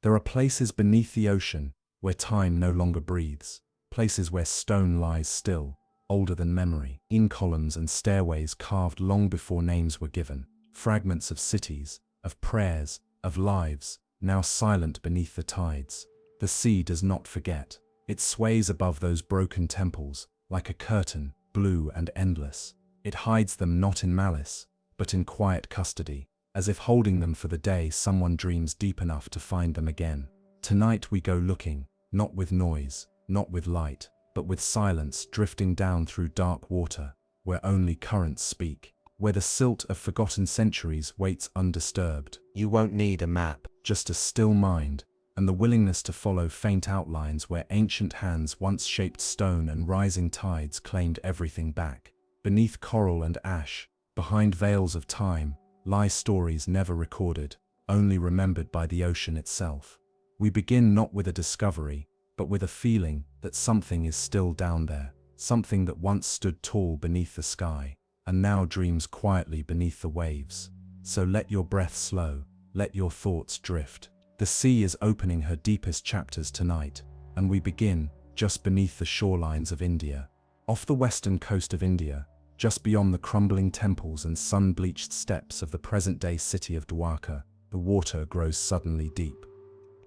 There are places beneath the ocean where time no longer breathes, places where stone lies still, older than memory, in columns and stairways carved long before names were given, fragments of cities, of prayers, of lives, now silent beneath the tides. The sea does not forget. It sways above those broken temples, like a curtain, blue and endless. It hides them not in malice, but in quiet custody, as if holding them for the day someone dreams deep enough to find them again. Tonight we go looking, not with noise, not with light, but with silence, drifting down through dark water, where only currents speak, where the silt of forgotten centuries waits undisturbed. You won't need a map. Just a still mind, and the willingness to follow faint outlines where ancient hands once shaped stone and rising tides claimed everything back. Beneath coral and ash, behind veils of time, lie stories never recorded, only remembered by the ocean itself. We begin not with a discovery, but with a feeling that something is still down there, something that once stood tall beneath the sky, and now dreams quietly beneath the waves. So let your breath slow, let your thoughts drift. The sea is opening her deepest chapters tonight, and we begin just beneath the shorelines of India. Off the western coast of India, just beyond the crumbling temples and sun-bleached steps of the present-day city of Dwarka, the water grows suddenly deep.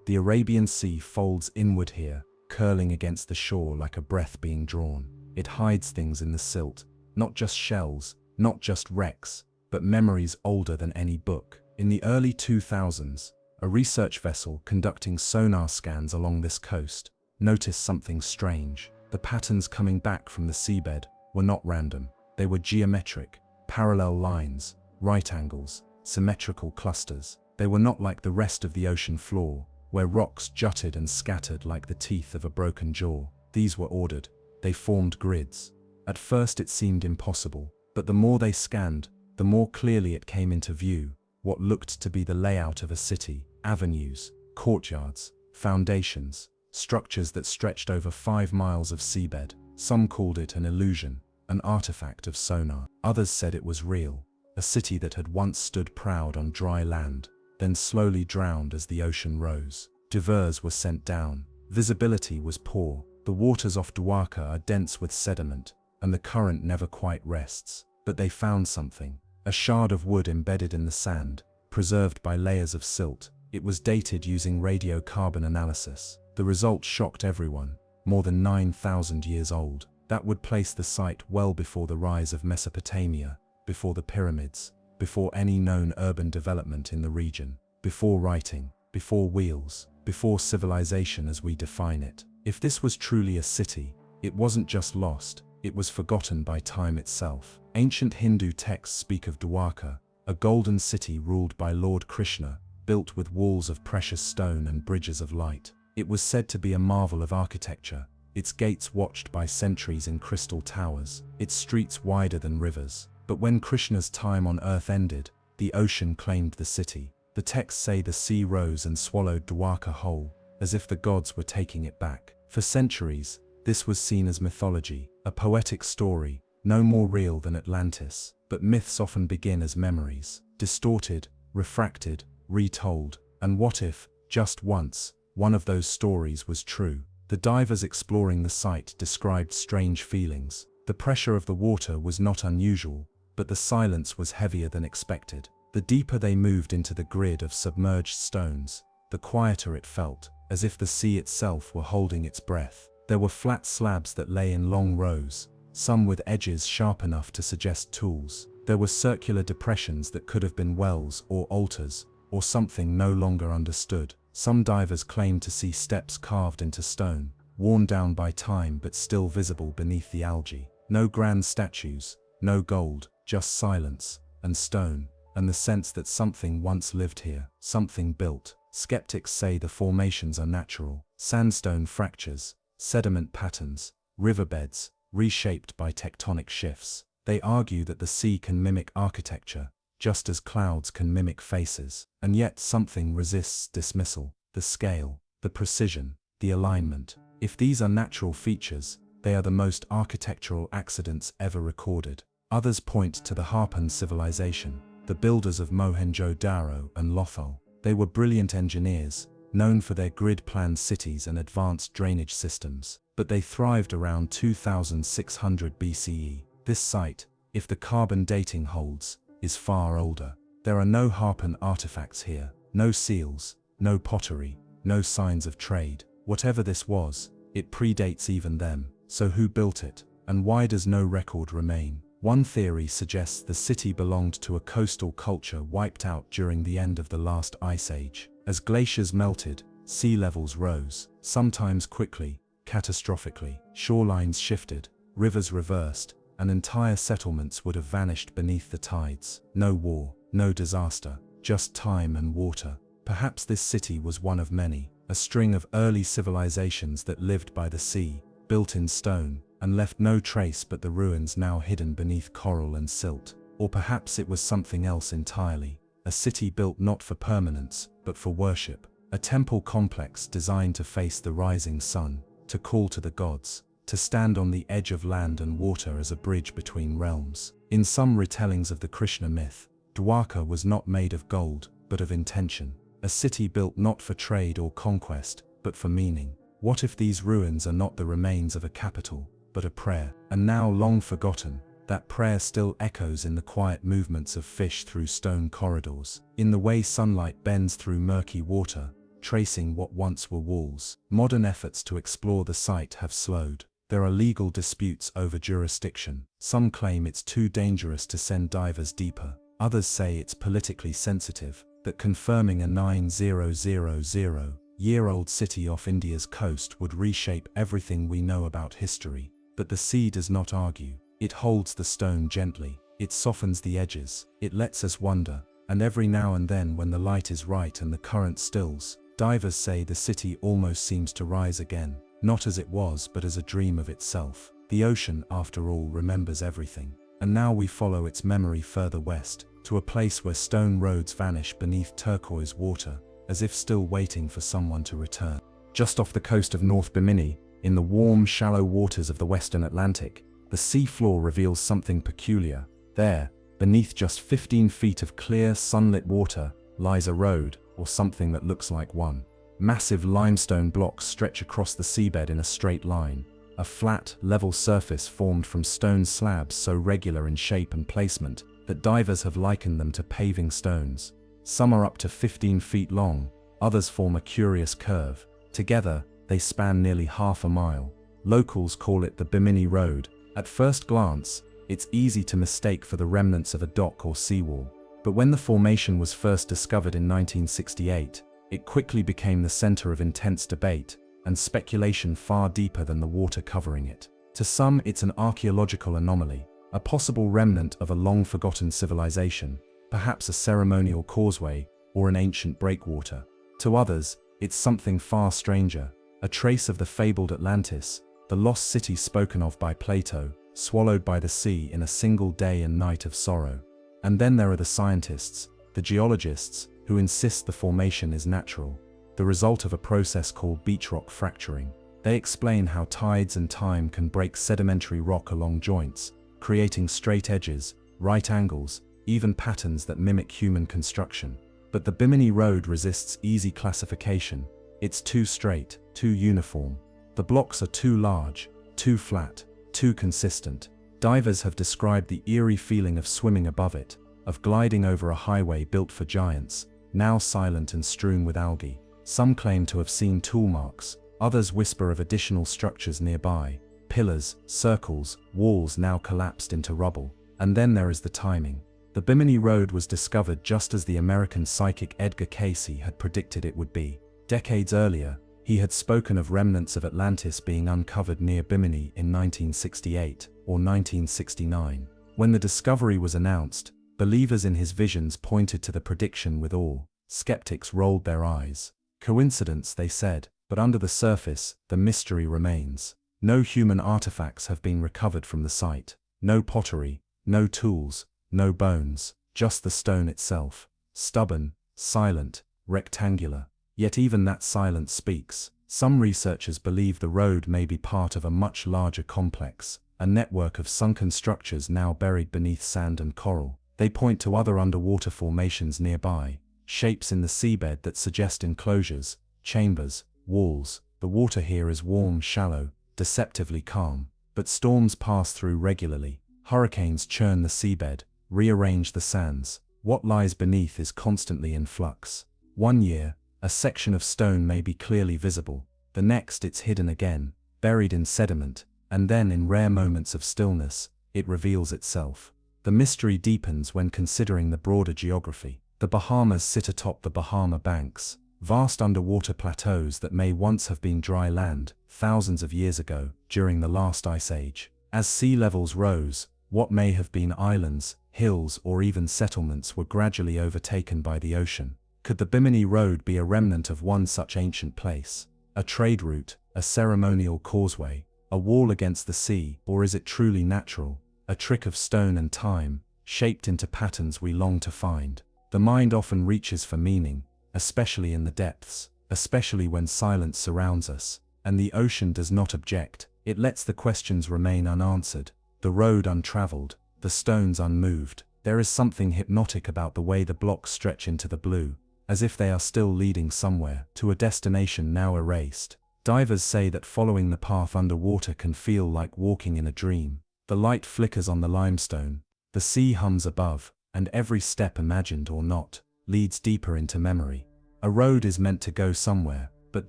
The Arabian Sea folds inward here, curling against the shore like a breath being drawn. It hides things in the silt, not just shells, not just wrecks, but memories older than any book. In the early 2000s, a research vessel conducting sonar scans along this coast noticed something strange. The patterns coming back from the seabed were not random. They were geometric, parallel lines, right angles, symmetrical clusters. They were not like the rest of the ocean floor, where rocks jutted and scattered like the teeth of a broken jaw. These were ordered. They formed grids. At first it seemed impossible, but the more they scanned, the more clearly it came into view, what looked to be the layout of a city, avenues, courtyards, foundations, structures that stretched over 5 miles of seabed. Some called it an illusion, an artifact of sonar. Others said it was real, a city that had once stood proud on dry land, then slowly drowned as the ocean rose. Divers were sent down. Visibility was poor. The waters off Dwarka are dense with sediment, and the current never quite rests. But they found something. A shard of wood embedded in the sand, preserved by layers of silt. It was dated using radiocarbon analysis. The result shocked everyone. More than 9,000 years old. That would place the site well before the rise of Mesopotamia, before the pyramids, before any known urban development in the region, before writing, before wheels, before civilization as we define it. If this was truly a city, it wasn't just lost, it was forgotten by time itself. Ancient Hindu texts speak of Dwarka, a golden city ruled by Lord Krishna, built with walls of precious stone and bridges of light. It was said to be a marvel of architecture, its gates watched by sentries in crystal towers, its streets wider than rivers. But when Krishna's time on earth ended, the ocean claimed the city. The texts say the sea rose and swallowed Dwarka whole, as if the gods were taking it back. For centuries, this was seen as mythology, a poetic story, no more real than Atlantis. But myths often begin as memories, distorted, refracted, retold. And what if, just once, one of those stories was true? The divers exploring the site described strange feelings. The pressure of the water was not unusual, but the silence was heavier than expected. The deeper they moved into the grid of submerged stones, the quieter it felt, as if the sea itself were holding its breath. There were flat slabs that lay in long rows, some with edges sharp enough to suggest tools. There were circular depressions that could have been wells or altars, or something no longer understood. Some divers claimed to see steps carved into stone, worn down by time but still visible beneath the algae. No grand statues, no gold, just silence, and stone, and the sense that something once lived here, something built. Skeptics say the formations are natural. Sandstone fractures, sediment patterns, riverbeds, reshaped by tectonic shifts. They argue that the sea can mimic architecture, just as clouds can mimic faces. And yet something resists dismissal. The scale, the precision, the alignment. If these are natural features, they are the most architectural accidents ever recorded. Others point to the Harpan civilization, the builders of Mohenjo-Daro and Lothal. They were brilliant engineers, known for their grid-planned cities and advanced drainage systems, but they thrived around 2600 BCE. This site, if the carbon dating holds, is far older. There are no harpen artifacts here, no seals, no pottery, no signs of trade. Whatever this was, it predates even them. So who built it, and why does no record remain? One theory suggests the city belonged to a coastal culture wiped out during the end of the last ice age. As glaciers melted, sea levels rose, sometimes quickly, catastrophically. Shorelines shifted, rivers reversed, and entire settlements would have vanished beneath the tides. No war, no disaster, just time and water. Perhaps this city was one of many, a string of early civilizations that lived by the sea, built in stone, and left no trace but the ruins now hidden beneath coral and silt. Or perhaps it was something else entirely, a city built not for permanence, but for worship, a temple complex designed to face the rising sun, to call to the gods, to stand on the edge of land and water as a bridge between realms. In some retellings of the Krishna myth, Dwarka was not made of gold, but of intention, a city built not for trade or conquest, but for meaning. What if these ruins are not the remains of a capital, but a prayer? And now long forgotten, that prayer still echoes in the quiet movements of fish through stone corridors, in the way sunlight bends through murky water, tracing what once were walls. Modern efforts to explore the site have slowed. There are legal disputes over jurisdiction. Some claim it's too dangerous to send divers deeper. Others say it's politically sensitive, that confirming a 9000-year-old city off India's coast would reshape everything we know about history. But the sea does not argue. It holds the stone gently. It softens the edges. It lets us wonder. And every now and then when the light is right and the current stills, divers say the city almost seems to rise again. Not as it was, but as a dream of itself. The ocean, after all, remembers everything. And now we follow its memory further west, to a place where stone roads vanish beneath turquoise water, as if still waiting for someone to return. Just off the coast of North Bimini, in the warm, shallow waters of the western Atlantic, the sea floor reveals something peculiar. There, beneath just 15 feet of clear, sunlit water, lies a road, or something that looks like one. Massive limestone blocks stretch across the seabed in a straight line, a flat, level surface formed from stone slabs so regular in shape and placement that divers have likened them to paving stones. Some are up to 15 feet long, others form a curious curve. Together, they span nearly half a mile. Locals call it the Bimini Road. At first glance, it's easy to mistake for the remnants of a dock or seawall. But when the formation was first discovered in 1968, it quickly became the center of intense debate and speculation far deeper than the water covering it. To some, it's an archaeological anomaly, a possible remnant of a long-forgotten civilization, perhaps a ceremonial causeway or an ancient breakwater. To others, it's something far stranger, a trace of the fabled Atlantis, the lost city spoken of by Plato, swallowed by the sea in a single day and night of sorrow. And then there are the scientists, the geologists, who insist the formation is natural, the result of a process called beach rock fracturing. They explain how tides and time can break sedimentary rock along joints, creating straight edges, right angles, even patterns that mimic human construction. But the Bimini Road resists easy classification. It's too straight, too uniform. The blocks are too large, too flat, too consistent. Divers have described the eerie feeling of swimming above it, of gliding over a highway built for giants, now silent and strewn with algae. Some claim to have seen tool marks, others whisper of additional structures nearby, pillars, circles, walls now collapsed into rubble. And then there is the timing. The Bimini Road was discovered just as the American psychic Edgar Cayce had predicted it would be. Decades earlier, he had spoken of remnants of Atlantis being uncovered near Bimini in 1968 or 1969. When the discovery was announced, believers in his visions pointed to the prediction with awe. Skeptics rolled their eyes. Coincidence, they said, but under the surface, the mystery remains. No human artifacts have been recovered from the site. No pottery, no tools, no bones, just the stone itself. Stubborn, silent, rectangular. Yet even that silence speaks. Some researchers believe the road may be part of a much larger complex, a network of sunken structures now buried beneath sand and coral. They point to other underwater formations nearby, shapes in the seabed that suggest enclosures, chambers, walls. The water here is warm, shallow, deceptively calm. But storms pass through regularly. Hurricanes churn the seabed, rearrange the sands. What lies beneath is constantly in flux. One year, a section of stone may be clearly visible. The next it's hidden again, buried in sediment, and then in rare moments of stillness, it reveals itself. The mystery deepens when considering the broader geography. The Bahamas sit atop the Bahama Banks, vast underwater plateaus that may once have been dry land, thousands of years ago, during the last ice age. As sea levels rose, what may have been islands, hills, or even settlements were gradually overtaken by the ocean. Could the Bimini Road be a remnant of one such ancient place? A trade route, a ceremonial causeway, a wall against the sea, or is it truly natural, a trick of stone and time, shaped into patterns we long to find? The mind often reaches for meaning, especially in the depths, especially when silence surrounds us, and the ocean does not object. It lets the questions remain unanswered, the road untraveled, the stones unmoved. There is something hypnotic about the way the blocks stretch into the blue, as if they are still leading somewhere, to a destination now erased. Divers say that following the path underwater can feel like walking in a dream. The light flickers on the limestone, the sea hums above, and every step, imagined or not, leads deeper into memory. A road is meant to go somewhere, but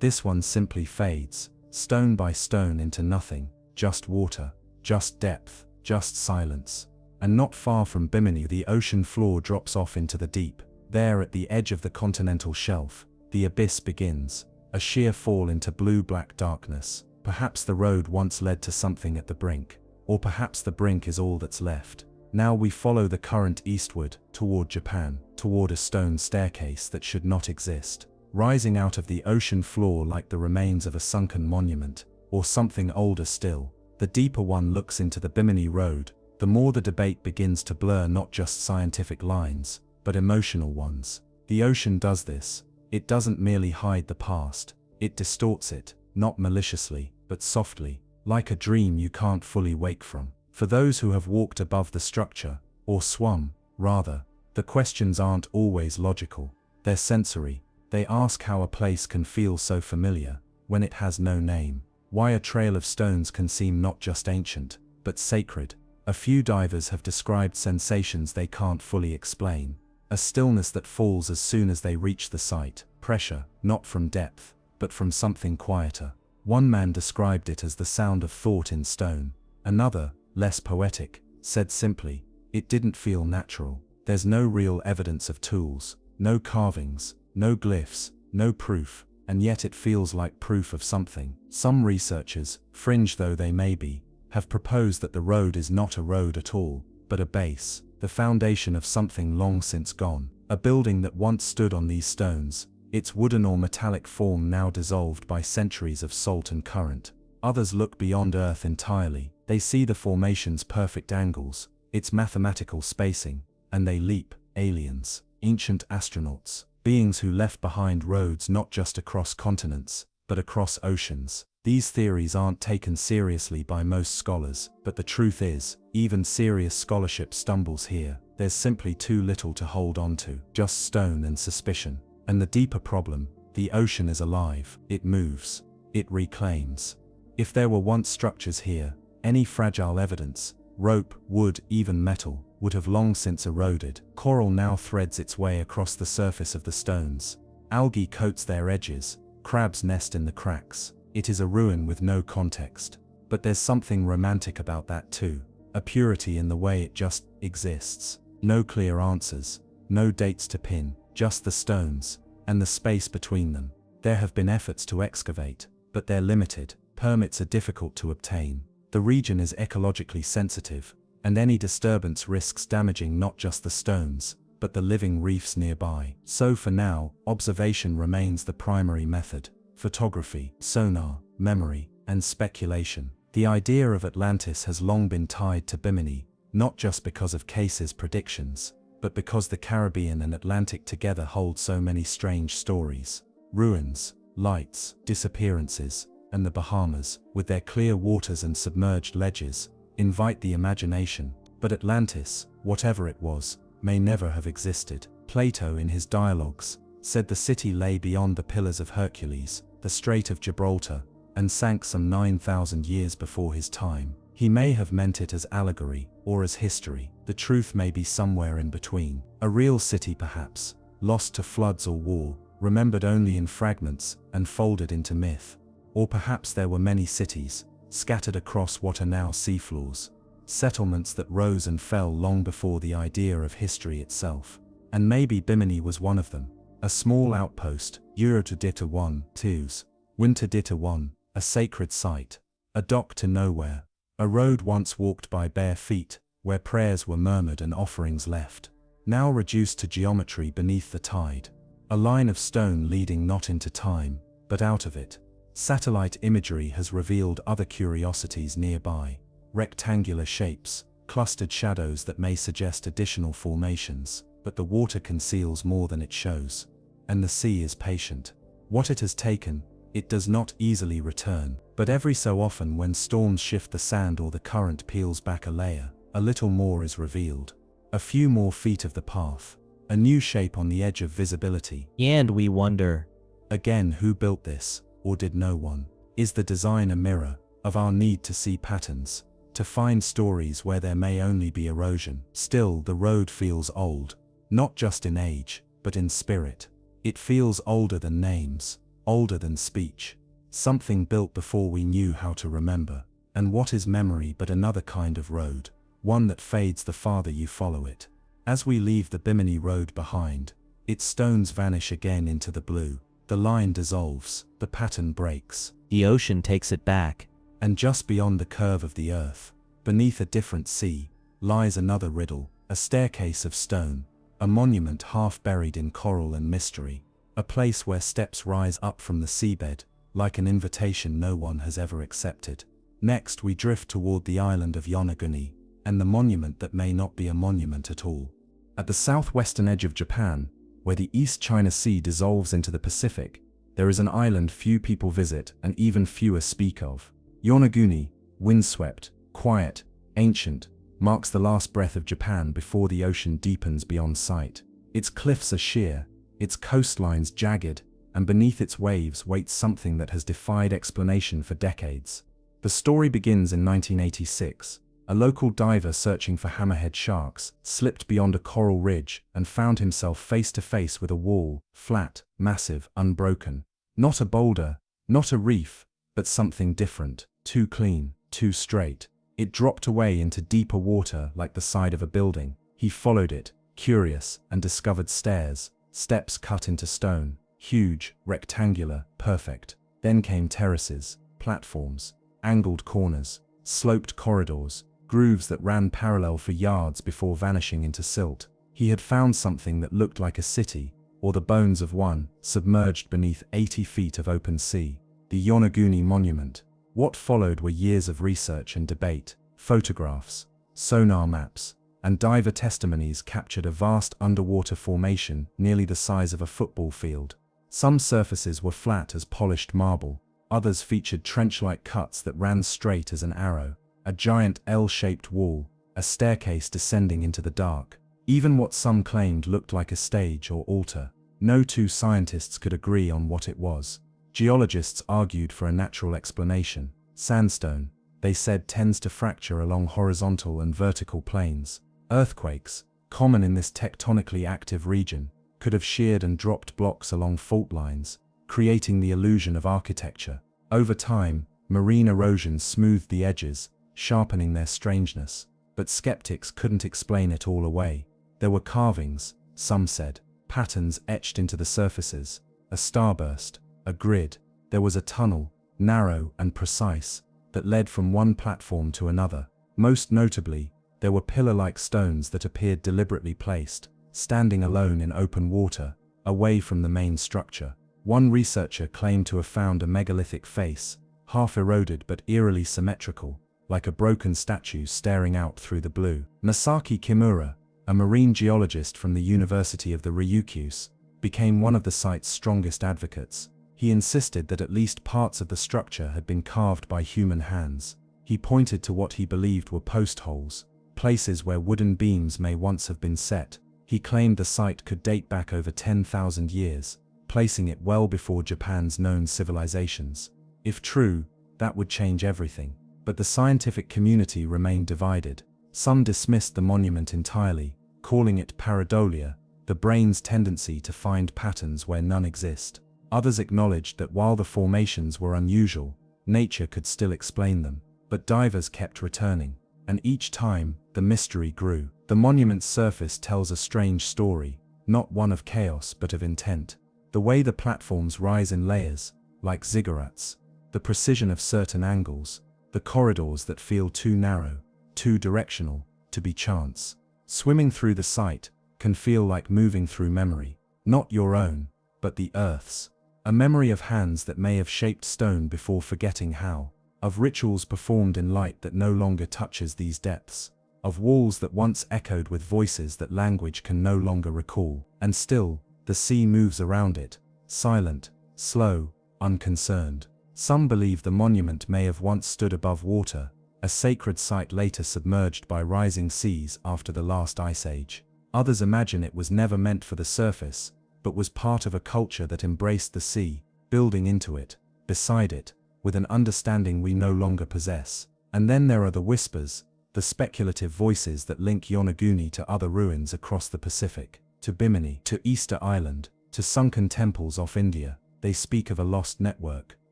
this one simply fades, stone by stone, into nothing, just water, just depth, just silence. And not far from Bimini, the ocean floor drops off into the deep. There, at the edge of the continental shelf, the abyss begins, a sheer fall into blue-black darkness. Perhaps the road once led to something at the brink, or perhaps the brink is all that's left. Now we follow the current eastward, toward Japan, toward a stone staircase that should not exist, rising out of the ocean floor like the remains of a sunken monument, or something older still. The deeper one looks into the Bimini Road, the more the debate begins to blur not just scientific lines, but emotional ones. The ocean does this. It doesn't merely hide the past, it distorts it, not maliciously, but softly, like a dream you can't fully wake from. For those who have walked above the structure, or swum, rather, the questions aren't always logical. They're sensory. They ask how a place can feel so familiar, when it has no name. Why a trail of stones can seem not just ancient, but sacred. A few divers have described sensations they can't fully explain. A stillness that falls as soon as they reach the site. Pressure, not from depth, but from something quieter. One man described it as the sound of thought in stone. Another, less poetic, said simply, "It didn't feel natural." There's no real evidence of tools, no carvings, no glyphs, no proof, and yet it feels like proof of something. Some researchers, fringe though they may be, have proposed that the road is not a road at all, but a base, the foundation of something long since gone. A building that once stood on these stones, its wooden or metallic form now dissolved by centuries of salt and current. Others look beyond Earth entirely. They see the formation's perfect angles, its mathematical spacing, and they leap. Aliens, ancient astronauts, beings who left behind roads not just across continents, but across oceans. These theories aren't taken seriously by most scholars, but the truth is, even serious scholarship stumbles here. There's simply too little to hold on to, just stone and suspicion. And the deeper problem, the ocean is alive. It moves. It reclaims. If there were once structures here, any fragile evidence, rope, wood, even metal, would have long since eroded. Coral now threads its way across the surface of the stones. Algae coats their edges, crabs nest in the cracks. It is a ruin with no context. But there's something romantic about that too. A purity in the way it just exists. No clear answers, no dates to pin, just the stones, and the space between them. There have been efforts to excavate, but they're limited. Permits are difficult to obtain. The region is ecologically sensitive, and any disturbance risks damaging not just the stones, but the living reefs nearby. So for now, observation remains the primary method. Photography, sonar, memory, and speculation. The idea of Atlantis has long been tied to Bimini, not just because of Case's predictions, but because the Caribbean and Atlantic together hold so many strange stories. Ruins, lights, disappearances, and the Bahamas, with their clear waters and submerged ledges, invite the imagination. But Atlantis, whatever it was, may never have existed. Plato in his dialogues said the city lay beyond the Pillars of Hercules, the Strait of Gibraltar, and sank some 9,000 years before his time. He may have meant it as allegory, or as history. The truth may be somewhere in between. A real city perhaps, lost to floods or war, remembered only in fragments, and folded into myth. Or perhaps there were many cities, scattered across what are now seafloors. Settlements that rose and fell long before the idea of history itself. And maybe Bimini was one of them. A small outpost, Eurotodita 1, 2s, Winterdita 1, a sacred site. A dock to nowhere. A road once walked by bare feet, where prayers were murmured and offerings left. Now reduced to geometry beneath the tide. A line of stone leading not into time, but out of it. Satellite imagery has revealed other curiosities nearby. Rectangular shapes, clustered shadows that may suggest additional formations, but the water conceals more than it shows. And the sea is patient. What it has taken, it does not easily return. But every so often when storms shift the sand or the current peels back a layer, a little more is revealed. A few more feet of the path. A new shape on the edge of visibility. And we wonder, again, who built this, or did no one? Is the design a mirror of our need to see patterns, to find stories where there may only be erosion? Still, the road feels old, not just in age, but in spirit. It feels older than names, older than speech. Something built before we knew how to remember. And what is memory but another kind of road? One that fades the farther you follow it. As we leave the Bimini Road behind, its stones vanish again into the blue. The line dissolves, the pattern breaks. The ocean takes it back. And just beyond the curve of the earth, beneath a different sea, lies another riddle, a staircase of stone, a monument half buried in coral and mystery, a place where steps rise up from the seabed, like an invitation no one has ever accepted. Next we drift toward the island of Yonaguni, and the monument that may not be a monument at all. At the southwestern edge of Japan, where the East China Sea dissolves into the Pacific, there is an island few people visit and even fewer speak of. Yonaguni, windswept, quiet, ancient, marks the last breath of Japan before the ocean deepens beyond sight. Its cliffs are sheer, its coastlines jagged, and beneath its waves waits something that has defied explanation for decades. The story begins in 1986. A local diver searching for hammerhead sharks slipped beyond a coral ridge and found himself face to face with a wall, flat, massive, unbroken. Not a boulder, not a reef, but something different, too clean, too straight. It dropped away into deeper water like the side of a building. He followed it, curious, and discovered stairs, steps cut into stone, huge, rectangular, perfect. Then came terraces, platforms, angled corners, sloped corridors, grooves that ran parallel for yards before vanishing into silt. He had found something that looked like a city, or the bones of one, submerged beneath 80 feet of open sea. The Yonaguni Monument. What followed were years of research and debate. Photographs, sonar maps, and diver testimonies captured a vast underwater formation nearly the size of a football field. Some surfaces were flat as polished marble, others featured trench-like cuts that ran straight as an arrow. A giant L-shaped wall, a staircase descending into the dark. Even what some claimed looked like a stage or altar. No two scientists could agree on what it was. Geologists argued for a natural explanation. Sandstone, they said, tends to fracture along horizontal and vertical planes. Earthquakes, common in this tectonically active region, could have sheared and dropped blocks along fault lines, creating the illusion of architecture. Over time, marine erosion smoothed the edges, sharpening their strangeness. But skeptics couldn't explain it all away. There were carvings, some said, patterns etched into the surfaces, a starburst, a grid. There was a tunnel, narrow and precise, that led from one platform to another. Most notably, there were pillar-like stones that appeared deliberately placed, standing alone in open water, away from the main structure. One researcher claimed to have found a megalithic face, half eroded but eerily symmetrical, like a broken statue staring out through the blue. Masaki Kimura, a marine geologist from the University of the Ryukyus, became one of the site's strongest advocates. He insisted that at least parts of the structure had been carved by human hands. He pointed to what he believed were post holes, places where wooden beams may once have been set. He claimed the site could date back over 10,000 years, placing it well before Japan's known civilizations. If true, that would change everything. But the scientific community remained divided. Some dismissed the monument entirely, calling it pareidolia, the brain's tendency to find patterns where none exist. Others acknowledged that while the formations were unusual, nature could still explain them. But divers kept returning, and each time, the mystery grew. The monument's surface tells a strange story, not one of chaos but of intent. The way the platforms rise in layers, like ziggurats, the precision of certain angles, the corridors that feel too narrow, too directional, to be chance. Swimming through the site can feel like moving through memory, not your own, but the Earth's. A memory of hands that may have shaped stone before forgetting how, of rituals performed in light that no longer touches these depths, of walls that once echoed with voices that language can no longer recall. And still, the sea moves around it, silent, slow, unconcerned. Some believe the monument may have once stood above water, a sacred site later submerged by rising seas after the last ice age. Others imagine it was never meant for the surface, but was part of a culture that embraced the sea, building into it, beside it, with an understanding we no longer possess. And then there are the whispers, the speculative voices that link Yonaguni to other ruins across the Pacific, to Bimini, to Easter Island, to sunken temples off India. They speak of a lost network,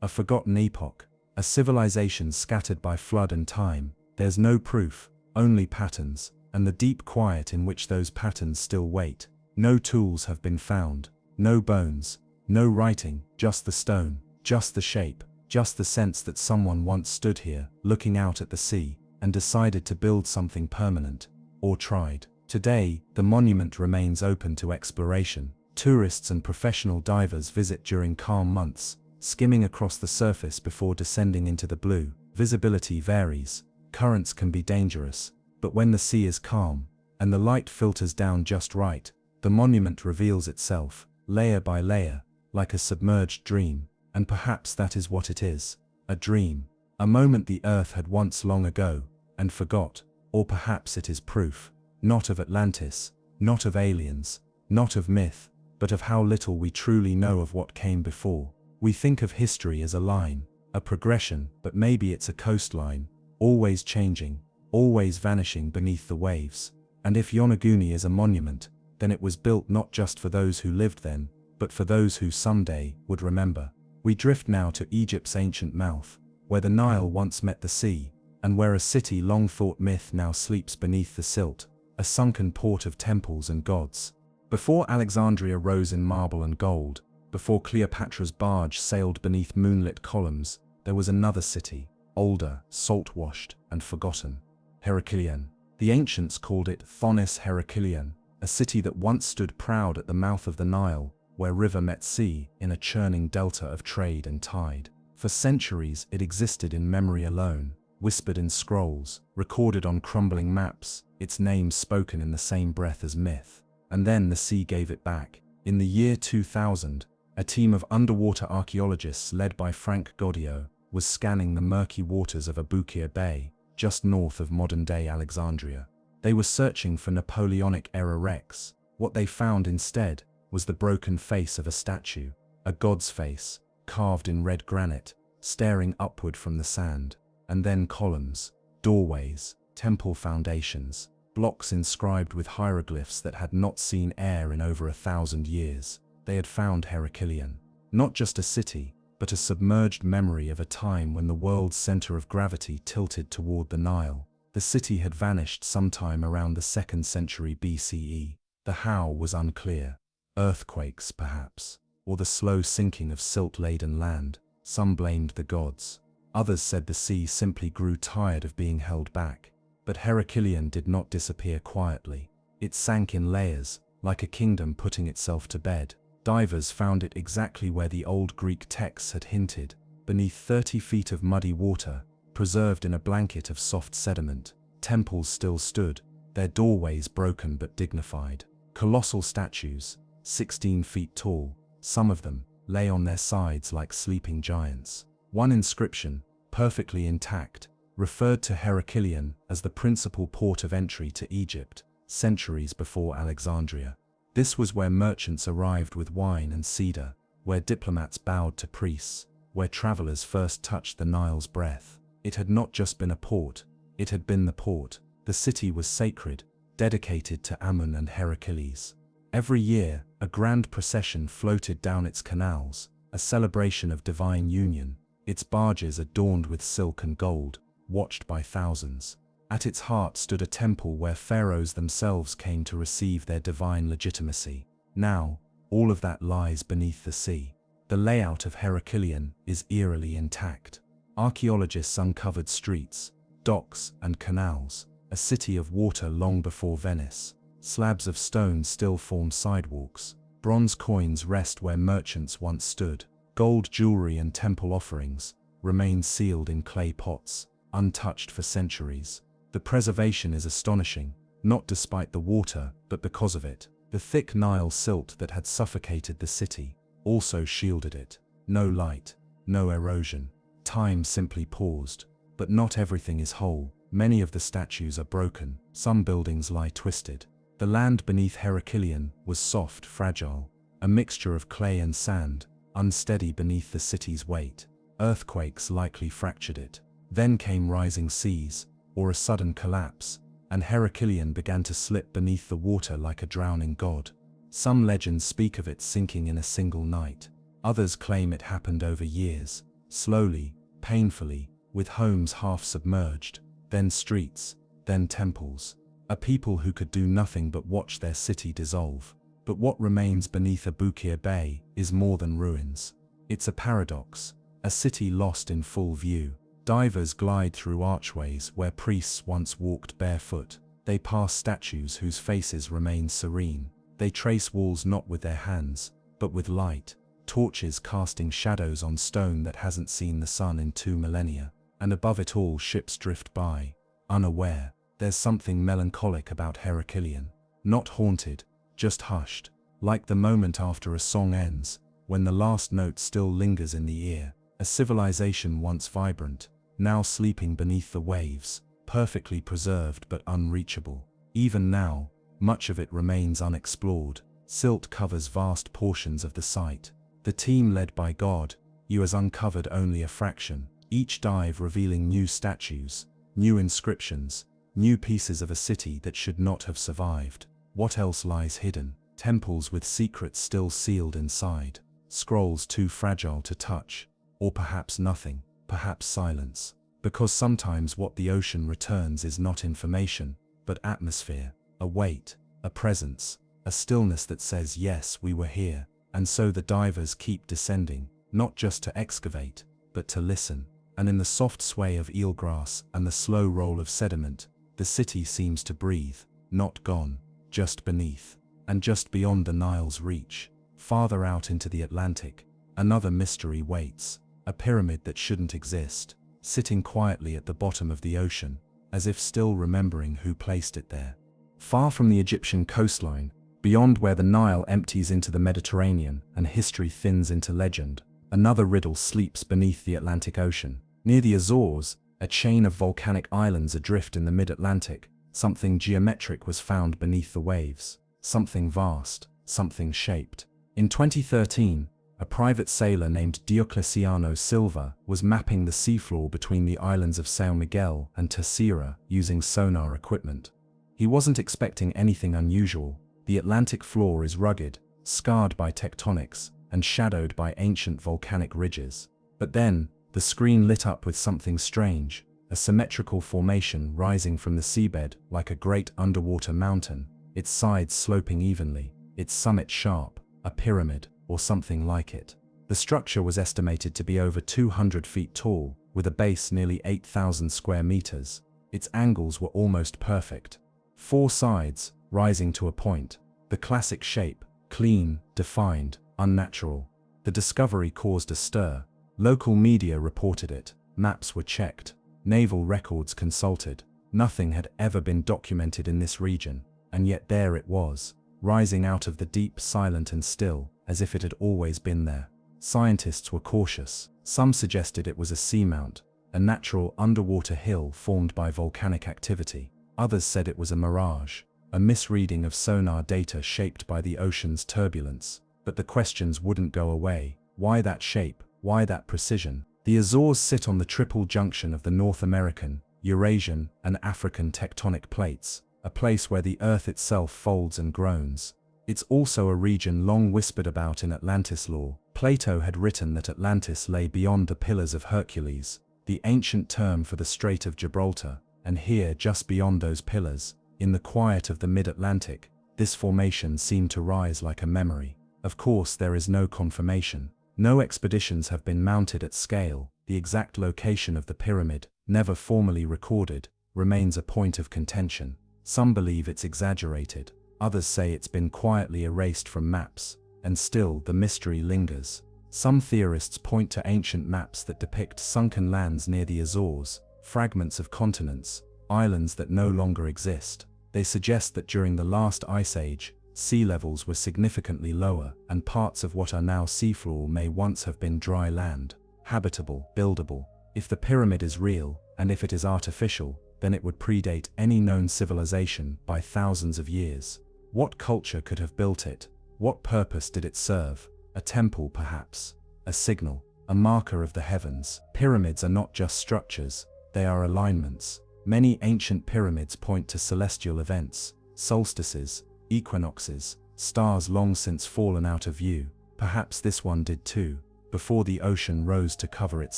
a forgotten epoch, a civilization scattered by flood and time. There's no proof, only patterns, and the deep quiet in which those patterns still wait. No tools have been found, no bones, no writing, just the stone, just the shape, just the sense that someone once stood here, looking out at the sea, and decided to build something permanent, or tried. Today, the monument remains open to exploration. Tourists and professional divers visit during calm months, skimming across the surface before descending into the blue. Visibility varies, currents can be dangerous, but when the sea is calm, and the light filters down just right, the monument reveals itself, layer by layer, like a submerged dream. And perhaps that is what it is, a dream, a moment the Earth had once long ago, and forgot. Or perhaps it is proof, not of Atlantis, not of aliens, not of myth, but of how little we truly know of what came before. We think of history as a line, a progression, but maybe it's a coastline, always changing, always vanishing beneath the waves. And if Yonaguni is a monument, then it was built not just for those who lived then, but for those who someday would remember. We drift now to Egypt's ancient mouth, where the Nile once met the sea, and where a city long thought myth now sleeps beneath the silt, a sunken port of temples and gods. Before Alexandria rose in marble and gold, before Cleopatra's barge sailed beneath moonlit columns, there was another city, older, salt-washed, and forgotten. Heracleion. The ancients called it Thonis Heracleion, a city that once stood proud at the mouth of the Nile, where river met sea in a churning delta of trade and tide. For centuries it existed in memory alone, whispered in scrolls, recorded on crumbling maps, its name spoken in the same breath as myth. And then the sea gave it back. In the year 2000, a team of underwater archaeologists led by Frank Goddio was scanning the murky waters of Abukir Bay, just north of modern-day Alexandria. They were searching for Napoleonic-era wrecks. What they found instead was the broken face of a statue, a god's face, carved in red granite, staring upward from the sand. And then columns, doorways, temple foundations, blocks inscribed with hieroglyphs that had not seen air in over 1,000 years. They had found Heracleion, not just a city, but a submerged memory of a time when the world's center of gravity tilted toward the Nile. The city had vanished sometime around the 2nd century BCE. The how was unclear. Earthquakes, perhaps, or the slow sinking of silt-laden land. Some blamed the gods. Others said the sea simply grew tired of being held back. But Heracleion did not disappear quietly. It sank in layers, like a kingdom putting itself to bed. Divers found it exactly where the old Greek texts had hinted, beneath 30 feet of muddy water, preserved in a blanket of soft sediment. Temples still stood, their doorways broken but dignified. Colossal statues, 16 feet tall, some of them, lay on their sides like sleeping giants. One inscription, perfectly intact, referred to Heracleion as the principal port of entry to Egypt. centuries before Alexandria. This was where merchants arrived with wine and cedar, where diplomats bowed to priests, where travelers first touched the Nile's breath. It had not just been a port, it had been the port. The city was sacred, dedicated to Ammon and Heracles. Every year, a grand procession floated down its canals, a celebration of divine union, its barges adorned with silk and gold, watched by thousands. At its heart stood a temple where pharaohs themselves came to receive their divine legitimacy. Now, all of that lies beneath the sea. The layout of Heracleion is eerily intact. Archaeologists uncovered streets, docks, and canals, a city of water long before Venice. Slabs of stone still form sidewalks. Bronze coins rest where merchants once stood. Gold jewelry and temple offerings remain sealed in clay pots, untouched for centuries. The preservation is astonishing, not despite the water, but because of it. The thick Nile silt that had suffocated the city also shielded it. No light, no erosion. Time simply paused. But not everything is whole. Many of the statues are broken. Some buildings lie twisted. The land beneath Heracleion was soft, fragile, a mixture of clay and sand, unsteady beneath the city's weight. Earthquakes likely fractured it. Then came rising seas, or a sudden collapse, and Heracleion began to slip beneath the water like a drowning god. Some legends speak of it sinking in a single night. Others claim it happened over years, slowly, painfully, with homes half submerged, then streets, then temples. A people who could do nothing but watch their city dissolve. But what remains beneath Abukir Bay is more than ruins. It's a paradox, a city lost in full view. Divers glide through archways where priests once walked barefoot. They pass statues whose faces remain serene. They trace walls not with their hands, but with light. Torches casting shadows on stone that hasn't seen the sun in 2 millennia. And above it all, ships drift by, unaware. There's something melancholic about Heracleion. Not haunted, just hushed. Like the moment after a song ends, when the last note still lingers in the ear. A civilization once vibrant, now sleeping beneath the waves, perfectly preserved but unreachable. Even now, much of it remains unexplored. Silt covers vast portions of the site. The team led by God, you has uncovered only a fraction, each dive revealing new statues, new inscriptions, new pieces of a city that should not have survived. What else lies hidden? Temples with secrets still sealed inside, scrolls too fragile to touch, or perhaps nothing, perhaps silence. Because sometimes what the ocean returns is not information, but atmosphere, a weight, a presence, a stillness that says yes, we were here. And so the divers keep descending, not just to excavate, but to listen. And in the soft sway of eelgrass and the slow roll of sediment, the city seems to breathe, not gone, just beneath. And just beyond the Nile's reach, farther out into the Atlantic, another mystery waits, a pyramid that shouldn't exist, sitting quietly at the bottom of the ocean, as if still remembering who placed it there. Far from the Egyptian coastline, beyond where the Nile empties into the Mediterranean and history thins into legend, another riddle sleeps beneath the Atlantic Ocean. Near the Azores, a chain of volcanic islands adrift in the mid-Atlantic, something geometric was found beneath the waves. Something vast, something shaped. In 2013, a private sailor named Diocleciano Silva was mapping the seafloor between the islands of São Miguel and Terceira using sonar equipment. He wasn't expecting anything unusual. The Atlantic floor is rugged, scarred by tectonics, and shadowed by ancient volcanic ridges. But then, the screen lit up with something strange, a symmetrical formation rising from the seabed like a great underwater mountain, its sides sloping evenly, its summit sharp, a pyramid, or something like it. The structure was estimated to be over 200 feet tall, with a base nearly 8,000 square meters. Its angles were almost perfect. 4 sides, rising to a point. The classic shape, clean, defined, unnatural. The discovery caused a stir. Local media reported it, maps were checked, naval records consulted. Nothing had ever been documented in this region, and yet there it was, rising out of the deep, silent and still, as if it had always been there. Scientists were cautious. Some suggested it was a seamount, a natural underwater hill formed by volcanic activity. Others said it was a mirage, a misreading of sonar data shaped by the ocean's turbulence. But the questions wouldn't go away. Why that shape? Why that precision? The Azores sit on the triple junction of the North American, Eurasian, and African tectonic plates, a place where the Earth itself folds and groans. It's also a region long whispered about in Atlantis lore. Plato had written that Atlantis lay beyond the Pillars of Hercules, the ancient term for the Strait of Gibraltar, and here, just beyond those pillars, in the quiet of the mid-Atlantic, this formation seemed to rise like a memory. Of course, there is no confirmation. No expeditions have been mounted at scale. The exact location of the pyramid, never formally recorded, remains a point of contention. Some believe it's exaggerated. Others say it's been quietly erased from maps, and still the mystery lingers. Some theorists point to ancient maps that depict sunken lands near the Azores, fragments of continents, islands that no longer exist. They suggest that during the last ice age, sea levels were significantly lower, and parts of what are now seafloor may once have been dry land, habitable, buildable. If the pyramid is real, and if it is artificial, then it would predate any known civilization by thousands of years. What culture could have built it? What purpose did it serve? A temple, perhaps? A signal? A marker of the heavens? Pyramids are not just structures, they are alignments. Many ancient pyramids point to celestial events, solstices, equinoxes, stars long since fallen out of view. Perhaps this one did too, before the ocean rose to cover its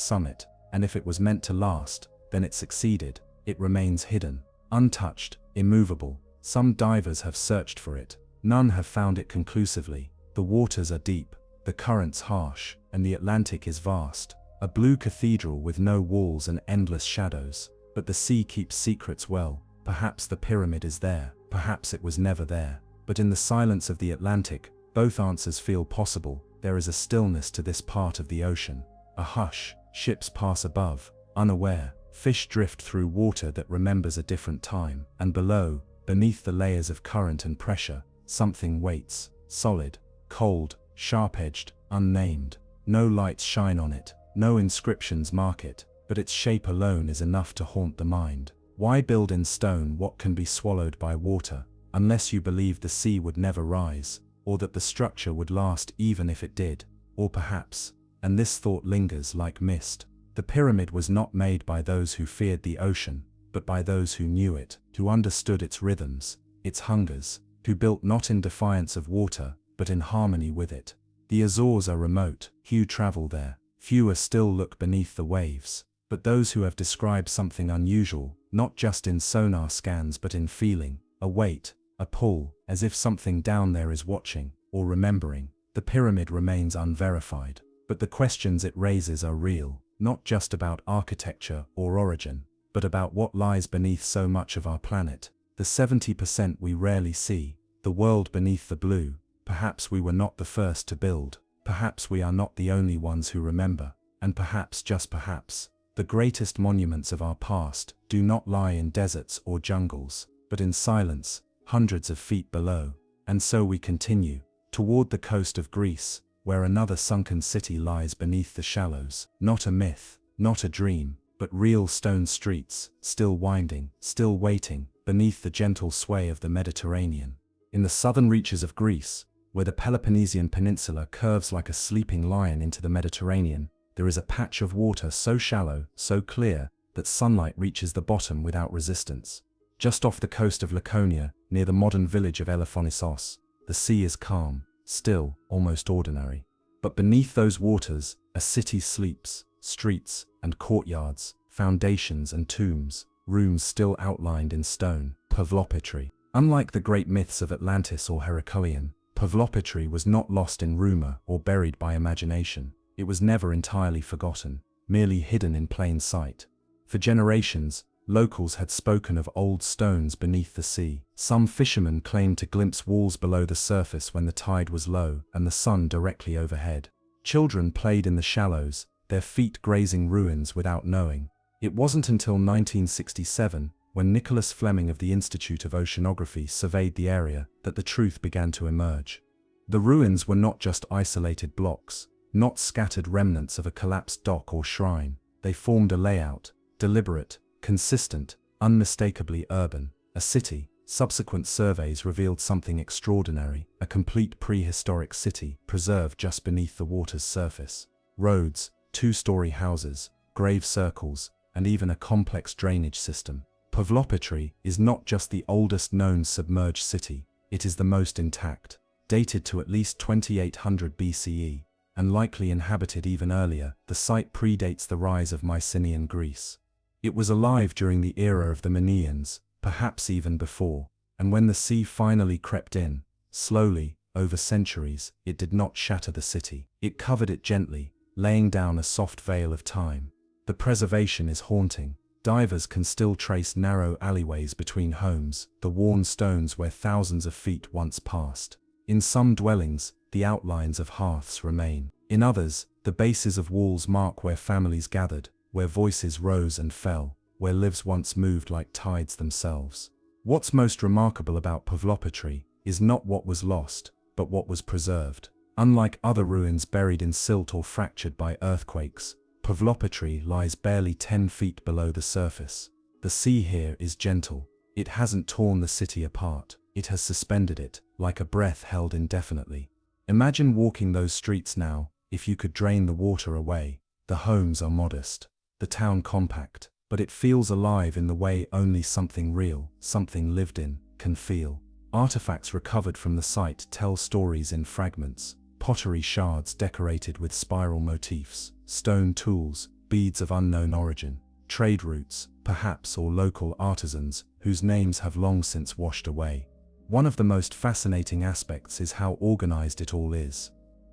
summit, and if it was meant to last, then it succeeded. It remains hidden, untouched, immovable. Some divers have searched for it. None have found it conclusively. The waters are deep, the currents harsh, and the Atlantic is vast. A blue cathedral with no walls and endless shadows. But the sea keeps secrets well. Perhaps the pyramid is there, perhaps it was never there. But in the silence of the Atlantic, both answers feel possible. There is a stillness to this part of the ocean. A hush, ships pass above, unaware. Fish drift through water that remembers a different time. And below, beneath the layers of current and pressure, something waits, solid, cold, sharp-edged, unnamed. No lights shine on it, no inscriptions mark it, but its shape alone is enough to haunt the mind. Why build in stone what can be swallowed by water, unless you believe the sea would never rise, or that the structure would last even if it did? Or perhaps, and this thought lingers like mist, the pyramid was not made by those who feared the ocean, but by those who knew it, who understood its rhythms, its hungers, who built not in defiance of water, but in harmony with it. The Azores are remote, few travel there, fewer still look beneath the waves. But those who have described something unusual, not just in sonar scans but in feeling, a weight, a pull, as if something down there is watching, or remembering. The pyramid remains unverified, but the questions it raises are real, not just about architecture or origin, but about what lies beneath so much of our planet. The 70% we rarely see, the world beneath the blue. Perhaps we were not the first to build, perhaps we are not the only ones who remember, and perhaps, just perhaps, the greatest monuments of our past do not lie in deserts or jungles, but in silence, hundreds of feet below. And so we continue, toward the coast of Greece, where another sunken city lies beneath the shallows. Not a myth, not a dream, but real stone streets, still winding, still waiting, beneath the gentle sway of the Mediterranean. In the southern reaches of Greece, where the Peloponnesian Peninsula curves like a sleeping lion into the Mediterranean, there is a patch of water so shallow, so clear, that sunlight reaches the bottom without resistance. Just off the coast of Laconia, near the modern village of Elefonisos, the sea is calm, still, almost ordinary. But beneath those waters, a city sleeps, streets and courtyards, foundations and tombs, rooms still outlined in stone. Pavlopetri. Unlike the great myths of Atlantis or Heracleion, Pavlopetri was not lost in rumor or buried by imagination. It was never entirely forgotten, merely hidden in plain sight. For generations, locals had spoken of old stones beneath the sea. Some fishermen claimed to glimpse walls below the surface when the tide was low and the sun directly overhead. Children played in the shallows, their feet grazing ruins without knowing. It wasn't until 1967, when Nicholas Fleming of the Institute of Oceanography surveyed the area, that the truth began to emerge. The ruins were not just isolated blocks, not scattered remnants of a collapsed dock or shrine. They formed a layout, deliberate, consistent, unmistakably urban, a city, Subsequent surveys revealed something extraordinary, a complete prehistoric city preserved just beneath the water's surface. Roads, two-story houses, grave circles, and even a complex drainage system. Pavlopetri is not just the oldest known submerged city, it is the most intact, dated to at least 2800 BCE, and likely inhabited even earlier. The site predates the rise of Mycenaean Greece. It was alive during the era of the Minoans, perhaps even before, and when the sea finally crept in, slowly, over centuries, it did not shatter the city. It covered it gently, laying down a soft veil of time. The preservation is haunting. Divers can still trace narrow alleyways between homes, the worn stones where thousands of feet once passed. In some dwellings, the outlines of hearths remain. In others, the bases of walls mark where families gathered, where voices rose and fell, where lives once moved like tides themselves. What's most remarkable about Pavlopetri is not what was lost, but what was preserved. Unlike other ruins buried in silt or fractured by earthquakes, Pavlopetri lies barely 10 feet below the surface. The sea here is gentle. It hasn't torn the city apart. It has suspended it, like a breath held indefinitely. Imagine walking those streets now. If you could drain the water away. The homes are modest, the town compact, but it feels alive in the way only something real, something lived in, can feel. Artifacts recovered from the site tell stories in fragments. Pottery shards decorated with spiral motifs, stone tools, beads of unknown origin, trade routes, perhaps, or local artisans whose names have long since washed away. One of the most fascinating aspects is how organized it all is.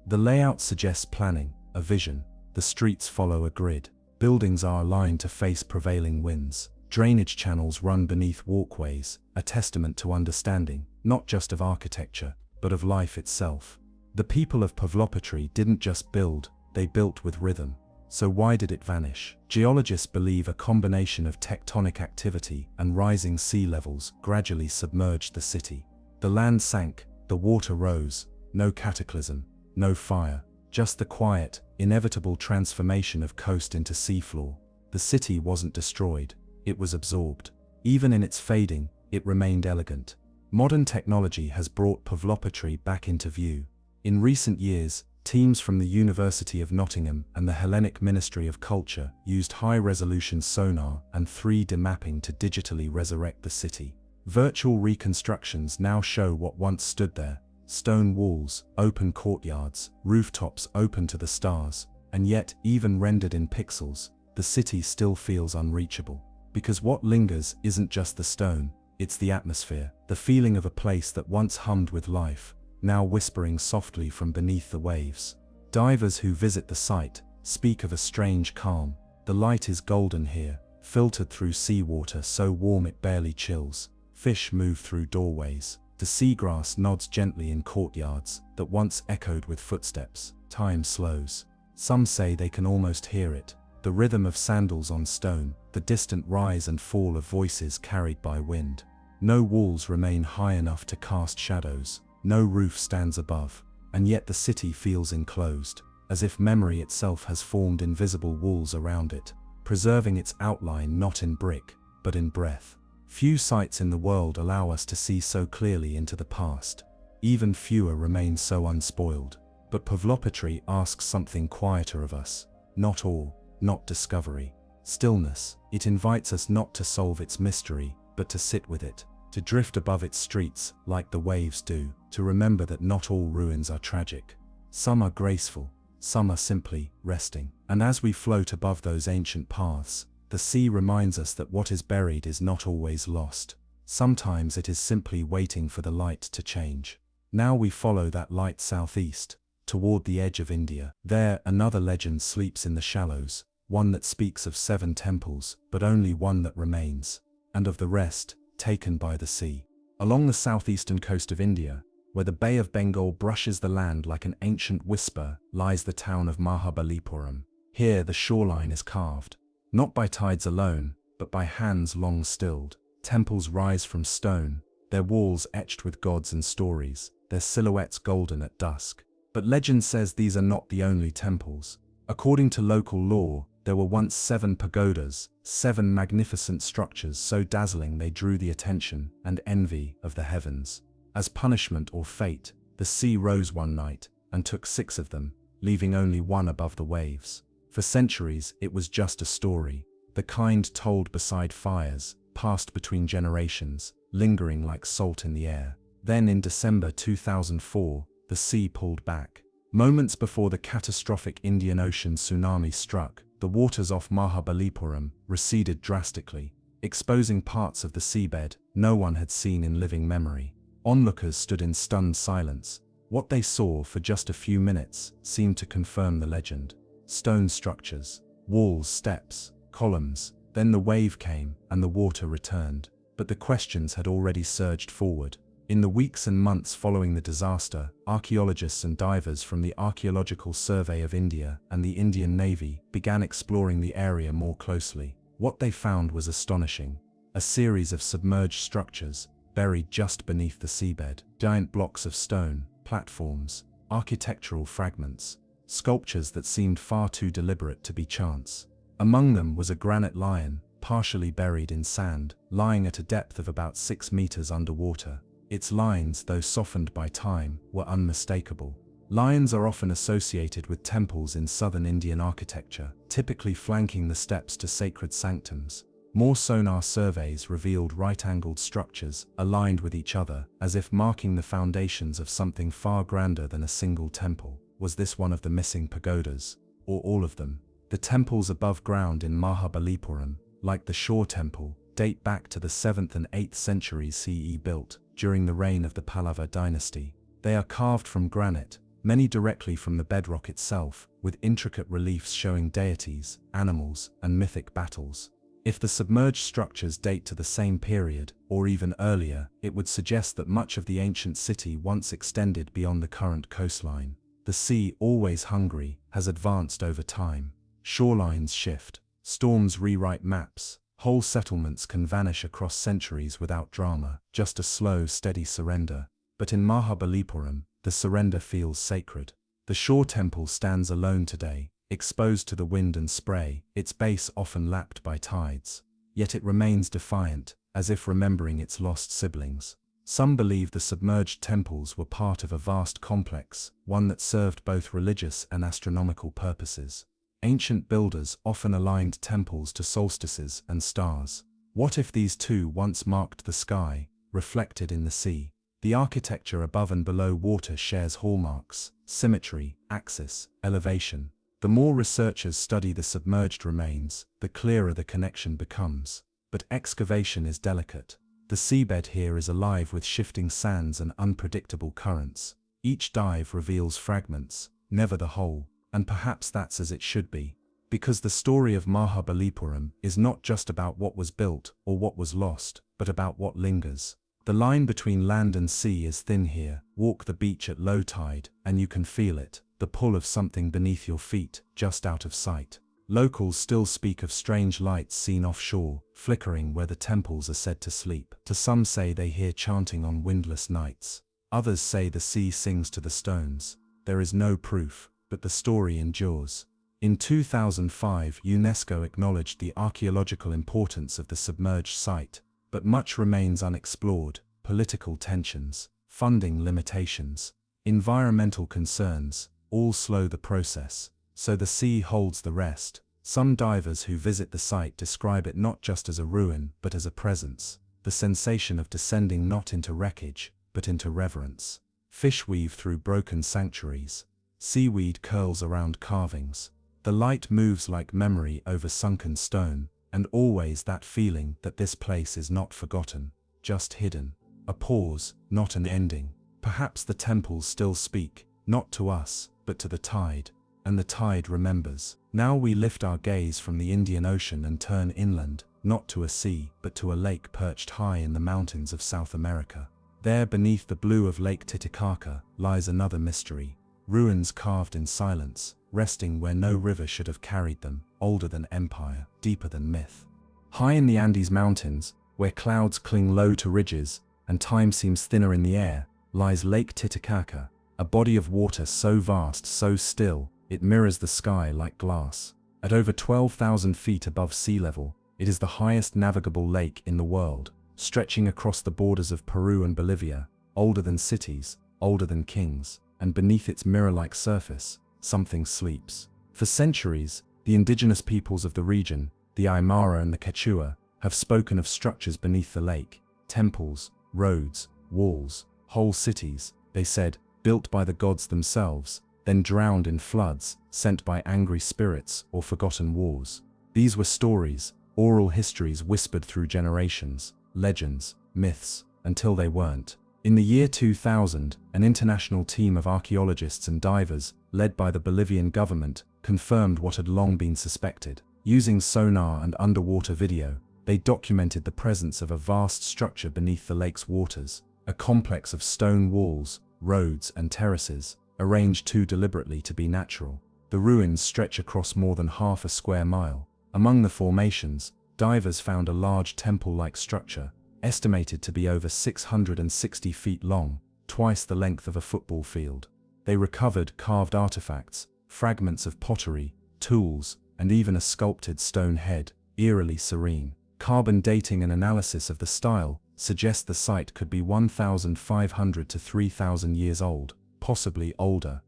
The layout suggests planning, a vision. The streets follow a grid. Buildings are aligned to face prevailing winds. Drainage channels run beneath walkways, a testament to understanding, not just of architecture, but of life itself. The people of Pavlopetri didn't just build, they built with rhythm. So why did it vanish? Geologists believe a combination of tectonic activity and rising sea levels gradually submerged the city. The land sank, the water rose, no cataclysm, no fire, just the quiet, inevitable transformation of coast into seafloor. The city wasn't destroyed, it was absorbed. Even in its fading, it remained elegant. Modern technology has brought Pavlopetri back into view. In recent years, teams from the University of Nottingham and the Hellenic Ministry of Culture used high-resolution sonar and 3D mapping to digitally resurrect the city. Virtual reconstructions now show what once stood there: stone walls, open courtyards, rooftops open to the stars, and yet, even rendered in pixels, the city still feels unreachable. Because what lingers isn't just the stone, it's the atmosphere, the feeling of a place that once hummed with life, now whispering softly from beneath the waves. Divers who visit the site speak of a strange calm. The light is golden here, filtered through seawater so warm it barely chills. Fish move through doorways. The seagrass nods gently in courtyards that once echoed with footsteps. Time slows. Some say they can almost hear it. The rhythm of sandals on stone, the distant rise and fall of voices carried by wind. No walls remain high enough to cast shadows. No roof stands above, and yet the city feels enclosed, as if memory itself has formed invisible walls around it, preserving its outline not in brick, but in breath. Few sites in the world allow us to see so clearly into the past. Even fewer remain so unspoiled. But Pavlopetri asks something quieter of us. Not awe, not discovery. Stillness. It invites us not to solve its mystery, but to sit with it. To drift above its streets, like the waves do, to remember that not all ruins are tragic. Some are graceful, some are simply resting. And as we float above those ancient paths, the sea reminds us that what is buried is not always lost. Sometimes it is simply waiting for the light to change. Now we follow that light southeast, toward the edge of India. There, another legend sleeps in the shallows, one that speaks of 7 temples, but only one that remains, and of the rest, taken by the sea. Along the southeastern coast of India, where the Bay of Bengal brushes the land like an ancient whisper, lies the town of Mahabalipuram. Here the shoreline is carved, not by tides alone, but by hands long stilled. Temples rise from stone, their walls etched with gods and stories, their silhouettes golden at dusk. But legend says these are not the only temples. According to local law, There were once 7 pagodas, 7 magnificent structures so dazzling they drew the attention and envy of the heavens. As punishment or fate, the sea rose one night and took 6 of them, leaving only 1 above the waves. For centuries, it was just a story, the kind told beside fires, passed between generations, lingering like salt in the air. Then in December 2004, the sea pulled back. Moments before the catastrophic Indian Ocean tsunami struck, the waters off Mahabalipuram receded drastically, exposing parts of the seabed no one had seen in living memory. Onlookers stood in stunned silence. What they saw for just a few minutes seemed to confirm the legend. Stone structures, walls, steps, columns. Then the wave came and the water returned. But the questions had already surged forward. In the weeks and months following the disaster, archaeologists and divers from the Archaeological Survey of India and the Indian Navy began exploring the area more closely. What they found was astonishing. A series of submerged structures, buried just beneath the seabed. Giant blocks of stone, platforms, architectural fragments, sculptures that seemed far too deliberate to be chance. Among them was a granite lion, partially buried in sand, lying at a depth of about 6 meters underwater. Its lines, though softened by time, were unmistakable. Lions are often associated with temples in southern Indian architecture, typically flanking the steps to sacred sanctums. More sonar surveys revealed right-angled structures aligned with each other, as if marking the foundations of something far grander than a single temple. Was this one of the missing pagodas, or all of them? The temples above ground in Mahabalipuram, like the shore temple, date back to the 7th and 8th centuries CE, built during the reign of the Pallava dynasty. They are carved from granite, many directly from the bedrock itself, with intricate reliefs showing deities, animals, and mythic battles. If the submerged structures date to the same period, or even earlier, it would suggest that much of the ancient city once extended beyond the current coastline. The sea, always hungry, has advanced over time. Shorelines shift, storms rewrite maps, whole settlements can vanish across centuries without drama, just a slow, steady surrender. But in Mahabalipuram, the surrender feels sacred. The shore temple stands alone today, exposed to the wind and spray, its base often lapped by tides. Yet it remains defiant, as if remembering its lost siblings. Some believe the submerged temples were part of a vast complex, one that served both religious and astronomical purposes. Ancient builders often aligned temples to solstices and stars. What if these two once marked the sky, reflected in the sea? The architecture above and below water shares hallmarks: symmetry, axis, elevation. The more researchers study the submerged remains, the clearer the connection becomes. But excavation is delicate. The seabed here is alive with shifting sands and unpredictable currents. Each dive reveals fragments, never the whole. And perhaps that's as it should be, because the story of Mahabalipuram is not just about what was built or what was lost, but about what lingers. The line between land and sea is thin here. Walk the beach at low tide, and you can feel it, the pull of something beneath your feet, just out of sight. Locals still speak of strange lights seen offshore, flickering where the temples are said to sleep. To some say they hear chanting on windless nights. Others say the sea sings to the stones. There is no proof, but the story endures. In 2005, UNESCO acknowledged the archaeological importance of the submerged site, but much remains unexplored: political tensions, funding limitations, environmental concerns, all slow the process. So the sea holds the rest. Some divers who visit the site describe it not just as a ruin, but as a presence, the sensation of descending not into wreckage, but into reverence. Fish weave through broken sanctuaries. Seaweed curls around carvings. The light moves like memory over sunken stone, and always that feeling that this place is not forgotten, just hidden. A pause, not an ending. Perhaps the temples still speak, not to us, but to the tide. And the tide remembers. Now we lift our gaze from the Indian Ocean and turn inland, not to a sea, but to a lake perched high in the mountains of South America. There, beneath the blue of Lake Titicaca, lies another mystery. Ruins carved in silence, resting where no river should have carried them, older than empire, deeper than myth. High in the Andes Mountains, where clouds cling low to ridges, and time seems thinner in the air, lies Lake Titicaca, a body of water so vast, so still, it mirrors the sky like glass. At over 12,000 feet above sea level, it is the highest navigable lake in the world, stretching across the borders of Peru and Bolivia, older than cities, older than kings, and beneath its mirror-like surface, something sleeps. For centuries, the indigenous peoples of the region, the Aymara and the Quechua, have spoken of structures beneath the lake, temples, roads, walls, whole cities, they said, built by the gods themselves, then drowned in floods, sent by angry spirits or forgotten wars. These were stories, oral histories whispered through generations, legends, myths, until they weren't. In the year 2000, an international team of archaeologists and divers, led by the Bolivian government, confirmed what had long been suspected. Using sonar and underwater video, they documented the presence of a vast structure beneath the lake's waters, a complex of stone walls, roads, and terraces, arranged too deliberately to be natural. The ruins stretch across more than half a square mile. Among the formations, divers found a large temple-like structure, estimated to be over 660 feet long, twice the length of a football field. They recovered carved artifacts, fragments of pottery, tools, and even a sculpted stone head, eerily serene. Carbon dating and analysis of the style suggest the site could be 1,500 to 3,000 years old, possibly older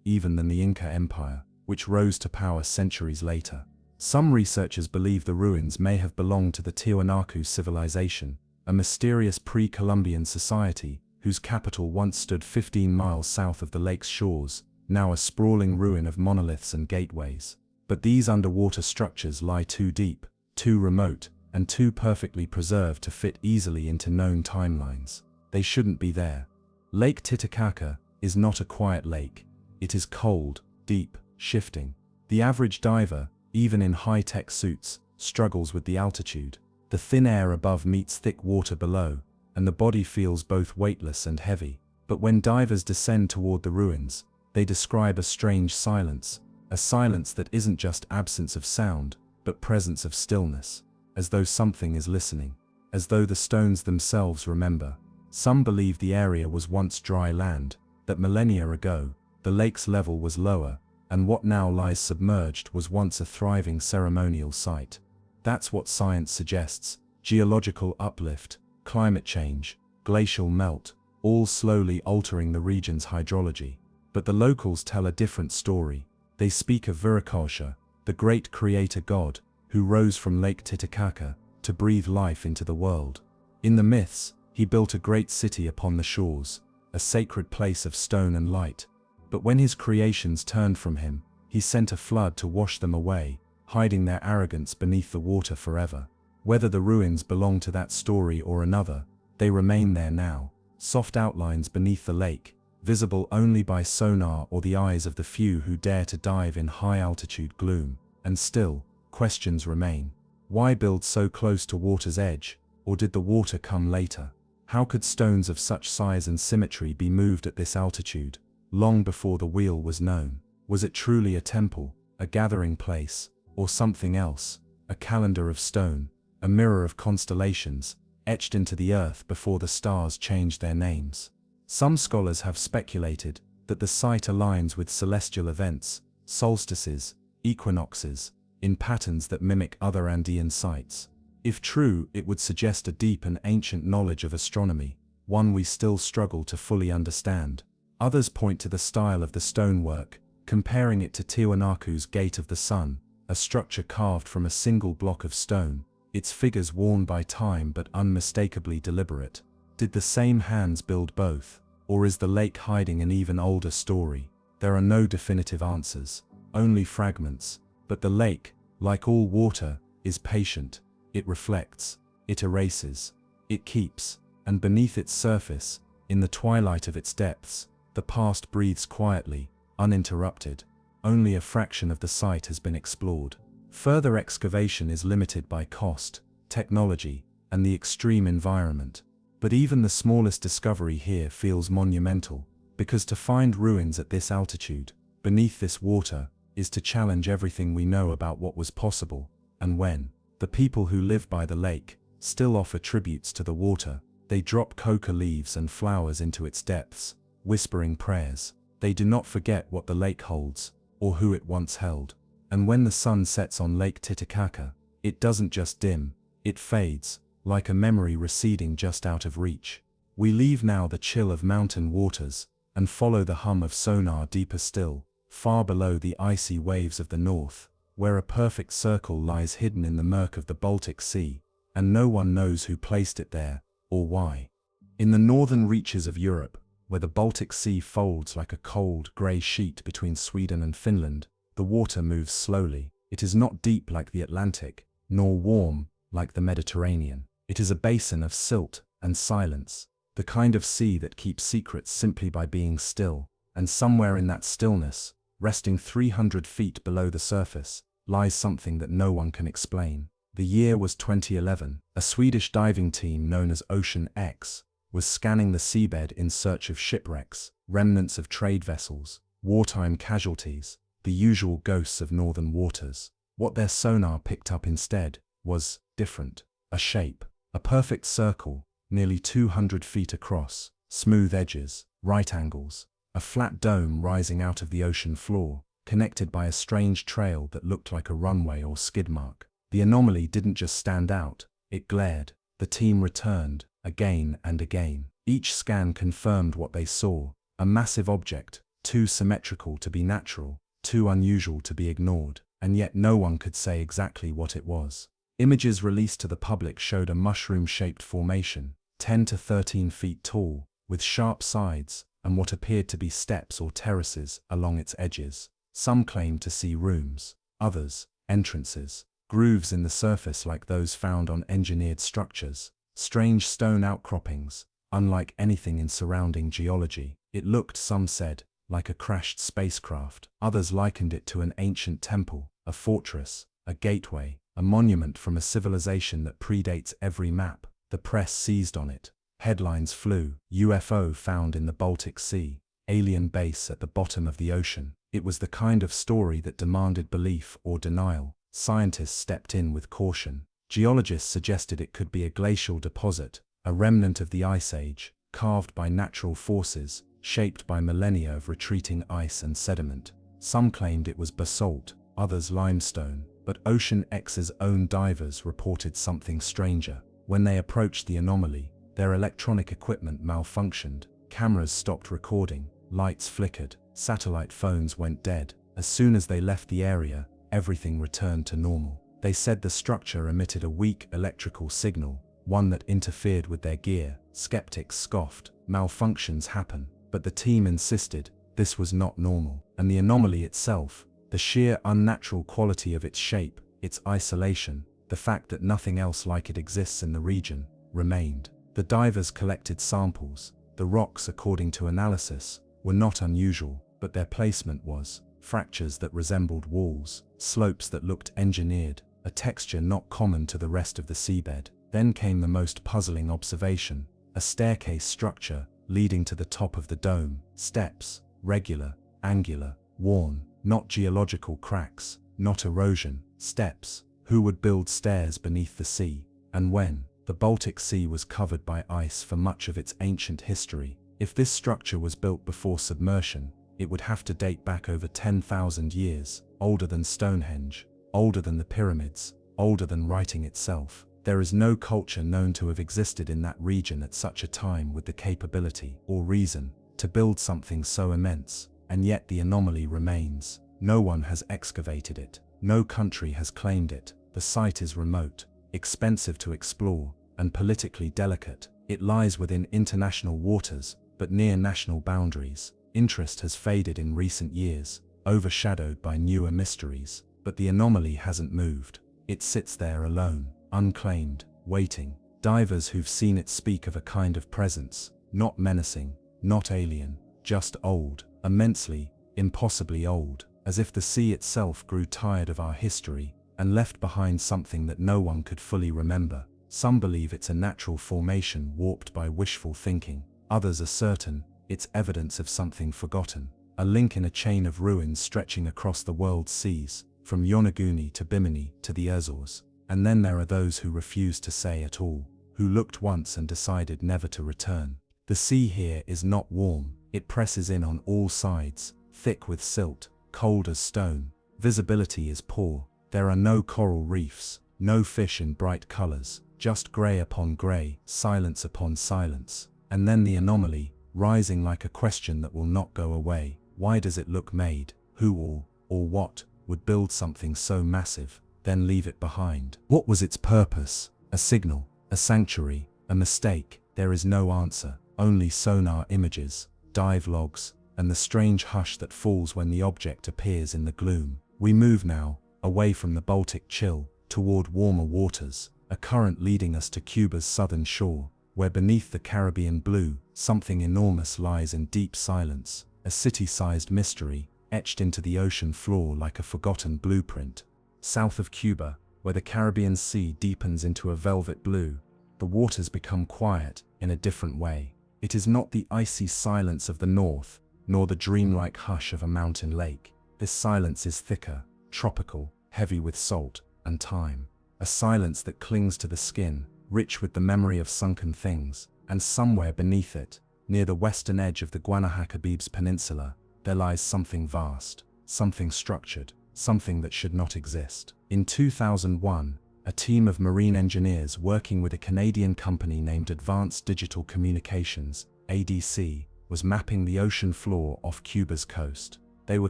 even than the Inca Empire, which rose to power centuries later. Some researchers believe the ruins may have belonged to the Tiwanaku civilization, a mysterious pre-Columbian society whose capital once stood 15 miles south of the lake's shores, now a sprawling ruin of monoliths and gateways. But these underwater structures lie too deep, too remote, and too perfectly preserved to fit easily into known timelines. They shouldn't be there. Lake Titicaca is not a quiet lake. It is cold, deep, shifting. The average diver, even in high-tech suits, struggles with the altitude. The thin air above meets thick water below, and the body feels both weightless and heavy. But when divers descend toward the ruins, they describe a strange silence, a silence that isn't just absence of sound, but presence of stillness, as though something is listening, as though the stones themselves remember. Some believe the area was once dry land, that millennia ago, the lake's level was lower, and what now lies submerged was once a thriving ceremonial site. That's what science suggests: geological uplift, climate change, glacial melt, all slowly altering the region's hydrology. But the locals tell a different story. They speak of Viracocha, the great creator god, who rose from Lake Titicaca to breathe life into the world. In the myths, he built a great city upon the shores, a sacred place of stone and light. But when his creations turned from him, he sent a flood to wash them away, hiding their arrogance beneath the water forever. Whether the ruins belong to that story or another, they remain there now, soft outlines beneath the lake, visible only by sonar or the eyes of the few who dare to dive in high-altitude gloom. And still, questions remain. Why build so close to water's edge, or did the water come later? How could stones of such size and symmetry be moved at this altitude, long before the wheel was known? Was it truly a temple, a gathering place, or something else, a calendar of stone, a mirror of constellations, etched into the earth before the stars changed their names? Some scholars have speculated that the site aligns with celestial events, solstices, equinoxes, in patterns that mimic other Andean sites. If true, it would suggest a deep and ancient knowledge of astronomy, one we still struggle to fully understand. Others point to the style of the stonework, comparing it to Tiwanaku's Gate of the Sun, a structure carved from a single block of stone, its figures worn by time but unmistakably deliberate. Did the same hands build both, or is the lake hiding an even older story? There are no definitive answers, only fragments. But the lake, like all water, is patient. It reflects, it erases, it keeps, and beneath its surface, in the twilight of its depths, the past breathes quietly, uninterrupted. Only a fraction of the site has been explored. Further excavation is limited by cost, technology, and the extreme environment. But even the smallest discovery here feels monumental, because to find ruins at this altitude, beneath this water, is to challenge everything we know about what was possible, and when. The people who live by the lake still offer tributes to the water. They drop coca leaves and flowers into its depths, whispering prayers. They do not forget what the lake holds, or who it once held. And when the sun sets on Lake Titicaca, it doesn't just dim, it fades, like a memory receding just out of reach. We leave now the chill of mountain waters, and follow the hum of sonar deeper still, far below the icy waves of the north, where a perfect circle lies hidden in the murk of the Baltic Sea, and no one knows who placed it there, or why. In the northern reaches of Europe, where the Baltic Sea folds like a cold, grey sheet between Sweden and Finland, the water moves slowly. It is not deep like the Atlantic, nor warm like the Mediterranean. It is a basin of silt and silence, the kind of sea that keeps secrets simply by being still, and somewhere in that stillness, resting 300 feet below the surface, lies something that no one can explain. The year was 2011. A Swedish diving team known as Ocean X was scanning the seabed in search of shipwrecks, remnants of trade vessels, wartime casualties, the usual ghosts of northern waters. What their sonar picked up instead was different. A shape, a perfect circle, nearly 200 feet across, smooth edges, right angles, a flat dome rising out of the ocean floor, connected by a strange trail that looked like a runway or skid mark. The anomaly didn't just stand out, it glared. The team returned, again and again. Each scan confirmed what they saw, a massive object, too symmetrical to be natural, too unusual to be ignored, and yet no one could say exactly what it was. Images released to the public showed a mushroom-shaped formation, 10 to 13 feet tall, with sharp sides, and what appeared to be steps or terraces along its edges. Some claimed to see rooms, others, entrances, grooves in the surface like those found on engineered structures, strange stone outcroppings, unlike anything in surrounding geology. It looked, some said, like a crashed spacecraft. Others likened it to an ancient temple, a fortress, a gateway, a monument from a civilization that predates every map. The press seized on it. Headlines flew: UFO found in the Baltic Sea, alien base at the bottom of the ocean. It was the kind of story that demanded belief or denial. Scientists stepped in with caution. Geologists suggested it could be a glacial deposit, a remnant of the Ice Age, carved by natural forces, shaped by millennia of retreating ice and sediment. Some claimed it was basalt, others limestone, but Ocean X's own divers reported something stranger. When they approached the anomaly, their electronic equipment malfunctioned, cameras stopped recording, lights flickered, satellite phones went dead. As soon as they left the area, everything returned to normal. They said the structure emitted a weak electrical signal, one that interfered with their gear. Skeptics scoffed. Malfunctions happen, but the team insisted this was not normal. And the anomaly itself, the sheer unnatural quality of its shape, its isolation, the fact that nothing else like it exists in the region, remained. The divers collected samples. The rocks, according to analysis, were not unusual, but their placement was. Fractures that resembled walls, slopes that looked engineered, a texture not common to the rest of the seabed. Then came the most puzzling observation: a staircase structure leading to the top of the dome. Steps, regular, angular, worn, not geological cracks, not erosion. Steps. Who would build stairs beneath the sea? And when? The Baltic Sea was covered by ice for much of its ancient history. If this structure was built before submersion, it would have to date back over 10,000 years, older than Stonehenge, older than the pyramids, older than writing itself. There is no culture known to have existed in that region at such a time with the capability or reason to build something so immense, and yet the anomaly remains. No one has excavated it. No country has claimed it. The site is remote, expensive to explore, and politically delicate. It lies within international waters, but near national boundaries. Interest has faded in recent years, overshadowed by newer mysteries, but the anomaly hasn't moved. It sits there alone, unclaimed, waiting. Divers who've seen it speak of a kind of presence, not menacing, not alien, just old, immensely, impossibly old, as if the sea itself grew tired of our history and left behind something that no one could fully remember. Some believe it's a natural formation warped by wishful thinking. Others are certain it's evidence of something forgotten, a link in a chain of ruins stretching across the world's seas, from Yonaguni to Bimini to the Azores. And then there are those who refuse to say at all, who looked once and decided never to return. The sea here is not warm. It presses in on all sides, thick with silt, cold as stone, Visibility is poor. There are no coral reefs, no fish in bright colors, just gray upon gray, silence upon silence. And then the anomaly, rising like a question that will not go away. Why does it look made? Who or what would build something so massive, then leave it behind? What was its purpose? A signal, a sanctuary, a mistake? There is no answer, only sonar images, dive logs, and the strange hush that falls when the object appears in the gloom. We move now, away from the Baltic chill, toward warmer waters, a current leading us to Cuba's southern shore, where beneath the Caribbean blue, something enormous lies in deep silence, a city-sized mystery, etched into the ocean floor like a forgotten blueprint. South of Cuba, where the Caribbean Sea deepens into a velvet blue, the waters become quiet in a different way. It is not the icy silence of the north, nor the dreamlike hush of a mountain lake. This silence is thicker, tropical, heavy with salt and time. A silence that clings to the skin, rich with the memory of sunken things. And somewhere beneath it, near the western edge of the Guanahatabibs Peninsula, there lies something vast, something structured, something that should not exist. In 2001, a team of marine engineers working with a Canadian company named Advanced Digital Communications, ADC, was mapping the ocean floor off Cuba's coast. They were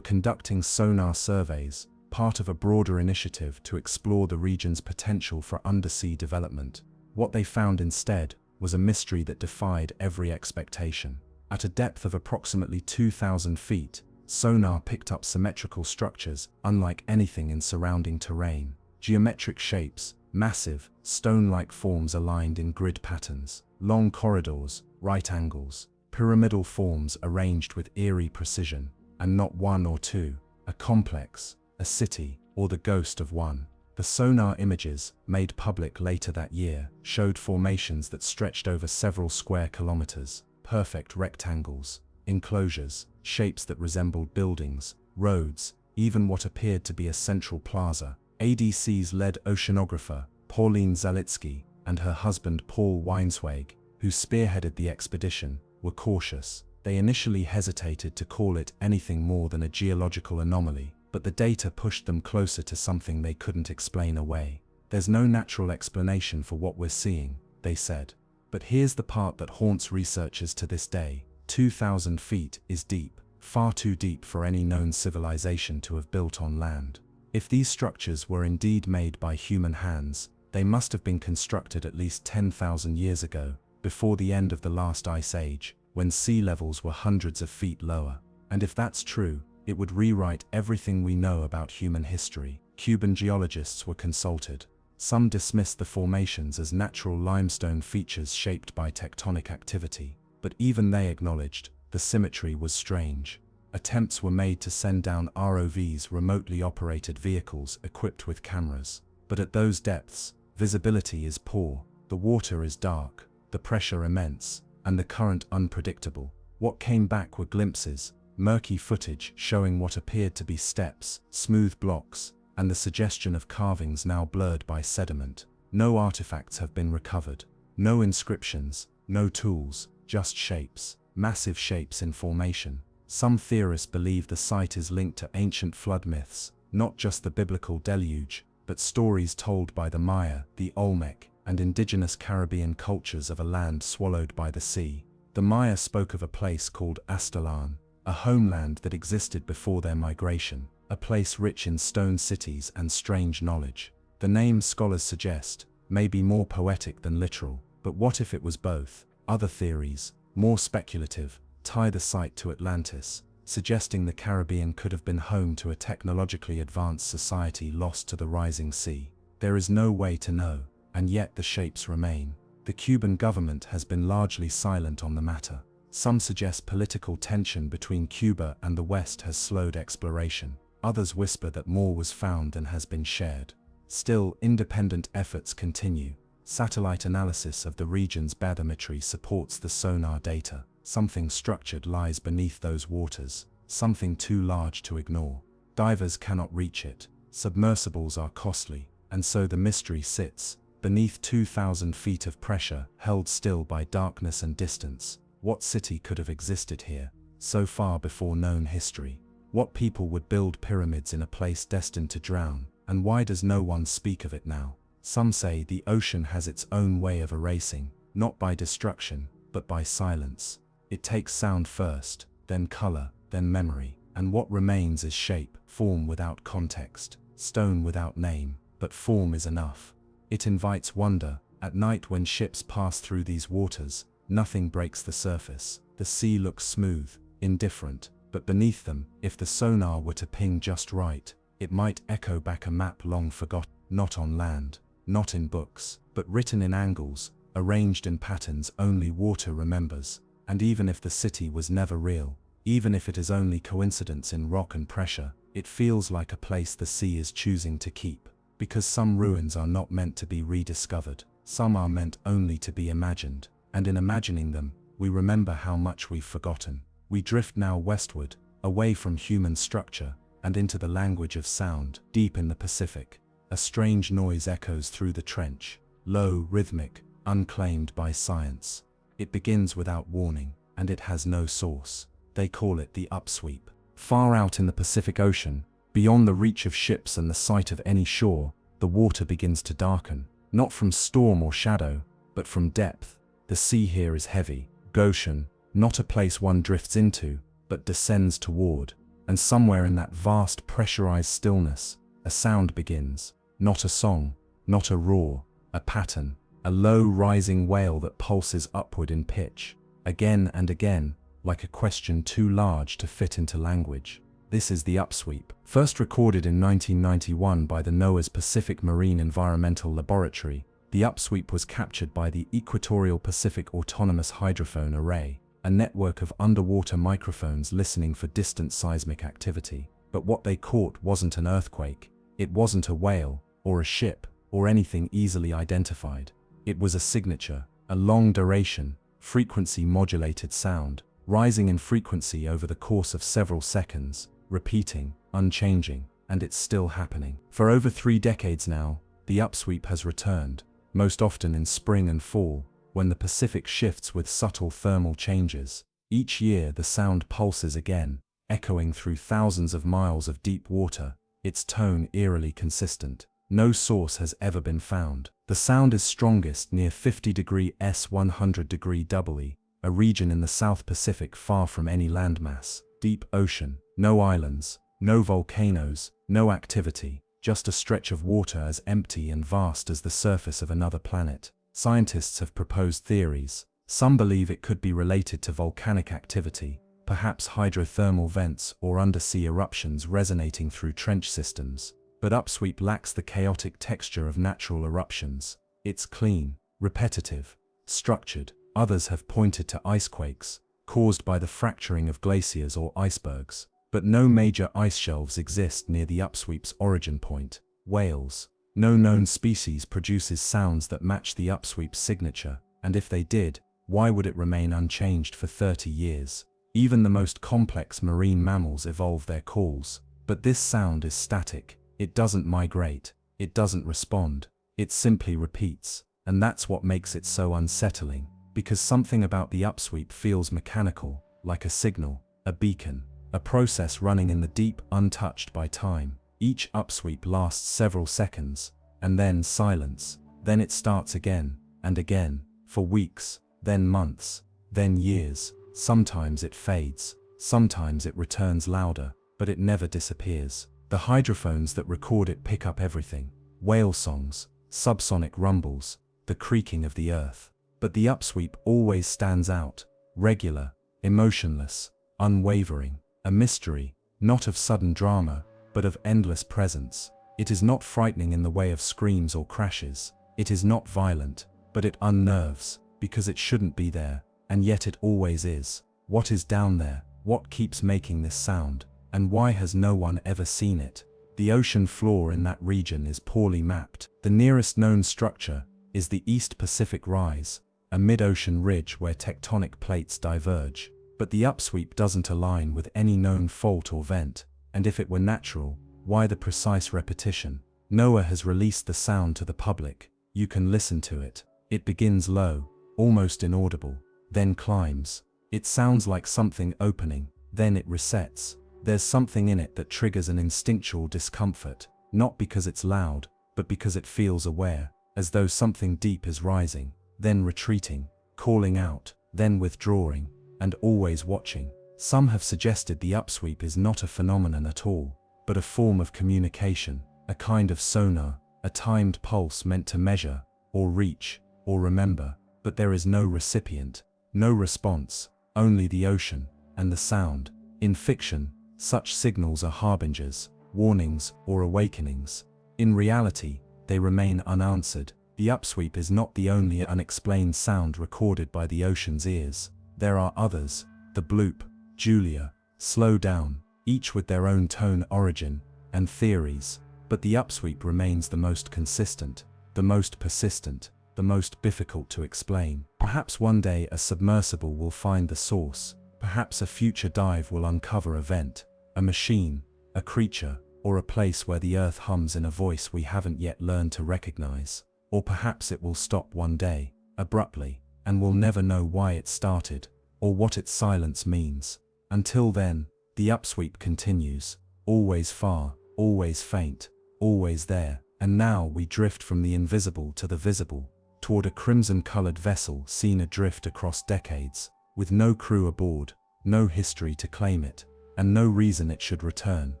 conducting sonar surveys, part of a broader initiative to explore the region's potential for undersea development. What they found instead was a mystery that defied every expectation. At a depth of approximately 2,000 feet, sonar picked up symmetrical structures unlike anything in surrounding terrain. Geometric shapes, massive, stone-like forms aligned in grid patterns, long corridors, right angles, pyramidal forms arranged with eerie precision, and not one or two, a complex, a city, or the ghost of one. The sonar images, made public later that year, showed formations that stretched over several square kilometers, perfect rectangles, enclosures, shapes that resembled buildings, roads, even what appeared to be a central plaza. ADC's lead oceanographer, Pauline Zalitsky, and her husband Paul Weinsweg, who spearheaded the expedition, were cautious. They initially hesitated to call it anything more than a geological anomaly, but the data pushed them closer to something they couldn't explain away. There's no natural explanation for what we're seeing, they said. But here's the part that haunts researchers to this day. 2,000 feet is deep, far too deep for any known civilization to have built on land. If these structures were indeed made by human hands, they must have been constructed at least 10,000 years ago, before the end of the last ice age, when sea levels were hundreds of feet lower. And if that's true, it would rewrite everything we know about human history. Cuban geologists were consulted. Some dismissed the formations as natural limestone features shaped by tectonic activity, but even they acknowledged the symmetry was strange. Attempts were made to send down ROVs, remotely operated vehicles equipped with cameras. But at those depths, visibility is poor, the water is dark, the pressure immense, and the current unpredictable. What came back were glimpses, murky footage showing what appeared to be steps, smooth blocks, and the suggestion of carvings now blurred by sediment. No artifacts have been recovered. No inscriptions, no tools, just shapes, massive shapes in formation. Some theorists believe the site is linked to ancient flood myths, not just the biblical deluge, but stories told by the Maya, the Olmec, and indigenous Caribbean cultures of a land swallowed by the sea. The Maya spoke of a place called Aztlan, a homeland that existed before their migration, a place rich in stone cities and strange knowledge. The name, scholars suggest, may be more poetic than literal, but what if it was both? Other theories, more speculative, tie the site to Atlantis, suggesting the Caribbean could have been home to a technologically advanced society lost to the rising sea. There is no way to know, and yet the shapes remain. The Cuban government has been largely silent on the matter. Some suggest political tension between Cuba and the West has slowed exploration. Others whisper that more was found than has been shared. Still, independent efforts continue. Satellite analysis of the region's bathymetry supports the sonar data. Something structured lies beneath those waters, something too large to ignore. Divers cannot reach it, submersibles are costly, and so the mystery sits, beneath 2,000 feet of pressure, held still by darkness and distance. What city could have existed here, so far before known history? What people would build pyramids in a place destined to drown, and why does no one speak of it now? Some say the ocean has its own way of erasing, not by destruction, but by silence. It takes sound first, then color, then memory, and what remains is shape, form without context, stone without name, but form is enough. It invites wonder. At night when ships pass through these waters, nothing breaks the surface. The sea looks smooth, indifferent, but beneath them, if the sonar were to ping just right, it might echo back a map long forgotten, not on land, not in books, but written in angles, arranged in patterns only water remembers. And even if the city was never real, even if it is only coincidence in rock and pressure, it feels like a place the sea is choosing to keep. Because some ruins are not meant to be rediscovered, some are meant only to be imagined, and in imagining them, we remember how much we've forgotten. We drift now westward, away from human structure, and into the language of sound. Deep in the Pacific, a strange noise echoes through the trench, low, rhythmic, unclaimed by science. It begins without warning, and it has no source. They call it the Upsweep. Far out in the Pacific Ocean, beyond the reach of ships and the sight of any shore, the water begins to darken, not from storm or shadow, but from depth. The sea here is heavy, Goshen, not a place one drifts into, but descends toward, and somewhere in that vast pressurized stillness, a sound begins, not a song, not a roar, a pattern, a low rising wail that pulses upward in pitch, again and again, like a question too large to fit into language. This is the Upsweep, first recorded in 1991 by the NOAA's Pacific Marine Environmental Laboratory. The Upsweep was captured by the Equatorial Pacific Autonomous Hydrophone Array, a network of underwater microphones listening for distant seismic activity. But what they caught wasn't an earthquake, it wasn't a whale, or a ship, or anything easily identified. It was a signature, a long-duration, frequency-modulated sound, rising in frequency over the course of several seconds, repeating, unchanging, and it's still happening. For over 3 decades now, the Upsweep has returned, most often in spring and fall, when the Pacific shifts with subtle thermal changes. Each year the sound pulses again, echoing through thousands of miles of deep water, its tone eerily consistent. No source has ever been found. The sound is strongest near 50° S 100° EE, a region in the South Pacific far from any landmass. Deep ocean, no islands, no volcanoes, no activity, just a stretch of water as empty and vast as the surface of another planet. Scientists have proposed theories. Some believe it could be related to volcanic activity, perhaps hydrothermal vents or undersea eruptions resonating through trench systems. But Upsweep lacks the chaotic texture of natural eruptions. It's clean, repetitive, structured. Others have pointed to icequakes, caused by the fracturing of glaciers or icebergs. But no major ice shelves exist near the Upsweep's origin point. Whales. No known species produces sounds that match the Upsweep's signature, and if they did, why would it remain unchanged for 30 years? Even the most complex marine mammals evolve their calls. But this sound is static. It doesn't migrate. It doesn't respond. It simply repeats. And that's what makes it so unsettling. Because something about the Upsweep feels mechanical, like a signal, a beacon, a process running in the deep, untouched by time. Each Upsweep lasts several seconds, and then silence. Then it starts again, and again, for weeks, then months, then years. Sometimes it fades, sometimes it returns louder, but it never disappears. The hydrophones that record it pick up everything: whale songs, subsonic rumbles, the creaking of the earth. But the Upsweep always stands out, regular, emotionless, unwavering, a mystery, not of sudden drama, but of endless presence. It is not frightening in the way of screams or crashes. It is not violent, but it unnerves, because it shouldn't be there, and yet it always is. What is down there? What keeps making this sound? And why has no one ever seen it? The ocean floor in that region is poorly mapped. The nearest known structure is the East Pacific Rise, a mid-ocean ridge where tectonic plates diverge. But the Upsweep doesn't align with any known fault or vent, and if it were natural, why the precise repetition? NOAA has released the sound to the public. You can listen to it. It begins low, almost inaudible, then climbs. It sounds like something opening, then it resets. There's something in it that triggers an instinctual discomfort, not because it's loud, but because it feels aware, as though something deep is rising, then retreating, calling out, then withdrawing, and always watching. Some have suggested the upsweep is not a phenomenon at all, but a form of communication, a kind of sonar, a timed pulse meant to measure, or reach, or remember, but there is no recipient, no response, only the ocean, and the sound. In fiction, such signals are harbingers, warnings, or awakenings. In reality, they remain unanswered. The upsweep is not the only unexplained sound recorded by the ocean's ears. There are others, the bloop, Julia, slow down, each with their own tone, origin, and theories, but the upsweep remains the most consistent, the most persistent, the most difficult to explain. Perhaps one day a submersible will find the source, perhaps a future dive will uncover a vent, a machine, a creature, or a place where the earth hums in a voice we haven't yet learned to recognize. Or perhaps it will stop one day, abruptly, and we'll never know why it started, or what its silence means. Until then, the upsweep continues, always far, always faint, always there, and now we drift from the invisible to the visible, toward a crimson-colored vessel seen adrift across decades, with no crew aboard, no history to claim it, and no reason it should return,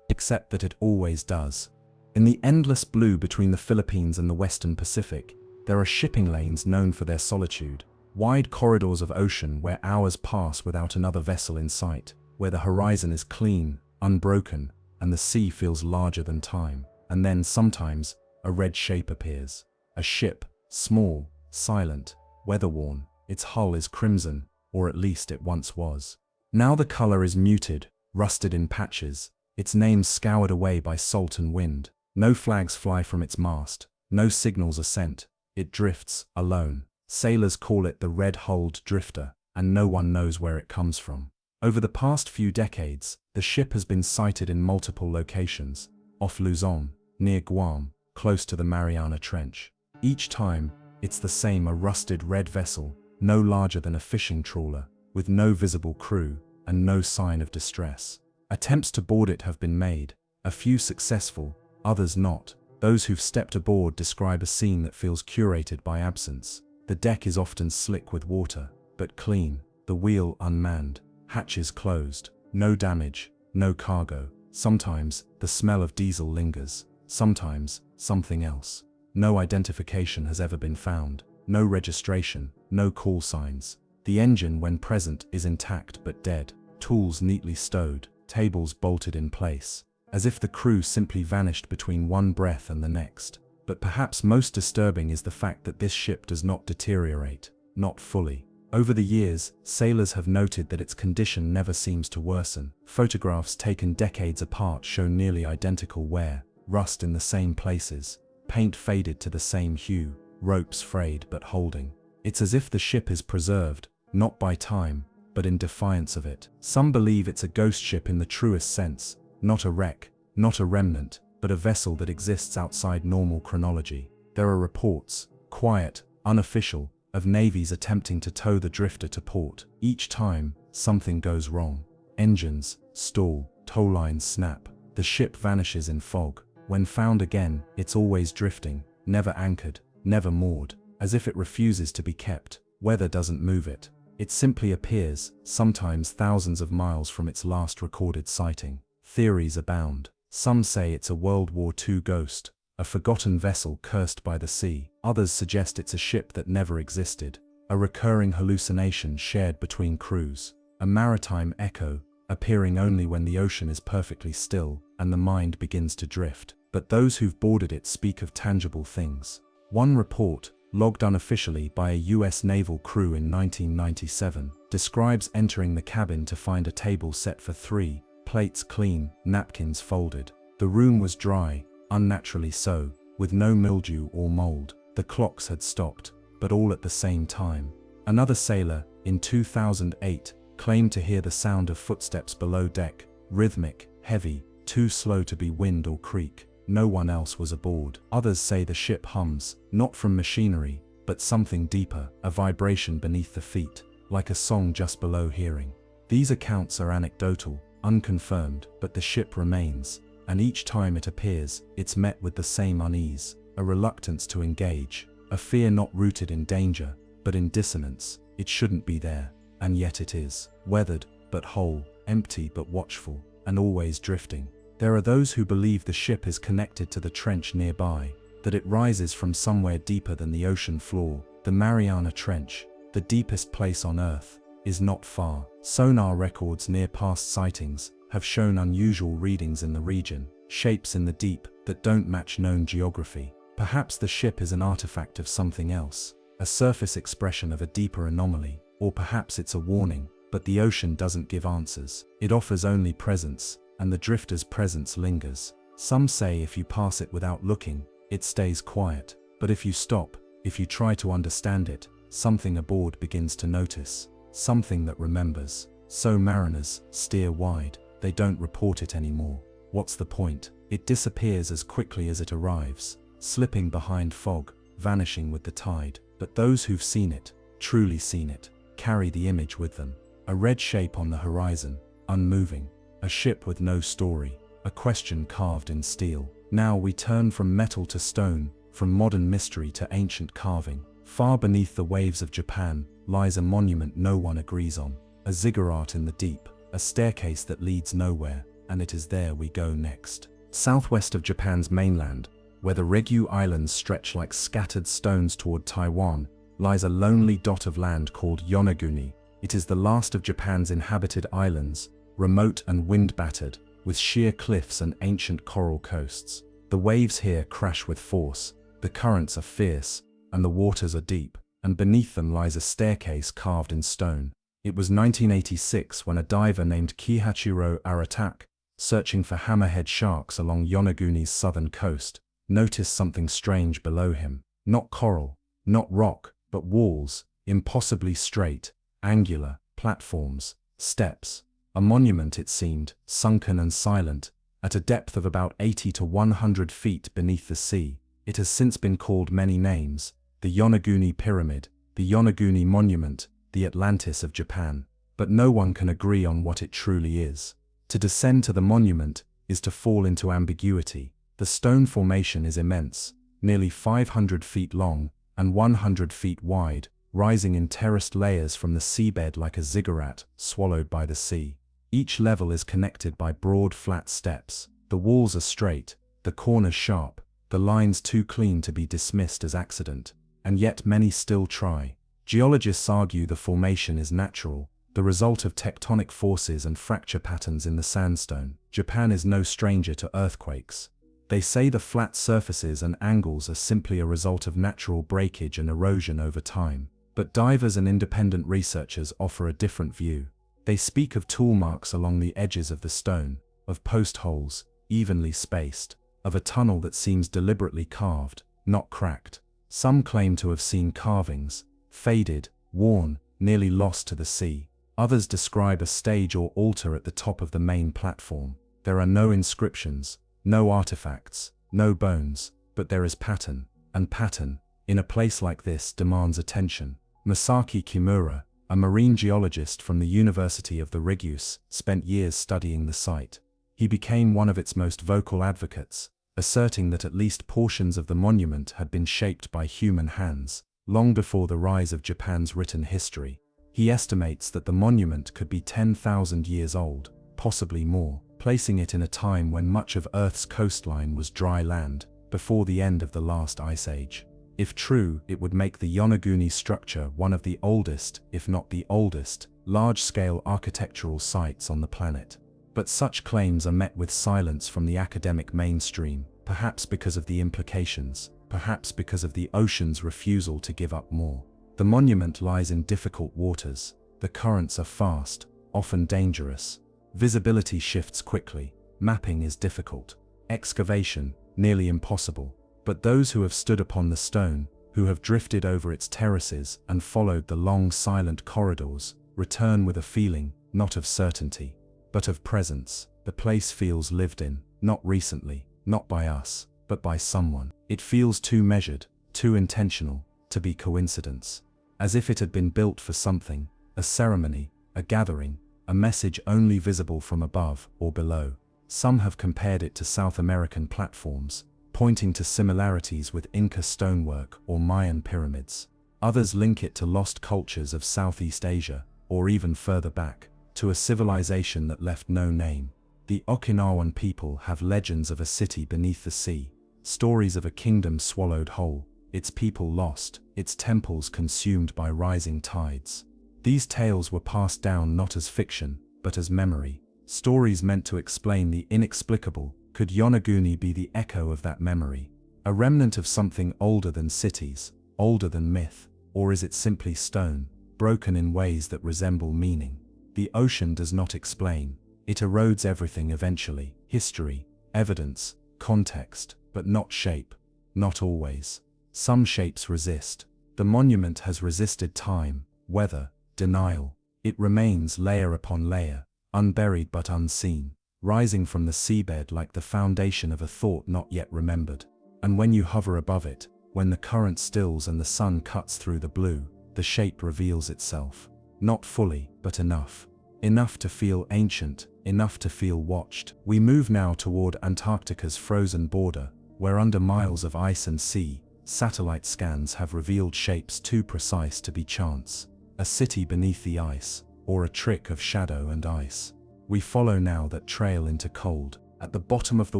except that it always does. In the endless blue between the Philippines and the Western Pacific, there are shipping lanes known for their solitude, wide corridors of ocean where hours pass without another vessel in sight, where the horizon is clean, unbroken, and the sea feels larger than time. And then sometimes, a red shape appears. A ship, small, silent, weather-worn, its hull is crimson, or at least it once was. Now the color is muted, rusted in patches, its name scoured away by salt and wind. No flags fly from its mast, no signals are sent. It drifts, alone. Sailors call it the red-hulled drifter, and no one knows where it comes from. Over the past few decades, the ship has been sighted in multiple locations, off Luzon, near Guam, close to the Mariana Trench. Each time, it's the same, a rusted red vessel, no larger than a fishing trawler, with no visible crew, and no sign of distress. Attempts to board it have been made, a few successful, others not. Those who've stepped aboard describe a scene that feels curated by absence. The deck is often slick with water, but clean, the wheel unmanned, hatches closed, no damage, no cargo. Sometimes, the smell of diesel lingers, sometimes, something else. No identification has ever been found, no registration, no call signs. The engine, when present, is intact but dead, tools neatly stowed, tables bolted in place, as if the crew simply vanished between one breath and the next. But perhaps most disturbing is the fact that this ship does not deteriorate, not fully. Over the years, sailors have noted that its condition never seems to worsen. Photographs taken decades apart show nearly identical wear, rust in the same places, paint faded to the same hue, ropes frayed but holding. It's as if the ship is preserved, not by time, but in defiance of it. Some believe it's a ghost ship in the truest sense, not a wreck, not a remnant, but a vessel that exists outside normal chronology. There are reports, quiet, unofficial, of navies attempting to tow the drifter to port. Each time, something goes wrong. Engines stall, tow lines snap, the ship vanishes in fog. When found again, it's always drifting, never anchored, never moored, as if it refuses to be kept. Weather doesn't move it. It simply appears, sometimes thousands of miles from its last recorded sighting. Theories abound. Some say it's a World War II ghost, a forgotten vessel cursed by the sea. Others suggest it's a ship that never existed, a recurring hallucination shared between crews, a maritime echo, appearing only when the ocean is perfectly still and the mind begins to drift. But those who've boarded it speak of tangible things. One report, logged unofficially by a US naval crew in 1997, describes entering the cabin to find a table set for three, plates clean, napkins folded. The room was dry, unnaturally so, with no mildew or mold. The clocks had stopped, but all at the same time. Another sailor, in 2008, claimed to hear the sound of footsteps below deck, rhythmic, heavy, too slow to be wind or creak. No one else was aboard. Others say the ship hums, not from machinery, but something deeper, a vibration beneath the feet, like a song just below hearing. These accounts are anecdotal, unconfirmed, but the ship remains, and each time it appears, it's met with the same unease, a reluctance to engage, a fear not rooted in danger, but in dissonance. It shouldn't be there, and yet it is, weathered, but whole, empty but watchful, and always drifting. There are those who believe the ship is connected to the trench nearby, that it rises from somewhere deeper than the ocean floor. The Mariana Trench, the deepest place on Earth, is not far. Sonar records near past sightings have shown unusual readings in the region, shapes in the deep that don't match known geography. Perhaps the ship is an artifact of something else, a surface expression of a deeper anomaly, or perhaps it's a warning, but the ocean doesn't give answers. It offers only presence, and the drifter's presence lingers. Some say if you pass it without looking, it stays quiet, but if you stop, if you try to understand it, something aboard begins to notice, something that remembers. So mariners steer wide. They don't report it anymore. What's the point? It disappears as quickly as it arrives, slipping behind fog, vanishing with the tide. But those who've seen it, truly seen it, carry the image with them. A red shape on the horizon, unmoving. A ship with no story. A question carved in steel. Now we turn from metal to stone, from modern mystery to ancient carving. Far beneath the waves of Japan lies a monument no one agrees on. A ziggurat in the deep, a staircase that leads nowhere, and it is there we go next. Southwest of Japan's mainland, where the Ryukyu Islands stretch like scattered stones toward Taiwan, lies a lonely dot of land called Yonaguni. It is the last of Japan's inhabited islands, remote and wind-battered, with sheer cliffs and ancient coral coasts. The waves here crash with force, the currents are fierce, and the waters are deep, and beneath them lies a staircase carved in stone. It was 1986 when a diver named Kihachiro Aratake, searching for hammerhead sharks along Yonaguni's southern coast, noticed something strange below him. Not coral, not rock, but walls, impossibly straight, angular, platforms, steps. A monument, it seemed, sunken and silent, at a depth of about 80 to 100 feet beneath the sea. It has since been called many names: the Yonaguni Pyramid, the Yonaguni Monument, the Atlantis of Japan. But no one can agree on what it truly is. To descend to the monument is to fall into ambiguity. The stone formation is immense, nearly 500 feet long and 100 feet wide, rising in terraced layers from the seabed like a ziggurat swallowed by the sea. Each level is connected by broad flat steps. The walls are straight, the corners sharp, the lines too clean to be dismissed as accident, and yet many still try. Geologists argue the formation is natural, the result of tectonic forces and fracture patterns in the sandstone. Japan is no stranger to earthquakes. They say the flat surfaces and angles are simply a result of natural breakage and erosion over time. But divers and independent researchers offer a different view. They speak of tool marks along the edges of the stone, of post holes, evenly spaced, of a tunnel that seems deliberately carved, not cracked. Some claim to have seen carvings, faded, worn, nearly lost to the sea. Others describe a stage or altar at the top of the main platform. There are no inscriptions, no artifacts, no bones, but there is pattern, and pattern, in a place like this, demands attention. Masaki Kimura, a marine geologist from the University of the Ryukyu, spent years studying the site. He became one of its most vocal advocates, asserting that at least portions of the monument had been shaped by human hands, long before the rise of Japan's written history. He estimates that the monument could be 10,000 years old, possibly more, placing it in a time when much of Earth's coastline was dry land, before the end of the last ice age. If true, it would make the Yonaguni structure one of the oldest, if not the oldest, large-scale architectural sites on the planet. But such claims are met with silence from the academic mainstream, perhaps because of the implications, perhaps because of the ocean's refusal to give up more. The monument lies in difficult waters. The currents are fast, often dangerous. Visibility shifts quickly. Mapping is difficult. Excavation, nearly impossible. But those who have stood upon the stone, who have drifted over its terraces and followed the long silent corridors, return with a feeling, not of certainty, but of presence. The place feels lived in, not recently, not by us, but by someone. It feels too measured, too intentional, to be coincidence. As if it had been built for something, a ceremony, a gathering, a message only visible from above or below. Some have compared it to South American platforms, pointing to similarities with Inca stonework or Mayan pyramids. Others link it to lost cultures of Southeast Asia, or even further back, to a civilization that left no name. The Okinawan people have legends of a city beneath the sea, stories of a kingdom swallowed whole, its people lost, its temples consumed by rising tides. These tales were passed down not as fiction, but as memory, stories meant to explain the inexplicable. Could Yonaguni be the echo of that memory, a remnant of something older than cities, older than myth, or is it simply stone, broken in ways that resemble meaning? The ocean does not explain, it erodes everything eventually, history, evidence, context, but not shape, not always. Some shapes resist. The monument has resisted time, weather, denial. It remains layer upon layer, unburied but unseen, rising from the seabed like the foundation of a thought not yet remembered. And when you hover above it, when the current stills and the sun cuts through the blue, the shape reveals itself. Not fully, but enough. Enough to feel ancient, enough to feel watched. We move now toward Antarctica's frozen border, where under miles of ice and sea, satellite scans have revealed shapes too precise to be chance. A city beneath the ice, or a trick of shadow and ice. We follow now that trail into cold. At the bottom of the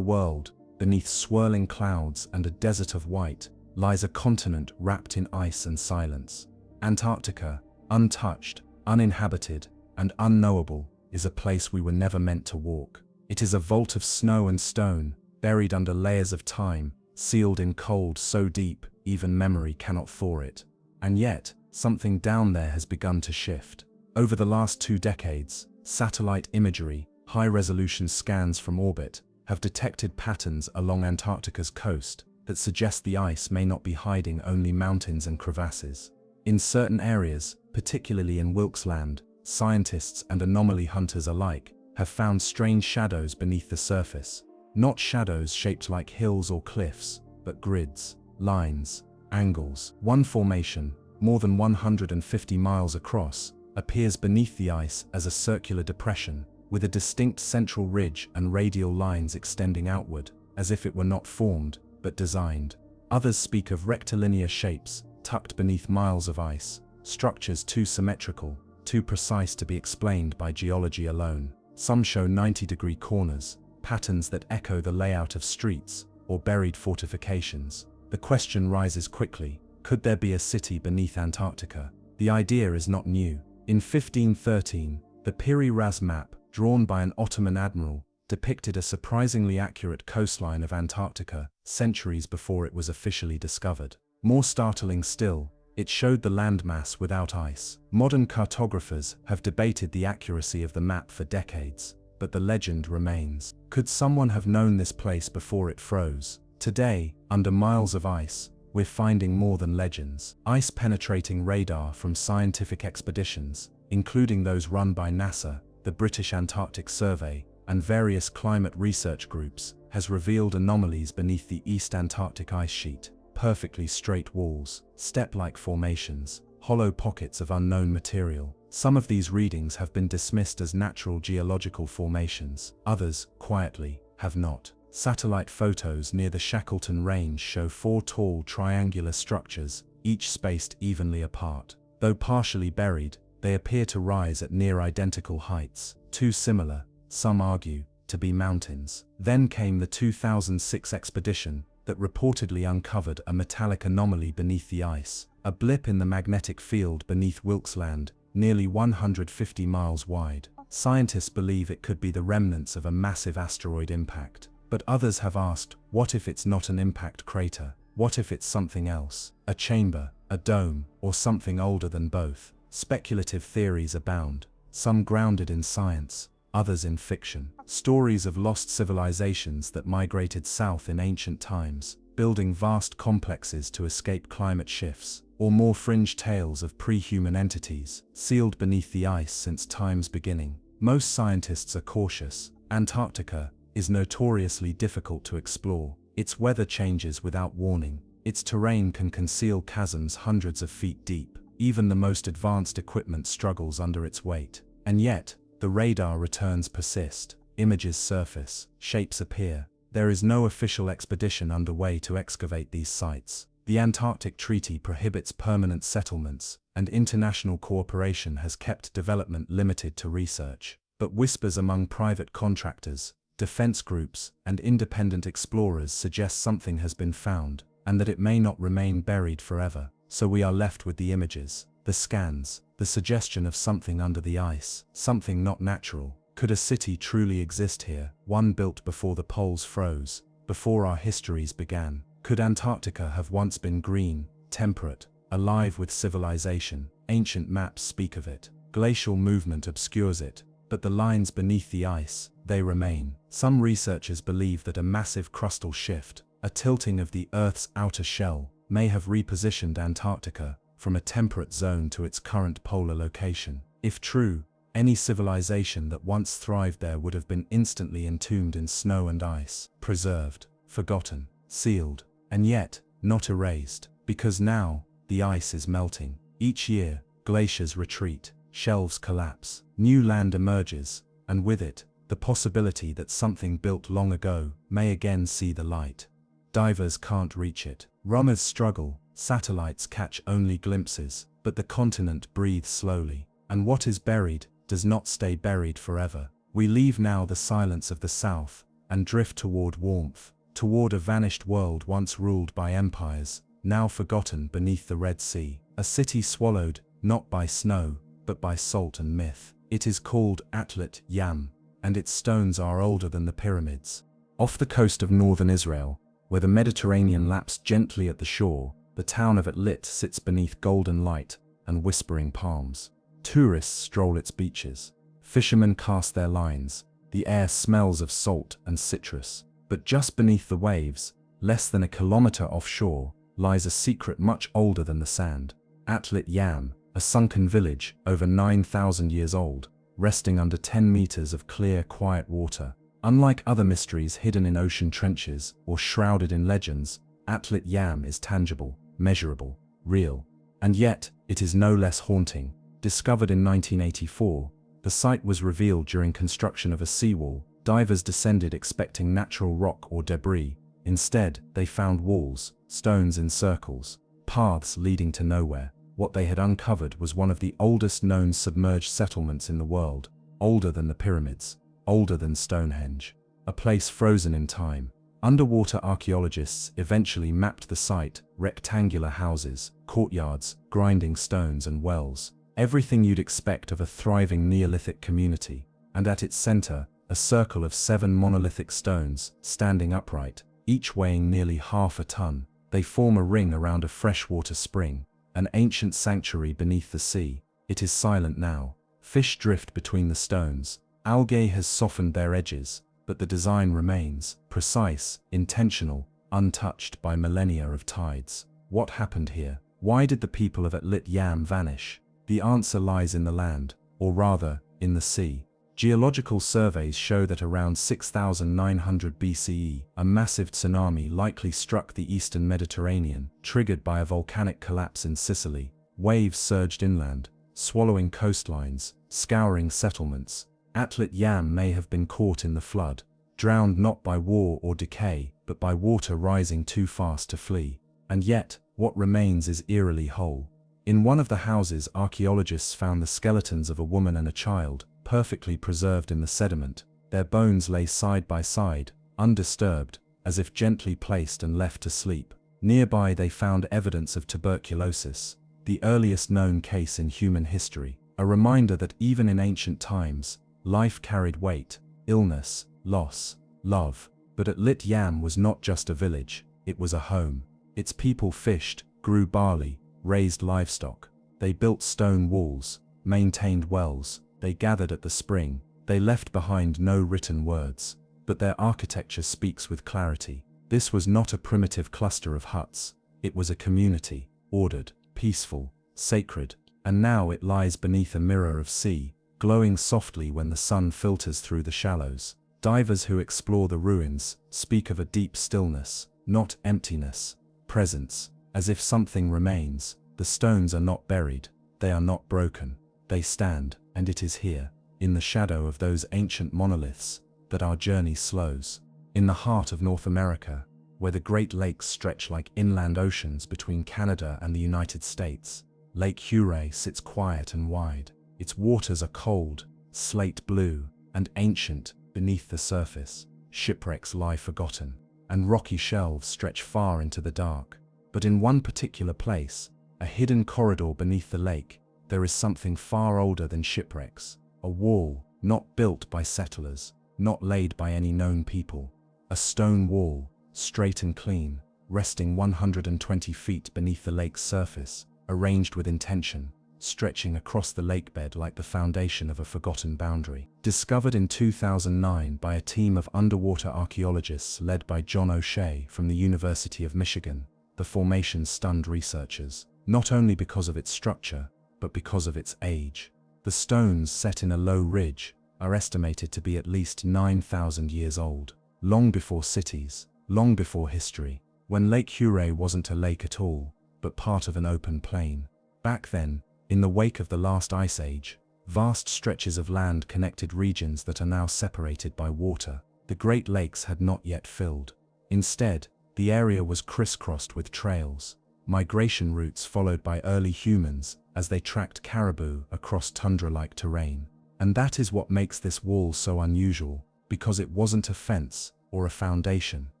world, beneath swirling clouds and a desert of white, lies a continent wrapped in ice and silence. Antarctica, untouched, uninhabited, and unknowable, is a place we were never meant to walk. It is a vault of snow and stone, buried under layers of time, sealed in cold so deep, even memory cannot thaw it. And yet, something down there has begun to shift. Over the last 2 decades, satellite imagery, high-resolution scans from orbit, have detected patterns along Antarctica's coast that suggest the ice may not be hiding only mountains and crevasses. In certain areas, particularly in Wilkes Land, scientists and anomaly hunters alike have found strange shadows beneath the surface. Not shadows shaped like hills or cliffs, but grids, lines, angles. One formation, more than 150 miles across, appears beneath the ice as a circular depression, with a distinct central ridge and radial lines extending outward, as if it were not formed, but designed. Others speak of rectilinear shapes, tucked beneath miles of ice, structures too symmetrical, too precise to be explained by geology alone. Some show 90-degree corners, patterns that echo the layout of streets, or buried fortifications. The question rises quickly, could there be a city beneath Antarctica? The idea is not new. In 1513, the Piri Ras map, drawn by an Ottoman admiral, depicted a surprisingly accurate coastline of Antarctica, centuries before it was officially discovered. More startling still, it showed the landmass without ice. Modern cartographers have debated the accuracy of the map for decades, but the legend remains. Could someone have known this place before it froze? Today, under miles of ice, we're finding more than legends. Ice-penetrating radar from scientific expeditions, including those run by NASA, the British Antarctic Survey, and various climate research groups, has revealed anomalies beneath the East Antarctic ice sheet. Perfectly straight walls, step-like formations, hollow pockets of unknown material. Some of these readings have been dismissed as natural geological formations. Others, quietly, have not. Satellite photos near the Shackleton Range show 4 tall triangular structures, each spaced evenly apart. Though partially buried, they appear to rise at near identical heights, too similar, some argue, to be mountains. Then came the 2006 expedition that reportedly uncovered a metallic anomaly beneath the ice, a blip in the magnetic field beneath Wilkes Land, nearly 150 miles wide. Scientists believe it could be the remnants of a massive asteroid impact. But others have asked, what if it's not an impact crater? What if it's something else? A chamber, a dome, or something older than both? Speculative theories abound, some grounded in science, others in fiction. Stories of lost civilizations that migrated south in ancient times, building vast complexes to escape climate shifts, or more fringe tales of pre-human entities, sealed beneath the ice since time's beginning. Most scientists are cautious. Antarctica is notoriously difficult to explore. Its weather changes without warning. Its terrain can conceal chasms hundreds of feet deep. Even the most advanced equipment struggles under its weight. And yet, The radar returns persist, images surface, shapes appear. There is no official expedition underway to excavate these sites. The Antarctic Treaty prohibits permanent settlements, and international cooperation has kept development limited to research. But whispers among private contractors, defense groups, and independent explorers suggest something has been found, and that it may not remain buried forever. So we are left with the images, the scans, the suggestion of something under the ice, something not natural. Could a city truly exist here, one built before the poles froze, before our histories began? Could Antarctica have once been green, temperate, alive with civilization? Ancient maps speak of it. Glacial movement obscures it, but the lines beneath the ice, they remain. Some researchers believe that a massive crustal shift, a tilting of the Earth's outer shell, may have repositioned Antarctica from a temperate zone to its current polar location. If true, any civilization that once thrived there would have been instantly entombed in snow and ice, preserved, forgotten, sealed, and yet not erased, because now the ice is melting. Each year, glaciers retreat, shelves collapse, new land emerges, and with it, the possibility that something built long ago may again see the light. Divers can't reach it. Runners struggle, satellites catch only glimpses, but the continent breathes slowly, and what is buried does not stay buried forever. We leave now the silence of the south, and drift toward warmth, toward a vanished world once ruled by empires, now forgotten beneath the Red Sea. A city swallowed, not by snow, but by salt and myth. It is called Atlit Yam, and its stones are older than the pyramids. Off the coast of northern Israel, where the Mediterranean laps gently at the shore, the town of Atlit sits beneath golden light and whispering palms. Tourists stroll its beaches. Fishermen cast their lines. The air smells of salt and citrus. But just beneath the waves, less than a kilometer offshore, lies a secret much older than the sand. Atlit Yam, a sunken village over 9,000 years old, resting under 10 meters of clear, quiet water. Unlike other mysteries hidden in ocean trenches or shrouded in legends, Atlit Yam is tangible, measurable, real. And yet, it is no less haunting. Discovered in 1984, the site was revealed during construction of a seawall. Divers descended expecting natural rock or debris. Instead, they found walls, stones in circles, paths leading to nowhere. What they had uncovered was one of the oldest known submerged settlements in the world, older than the pyramids, older than Stonehenge. A place frozen in time. Underwater archaeologists eventually mapped the site: rectangular houses, courtyards, grinding stones and wells. Everything you'd expect of a thriving Neolithic community. And at its center, a circle of 7 monolithic stones, standing upright, each weighing nearly half a ton. They form a ring around a freshwater spring, an ancient sanctuary beneath the sea. It is silent now. Fish drift between the stones. Algae has softened their edges, but the design remains, precise, intentional, untouched by millennia of tides. What happened here? Why did the people of Atlit Yam vanish? The answer lies in the land, or rather, in the sea. Geological surveys show that around 6,900 BCE, a massive tsunami likely struck the eastern Mediterranean, triggered by a volcanic collapse in Sicily. Waves surged inland, swallowing coastlines, scouring settlements. Atlit Yam may have been caught in the flood, drowned not by war or decay, but by water rising too fast to flee. And yet, what remains is eerily whole. In one of the houses, archaeologists found the skeletons of a woman and a child, perfectly preserved in the sediment. Their bones lay side by side, undisturbed, as if gently placed and left to sleep. Nearby they found evidence of tuberculosis, the earliest known case in human history, a reminder that even in ancient times, life carried weight, illness, loss, love. But Atlit Yam was not just a village, it was a home. Its people fished, grew barley, raised livestock. They built stone walls, maintained wells, they gathered at the spring. They left behind no written words, but their architecture speaks with clarity. This was not a primitive cluster of huts, it was a community, ordered, peaceful, sacred, and now it lies beneath a mirror of sea, glowing softly when the sun filters through the shallows. Divers who explore the ruins speak of a deep stillness, not emptiness, presence, as if something remains. The stones are not buried, they are not broken, they stand, and it is here, in the shadow of those ancient monoliths, that our journey slows. In the heart of North America, where the Great Lakes stretch like inland oceans between Canada and the United States, Lake Huron sits quiet and wide. Its waters are cold, slate blue, and ancient. Beneath the surface, shipwrecks lie forgotten, and rocky shelves stretch far into the dark. But in one particular place, a hidden corridor beneath the lake, there is something far older than shipwrecks. A wall, not built by settlers, not laid by any known people. A stone wall, straight and clean, resting 120 feet beneath the lake's surface, arranged with intention, stretching across the lakebed like the foundation of a forgotten boundary. Discovered in 2009 by a team of underwater archaeologists led by John O'Shea from the University of Michigan, the formation stunned researchers, not only because of its structure, but because of its age. The stones, set in a low ridge, are estimated to be at least 9,000 years old, long before cities, long before history, when Lake Huron wasn't a lake at all, but part of an open plain. Back then, in the wake of the last ice age, vast stretches of land connected regions that are now separated by water. The Great Lakes had not yet filled. Instead, the area was crisscrossed with trails, migration routes followed by early humans as they tracked caribou across tundra-like terrain. And that is what makes this wall so unusual, because it wasn't a fence or a foundation,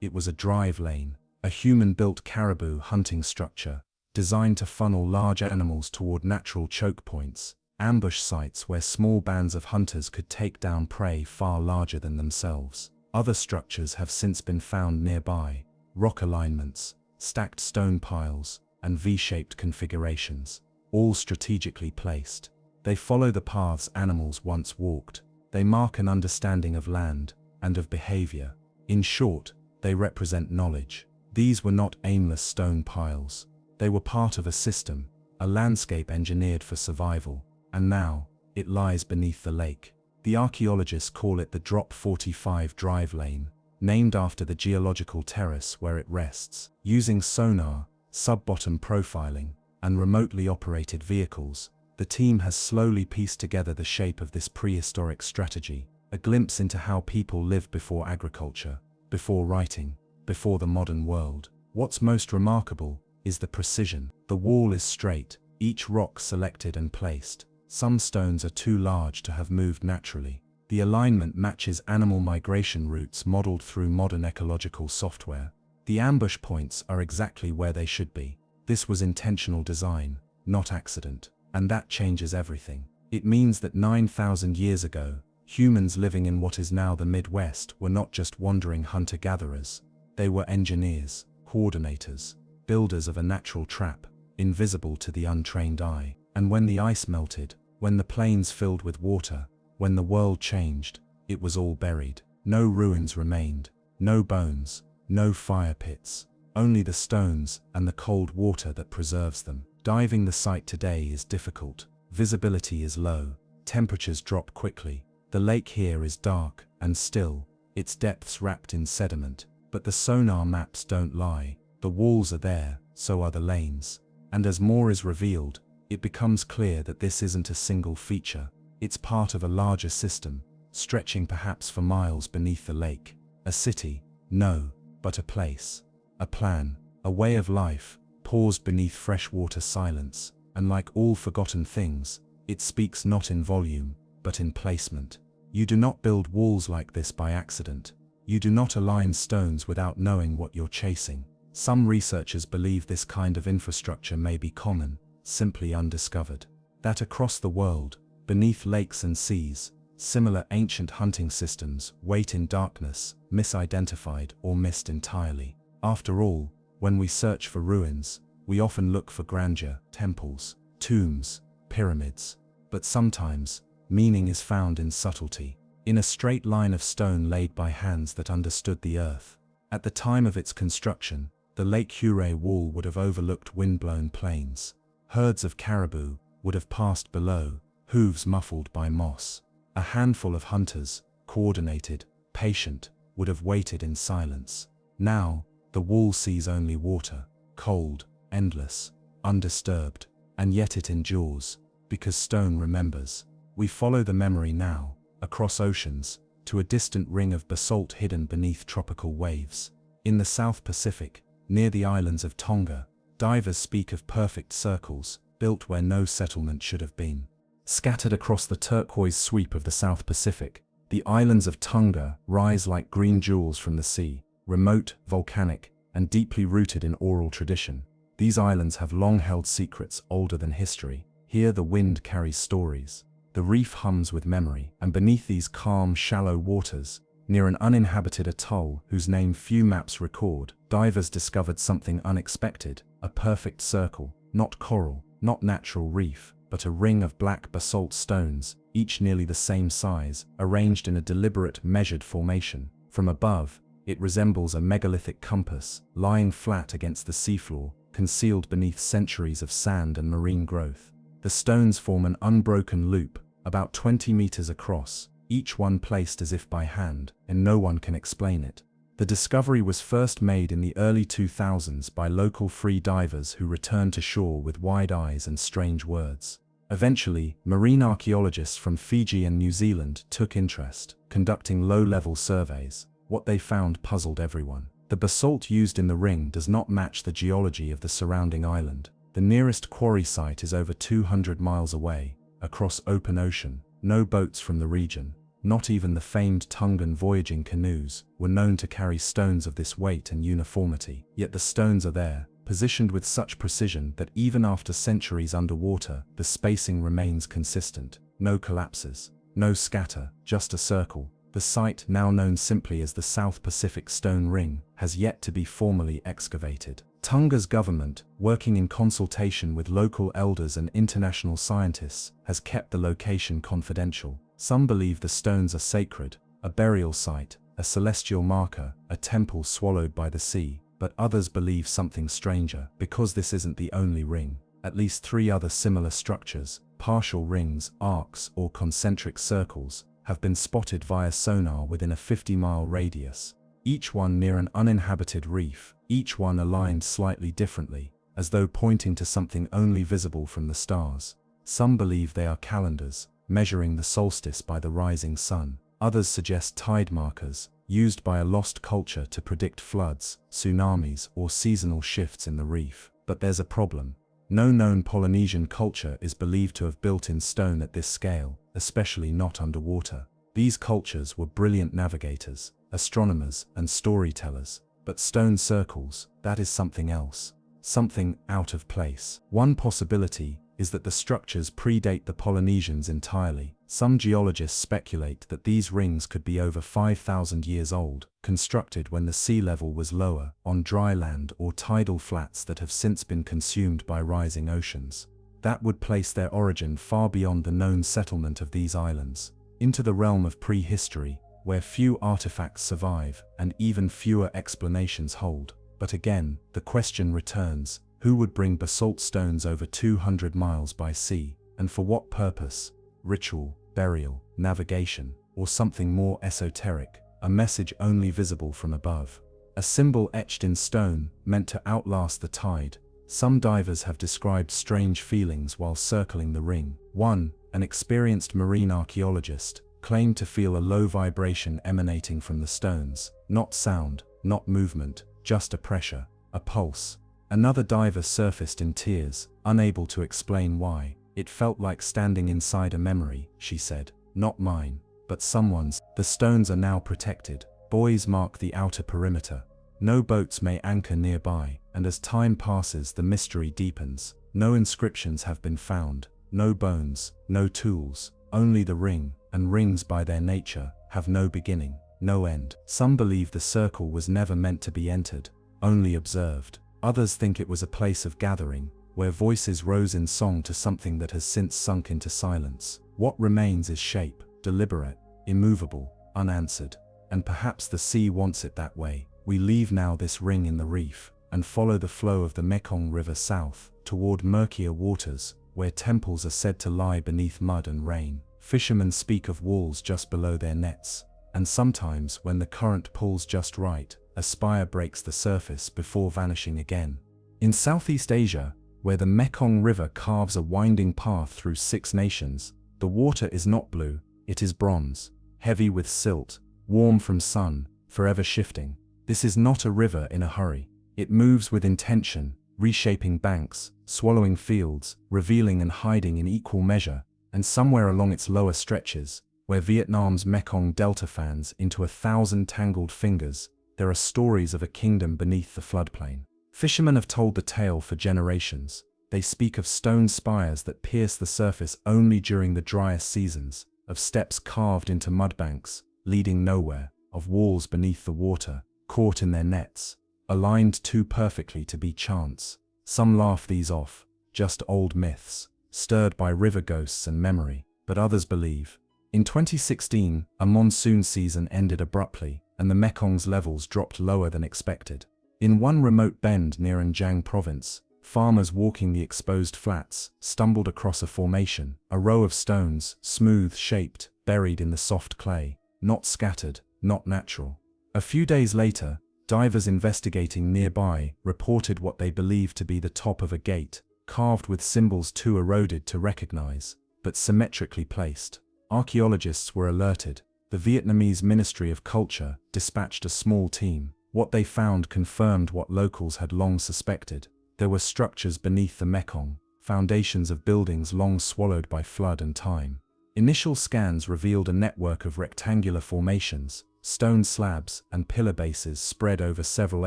it was a drive lane, a human-built caribou hunting structure, designed to funnel large animals toward natural choke points, ambush sites where small bands of hunters could take down prey far larger than themselves. Other structures have since been found nearby: rock alignments, stacked stone piles, and V-shaped configurations, all strategically placed. They follow the paths animals once walked. They mark an understanding of land and of behavior. In short, they represent knowledge. These were not aimless stone piles. They were part of a system, a landscape engineered for survival, and now, it lies beneath the lake. The archaeologists call it the Drop 45 Drive Lane, named after the geological terrace where it rests. Using sonar, sub-bottom profiling, and remotely operated vehicles, the team has slowly pieced together the shape of this prehistoric strategy, a glimpse into how people lived before agriculture, before writing, before the modern world. What's most remarkable is the precision. The wall is straight, each rock selected and placed. Some stones are too large to have moved naturally. The alignment matches animal migration routes modeled through modern ecological software. The ambush points are exactly where they should be. This was intentional design, not accident. And that changes everything. It means that 9,000 years ago, humans living in what is now the Midwest were not just wandering hunter-gatherers. They were engineers, coordinators, builders of a natural trap, invisible to the untrained eye. And when the ice melted, when the plains filled with water, when the world changed, it was all buried. No ruins remained, no bones, no fire pits, only the stones and the cold water that preserves them. Diving the site today is difficult. Visibility is low, temperatures drop quickly. The lake here is dark and still, its depths wrapped in sediment. But the sonar maps don't lie. The walls are there, so are the lanes. And as more is revealed, it becomes clear that this isn't a single feature. It's part of a larger system, stretching perhaps for miles beneath the lake. A city? No, but a place. A plan, a way of life, paused beneath freshwater silence, and like all forgotten things, it speaks not in volume, but in placement. You do not build walls like this by accident. You do not align stones without knowing what you're chasing. Some researchers believe this kind of infrastructure may be common, simply undiscovered. That across the world, beneath lakes and seas, similar ancient hunting systems wait in darkness, misidentified or missed entirely. After all, when we search for ruins, we often look for grandeur, temples, tombs, pyramids. But sometimes, meaning is found in subtlety, in a straight line of stone laid by hands that understood the earth. At the time of its construction, the Lake Huron wall would have overlooked wind-blown plains. Herds of caribou would have passed below, hooves muffled by moss. A handful of hunters, coordinated, patient, would have waited in silence. Now, the wall sees only water, cold, endless, undisturbed, and yet it endures, because stone remembers. We follow the memory now, across oceans, to a distant ring of basalt hidden beneath tropical waves. In the South Pacific, near the islands of Tonga, divers speak of perfect circles, built where no settlement should have been. Scattered across the turquoise sweep of the South Pacific, the islands of Tonga rise like green jewels from the sea, remote, volcanic, and deeply rooted in oral tradition. These islands have long held secrets older than history. Here the wind carries stories. The reef hums with memory, and beneath these calm, shallow waters, near an uninhabited atoll whose name few maps record, divers discovered something unexpected, a perfect circle, not coral, not natural reef, but a ring of black basalt stones, each nearly the same size, arranged in a deliberate, measured formation. From above, it resembles a megalithic compass, lying flat against the seafloor, concealed beneath centuries of sand and marine growth. The stones form an unbroken loop, about 20 meters across, each one placed as if by hand, and no one can explain it. The discovery was first made in the early 2000s by local free divers who returned to shore with wide eyes and strange words. Eventually, marine archaeologists from Fiji and New Zealand took interest, conducting low-level surveys. What they found puzzled everyone. The basalt used in the ring does not match the geology of the surrounding island. The nearest quarry site is over 200 miles away, across open ocean. No boats from the region, not even the famed Tongan voyaging canoes, were known to carry stones of this weight and uniformity. Yet the stones are there, positioned with such precision that even after centuries underwater, the spacing remains consistent. No collapses, no scatter, just a circle. The site, now known simply as the South Pacific Stone Ring, has yet to be formally excavated. Tonga's government, working in consultation with local elders and international scientists, has kept the location confidential. Some believe the stones are sacred, a burial site, a celestial marker, a temple swallowed by the sea, but others believe something stranger. Because this isn't the only ring, at least 3 other similar structures, partial rings, arcs, or concentric circles, have been spotted via sonar within a 50-mile radius. Each one near an uninhabited reef, each one aligned slightly differently, as though pointing to something only visible from the stars. Some believe they are calendars, measuring the solstice by the rising sun. Others suggest tide markers, used by a lost culture to predict floods, tsunamis, or seasonal shifts in the reef. But there's a problem. No known Polynesian culture is believed to have built in stone at this scale, especially not underwater. These cultures were brilliant navigators, astronomers, and storytellers, but stone circles, that is something else. Something out of place. One possibility is that the structures predate the Polynesians entirely. Some geologists speculate that these rings could be over 5,000 years old, constructed when the sea level was lower, on dry land or tidal flats that have since been consumed by rising oceans. That would place their origin far beyond the known settlement of these islands, into the realm of prehistory, where few artifacts survive and even fewer explanations hold. But again, the question returns: who would bring basalt stones over 200 miles by sea, and for what purpose? Ritual, burial, navigation, or something more esoteric, a message only visible from above. A symbol etched in stone, meant to outlast the tide. Some divers have described strange feelings while circling the ring. One, an experienced marine archaeologist, claimed to feel a low vibration emanating from the stones. Not sound, not movement, just a pressure, a pulse. Another diver surfaced in tears, unable to explain why. It felt like standing inside a memory, she said. Not mine, but someone's. The stones are now protected. Buoys mark the outer perimeter. No boats may anchor nearby, and as time passes the mystery deepens. No inscriptions have been found, no bones, no tools, only the ring, and rings by their nature have no beginning, no end. Some believe the circle was never meant to be entered, only observed. Others think it was a place of gathering, where voices rose in song to something that has since sunk into silence. What remains is shape, deliberate, immovable, unanswered, and perhaps the sea wants it that way. We leave now this ring in the reef, and follow the flow of the Mekong River south, toward murkier waters, where temples are said to lie beneath mud and rain. Fishermen speak of walls just below their nets, and sometimes when the current pulls just right, a spire breaks the surface before vanishing again. In Southeast Asia, where the Mekong River carves a winding path through 6 nations, The water is not blue, it is bronze, heavy with silt, warm from sun, forever shifting. This is not a river in a hurry. It moves with intention, reshaping banks, swallowing fields, revealing and hiding in equal measure, and somewhere along its lower stretches, where Vietnam's Mekong Delta fans into 1,000 tangled fingers, there are stories of a kingdom beneath the floodplain. Fishermen have told the tale for generations. They speak of stone spires that pierce the surface only during the driest seasons, of steps carved into mudbanks, leading nowhere, of walls beneath the water, caught in their nets, aligned too perfectly to be chance. Some laugh these off, just old myths, stirred by river ghosts and memory, but others believe. In 2016, a monsoon season ended abruptly, and the Mekong's levels dropped lower than expected. In one remote bend near An province, farmers walking the exposed flats stumbled across a formation, a row of stones, smooth-shaped, buried in the soft clay, not scattered, not natural. A few days later, divers investigating nearby reported what they believed to be the top of a gate, carved with symbols too eroded to recognize, but symmetrically placed. Archaeologists were alerted. The Vietnamese Ministry of Culture dispatched a small team. What they found confirmed what locals had long suspected. There were structures beneath the Mekong, foundations of buildings long swallowed by flood and time. Initial scans revealed a network of rectangular formations, stone slabs and pillar bases spread over several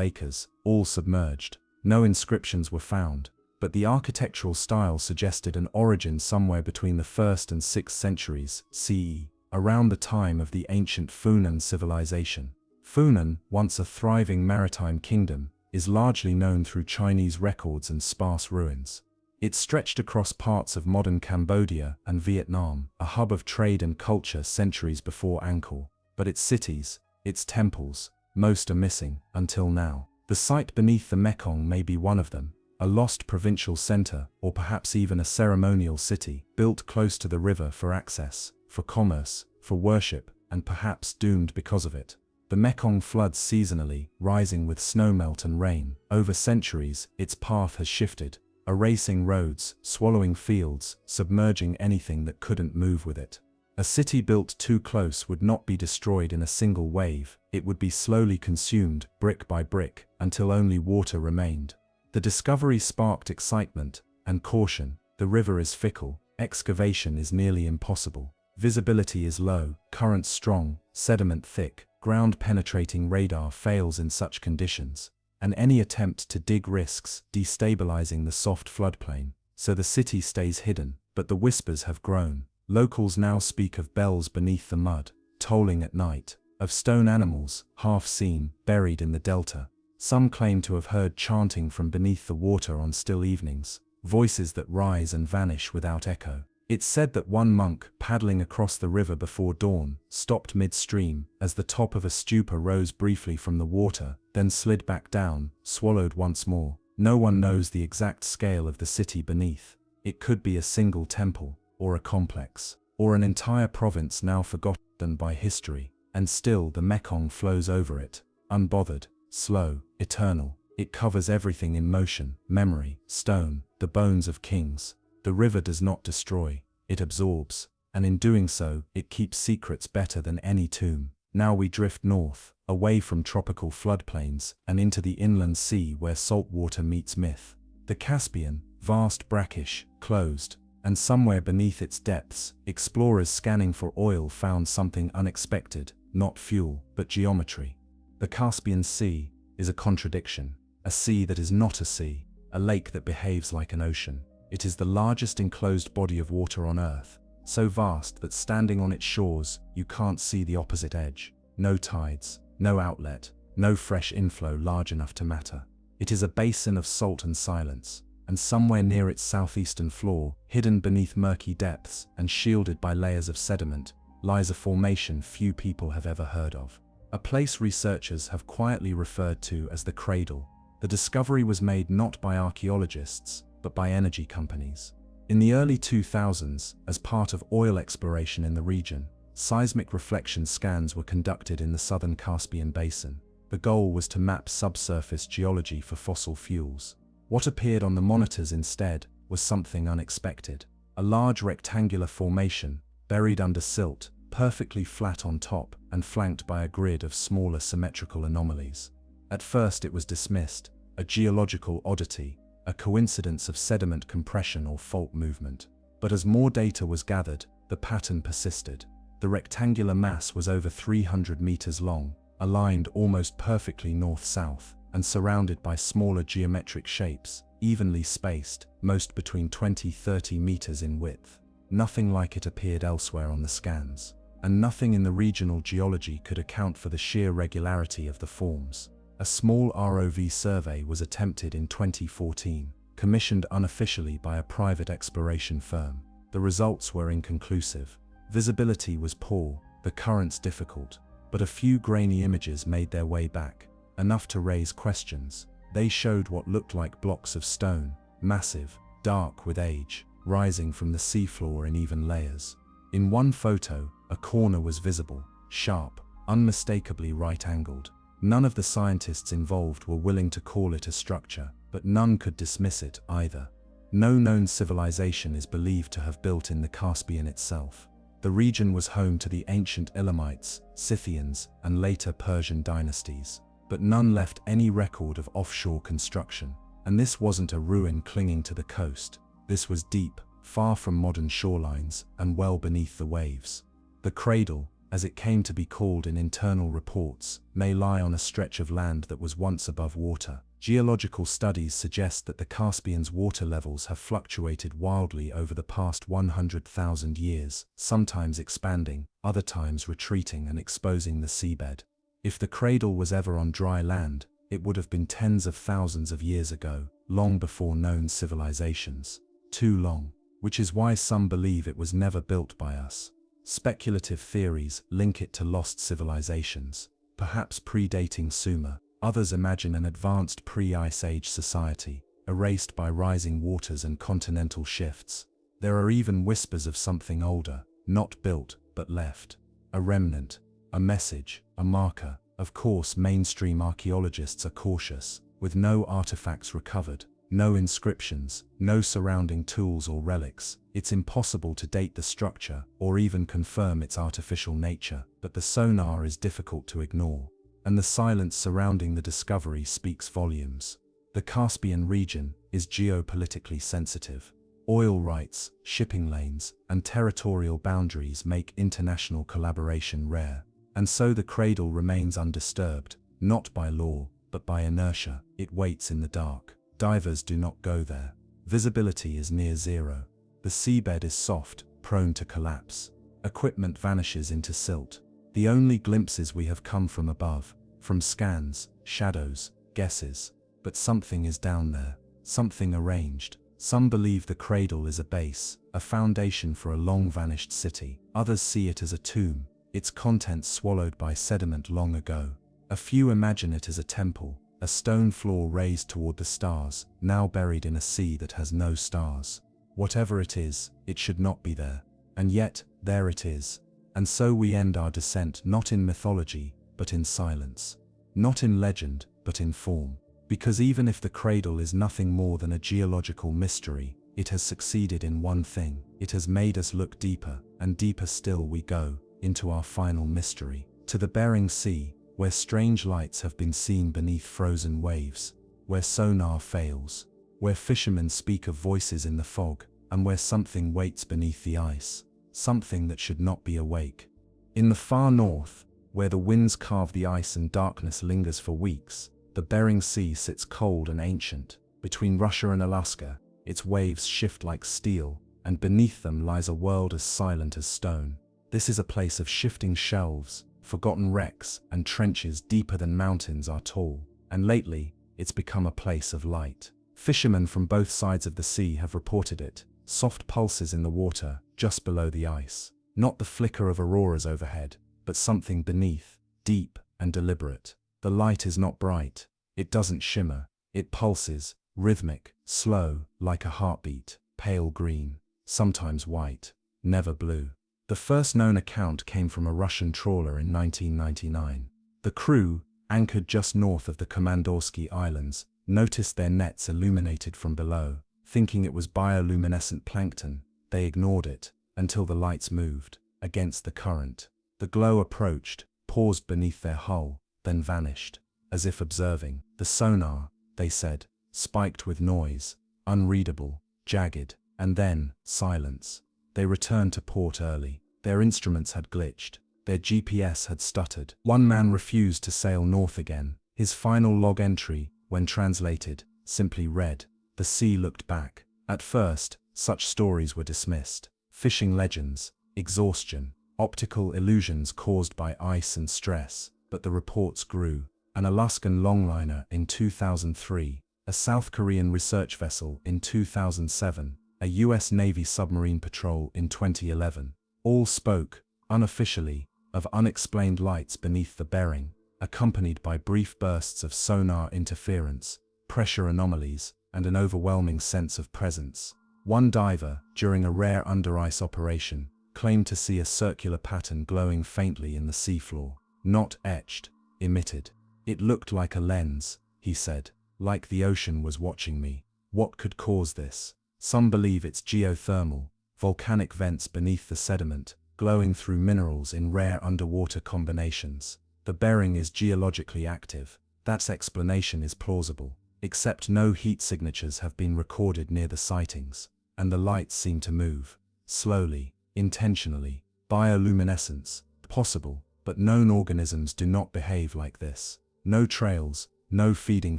acres, all submerged. No inscriptions were found, but the architectural style suggested an origin somewhere between the 1st and 6th centuries CE, around the time of the ancient Funan civilization. Funan, once a thriving maritime kingdom, is largely known through Chinese records and sparse ruins. It stretched across parts of modern Cambodia and Vietnam, a hub of trade and culture centuries before Angkor. But its cities, its temples, most are missing, until now. The site beneath the Mekong may be one of them, a lost provincial center, or perhaps even a ceremonial city, built close to the river for access, for commerce, for worship, and perhaps doomed because of it. The Mekong floods seasonally, rising with snowmelt and rain. Over centuries, its path has shifted, erasing roads, swallowing fields, submerging anything that couldn't move with it. A city built too close would not be destroyed in a single wave, it would be slowly consumed, brick by brick, until only water remained. The discovery sparked excitement and caution. The river is fickle, excavation is nearly impossible. Visibility is low, currents strong, sediment thick, ground-penetrating radar fails in such conditions, and any attempt to dig risks destabilizing the soft floodplain. So the city stays hidden, but the whispers have grown. Locals now speak of bells beneath the mud, tolling at night, of stone animals, half seen, buried in the delta. Some claim to have heard chanting from beneath the water on still evenings, voices that rise and vanish without echo. It's said that one monk, paddling across the river before dawn, stopped midstream as the top of a stupa rose briefly from the water, then slid back down, swallowed once more. No one knows the exact scale of the city beneath. It could be a single temple, or a complex, or an entire province now forgotten by history, and still the Mekong flows over it, unbothered, slow, eternal. It covers everything in motion, memory, stone, the bones of kings. The river does not destroy, it absorbs, and in doing so, it keeps secrets better than any tomb. Now we drift north, away from tropical floodplains, and into the inland sea where salt water meets myth. The Caspian, vast, brackish, closed, and somewhere beneath its depths, explorers scanning for oil found something unexpected, not fuel, but geometry. The Caspian Sea is a contradiction, a sea that is not a sea, a lake that behaves like an ocean. It is the largest enclosed body of water on Earth, so vast that standing on its shores, you can't see the opposite edge. No tides, no outlet, no fresh inflow large enough to matter. It is a basin of salt and silence, and somewhere near its southeastern floor, hidden beneath murky depths and shielded by layers of sediment, lies a formation few people have ever heard of. A place researchers have quietly referred to as the Cradle. The discovery was made not by archaeologists, but by energy companies. In the early 2000s, as part of oil exploration in the region, seismic reflection scans were conducted in the southern Caspian Basin. The goal was to map subsurface geology for fossil fuels. What appeared on the monitors instead was something unexpected. A a large rectangular formation, buried under silt, perfectly flat on top and flanked by a grid of smaller symmetrical anomalies. At first it was dismissed, a geological oddity, a coincidence of sediment compression or fault movement. But as more data was gathered, the pattern persisted. The rectangular mass was over 300 meters long, aligned almost perfectly north-south, and surrounded by smaller geometric shapes, evenly spaced, most between 20–30 meters in width. Nothing like it appeared elsewhere on the scans, and nothing in the regional geology could account for the sheer regularity of the forms. A small ROV survey was attempted in 2014, commissioned unofficially by a private exploration firm. The results were inconclusive. Visibility was poor, the currents difficult, but a few grainy images made their way back, enough to raise questions. They showed what looked like blocks of stone, massive, dark with age, rising from the seafloor in even layers. In one photo, a corner was visible, sharp, unmistakably right-angled. None of the scientists involved were willing to call it a structure, but none could dismiss it either. No known civilization is believed to have built in the Caspian itself. The region was home to the ancient Elamites, Scythians, and later Persian dynasties, but none left any record of offshore construction. And this wasn't a ruin clinging to the coast. This was deep, far from modern shorelines, and well beneath the waves. The cradle, as it came to be called in internal reports, may lie on a stretch of land that was once above water. Geological studies suggest that the Caspian's water levels have fluctuated wildly over the past 100,000 years, sometimes expanding, other times retreating and exposing the seabed. If the cradle was ever on dry land, it would have been tens of thousands of years ago, long before known civilizations. Too long, which is why some believe it was never built by us. Speculative theories link it to lost civilizations, perhaps predating Sumer. Others imagine an advanced pre-Ice Age society, erased by rising waters and continental shifts. There are even whispers of something older, not built, but left. A remnant, a message, a marker. Of course, mainstream archaeologists are cautious. With no artifacts recovered, no inscriptions, no surrounding tools or relics, it's impossible to date the structure or even confirm its artificial nature. But the sonar is difficult to ignore, and the silence surrounding the discovery speaks volumes. The Caspian region is geopolitically sensitive. Oil rights, shipping lanes, and territorial boundaries make international collaboration rare. And so the cradle remains undisturbed, not by law, but by inertia. It waits in the dark. Divers do not go there. Visibility is near zero. The seabed is soft, prone to collapse. Equipment vanishes into silt. The only glimpses we have come from above, from scans, shadows, guesses. But something is down there, something arranged. Some believe the cradle is a base, a foundation for a long-vanished city. Others see it as a tomb, its contents swallowed by sediment long ago. A few imagine it as a temple, a stone floor raised toward the stars, now buried in a sea that has no stars. Whatever it is, it should not be there. And yet, there it is. And so we end our descent not in mythology, but in silence. Not in legend, but in form. Because even if the cradle is nothing more than a geological mystery, it has succeeded in one thing. It has made us look deeper, and deeper still we go, into our final mystery. To the Bering Sea, where strange lights have been seen beneath frozen waves, where sonar fails, where fishermen speak of voices in the fog, and where something waits beneath the ice, something that should not be awake. In the far north, where the winds carve the ice and darkness lingers for weeks, the Bering Sea sits cold and ancient. Between Russia and Alaska, its waves shift like steel, and beneath them lies a world as silent as stone. This is a place of shifting shelves, forgotten wrecks, and trenches deeper than mountains are tall. And lately, it's become a place of light. Fishermen from both sides of the sea have reported it. Soft pulses in the water, just below the ice. Not the flicker of auroras overhead, but something beneath, deep and deliberate. The light is not bright. It doesn't shimmer. It pulses, rhythmic, slow, like a heartbeat, pale green, sometimes white, never blue. The first known account came from a Russian trawler in 1999. The crew, anchored just north of the Komandorsky Islands, noticed their nets illuminated from below. Thinking it was bioluminescent plankton, They ignored it, until the lights moved, against the current. The glow approached, paused beneath their hull, then vanished, as if observing. The sonar, they said, spiked with noise, unreadable, jagged, and then, silence. They returned to port early. Their instruments had glitched. Their GPS had stuttered. One man refused to sail north again. His final log entry, when translated, simply read, "The sea looked back." At first, such stories were dismissed. Fishing legends, exhaustion, optical illusions caused by ice and stress. But the reports grew. An Alaskan longliner in 2003, a South Korean research vessel in 2007, a US Navy submarine patrol in 2011. All spoke, unofficially, of unexplained lights beneath the Bering, accompanied by brief bursts of sonar interference, pressure anomalies, and an overwhelming sense of presence. One diver, during a rare under-ice operation, claimed to see a circular pattern glowing faintly in the seafloor. Not etched, emitted. "It looked like a lens," he said, "like the ocean was watching me." What could cause this? Some believe it's geothermal, volcanic vents beneath the sediment, glowing through minerals in rare underwater combinations. The Bering is geologically active. That explanation is plausible, except no heat signatures have been recorded near the sightings, and the lights seem to move. Slowly, intentionally. Bioluminescence, possible, but known organisms do not behave like this. No trails, no feeding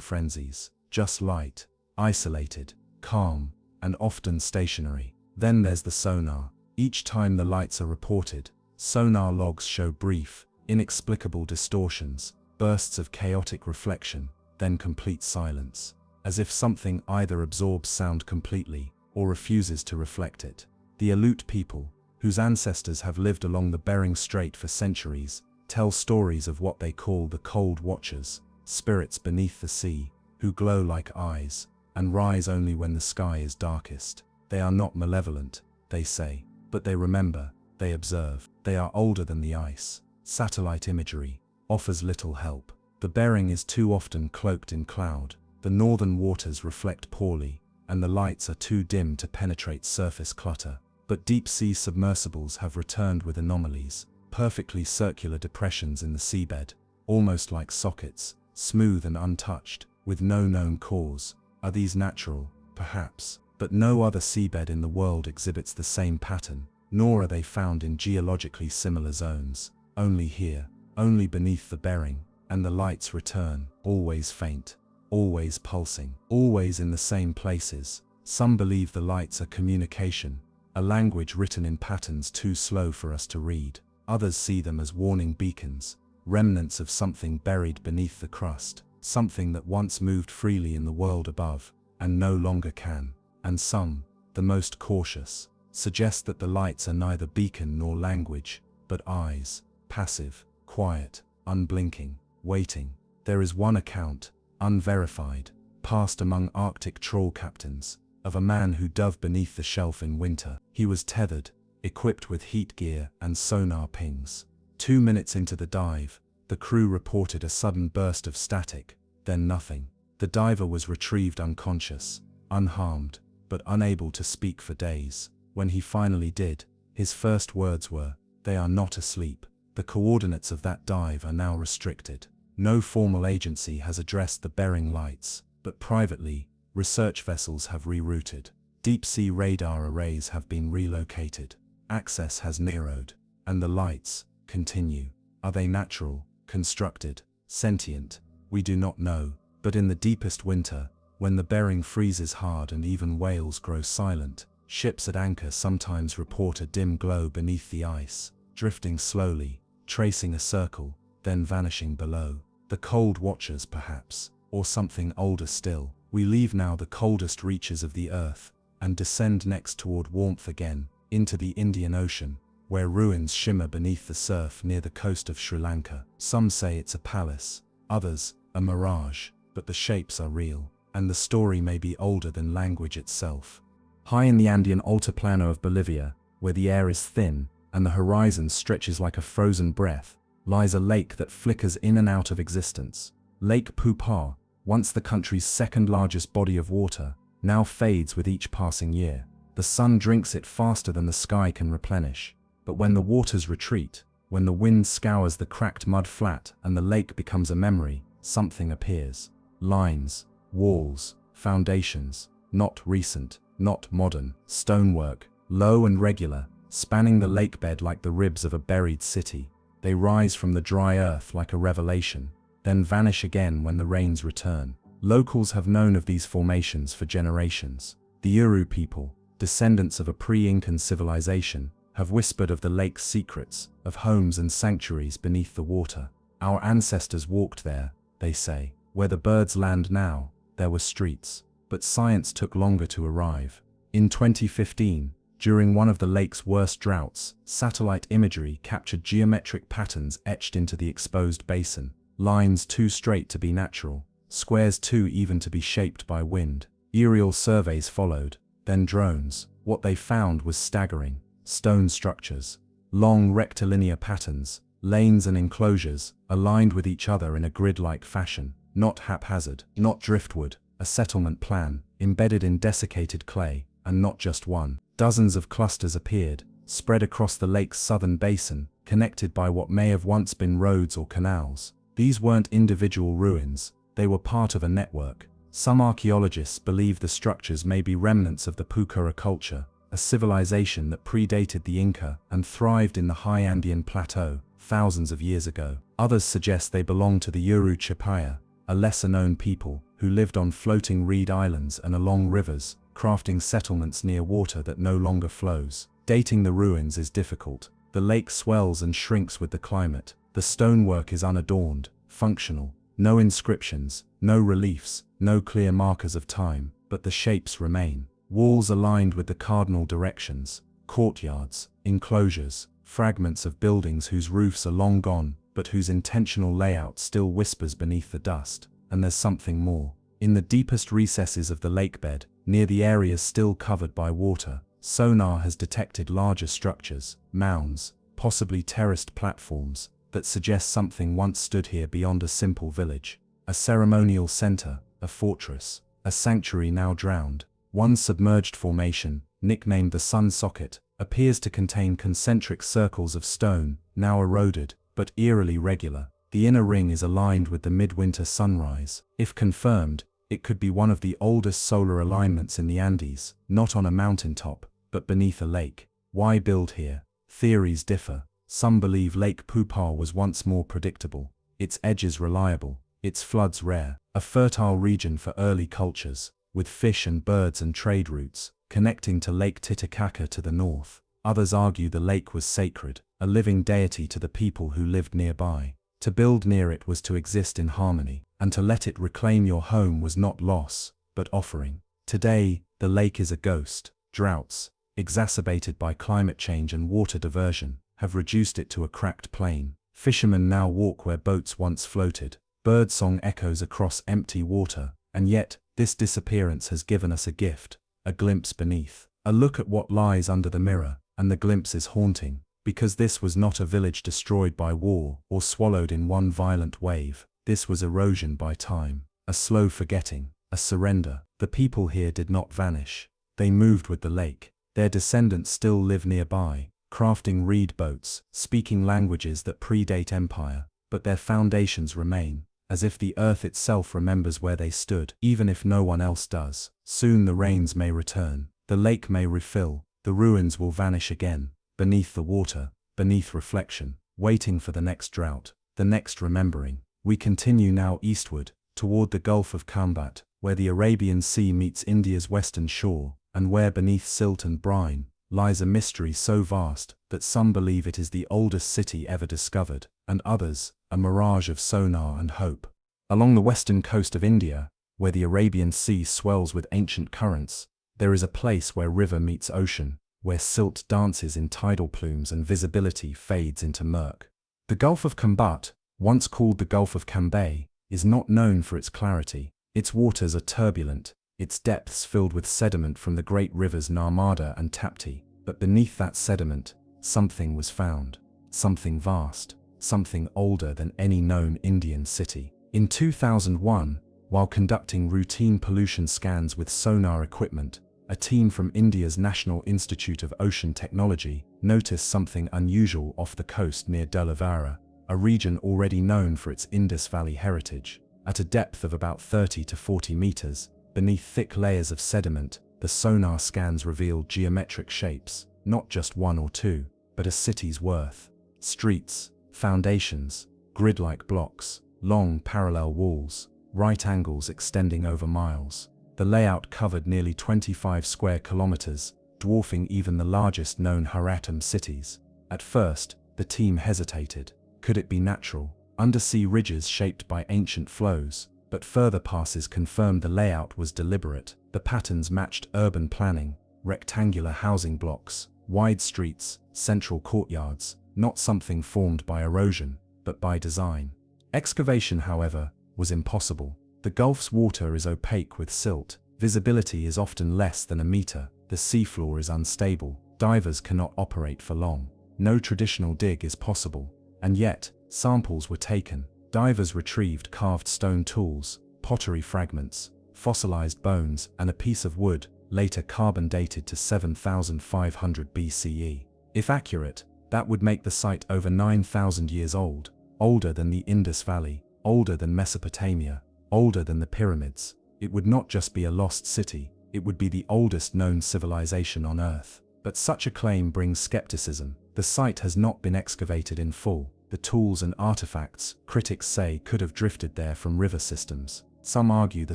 frenzies, just light, isolated, calm, and often stationary. Then there's the sonar. Each time the lights are reported, sonar logs show brief, inexplicable distortions, bursts of chaotic reflection, then complete silence, as if something either absorbs sound completely or refuses to reflect it. The Aleut people, whose ancestors have lived along the Bering Strait for centuries, tell stories of what they call the Cold Watchers, spirits beneath the sea, who glow like eyes, and rise only when the sky is darkest. They are not malevolent, they say, but they remember, they observe. They are older than the ice. Satellite imagery offers little help. The Bering is too often cloaked in cloud. The northern waters reflect poorly, and the lights are too dim to penetrate surface clutter. But deep-sea submersibles have returned with anomalies, perfectly circular depressions in the seabed, almost like sockets, smooth and untouched, with no known cause. Are these natural? Perhaps. But no other seabed in the world exhibits the same pattern, nor are they found in geologically similar zones. Only here, only beneath the Bering, and the lights return, always faint, always pulsing, always in the same places. Some believe the lights are communication, a language written in patterns too slow for us to read. Others see them as warning beacons, remnants of something buried beneath the crust, something that once moved freely in the world above, and no longer can. And some, the most cautious, suggest that the lights are neither beacon nor language, but eyes, passive, quiet, unblinking, waiting. There is one account, unverified, passed among Arctic trawl captains, of a man who dove beneath the shelf in winter. He was tethered, equipped with heat gear and sonar pings. 2 minutes into the dive, the crew reported a sudden burst of static, then nothing. The diver was retrieved unconscious, unharmed, but unable to speak for days. When he finally did, his first words were, "They are not asleep." The coordinates of that dive are now restricted. No formal agency has addressed the Bering lights, but privately, research vessels have rerouted. Deep-sea radar arrays have been relocated. Access has narrowed, and the lights continue. Are they natural, constructed, sentient? We do not know, but in the deepest winter, when the Bering freezes hard and even whales grow silent, ships at anchor sometimes report a dim glow beneath the ice, drifting slowly, tracing a circle, then vanishing below. The Cold Watchers perhaps, or something older still. We leave now the coldest reaches of the earth, and descend next toward warmth again, into the Indian Ocean, where ruins shimmer beneath the surf near the coast of Sri Lanka. Some say it's a palace, others, a mirage, but the shapes are real, and the story may be older than language itself. High in the Andean Altiplano of Bolivia, where the air is thin, and the horizon stretches like a frozen breath, lies a lake that flickers in and out of existence. Lake Poopó, once the country's second largest body of water, now fades with each passing year. The sun drinks it faster than the sky can replenish. But when the waters retreat, when the wind scours the cracked mud flat and the lake becomes a memory, something appears. Lines, walls, foundations, not recent, not modern, stonework, low and regular, spanning the lakebed like the ribs of a buried city. They rise from the dry earth like a revelation, then vanish again when the rains return. Locals have known of these formations for generations. The Uru people, descendants of a pre-Incan civilization, have whispered of the lake's secrets, of homes and sanctuaries beneath the water. Our ancestors walked there, they say. Where the birds land now, there were streets. But science took longer to arrive. In 2015, during one of the lake's worst droughts, satellite imagery captured geometric patterns etched into the exposed basin. Lines too straight to be natural, squares too even to be shaped by wind. Aerial surveys followed, then drones. What they found was staggering. Stone structures, long rectilinear patterns, lanes and enclosures, aligned with each other in a grid-like fashion. Not haphazard, not driftwood, a settlement plan, embedded in desiccated clay, and not just one. Dozens of clusters appeared, spread across the lake's southern basin, connected by what may have once been roads or canals. These weren't individual ruins, they were part of a network. Some archaeologists believe the structures may be remnants of the Puukoura culture, a civilization that predated the Inca and thrived in the high Andean plateau thousands of years ago. Others suggest they belong to the Uru Chapaya, a lesser-known people who lived on floating reed islands and along rivers, crafting settlements near water that no longer flows. Dating the ruins is difficult. The lake swells and shrinks with the climate. The stonework is unadorned, functional. No inscriptions, no reliefs, no clear markers of time, but the shapes remain. Walls aligned with the cardinal directions, courtyards, enclosures, fragments of buildings whose roofs are long gone, but whose intentional layout still whispers beneath the dust. And there's something more. In the deepest recesses of the lakebed, near the areas still covered by water, sonar has detected larger structures, mounds, possibly terraced platforms, that suggest something once stood here beyond a simple village. A ceremonial center, a fortress, a sanctuary now drowned. One submerged formation, nicknamed the Sun Socket, appears to contain concentric circles of stone, now eroded, but eerily regular. The inner ring is aligned with the midwinter sunrise. If confirmed, it could be one of the oldest solar alignments in the Andes, not on a mountaintop, but beneath a lake. Why build here? Theories differ. Some believe Lake Poopó was once more predictable, its edges reliable, its floods rare, a fertile region for early cultures, with fish and birds and trade routes, connecting to Lake Titicaca to the north. Others argue the lake was sacred, a living deity to the people who lived nearby. To build near it was to exist in harmony, and to let it reclaim your home was not loss, but offering. Today, the lake is a ghost. Droughts, exacerbated by climate change and water diversion, have reduced it to a cracked plain. Fishermen now walk where boats once floated. Birdsong echoes across empty water, and yet, this disappearance has given us a gift, a glimpse beneath, a look at what lies under the mirror, and the glimpse is haunting, because this was not a village destroyed by war or swallowed in one violent wave. This was erosion by time, a slow forgetting, a surrender. The people here did not vanish. They moved with the lake. Their descendants still live nearby, crafting reed boats, speaking languages that predate empire, but their foundations remain, as if the earth itself remembers where they stood, even if no one else does. Soon the rains may return, the lake may refill, the ruins will vanish again, beneath the water, beneath reflection, waiting for the next drought, the next remembering. We continue now eastward, toward the Gulf of Khambhat, where the Arabian Sea meets India's western shore, and where beneath silt and brine, lies a mystery so vast that some believe it is the oldest city ever discovered, and others, a mirage of sonar and hope. Along the western coast of India, where the Arabian Sea swells with ancient currents, there is a place where river meets ocean, where silt dances in tidal plumes and visibility fades into murk. The Gulf of Khambhat, once called the Gulf of Cambay, is not known for its clarity. Its waters are turbulent, its depths filled with sediment from the great rivers Narmada and Tapti, but beneath that sediment, something was found. Something vast, something older than any known Indian city. In 2001, while conducting routine pollution scans with sonar equipment, a team from India's National Institute of Ocean Technology noticed something unusual off the coast near Dholavira, a region already known for its Indus Valley heritage. At a depth of about 30 to 40 meters, beneath thick layers of sediment, the sonar scans revealed geometric shapes, not just one or two, but a city's worth. Streets, foundations, grid-like blocks, long parallel walls, right angles extending over miles. The layout covered nearly 25 square kilometers, dwarfing even the largest known Haratam cities. At first, the team hesitated. Could it be natural? Undersea ridges shaped by ancient flows, but further passes confirmed the layout was deliberate. The patterns matched urban planning, rectangular housing blocks, wide streets, central courtyards, not something formed by erosion, but by design. Excavation, however, was impossible. The Gulf's water is opaque with silt, visibility is often less than a meter, the seafloor is unstable, divers cannot operate for long. No traditional dig is possible, and yet, samples were taken. Divers retrieved carved stone tools, pottery fragments, fossilized bones, and a piece of wood, later carbon dated to 7,500 BCE. If accurate, that would make the site over 9,000 years old, older than the Indus Valley, older than Mesopotamia, older than the pyramids. It would not just be a lost city, it would be the oldest known civilization on Earth. But such a claim brings skepticism. The site has not been excavated in full. The tools and artifacts, critics say, could have drifted there from river systems. Some argue the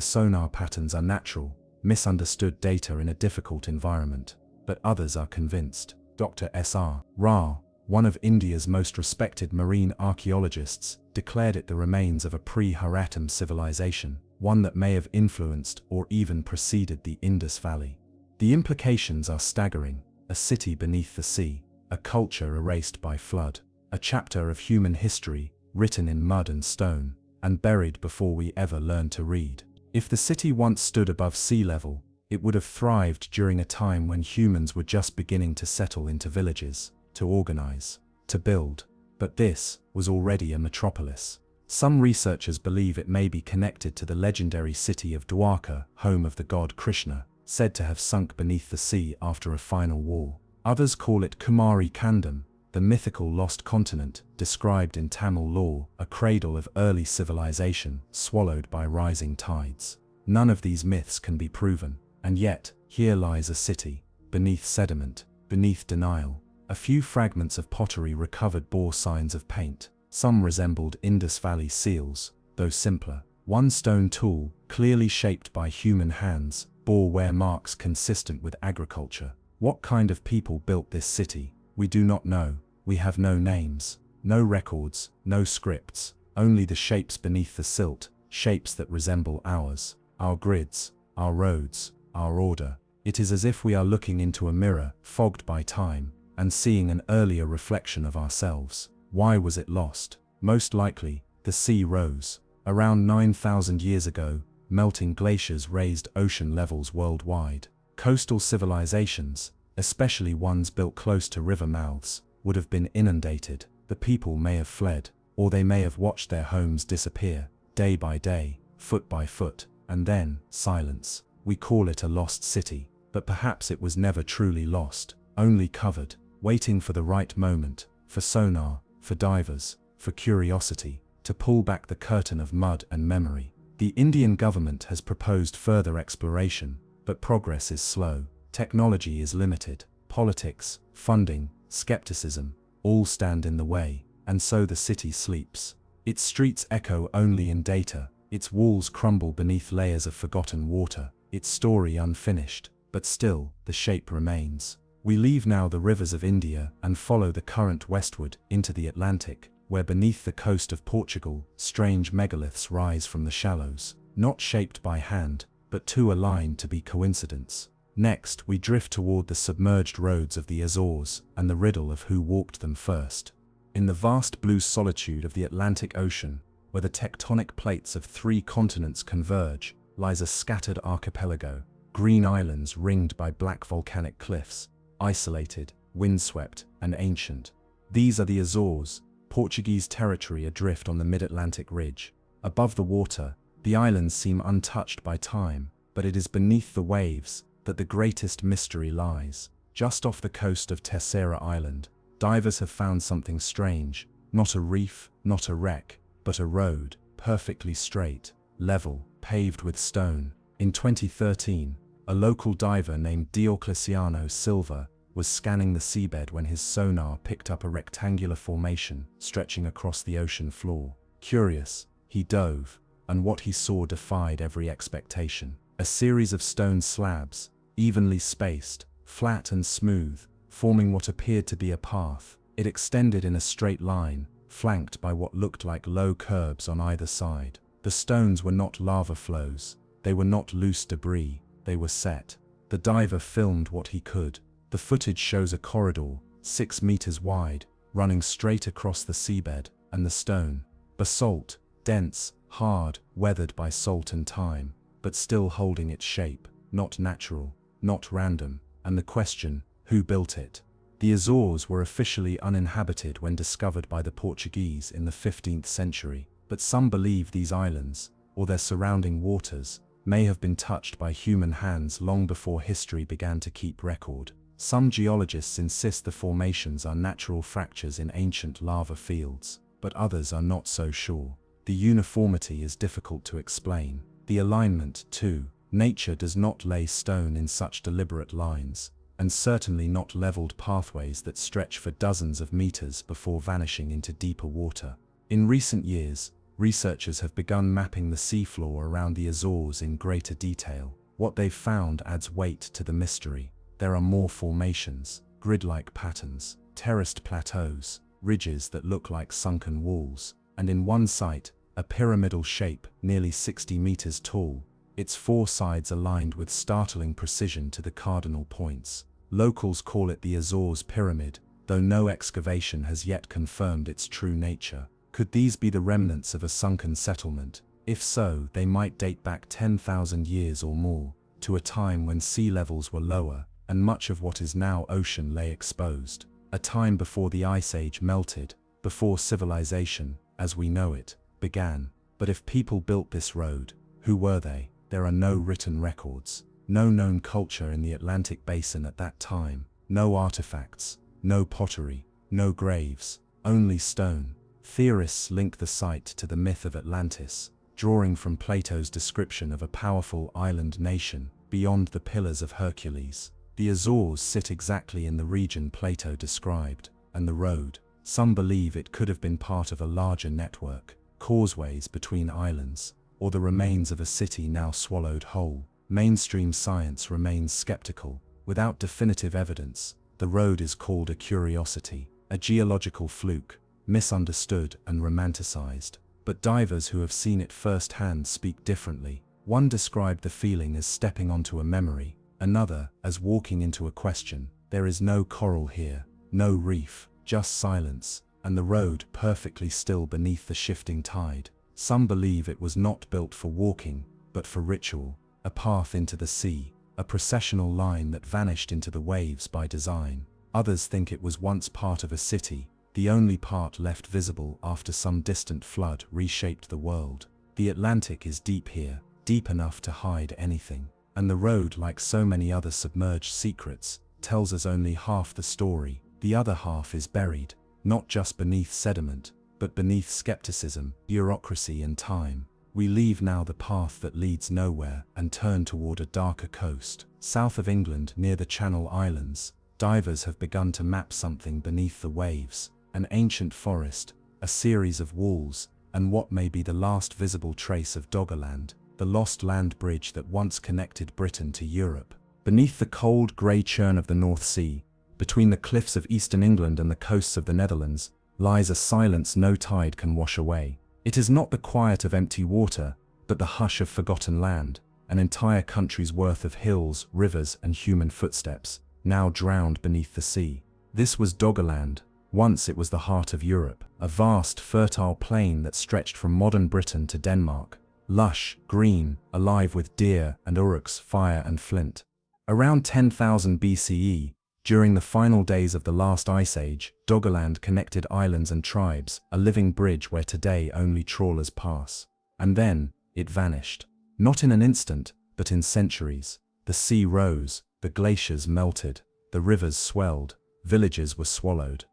sonar patterns are natural, misunderstood data in a difficult environment. But others are convinced. Dr. S.R. Rao, one of India's most respected marine archaeologists, declared it the remains of a pre-Haratam civilization, one that may have influenced or even preceded the Indus Valley. The implications are staggering: a city beneath the sea, a culture erased by flood, a chapter of human history written in mud and stone, and buried before we ever learned to read. If the city once stood above sea level, it would have thrived during a time when humans were just beginning to settle into villages, to organize, to build. But this was already a metropolis. Some researchers believe it may be connected to the legendary city of Dwarka, home of the god Krishna, said to have sunk beneath the sea after a final war. Others call it Kumari Kandam, the mythical lost continent, described in Tamil lore, a cradle of early civilization, swallowed by rising tides. None of these myths can be proven, and yet, here lies a city, beneath sediment, beneath denial. A few fragments of pottery recovered bore signs of paint. Some resembled Indus Valley seals, though simpler. One stone tool, clearly shaped by human hands, bore wear marks consistent with agriculture. What kind of people built this city? We do not know. We have no names, no records, no scripts, only the shapes beneath the silt, shapes that resemble ours, our grids, our roads, our order. It is as if we are looking into a mirror, fogged by time, and seeing an earlier reflection of ourselves. Why was it lost? Most likely, the sea rose. Around 9,000 years ago, melting glaciers raised ocean levels worldwide. Coastal civilizations, especially ones built close to river mouths, would have been inundated. The people may have fled, or they may have watched their homes disappear, day by day, foot by foot, and then, silence. We call it a lost city, but perhaps it was never truly lost, only covered, waiting for the right moment, for sonar, for divers, for curiosity, to pull back the curtain of mud and memory. The Indian government has proposed further exploration, but progress is slow. Technology is limited. Politics, funding, skepticism, all stand in the way, and so the city sleeps. Its streets echo only in data, its walls crumble beneath layers of forgotten water, its story unfinished, but still, the shape remains. We leave now the rivers of India and follow the current westward into the Atlantic, where beneath the coast of Portugal, strange megaliths rise from the shallows, not shaped by hand, but too aligned to be coincidence. Next, we drift toward the submerged roads of the Azores and the riddle of who walked them first. In the vast blue solitude of the Atlantic Ocean, where the tectonic plates of 3 continents converge, lies a scattered archipelago, green islands ringed by black volcanic cliffs, isolated, windswept, and ancient. These are the Azores, Portuguese territory adrift on the mid-Atlantic ridge. Above the water, the islands seem untouched by time, but it is beneath the waves, that the greatest mystery lies. Just off the coast of Terceira Island, divers have found something strange, not a reef, not a wreck, but a road, perfectly straight, level, paved with stone. In 2013, a local diver named Diocleciano Silva was scanning the seabed when his sonar picked up a rectangular formation stretching across the ocean floor. Curious, he dove, and what he saw defied every expectation. A series of stone slabs, evenly spaced, flat and smooth, forming what appeared to be a path. It extended in a straight line, flanked by what looked like low curbs on either side. The stones were not lava flows, they were not loose debris, they were set. The diver filmed what he could. The footage shows a corridor, 6 meters wide, running straight across the seabed, and the stone, basalt, dense, hard, weathered by salt and time, but still holding its shape, not natural, not random, and the question, who built it? The Azores were officially uninhabited when discovered by the Portuguese in the 15th century, but some believe these islands, or their surrounding waters, may have been touched by human hands long before history began to keep record. Some geologists insist the formations are natural fractures in ancient lava fields, but others are not so sure. The uniformity is difficult to explain. The alignment, too. Nature does not lay stone in such deliberate lines, and certainly not leveled pathways that stretch for dozens of meters before vanishing into deeper water. In recent years, researchers have begun mapping the seafloor around the Azores in greater detail. What they've found adds weight to the mystery. There are more formations, grid-like patterns, terraced plateaus, ridges that look like sunken walls, and in one site, a pyramidal shape nearly 60 meters tall, its 4 sides aligned with startling precision to the cardinal points. Locals call it the Azores Pyramid, though no excavation has yet confirmed its true nature. Could these be the remnants of a sunken settlement? If so, they might date back 10,000 years or more, to a time when sea levels were lower, and much of what is now ocean lay exposed. A time before the Ice Age melted, before civilization, as we know it, began. But if people built this road, who were they? There are no written records, no known culture in the Atlantic basin at that time, no artifacts, no pottery, no graves, only stone. Theorists link the site to the myth of Atlantis, drawing from Plato's description of a powerful island nation beyond the Pillars of Hercules. The Azores sit exactly in the region Plato described, and the road, some believe it could have been part of a larger network, causeways between islands, or the remains of a city now swallowed whole. Mainstream science remains skeptical. Without definitive evidence, the road is called a curiosity, a geological fluke, misunderstood and romanticized. But divers who have seen it firsthand speak differently. One described the feeling as stepping onto a memory, another as walking into a question. There is no coral here, no reef, just silence, and the road perfectly still beneath the shifting tide. Some believe it was not built for walking, but for ritual, a path into the sea, a processional line that vanished into the waves by design. Others think it was once part of a city, the only part left visible after some distant flood reshaped the world. The Atlantic is deep here, deep enough to hide anything. And the road, like so many other submerged secrets, tells us only half the story. The other half is buried, not just beneath sediment, but beneath skepticism, bureaucracy and time. We leave now the path that leads nowhere and turn toward a darker coast. South of England, near the Channel Islands, divers have begun to map something beneath the waves. An ancient forest, a series of walls, and what may be the last visible trace of Doggerland, the lost land bridge that once connected Britain to Europe. Beneath the cold grey churn of the North Sea, between the cliffs of eastern England and the coasts of the Netherlands, lies a silence no tide can wash away. It is not the quiet of empty water, but the hush of forgotten land, an entire country's worth of hills, rivers and human footsteps, now drowned beneath the sea. This was Doggerland. Once it was the heart of Europe, a vast, fertile plain that stretched from modern Britain to Denmark. Lush, green, alive with deer and uruks, fire and flint. Around 10,000 BCE, during the final days of the last ice age, Doggerland connected islands and tribes, a living bridge where today only trawlers pass. And then, it vanished. Not in an instant, but in centuries. The The sea rose, the glaciers melted, the rivers swelled, villages were swallowed,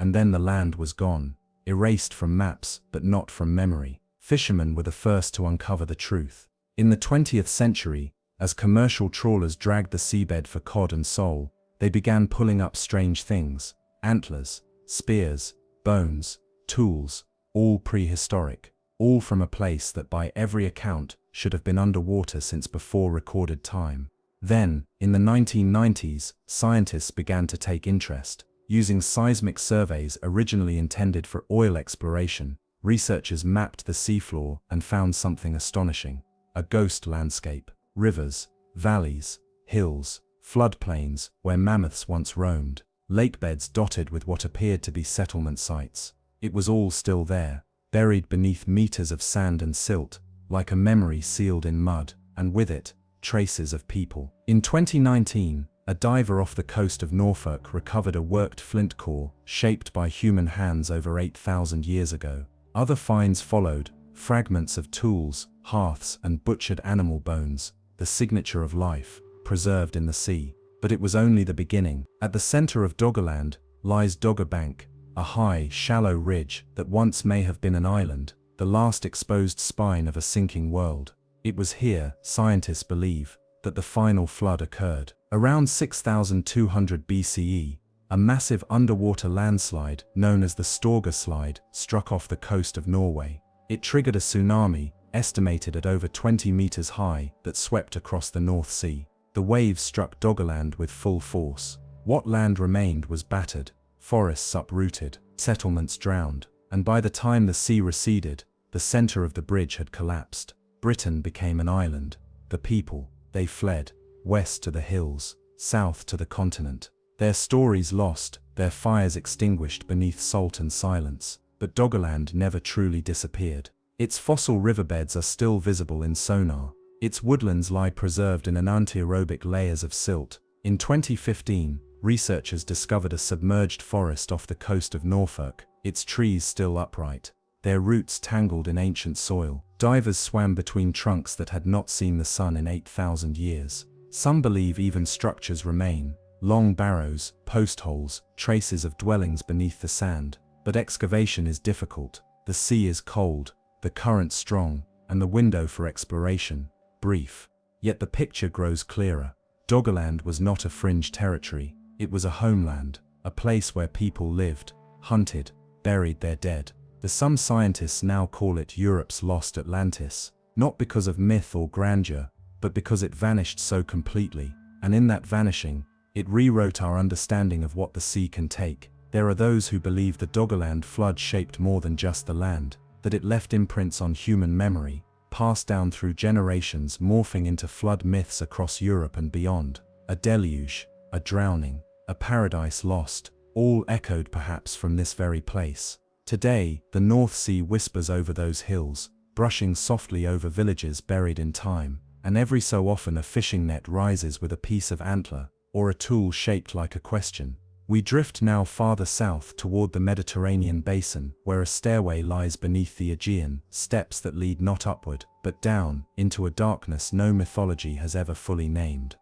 and then the land was gone, erased from maps but not from memory. Fishermen were the first to uncover the truth. In the 20th century, as commercial trawlers dragged the seabed for cod and sole, they began pulling up strange things: antlers, spears, bones, tools, all prehistoric, all from a place that by every account should have been underwater since before recorded time. Then, in the 1990s, scientists began to take interest. Using seismic surveys originally intended for oil exploration, researchers mapped the seafloor and found something astonishing: a ghost landscape, rivers, valleys, hills, floodplains where mammoths once roamed, lakebeds dotted with what appeared to be settlement sites. It was all still there, buried beneath meters of sand and silt, like a memory sealed in mud, and with it, traces of people. In 2019, a diver off the coast of Norfolk recovered a worked flint core shaped by human hands over 8,000 years ago. Other finds followed: fragments of tools, hearths, and butchered animal bones, the signature of life, preserved in the sea. But it was only the beginning. At the center of Doggerland lies Dogger Bank, a high, shallow ridge that once may have been an island, the last exposed spine of a sinking world. It was here, scientists believe, that the final flood occurred. Around 6,200 BCE, a massive underwater landslide known as the Storge Slide struck off the coast of Norway. It triggered a tsunami, estimated at over 20 meters high, that swept across the North Sea. The waves struck Doggerland with full force. What land remained was battered, forests uprooted, settlements drowned, and by the time the sea receded, the center of the bridge had collapsed. Britain became an island. The people, they fled, west to the hills, south to the continent. Their stories lost, their fires extinguished beneath salt and silence. But Doggerland never truly disappeared. Its fossil riverbeds are still visible in sonar. Its woodlands lie preserved in anaerobic layers of silt. In 2015, researchers discovered a submerged forest off the coast of Norfolk, its trees still upright, their roots tangled in ancient soil. Divers swam between trunks that had not seen the sun in 8,000 years. Some believe even structures remain: long barrows, post holes, traces of dwellings beneath the sand. But excavation is difficult. The sea is cold, the current strong, and the window for exploration brief. Yet the picture grows clearer. Doggerland was not a fringe territory. It was a homeland, a place where people lived, hunted, buried their dead. Some scientists now call it Europe's lost Atlantis, not because of myth or grandeur, but because it vanished so completely, and in that vanishing, it rewrote our understanding of what the sea can take. There are those who believe the Doggerland flood shaped more than just the land, that it left imprints on human memory, passed down through generations, morphing into flood myths across Europe and beyond. A deluge, a drowning, a paradise lost, all echoed perhaps from this very place. Today, the North Sea whispers over those hills, brushing softly over villages buried in time, and every so often a fishing net rises with a piece of antler, or a tool shaped like a question. We drift now farther south toward the Mediterranean basin, where a stairway lies beneath the Aegean, steps that lead not upward, but down, into a darkness no mythology has ever fully named.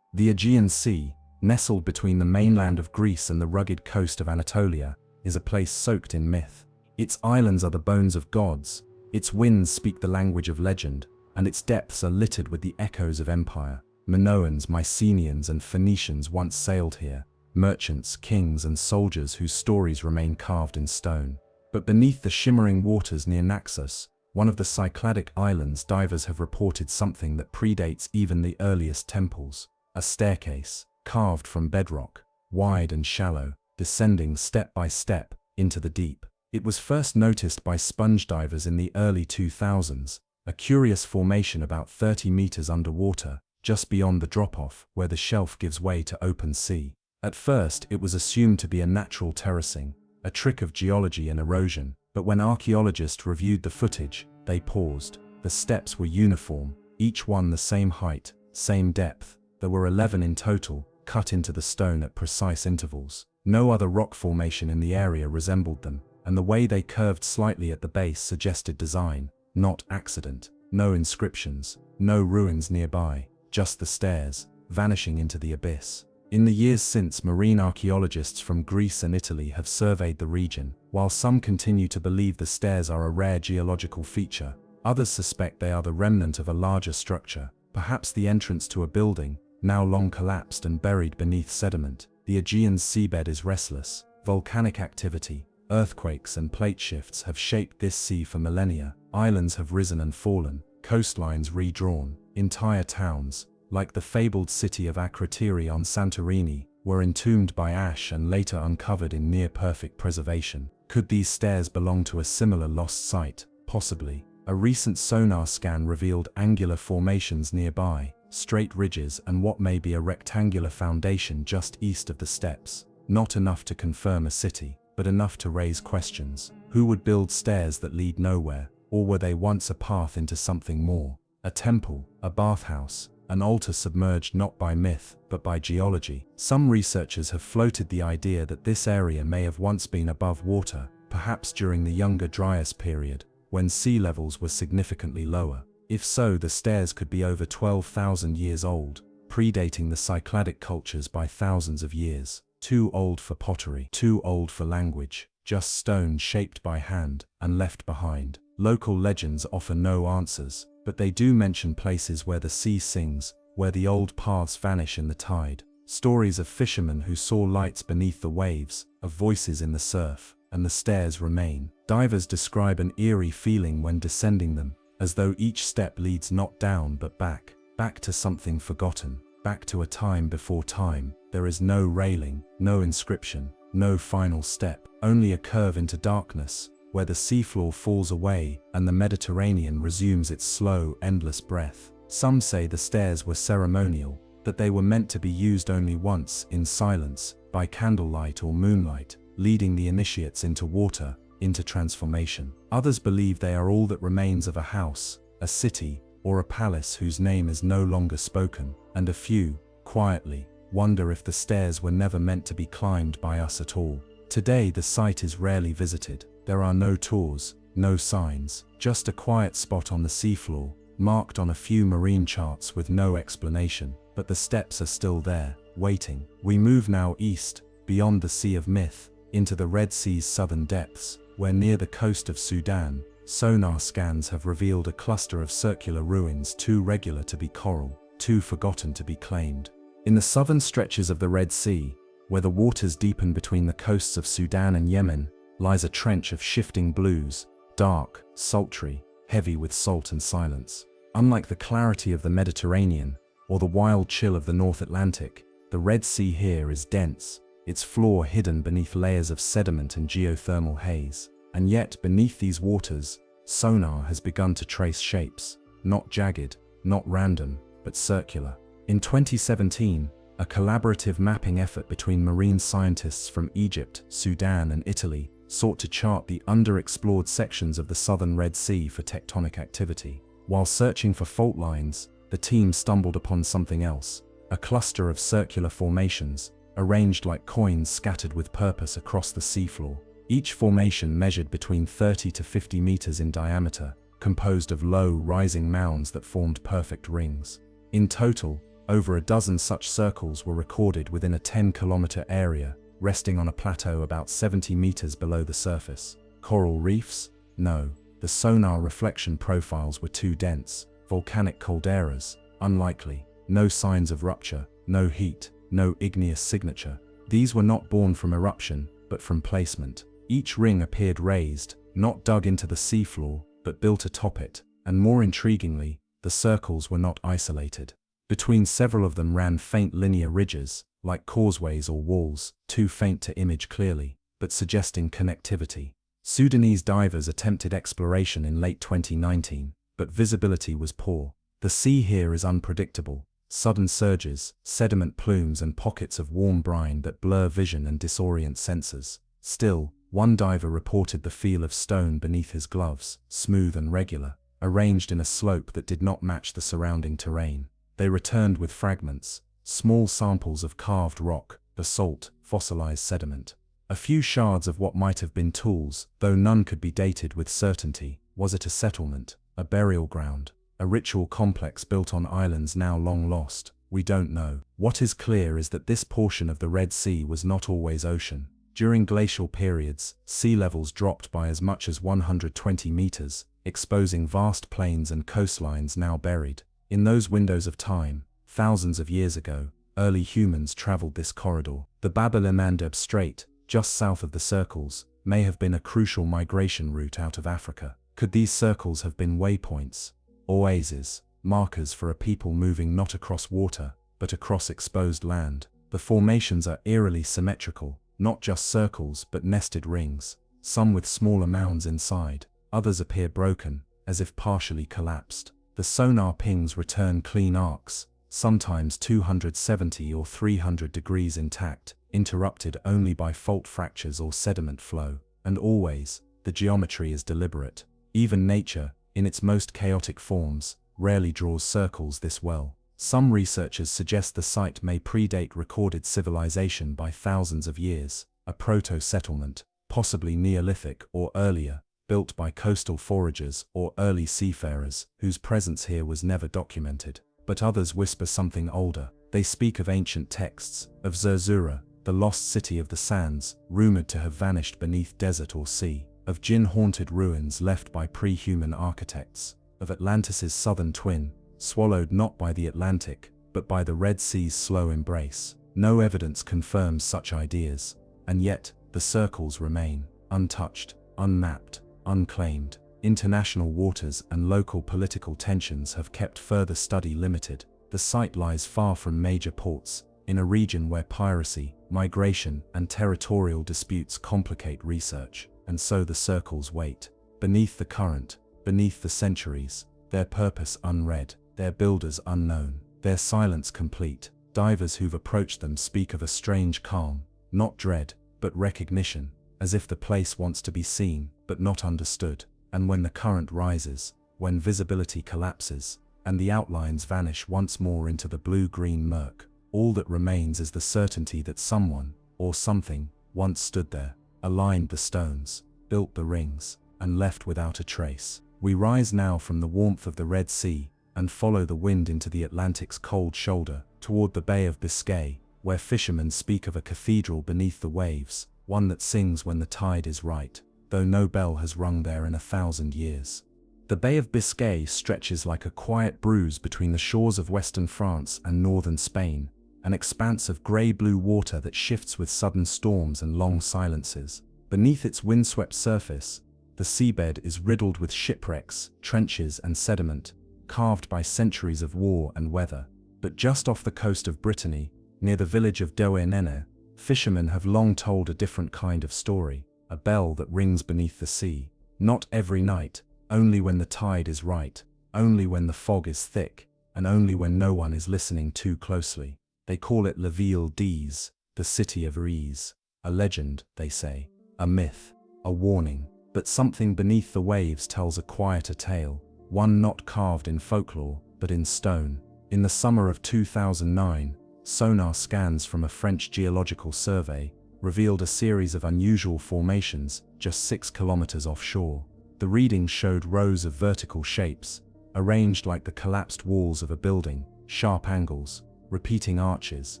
The Aegean Sea, nestled between the mainland of Greece and the rugged coast of Anatolia, is a place soaked in myth. Its islands are the bones of gods, its winds speak the language of legend, and its depths are littered with the echoes of empire. Minoans, Mycenaeans, and Phoenicians once sailed here, merchants, kings, and soldiers whose stories remain carved in stone. But beneath the shimmering waters near Naxos, one of the Cycladic islands, divers have reported something that predates even the earliest temples: a staircase, carved from bedrock, wide and shallow, descending step by step into the deep. It was first noticed by sponge divers in the early 2000s, a curious formation about 30 meters underwater, just beyond the drop-off where the shelf gives way to open sea. At first, it was assumed to be a natural terracing, a trick of geology and erosion, but when archaeologists reviewed the footage, they paused. The steps were uniform, each one the same height, same depth. There were 11 in total, cut into the stone at precise intervals. No other rock formation in the area resembled them, and the way they curved slightly at the base suggested design, not accident. No inscriptions, no ruins nearby, just the stairs, vanishing into the abyss. In the years since, marine archaeologists from Greece and Italy have surveyed the region. While some continue to believe the stairs are a rare geological feature, others suspect they are the remnant of a larger structure, perhaps the entrance to a building, now long collapsed and buried beneath sediment. The Aegean seabed is restless. Volcanic activity, earthquakes and plate shifts have shaped this sea for millennia. Islands have risen and fallen, coastlines redrawn. Entire towns, like the fabled city of Akrotiri on Santorini, were entombed by ash and later uncovered in near-perfect preservation. Could these stairs belong to a similar lost site? Possibly. A recent sonar scan revealed angular formations nearby, straight ridges and what may be a rectangular foundation just east of the steps. Not enough to confirm a city, but enough to raise questions. Who would build stairs that lead nowhere? Or were they once a path into something more? A temple, a bathhouse, an altar submerged not by myth, but by geology. Some researchers have floated the idea that this area may have once been above water, perhaps during the Younger Dryas period, when sea levels were significantly lower. If so, the stairs could be over 12,000 years old, predating the Cycladic cultures by thousands of years. Too old for pottery, too old for language, just stone shaped by hand and left behind. Local legends offer no answers, but they do mention places where the sea sings, where the old paths vanish in the tide. Stories of fishermen who saw lights beneath the waves, of voices in the surf, and the stairs remain. Divers describe an eerie feeling when descending them, as though each step leads not down but back, back to something forgotten, back to a time before time. There is no railing, no inscription, no final step, only a curve into darkness, where the seafloor falls away and the Mediterranean resumes its slow, endless breath. Some say the stairs were ceremonial, that they were meant to be used only once, in silence, by candlelight or moonlight, leading the initiates into water, into transformation. Others believe they are all that remains of a house, a city, or a palace whose name is no longer spoken, and a few, quietly, wonder if the stairs were never meant to be climbed by us at all. Today the site is rarely visited. There are no tours, no signs, just a quiet spot on the seafloor, marked on a few marine charts with no explanation, but the steps are still there, waiting. We move now east, beyond the Sea of Myth, into the Red Sea's southern depths, where near the coast of Sudan, sonar scans have revealed a cluster of circular ruins too regular to be coral, too forgotten to be claimed. In the southern stretches of the Red Sea, where the waters deepen between the coasts of Sudan and Yemen, lies a trench of shifting blues, dark, sultry, heavy with salt and silence. Unlike the clarity of the Mediterranean, or the wild chill of the North Atlantic, the Red Sea here is dense, its floor hidden beneath layers of sediment and geothermal haze. And yet, beneath these waters, sonar has begun to trace shapes, not jagged, not random, but circular. In 2017, a collaborative mapping effort between marine scientists from Egypt, Sudan, and Italy sought to chart the underexplored sections of the southern Red Sea for tectonic activity. While searching for fault lines, the team stumbled upon something else, a cluster of circular formations, arranged like coins scattered with purpose across the seafloor. Each formation measured between 30 to 50 meters in diameter, composed of low, rising mounds that formed perfect rings. In total, over a dozen such circles were recorded within a 10-kilometer area, resting on a plateau about 70 meters below the surface. Coral reefs? No. The sonar reflection profiles were too dense. Volcanic calderas? Unlikely. No signs of rupture, no heat, no igneous signature. These were not born from eruption, but from placement. Each ring appeared raised, not dug into the seafloor, but built atop it, and more intriguingly, the circles were not isolated. Between several of them ran faint linear ridges, like causeways or walls, too faint to image clearly, but suggesting connectivity. Sudanese divers attempted exploration in late 2019, but visibility was poor. The sea here is unpredictable. Sudden surges, sediment plumes and pockets of warm brine that blur vision and disorient sensors. Still, one diver reported the feel of stone beneath his gloves, smooth and regular, arranged in a slope that did not match the surrounding terrain. They returned with fragments, small samples of carved rock, basalt, fossilized sediment. A few shards of what might have been tools, though none could be dated with certainty. Was it a settlement, a burial ground, a ritual complex built on islands now long lost? We don't know. What is clear is that this portion of the Red Sea was not always ocean. During glacial periods, sea levels dropped by as much as 120 meters, exposing vast plains and coastlines now buried. In those windows of time, thousands of years ago, early humans traveled this corridor. The Bab el-Mandeb Strait, just south of the circles, may have been a crucial migration route out of Africa. Could these circles have been waypoints, oases, markers for a people moving not across water, but across exposed land? The formations are eerily symmetrical, not just circles but nested rings, some with smaller mounds inside. Others appear broken, as if partially collapsed. The sonar pings return clean arcs, sometimes 270 or 300 degrees intact, interrupted only by fault fractures or sediment flow. And always, the geometry is deliberate. Even nature, in its most chaotic forms, rarely draws circles this well. Some researchers suggest the site may predate recorded civilization by thousands of years, a proto-settlement, possibly Neolithic or earlier, built by coastal foragers or early seafarers whose presence here was never documented. But others whisper something older. They speak of ancient texts, of Zerzura, the lost city of the sands, rumored to have vanished beneath desert or sea, of djinn-haunted ruins left by pre-human architects, of Atlantis's southern twin, swallowed not by the Atlantic, but by the Red Sea's slow embrace. No evidence confirms such ideas, and yet, the circles remain, untouched, unmapped, unclaimed. International waters and local political tensions have kept further study limited. The site lies far from major ports, in a region where piracy, migration, and territorial disputes complicate research, and so the circles wait. Beneath the current, beneath the centuries, their purpose unread, their builders unknown, their silence complete. Divers who've approached them speak of a strange calm, not dread, but recognition, as if the place wants to be seen, but not understood. And when the current rises, when visibility collapses, and the outlines vanish once more into the blue-green murk, all that remains is the certainty that someone, or something, once stood there, aligned the stones, built the rings, and left without a trace. We rise now from the warmth of the Red Sea, and follow the wind into the Atlantic's cold shoulder, toward the Bay of Biscay, where fishermen speak of a cathedral beneath the waves, one that sings when the tide is right, though no bell has rung there in 1,000 years. The Bay of Biscay stretches like a quiet bruise between the shores of western France and northern Spain, an expanse of grey-blue water that shifts with sudden storms and long silences. Beneath its windswept surface, the seabed is riddled with shipwrecks, trenches and sediment, carved by centuries of war and weather. But just off the coast of Brittany, near the village of Douai-Nene, fishermen have long told a different kind of story. A bell that rings beneath the sea, not every night, only when the tide is right, only when the fog is thick, and only when no one is listening too closely. They call it La Ville d'Ise, the city of ease. A legend, they say, a myth, a warning. But something beneath the waves tells a quieter tale, one not carved in folklore, but in stone. In the summer of 2009, sonar scans from a French geological survey revealed a series of unusual formations just 6 kilometers offshore. The readings showed rows of vertical shapes, arranged like the collapsed walls of a building, sharp angles, repeating arches,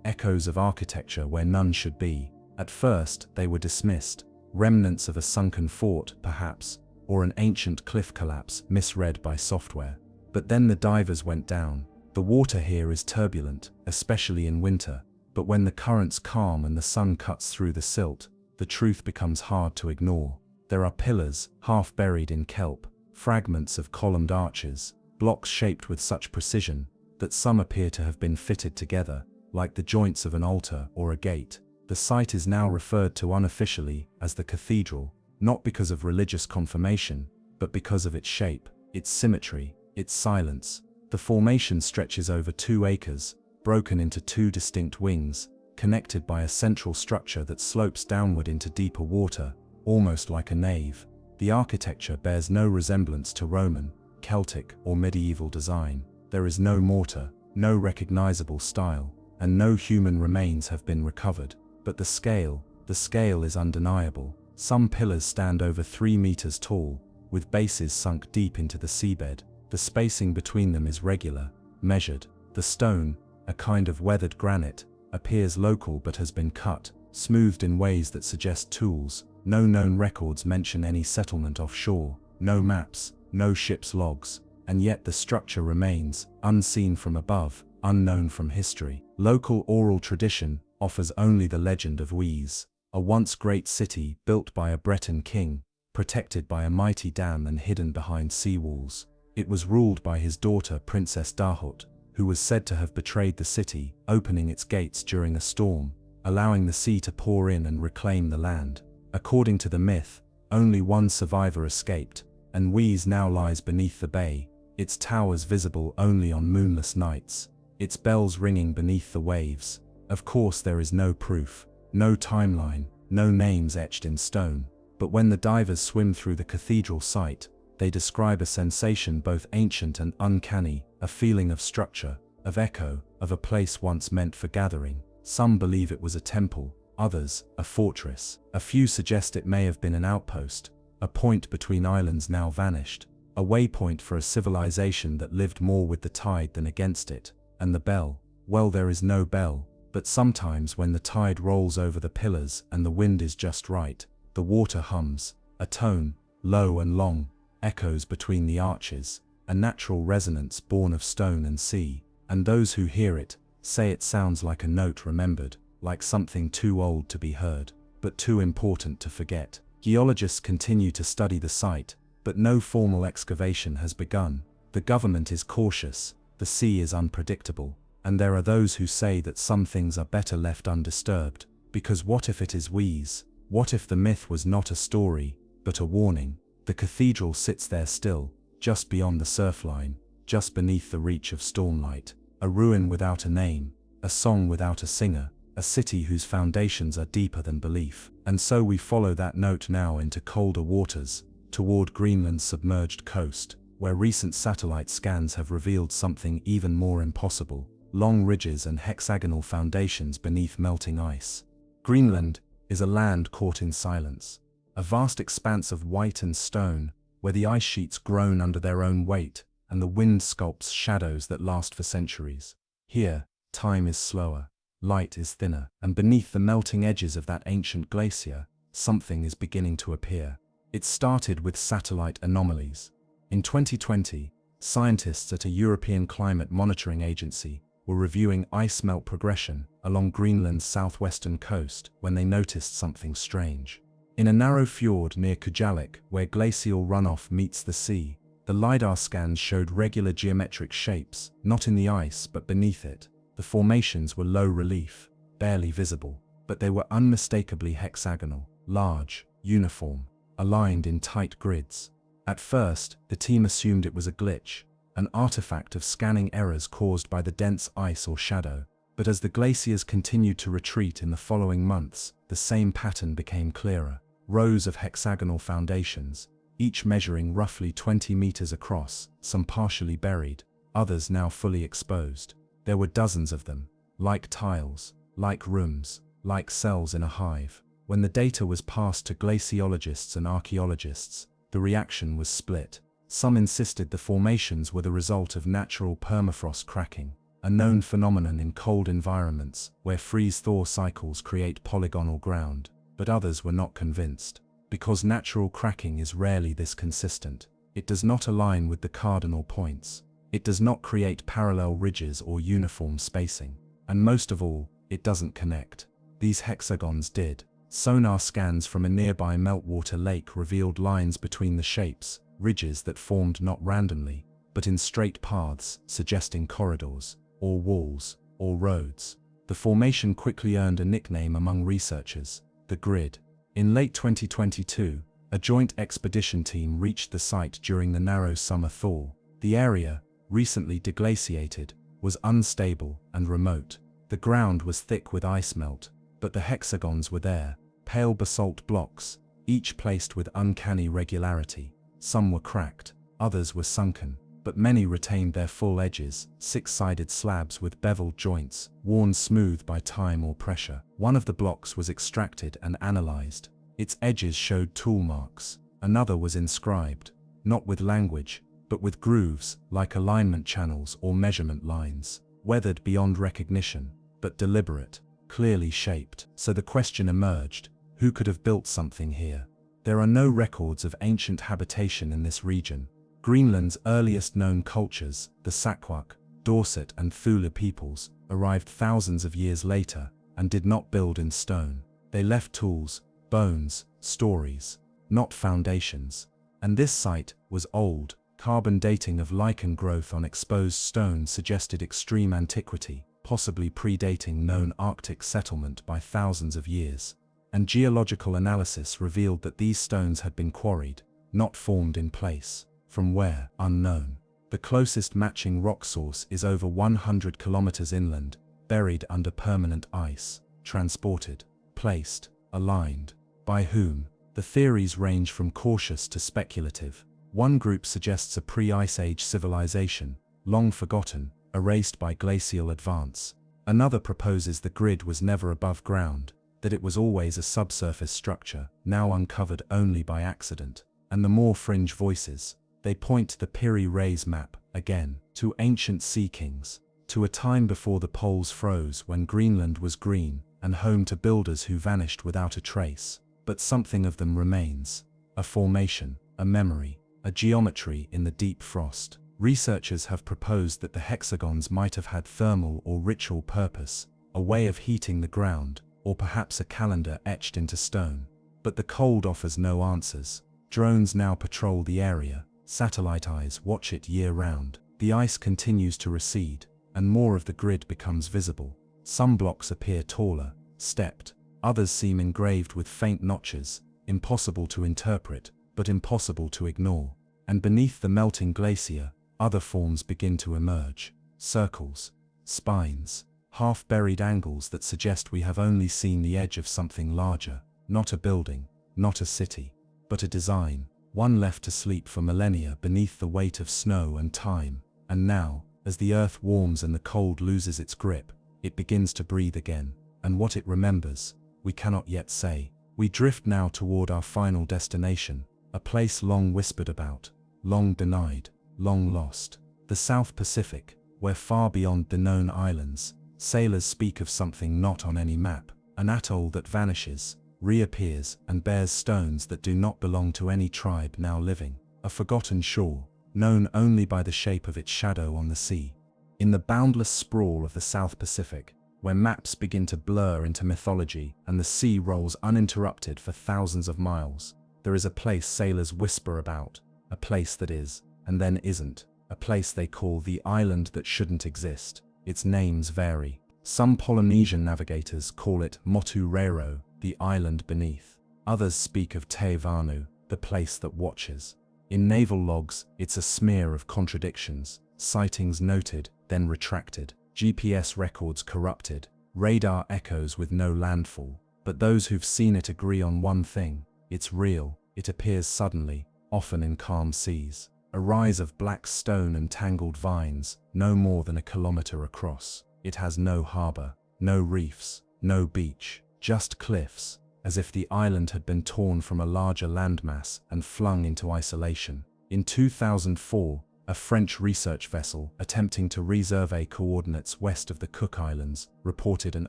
echoes of architecture where none should be. At first, they were dismissed, remnants of a sunken fort, perhaps, or an ancient cliff collapse misread by software. But then the divers went down. The water here is turbulent, especially in winter. But when the currents calm and the sun cuts through the silt, the truth becomes hard to ignore. There are pillars, half buried in kelp, fragments of columned arches, blocks shaped with such precision that some appear to have been fitted together, like the joints of an altar or a gate. The site is now referred to unofficially as the cathedral, not because of religious confirmation, but because of its shape, its symmetry, its silence. The formation stretches over 2 acres, broken into 2 distinct wings, connected by a central structure that slopes downward into deeper water, almost like a nave. The architecture bears no resemblance to Roman, Celtic, or medieval design. There is no mortar, no recognizable style, and no human remains have been recovered. But the scale is undeniable. Some pillars stand over 3 meters tall, with bases sunk deep into the seabed. The spacing between them is regular, measured. The stone, a kind of weathered granite, appears local but has been cut, smoothed in ways that suggest tools. No known records mention any settlement offshore, no maps, no ship's logs, and yet the structure remains, unseen from above, unknown from history. Local oral tradition offers only the legend of Wies, a once great city built by a Breton king, protected by a mighty dam and hidden behind seawalls. It was ruled by his daughter Princess Dahut, who was said to have betrayed the city, opening its gates during a storm, allowing the sea to pour in and reclaim the land. According to the myth, only one survivor escaped, and Wies now lies beneath the bay, its towers visible only on moonless nights, its bells ringing beneath the waves. Of course there is no proof, no timeline, no names etched in stone, but when the divers swim through the cathedral site, they describe a sensation both ancient and uncanny, a feeling of structure, of echo, of a place once meant for gathering. Some believe it was a temple, others, a fortress. A few suggest it may have been an outpost, a point between islands now vanished, a waypoint for a civilization that lived more with the tide than against it. And the bell, well, there is no bell, but sometimes when the tide rolls over the pillars and the wind is just right, the water hums, a tone, low and long, echoes between the arches, a natural resonance born of stone and sea, and those who hear it say it sounds like a note remembered, like something too old to be heard, but too important to forget. Geologists continue to study the site, but no formal excavation has begun. The government is cautious, the sea is unpredictable, and there are those who say that some things are better left undisturbed, because what if it is Wies? What if the myth was not a story, but a warning? The cathedral sits there still, just beyond the surfline, just beneath the reach of stormlight, a ruin without a name, a song without a singer, a city whose foundations are deeper than belief. And so we follow that note now into colder waters, toward Greenland's submerged coast, where recent satellite scans have revealed something even more impossible: long ridges and hexagonal foundations beneath melting ice. Greenland is a land caught in silence, a vast expanse of white and stone, where the ice sheets groan under their own weight, and the wind sculpts shadows that last for centuries. Here, time is slower, light is thinner, and beneath the melting edges of that ancient glacier, something is beginning to appear. It started with satellite anomalies. In 2020, scientists at a European climate monitoring agency were reviewing ice melt progression along Greenland's southwestern coast when they noticed something strange. In a narrow fjord near Kujalleq, where glacial runoff meets the sea, the LiDAR scans showed regular geometric shapes, not in the ice but beneath it. The formations were low relief, barely visible, but they were unmistakably hexagonal, large, uniform, aligned in tight grids. At first, the team assumed it was a glitch, an artifact of scanning errors caused by the dense ice or shadow. But as the glaciers continued to retreat in the following months, the same pattern became clearer. Rows of hexagonal foundations, each measuring roughly 20 meters across, some partially buried, others now fully exposed. There were dozens of them, like tiles, like rooms, like cells in a hive. When the data was passed to glaciologists and archaeologists, the reaction was split. Some insisted the formations were the result of natural permafrost cracking, a known phenomenon in cold environments where freeze-thaw cycles create polygonal ground, but others were not convinced. Because natural cracking is rarely this consistent, it does not align with the cardinal points. It does not create parallel ridges or uniform spacing. And most of all, it doesn't connect. These hexagons did. Sonar scans from a nearby meltwater lake revealed lines between the shapes, ridges that formed not randomly, but in straight paths, suggesting corridors, or walls, or roads. The formation quickly earned a nickname among researchers: the grid. In late 2022, a joint expedition team reached the site during the narrow summer thaw. The area, recently deglaciated, was unstable and remote. The ground was thick with ice melt, but the hexagons were there, pale basalt blocks, each placed with uncanny regularity. Some were cracked, others were sunken, but many retained their full edges, six-sided slabs with beveled joints, worn smooth by time or pressure. One of the blocks was extracted and analyzed. Its edges showed tool marks. Another was inscribed, not with language, but with grooves, like alignment channels or measurement lines, weathered beyond recognition, but deliberate, clearly shaped. So the question emerged, who could have built something here? There are no records of ancient habitation in this region. Greenland's earliest known cultures, the Saquak, Dorset and Thule peoples, arrived thousands of years later and did not build in stone. They left tools, bones, stories, not foundations. And this site was old. Carbon dating of lichen growth on exposed stone suggested extreme antiquity, possibly predating known Arctic settlement by thousands of years. And geological analysis revealed that these stones had been quarried, not formed in place. From where? Unknown. The closest matching rock source is over 100 kilometers inland, buried under permanent ice, transported, placed, aligned. By whom? The theories range from cautious to speculative. One group suggests a pre-Ice Age civilization, long forgotten, erased by glacial advance. Another proposes the grid was never above ground, that it was always a subsurface structure, now uncovered only by accident. And the more fringe voices, they point to the Piri Reis map, again, to ancient sea kings, to a time before the poles froze when Greenland was green, and home to builders who vanished without a trace. But something of them remains. A formation, a memory, a geometry in the deep frost. Researchers have proposed that the hexagons might have had thermal or ritual purpose, a way of heating the ground, or perhaps a calendar etched into stone. But the cold offers no answers. Drones now patrol the area, satellite eyes watch it year-round. The ice continues to recede, and more of the grid becomes visible. Some blocks appear taller, stepped. Others seem engraved with faint notches, impossible to interpret, but impossible to ignore. And beneath the melting glacier, other forms begin to emerge. Circles, spines, half-buried angles that suggest we have only seen the edge of something larger. Not a building, not a city, but a design, one left to sleep for millennia beneath the weight of snow and time. And now, as the earth warms and the cold loses its grip, it begins to breathe again. And what it remembers, we cannot yet say. We drift now toward our final destination, a place long whispered about, long denied, long lost. The South Pacific, where far beyond the known islands, sailors speak of something not on any map, an atoll that vanishes, reappears, and bears stones that do not belong to any tribe now living. A forgotten shore, known only by the shape of its shadow on the sea. In the boundless sprawl of the South Pacific, where maps begin to blur into mythology and the sea rolls uninterrupted for thousands of miles, there is a place sailors whisper about, a place that is, and then isn't, a place they call the island that shouldn't exist. Its names vary. Some Polynesian navigators call it Motu Rero, the island beneath. Others speak of Te Vanu, the place that watches. In naval logs, it's a smear of contradictions, sightings noted, then retracted. GPS records corrupted, radar echoes with no landfall. But those who've seen it agree on one thing: it's real. It appears suddenly, often in calm seas. A rise of black stone and tangled vines, no more than a kilometer across. It has no harbor, no reefs, no beach, just cliffs, as if the island had been torn from a larger landmass and flung into isolation. In 2004, a French research vessel attempting to resurvey coordinates west of the Cook Islands reported an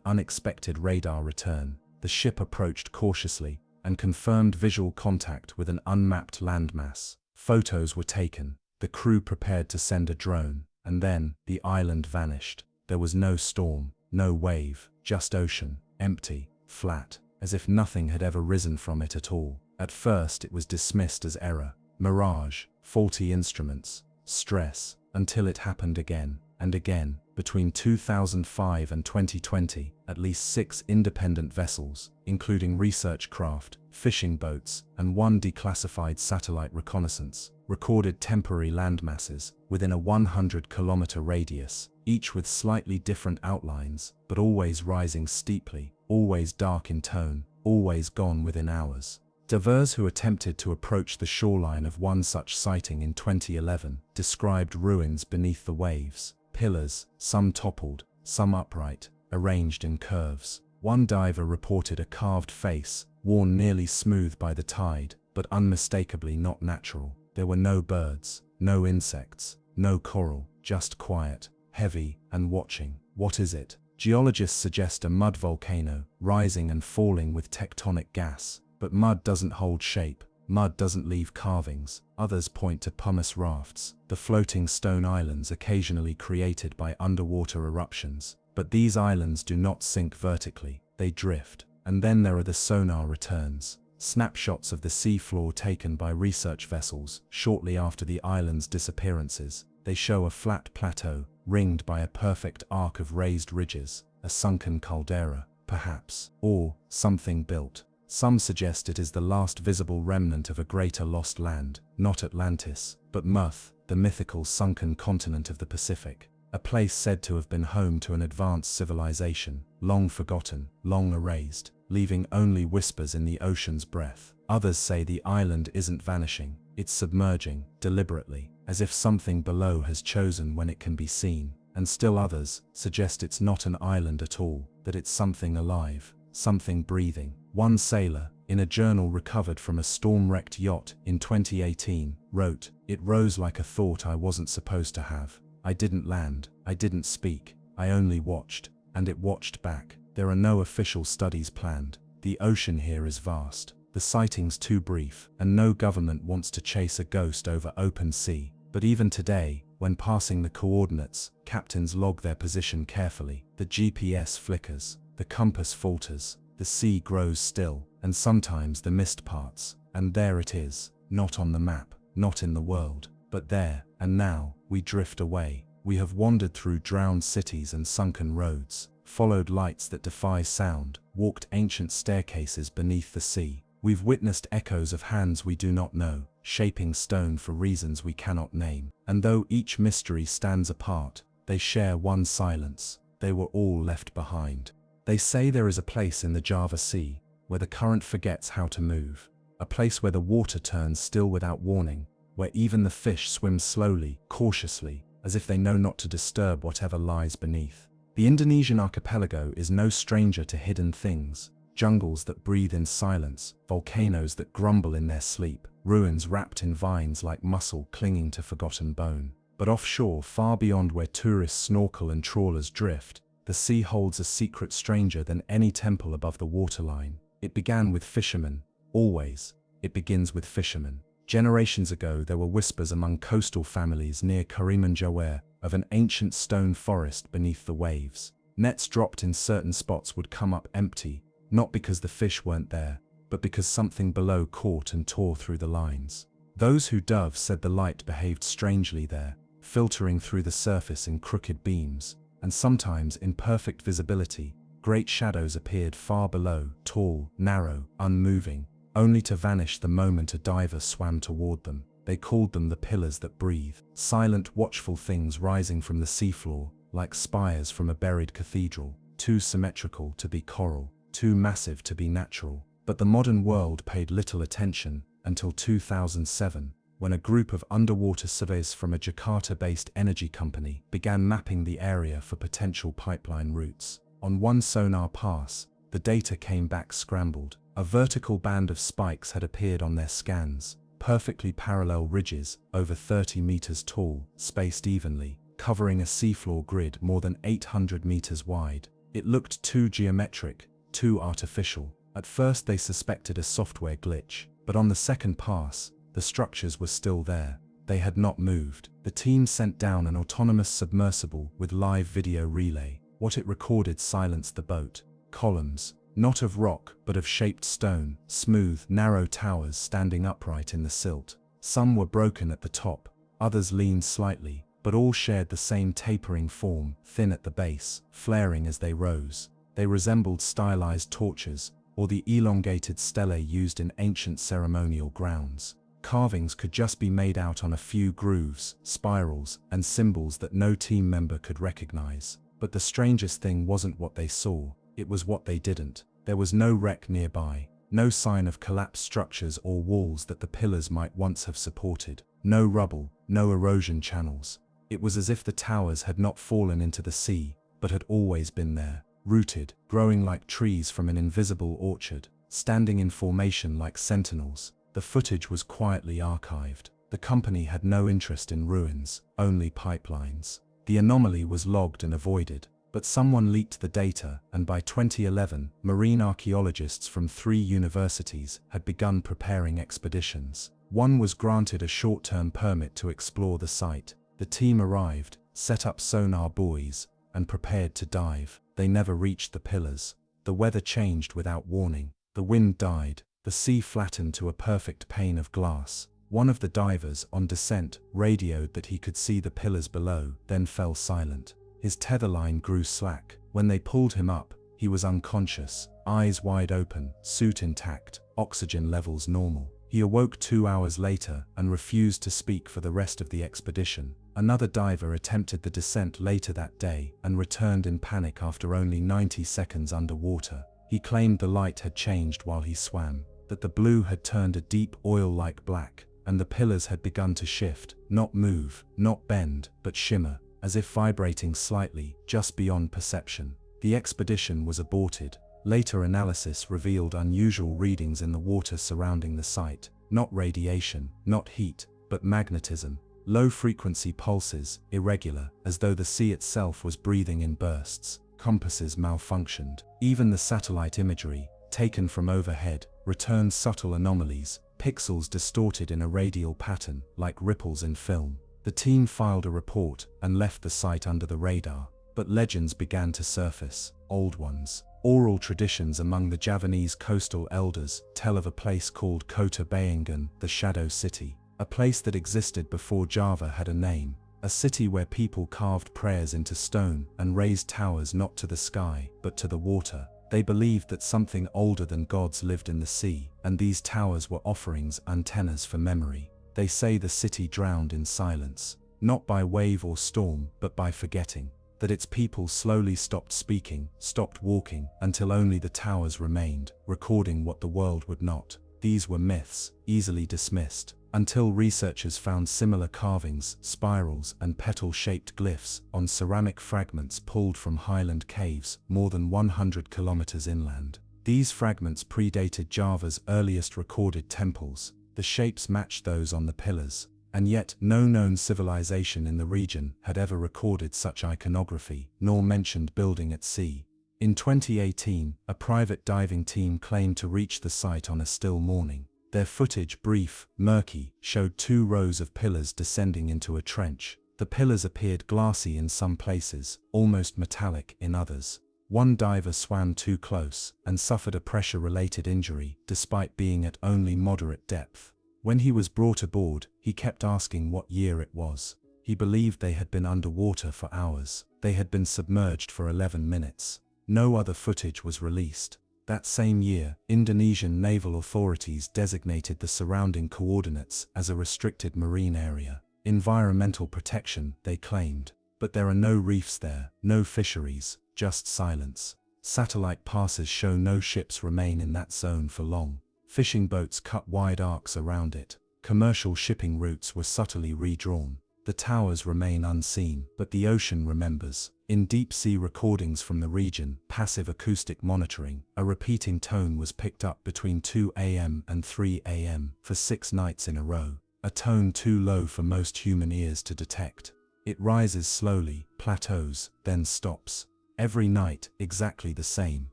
unexpected radar return. The ship approached cautiously and confirmed visual contact with an unmapped landmass. Photos were taken, the crew prepared to send a drone, and then the island vanished. There was no storm, no wave, just ocean, empty, flat, as if nothing had ever risen from it at all. At first it was dismissed as error, mirage, faulty instruments, stress, until it happened again and again. Between 2005 and 2020, at least 6 independent vessels, including research craft, fishing boats, and 1 declassified satellite reconnaissance, recorded temporary landmasses within a 100-kilometer radius, each with slightly different outlines, but always rising steeply, always dark in tone, always gone within hours. Divers who attempted to approach the shoreline of one such sighting in 2011 described ruins beneath the waves, pillars, some toppled, some upright, arranged in curves. One diver reported a carved face, worn nearly smooth by the tide, but unmistakably not natural. There were no birds, no insects, no coral, just quiet, heavy, and watching. What is it? Geologists suggest a mud volcano, rising and falling with tectonic gas. But mud doesn't hold shape. Mud doesn't leave carvings. Others point to pumice rafts, the floating stone islands occasionally created by underwater eruptions. But these islands do not sink vertically, they drift. And then there are the sonar returns, snapshots of the sea floor taken by research vessels shortly after the island's disappearances. They show a flat plateau, ringed by a perfect arc of raised ridges, a sunken caldera, perhaps, or something built. Some suggest it is the last visible remnant of a greater lost land, not Atlantis, but Muth, the mythical sunken continent of the Pacific, a place said to have been home to an advanced civilization, long forgotten, long erased, leaving only whispers in the ocean's breath. Others say the island isn't vanishing, it's submerging, deliberately, as if something below has chosen when it can be seen. And still others suggest it's not an island at all, that it's something alive, something breathing. One sailor, in a journal recovered from a storm-wrecked yacht in 2018, wrote, "It rose like a thought I wasn't supposed to have. I didn't land, I didn't speak, I only watched, and it watched back." There are no official studies planned. The ocean here is vast, the sightings too brief, and no government wants to chase a ghost over open sea. But even today, when passing the coordinates, captains log their position carefully. The GPS flickers, the compass falters, the sea grows still, and sometimes the mist parts. And there it is, not on the map, not in the world, but there, and now, we drift away. We have wandered through drowned cities and sunken roads, followed lights that defy sound, walked ancient staircases beneath the sea. We've witnessed echoes of hands we do not know, shaping stone for reasons we cannot name. And though each mystery stands apart, they share one silence. They were all left behind. They say there is a place in the Java Sea, where the current forgets how to move. A place where the water turns still without warning, where even the fish swim slowly, cautiously, as if they know not to disturb whatever lies beneath. The Indonesian archipelago is no stranger to hidden things. Jungles that breathe in silence, volcanoes that grumble in their sleep, ruins wrapped in vines like mussel clinging to forgotten bone. But offshore, far beyond where tourists snorkel and trawlers drift, the sea holds a secret stranger than any temple above the waterline. It began with fishermen, always. It begins with fishermen. Generations ago, there were whispers among coastal families near Karimunjawa of an ancient stone forest beneath the waves. Nets dropped in certain spots would come up empty, not because the fish weren't there, but because something below caught and tore through the lines. Those who dove said the light behaved strangely there, filtering through the surface in crooked beams, and sometimes in perfect visibility. Great shadows appeared far below, tall, narrow, unmoving, only to vanish the moment a diver swam toward them. They called them the pillars that breathe, silent, watchful things rising from the seafloor, like spires from a buried cathedral, too symmetrical to be coral, too massive to be natural. But the modern world paid little attention until 2007, when a group of underwater surveyors from a Jakarta-based energy company began mapping the area for potential pipeline routes. On one sonar pass, the data came back scrambled. A vertical band of spikes had appeared on their scans, perfectly parallel ridges, over 30 meters tall, spaced evenly, covering a seafloor grid more than 800 meters wide. It looked too geometric, too artificial. At first they suspected a software glitch, but on the second pass, the structures were still there. They had not moved. The team sent down an autonomous submersible with live video relay. What it recorded silenced the boat. Columns, not of rock but of shaped stone, smooth, narrow towers standing upright in the silt. Some were broken at the top, others leaned slightly, but all shared the same tapering form, thin at the base, flaring as they rose. They resembled stylized torches, or the elongated stelae used in ancient ceremonial grounds. Carvings could just be made out on a few grooves, spirals, and symbols that no team member could recognize. But the strangest thing wasn't what they saw, it was what they didn't. There was no wreck nearby, no sign of collapsed structures or walls that the pillars might once have supported, no rubble, no erosion channels. It was as if the towers had not fallen into the sea, but had always been there, rooted, growing like trees from an invisible orchard, standing in formation like sentinels. The footage was quietly archived. The company had no interest in ruins, only pipelines. The anomaly was logged and avoided, but someone leaked the data, and by 2011, marine archaeologists from 3 universities had begun preparing expeditions. One was granted a short-term permit to explore the site. The team arrived, set up sonar buoys, and prepared to dive. They never reached the pillars. The weather changed without warning. The wind died. The sea flattened to a perfect pane of glass. One of the divers, on descent, radioed that he could see the pillars below, then fell silent. His tether line grew slack. When they pulled him up, he was unconscious, eyes wide open, suit intact, oxygen levels normal. He awoke 2 hours later and refused to speak for the rest of the expedition. Another diver attempted the descent later that day and returned in panic after only 90 seconds underwater. He claimed the light had changed while he swam, that the blue had turned a deep oil-like black, and the pillars had begun to shift, not move, not bend, but shimmer, as if vibrating slightly, just beyond perception. The expedition was aborted. Later analysis revealed unusual readings in the water surrounding the site. Not radiation, not heat, but magnetism. Low-frequency pulses, irregular, as though the sea itself was breathing in bursts. Compasses malfunctioned. Even the satellite imagery, taken from overhead, returned subtle anomalies, pixels distorted in a radial pattern, like ripples in film. The team filed a report and left the site under the radar, but legends began to surface, old ones. Oral traditions among the Javanese coastal elders tell of a place called Kota Bayangan, the Shadow City, a place that existed before Java had a name, a city where people carved prayers into stone and raised towers not to the sky, but to the water. They believed that something older than gods lived in the sea, and these towers were offerings, antennas for memory. They say the city drowned in silence, not by wave or storm, but by forgetting. That its people slowly stopped speaking, stopped walking, until only the towers remained, recording what the world would not. These were myths, easily dismissed, until researchers found similar carvings, spirals, and petal-shaped glyphs on ceramic fragments pulled from highland caves more than 100 kilometers inland. These fragments predated Java's earliest recorded temples. The shapes matched those on the pillars, and yet no known civilization in the region had ever recorded such iconography, nor mentioned building at sea. In 2018, a private diving team claimed to reach the site on a still morning. Their footage, brief, murky, showed 2 rows of pillars descending into a trench. The pillars appeared glassy in some places, almost metallic in others. One diver swam too close and suffered a pressure-related injury, despite being at only moderate depth. When he was brought aboard, he kept asking what year it was. He believed they had been underwater for hours. They had been submerged for 11 minutes. No other footage was released. That same year, Indonesian naval authorities designated the surrounding coordinates as a restricted marine area. Environmental protection, they claimed. But there are no reefs there, no fisheries, just silence. Satellite passes show no ships remain in that zone for long. Fishing boats cut wide arcs around it. Commercial shipping routes were subtly redrawn. The towers remain unseen, but the ocean remembers. In deep-sea recordings from the region, passive acoustic monitoring, a repeating tone was picked up between 2 a.m. and 3 a.m. for 6 nights in a row, a tone too low for most human ears to detect. It rises slowly, plateaus, then stops. Every night, exactly the same.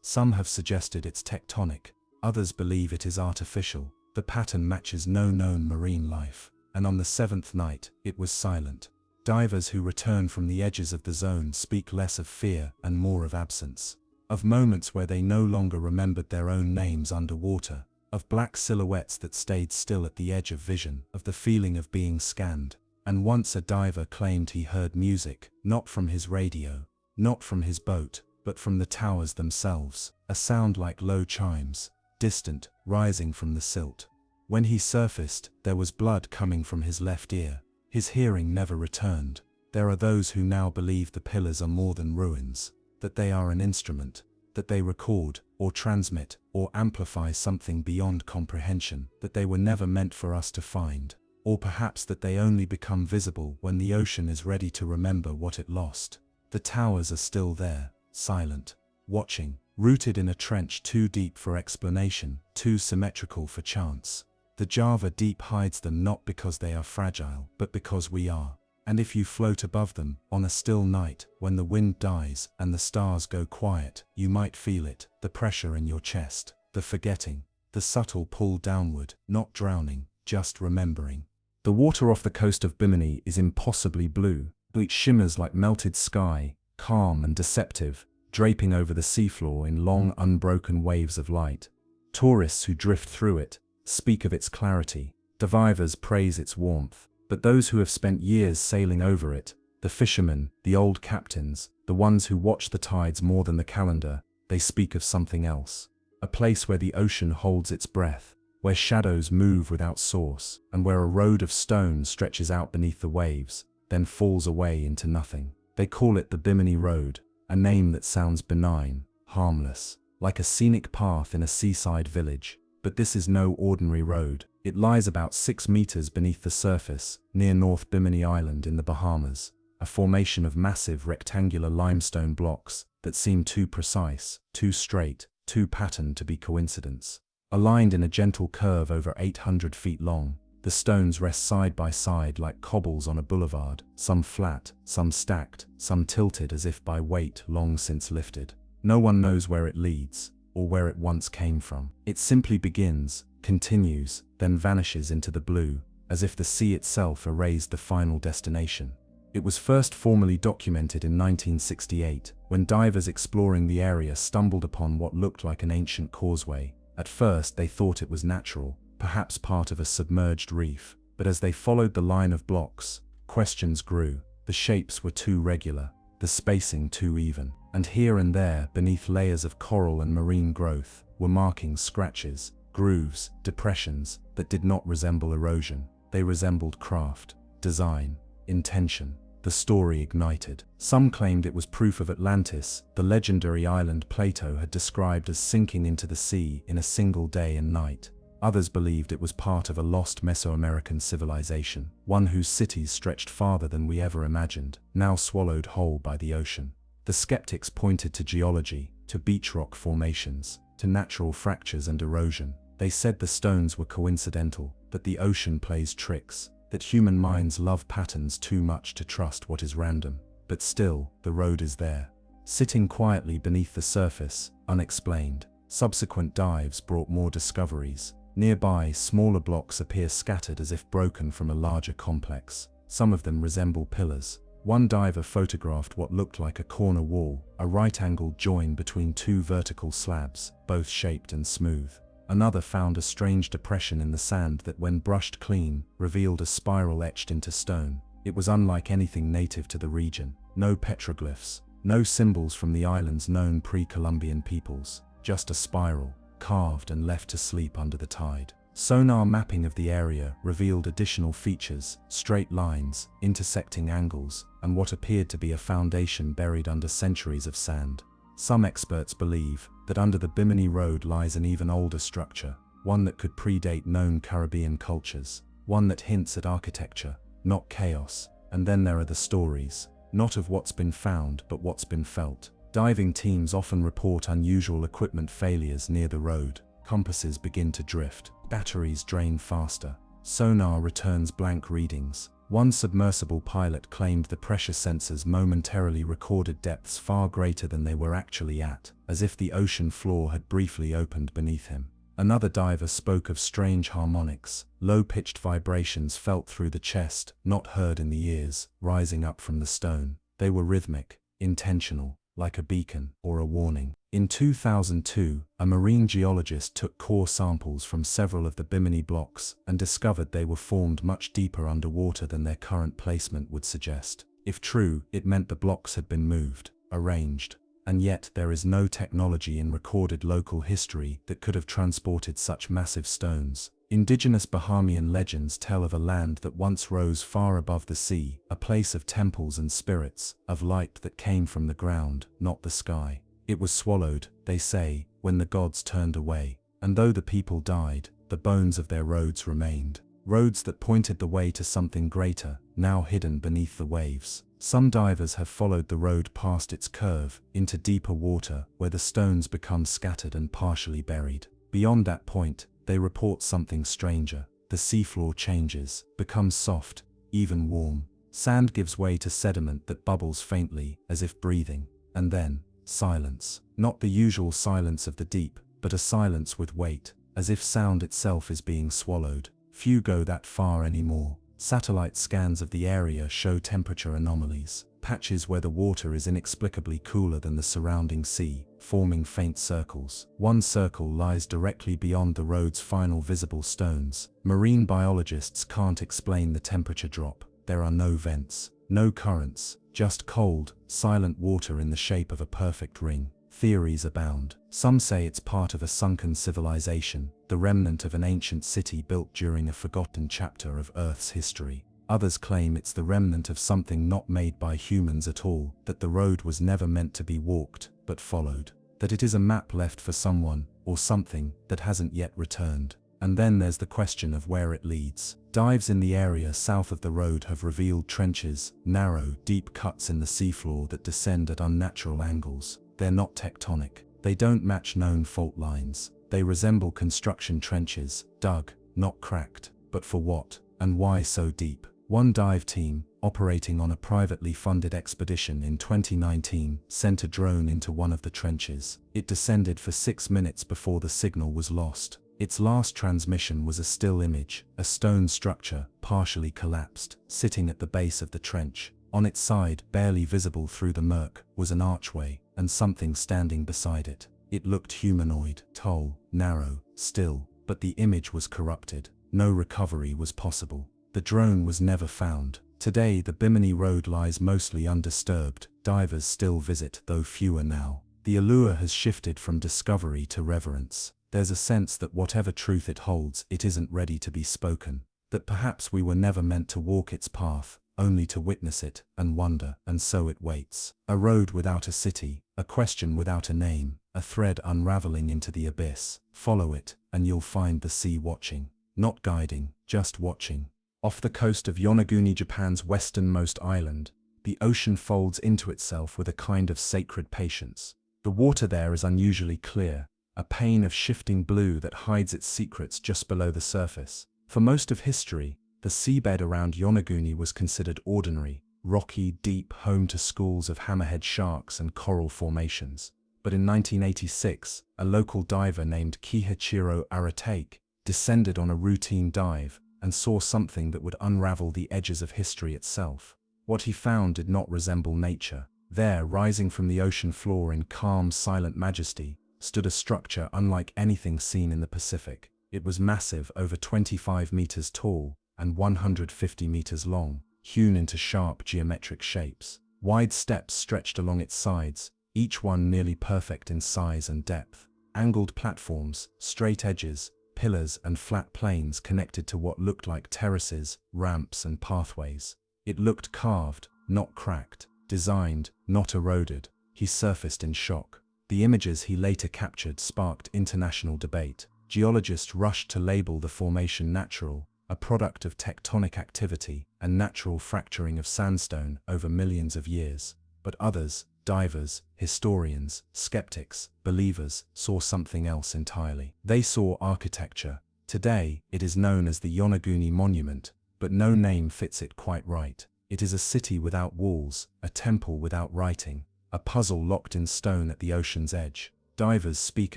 Some have suggested it's tectonic, others believe it is artificial. The pattern matches no known marine life. And on the 7th night, it was silent. Divers who return from the edges of the zone speak less of fear and more of absence. Of moments where they no longer remembered their own names underwater. Of black silhouettes that stayed still at the edge of vision. Of the feeling of being scanned. And once a diver claimed he heard music, not from his radio, not from his boat, but from the towers themselves. A sound like low chimes, distant, rising from the silt. When he surfaced, there was blood coming from his left ear. His hearing never returned. There are those who now believe the pillars are more than ruins, that they are an instrument, that they record, or transmit, or amplify something beyond comprehension, that they were never meant for us to find, or perhaps that they only become visible when the ocean is ready to remember what it lost. The towers are still there, silent, watching, rooted in a trench too deep for explanation, too symmetrical for chance. The Java Deep hides them not because they are fragile, but because we are. And if you float above them, on a still night, when the wind dies and the stars go quiet, you might feel it, the pressure in your chest, the forgetting, the subtle pull downward, not drowning, just remembering. The water off the coast of Bimini is impossibly blue. It shimmers like melted sky, calm and deceptive, draping over the seafloor in long unbroken waves of light. Tourists who drift through it speak of its clarity. Divers praise its warmth. But those who have spent years sailing over it, the fishermen, the old captains, the ones who watch the tides more than the calendar, they speak of something else. A place where the ocean holds its breath, where shadows move without source, and where a road of stone stretches out beneath the waves, then falls away into nothing. They call it the Bimini Road, a name that sounds benign, harmless, like a scenic path in a seaside village. But this is no ordinary road. It lies about 6 meters beneath the surface, near North Bimini Island in the Bahamas, a formation of massive rectangular limestone blocks that seem too precise, too straight, too patterned to be coincidence. Aligned in a gentle curve over 800 feet long, the stones rest side by side like cobbles on a boulevard, some flat, some stacked, some tilted as if by weight long since lifted. No one knows where it leads, or where it once came from. It simply begins, continues, then vanishes into the blue, as if the sea itself erased the final destination. It was first formally documented in 1968, when divers exploring the area stumbled upon what looked like an ancient causeway. At first they thought it was natural, perhaps part of a submerged reef, but as they followed the line of blocks, questions grew. The shapes were too regular, the spacing too even, and here and there, beneath layers of coral and marine growth, were markings, scratches, grooves, depressions that did not resemble erosion. They resembled craft, design, intention. The story ignited. Some claimed it was proof of Atlantis, the legendary island Plato had described as sinking into the sea in a single day and night. Others believed it was part of a lost Mesoamerican civilization, one whose cities stretched farther than we ever imagined, now swallowed whole by the ocean. The skeptics pointed to geology, to beach rock formations, to natural fractures and erosion. They said the stones were coincidental, that the ocean plays tricks, that human minds love patterns too much to trust what is random. But still, the road is there, sitting quietly beneath the surface, unexplained. Subsequent dives brought more discoveries. Nearby, smaller blocks appear scattered as if broken from a larger complex. Some of them resemble pillars. One diver photographed what looked like a corner wall, a right-angled join between 2 vertical slabs, both shaped and smooth. Another found a strange depression in the sand that, when brushed clean, revealed a spiral etched into stone. It was unlike anything native to the region. No petroglyphs, no symbols from the island's known pre-Columbian peoples, just a spiral, carved and left to sleep under the tide. Sonar mapping of the area revealed additional features, straight lines, intersecting angles, and what appeared to be a foundation buried under centuries of sand. Some experts believe that under the Bimini Road lies an even older structure, one that could predate known Caribbean cultures, one that hints at architecture, not chaos. And then there are the stories, not of what's been found but what's been felt. Diving teams often report unusual equipment failures near the road. Compasses begin to drift, batteries drain faster, sonar returns blank readings. One submersible pilot claimed the pressure sensors momentarily recorded depths far greater than they were actually at, as if the ocean floor had briefly opened beneath him. Another diver spoke of strange harmonics, low-pitched vibrations felt through the chest, not heard in the ears, rising up from the stone. They were rhythmic, intentional, like a beacon or a warning. In 2002, a marine geologist took core samples from several of the Bimini blocks and discovered they were formed much deeper underwater than their current placement would suggest. If true, it meant the blocks had been moved, arranged. And yet there is no technology in recorded local history that could have transported such massive stones. Indigenous Bahamian legends tell of a land that once rose far above the sea, a place of temples and spirits, of light that came from the ground, not the sky. It was swallowed, they say, when the gods turned away. And though the people died, the bones of their roads remained. Roads that pointed the way to something greater, now hidden beneath the waves. Some divers have followed the road past its curve, into deeper water, where the stones become scattered and partially buried. Beyond that point, they report something stranger. The seafloor changes, becomes soft, even warm. Sand gives way to sediment that bubbles faintly, as if breathing. And then, silence. Not the usual silence of the deep, but a silence with weight, as if sound itself is being swallowed. Few go that far anymore. Satellite scans of the area show temperature anomalies, patches where the water is inexplicably cooler than the surrounding sea, forming faint circles. One circle lies directly beyond the road's final visible stones. Marine biologists can't explain the temperature drop. There are no vents, no currents, just cold, silent water in the shape of a perfect ring. Theories abound. Some say it's part of a sunken civilization, the remnant of an ancient city built during a forgotten chapter of Earth's history. Others claim it's the remnant of something not made by humans at all, that the road was never meant to be walked, but followed. That it is a map left for someone, or something, that hasn't yet returned. And then there's the question of where it leads. Dives in the area south of the road have revealed trenches, narrow, deep cuts in the seafloor that descend at unnatural angles. They're not tectonic. They don't match known fault lines. They resemble construction trenches, dug, not cracked. But for what, and why so deep? One dive team, operating on a privately funded expedition in 2019, sent a drone into one of the trenches. It descended for 6 minutes before the signal was lost. Its last transmission was a still image, a stone structure, partially collapsed, sitting at the base of the trench. On its side, barely visible through the murk, was an archway, and something standing beside it. It looked humanoid, tall, narrow, still, but the image was corrupted. No recovery was possible. The drone was never found. Today the Bimini Road lies mostly undisturbed. Divers still visit, though fewer now. The allure has shifted from discovery to reverence. There's a sense that whatever truth it holds, it isn't ready to be spoken. That perhaps we were never meant to walk its path, only to witness it, and wonder, and so it waits. A road without a city, a question without a name, a thread unraveling into the abyss. Follow it, and you'll find the sea watching. Not guiding, just watching. Off the coast of Yonaguni, Japan's westernmost island, the ocean folds into itself with a kind of sacred patience. The water there is unusually clear, a pane of shifting blue that hides its secrets just below the surface. For most of history, the seabed around Yonaguni was considered ordinary, rocky, deep, home to schools of hammerhead sharks and coral formations. But in 1986, a local diver named Kihachiro Aratake descended on a routine dive and saw something that would unravel the edges of history itself. What he found did not resemble nature. There, rising from the ocean floor in calm, silent majesty, stood a structure unlike anything seen in the Pacific. It was massive, over 25 meters tall and 150 meters long, hewn into sharp geometric shapes. Wide steps stretched along its sides, each one nearly perfect in size and depth. Angled platforms, straight edges, pillars and flat planes connected to what looked like terraces, ramps and pathways. It looked carved, not cracked, designed, not eroded. He surfaced in shock. The images he later captured sparked international debate. Geologists rushed to label the formation natural, a product of tectonic activity and natural fracturing of sandstone over millions of years. But others, divers, historians, skeptics, believers, saw something else entirely. They saw architecture. Today, it is known as the Yonaguni Monument, but no name fits it quite right. It is a city without walls, a temple without writing, a puzzle locked in stone at the ocean's edge. Divers speak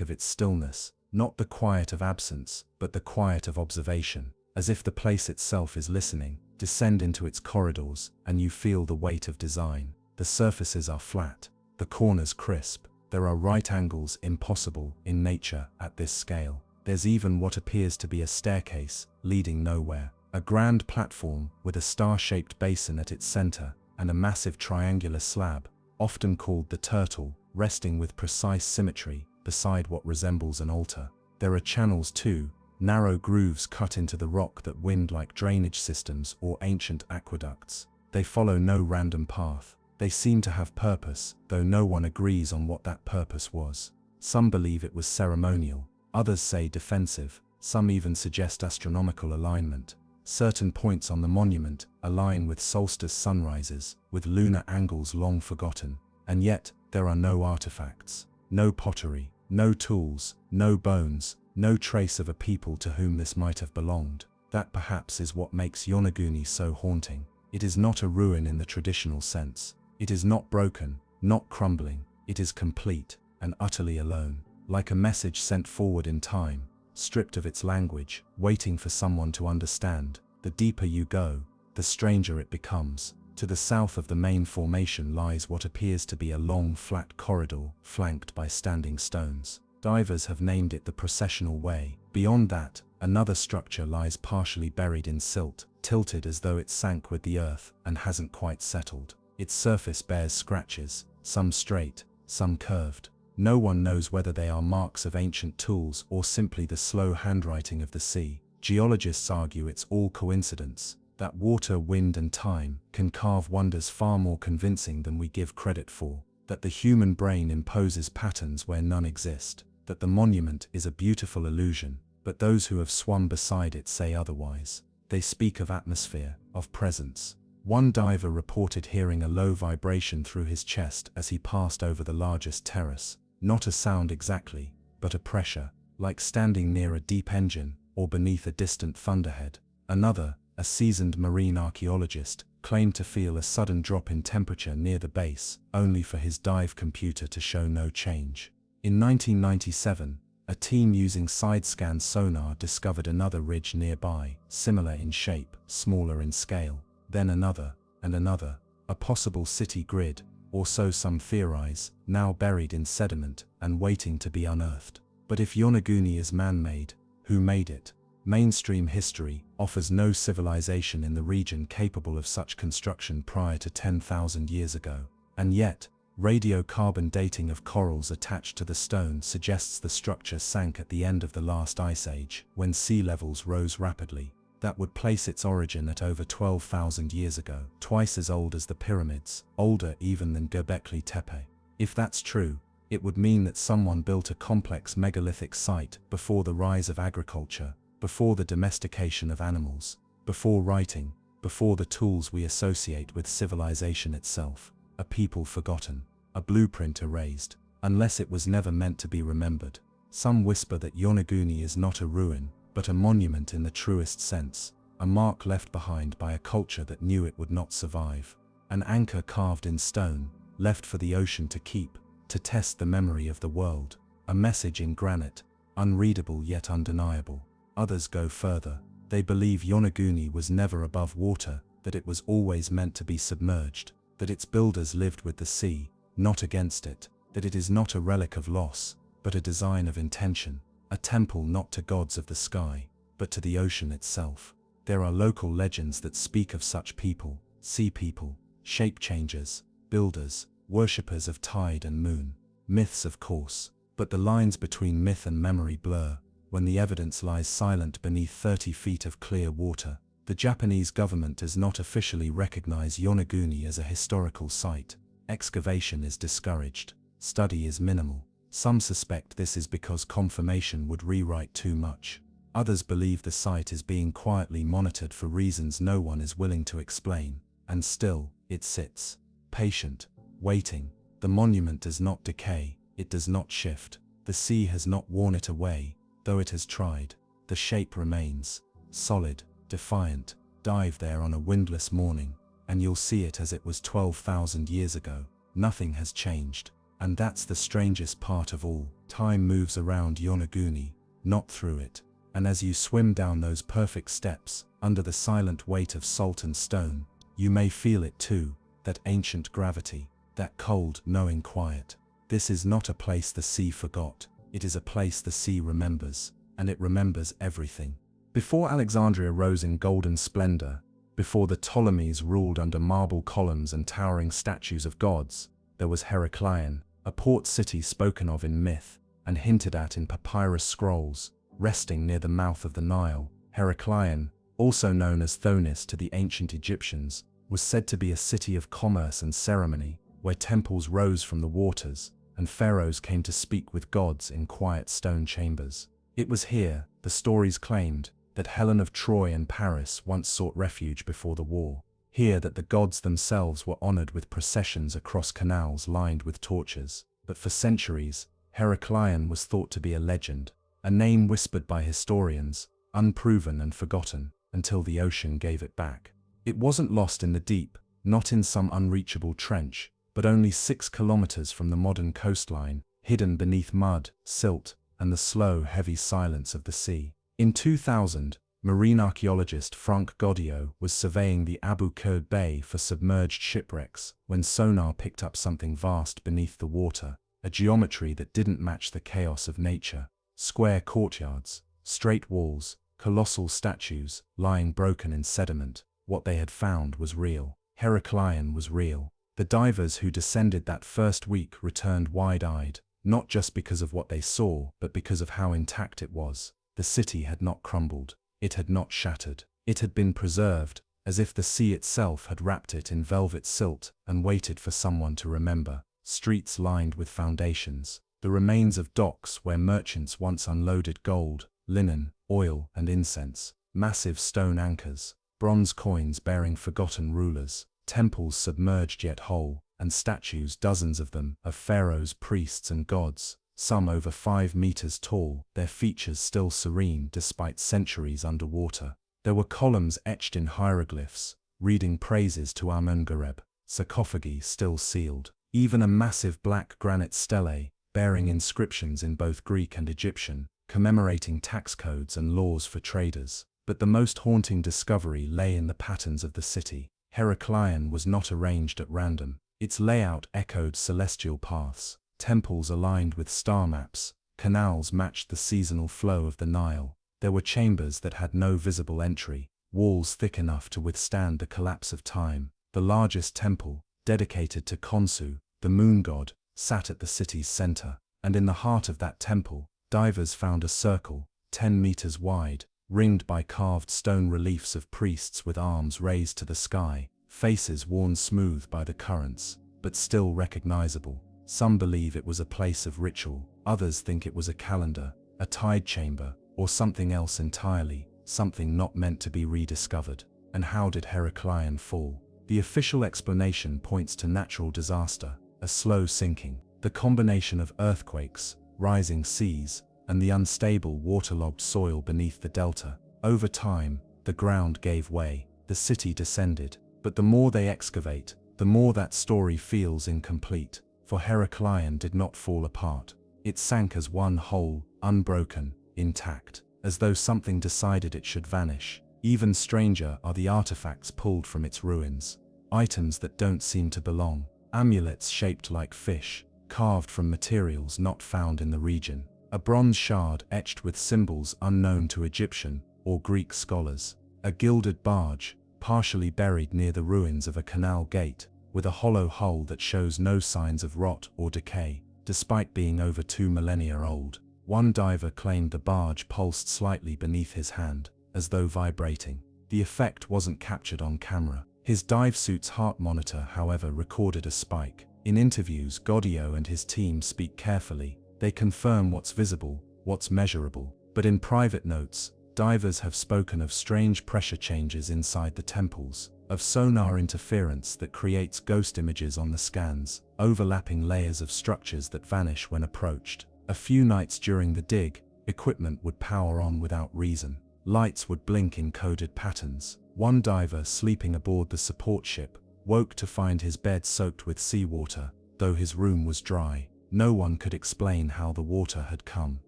of its stillness, not the quiet of absence, but the quiet of observation, as if the place itself is listening. Descend into its corridors, and you feel the weight of design. The surfaces are flat, the corners crisp. There are right angles impossible in nature at this scale. There's even what appears to be a staircase, leading nowhere. A grand platform with a star-shaped basin at its center, and a massive triangular slab, often called the turtle, resting with precise symmetry beside what resembles an altar. There are channels too, narrow grooves cut into the rock that wind like drainage systems or ancient aqueducts. They follow no random path. They seem to have purpose, though no one agrees on what that purpose was. Some believe it was ceremonial, others say defensive, some even suggest astronomical alignment. Certain points on the monument align with solstice sunrises, with lunar angles long forgotten. And yet, there are no artifacts, no pottery, No tools, no bones, no trace of a people to whom this might have belonged. That perhaps is what makes Yonaguni so haunting. It is not a ruin in the traditional sense. It is not broken, not crumbling. It is complete and utterly alone, like a message sent forward in time, stripped of its language, waiting for someone to understand. The deeper you go, the stranger it becomes. To the south of the main formation lies what appears to be a long, flat corridor, flanked by standing stones. Divers have named it the Processional Way. Beyond that, another structure lies partially buried in silt, tilted as though it sank with the earth and hasn't quite settled. Its surface bears scratches, some straight, some curved. No one knows whether they are marks of ancient tools or simply the slow handwriting of the sea. Geologists argue it's all coincidence, that water, wind and time can carve wonders far more convincing than we give credit for, that the human brain imposes patterns where none exist, that the monument is a beautiful illusion, but those who have swum beside it say otherwise. They speak of atmosphere, of presence. One diver reported hearing a low vibration through his chest as he passed over the largest terrace. Not a sound exactly, but a pressure, like standing near a deep engine or beneath a distant thunderhead. Another, a seasoned marine archaeologist, claimed to feel a sudden drop in temperature near the base, only for his dive computer to show no change. In 1997, a team using side-scan sonar discovered another ridge nearby, similar in shape, smaller in scale. Then another, and another, a possible city grid, or so some theorize, now buried in sediment and waiting to be unearthed. But if Yonaguni is man-made, who made it? Mainstream history offers no civilization in the region capable of such construction prior to 10,000 years ago. And yet, radiocarbon dating of corals attached to the stone suggests the structure sank at the end of the last ice age, when sea levels rose rapidly. That would place its origin at over 12,000 years ago, twice as old as the pyramids, older even than Göbekli Tepe. If that's true, it would mean that someone built a complex megalithic site before the rise of agriculture, before the domestication of animals, before writing, before the tools we associate with civilization itself. A people forgotten, a blueprint erased, unless it was never meant to be remembered. Some whisper that Yonaguni is not a ruin, but a monument in the truest sense, a mark left behind by a culture that knew it would not survive, an anchor carved in stone, left for the ocean to keep, to test the memory of the world, a message in granite, unreadable yet undeniable. Others go further. They believe Yonaguni was never above water, that it was always meant to be submerged, that its builders lived with the sea, not against it, that it is not a relic of loss, but a design of intention. A temple not to gods of the sky, but to the ocean itself. There are local legends that speak of such people, sea people, shape changers, builders, worshippers of tide and moon. Myths, of course, but the lines between myth and memory blur when the evidence lies silent beneath 30 feet of clear water. The Japanese government does not officially recognize Yonaguni as a historical site. Excavation is discouraged. Study is minimal. Some suspect this is because confirmation would rewrite too much. Others believe the site is being quietly monitored for reasons no one is willing to explain. And still, it sits, patient, waiting. The monument does not decay, it does not shift. The sea has not worn it away, though it has tried. The shape remains, solid, defiant. Dive there on a windless morning, and you'll see it as it was 12,000 years ago. Nothing has changed. And that's the strangest part of all. Time moves around Yonaguni, not through it. And as you swim down those perfect steps, under the silent weight of salt and stone, you may feel it too, that ancient gravity, that cold, knowing quiet. This is not a place the sea forgot, it is a place the sea remembers, and it remembers everything. Before Alexandria rose in golden splendor, before the Ptolemies ruled under marble columns and towering statues of gods, there was Heracleion, a port city spoken of in myth and hinted at in papyrus scrolls, resting near the mouth of the Nile. Heracleion, also known as Thonis to the ancient Egyptians, was said to be a city of commerce and ceremony, where temples rose from the waters and pharaohs came to speak with gods in quiet stone chambers. It was here, the stories claimed, that Helen of Troy and Paris once sought refuge before the war. Here that the gods themselves were honored with processions across canals lined with torches. But for centuries, Heracleion was thought to be a legend, a name whispered by historians, unproven and forgotten, until the ocean gave it back. It wasn't lost in the deep, not in some unreachable trench, but only 6 kilometers from the modern coastline, hidden beneath mud, silt, and the slow, heavy silence of the sea. In 2000, marine archaeologist Franck Goddio was surveying the Abu Qurd Bay for submerged shipwrecks when sonar picked up something vast beneath the water, a geometry that didn't match the chaos of nature. Square courtyards, straight walls, colossal statues, lying broken in sediment. What they had found was real. Heracleion was real. The divers who descended that first week returned wide-eyed, not just because of what they saw, but because of how intact it was. The city had not crumbled. It had not shattered. It had been preserved, as if the sea itself had wrapped it in velvet silt and waited for someone to remember. Streets lined with foundations, the remains of docks where merchants once unloaded gold, linen, oil, and incense, massive stone anchors, bronze coins bearing forgotten rulers, temples submerged yet whole, and statues, dozens of them, of pharaohs, priests, and gods, some over 5 meters tall, their features still serene despite centuries underwater. There were columns etched in hieroglyphs, reading praises to Amun-Gareb, sarcophagi still sealed, even a massive black granite stele, bearing inscriptions in both Greek and Egyptian, commemorating tax codes and laws for traders. But the most haunting discovery lay in the patterns of the city. Heracleion was not arranged at random. Its layout echoed celestial paths, temples aligned with star maps, canals matched the seasonal flow of the Nile. There were chambers that had no visible entry, walls thick enough to withstand the collapse of time. The largest temple, dedicated to Khonsu, the moon god, sat at the city's center, and in the heart of that temple, divers found a circle, 10 meters wide, ringed by carved stone reliefs of priests with arms raised to the sky, faces worn smooth by the currents, but still recognizable. Some believe it was a place of ritual, others think it was a calendar, a tide chamber, or something else entirely, something not meant to be rediscovered. And how did Heracleion fall? The official explanation points to natural disaster, a slow sinking, the combination of earthquakes, rising seas, and the unstable waterlogged soil beneath the delta. Over time, the ground gave way, the city descended, but the more they excavate, the more that story feels incomplete, for Heracleion did not fall apart. It sank as one whole, unbroken, intact, as though something decided it should vanish. Even stranger are the artifacts pulled from its ruins, items that don't seem to belong, amulets shaped like fish, carved from materials not found in the region, a bronze shard etched with symbols unknown to Egyptian or Greek scholars, a gilded barge, partially buried near the ruins of a canal gate, with a hollow hull that shows no signs of rot or decay, despite being over 2 millennia old. One diver claimed the barge pulsed slightly beneath his hand, as though vibrating. The effect wasn't captured on camera. His dive suit's heart monitor, however, recorded a spike. In interviews, Goddio and his team speak carefully. They confirm what's visible, what's measurable. But in private notes, divers have spoken of strange pressure changes inside the temples, of sonar interference that creates ghost images on the scans, overlapping layers of structures that vanish when approached. A few nights during the dig, equipment would power on without reason. Lights would blink in coded patterns. One diver sleeping aboard the support ship woke to find his bed soaked with seawater, though his room was dry. No one could explain how the water had come.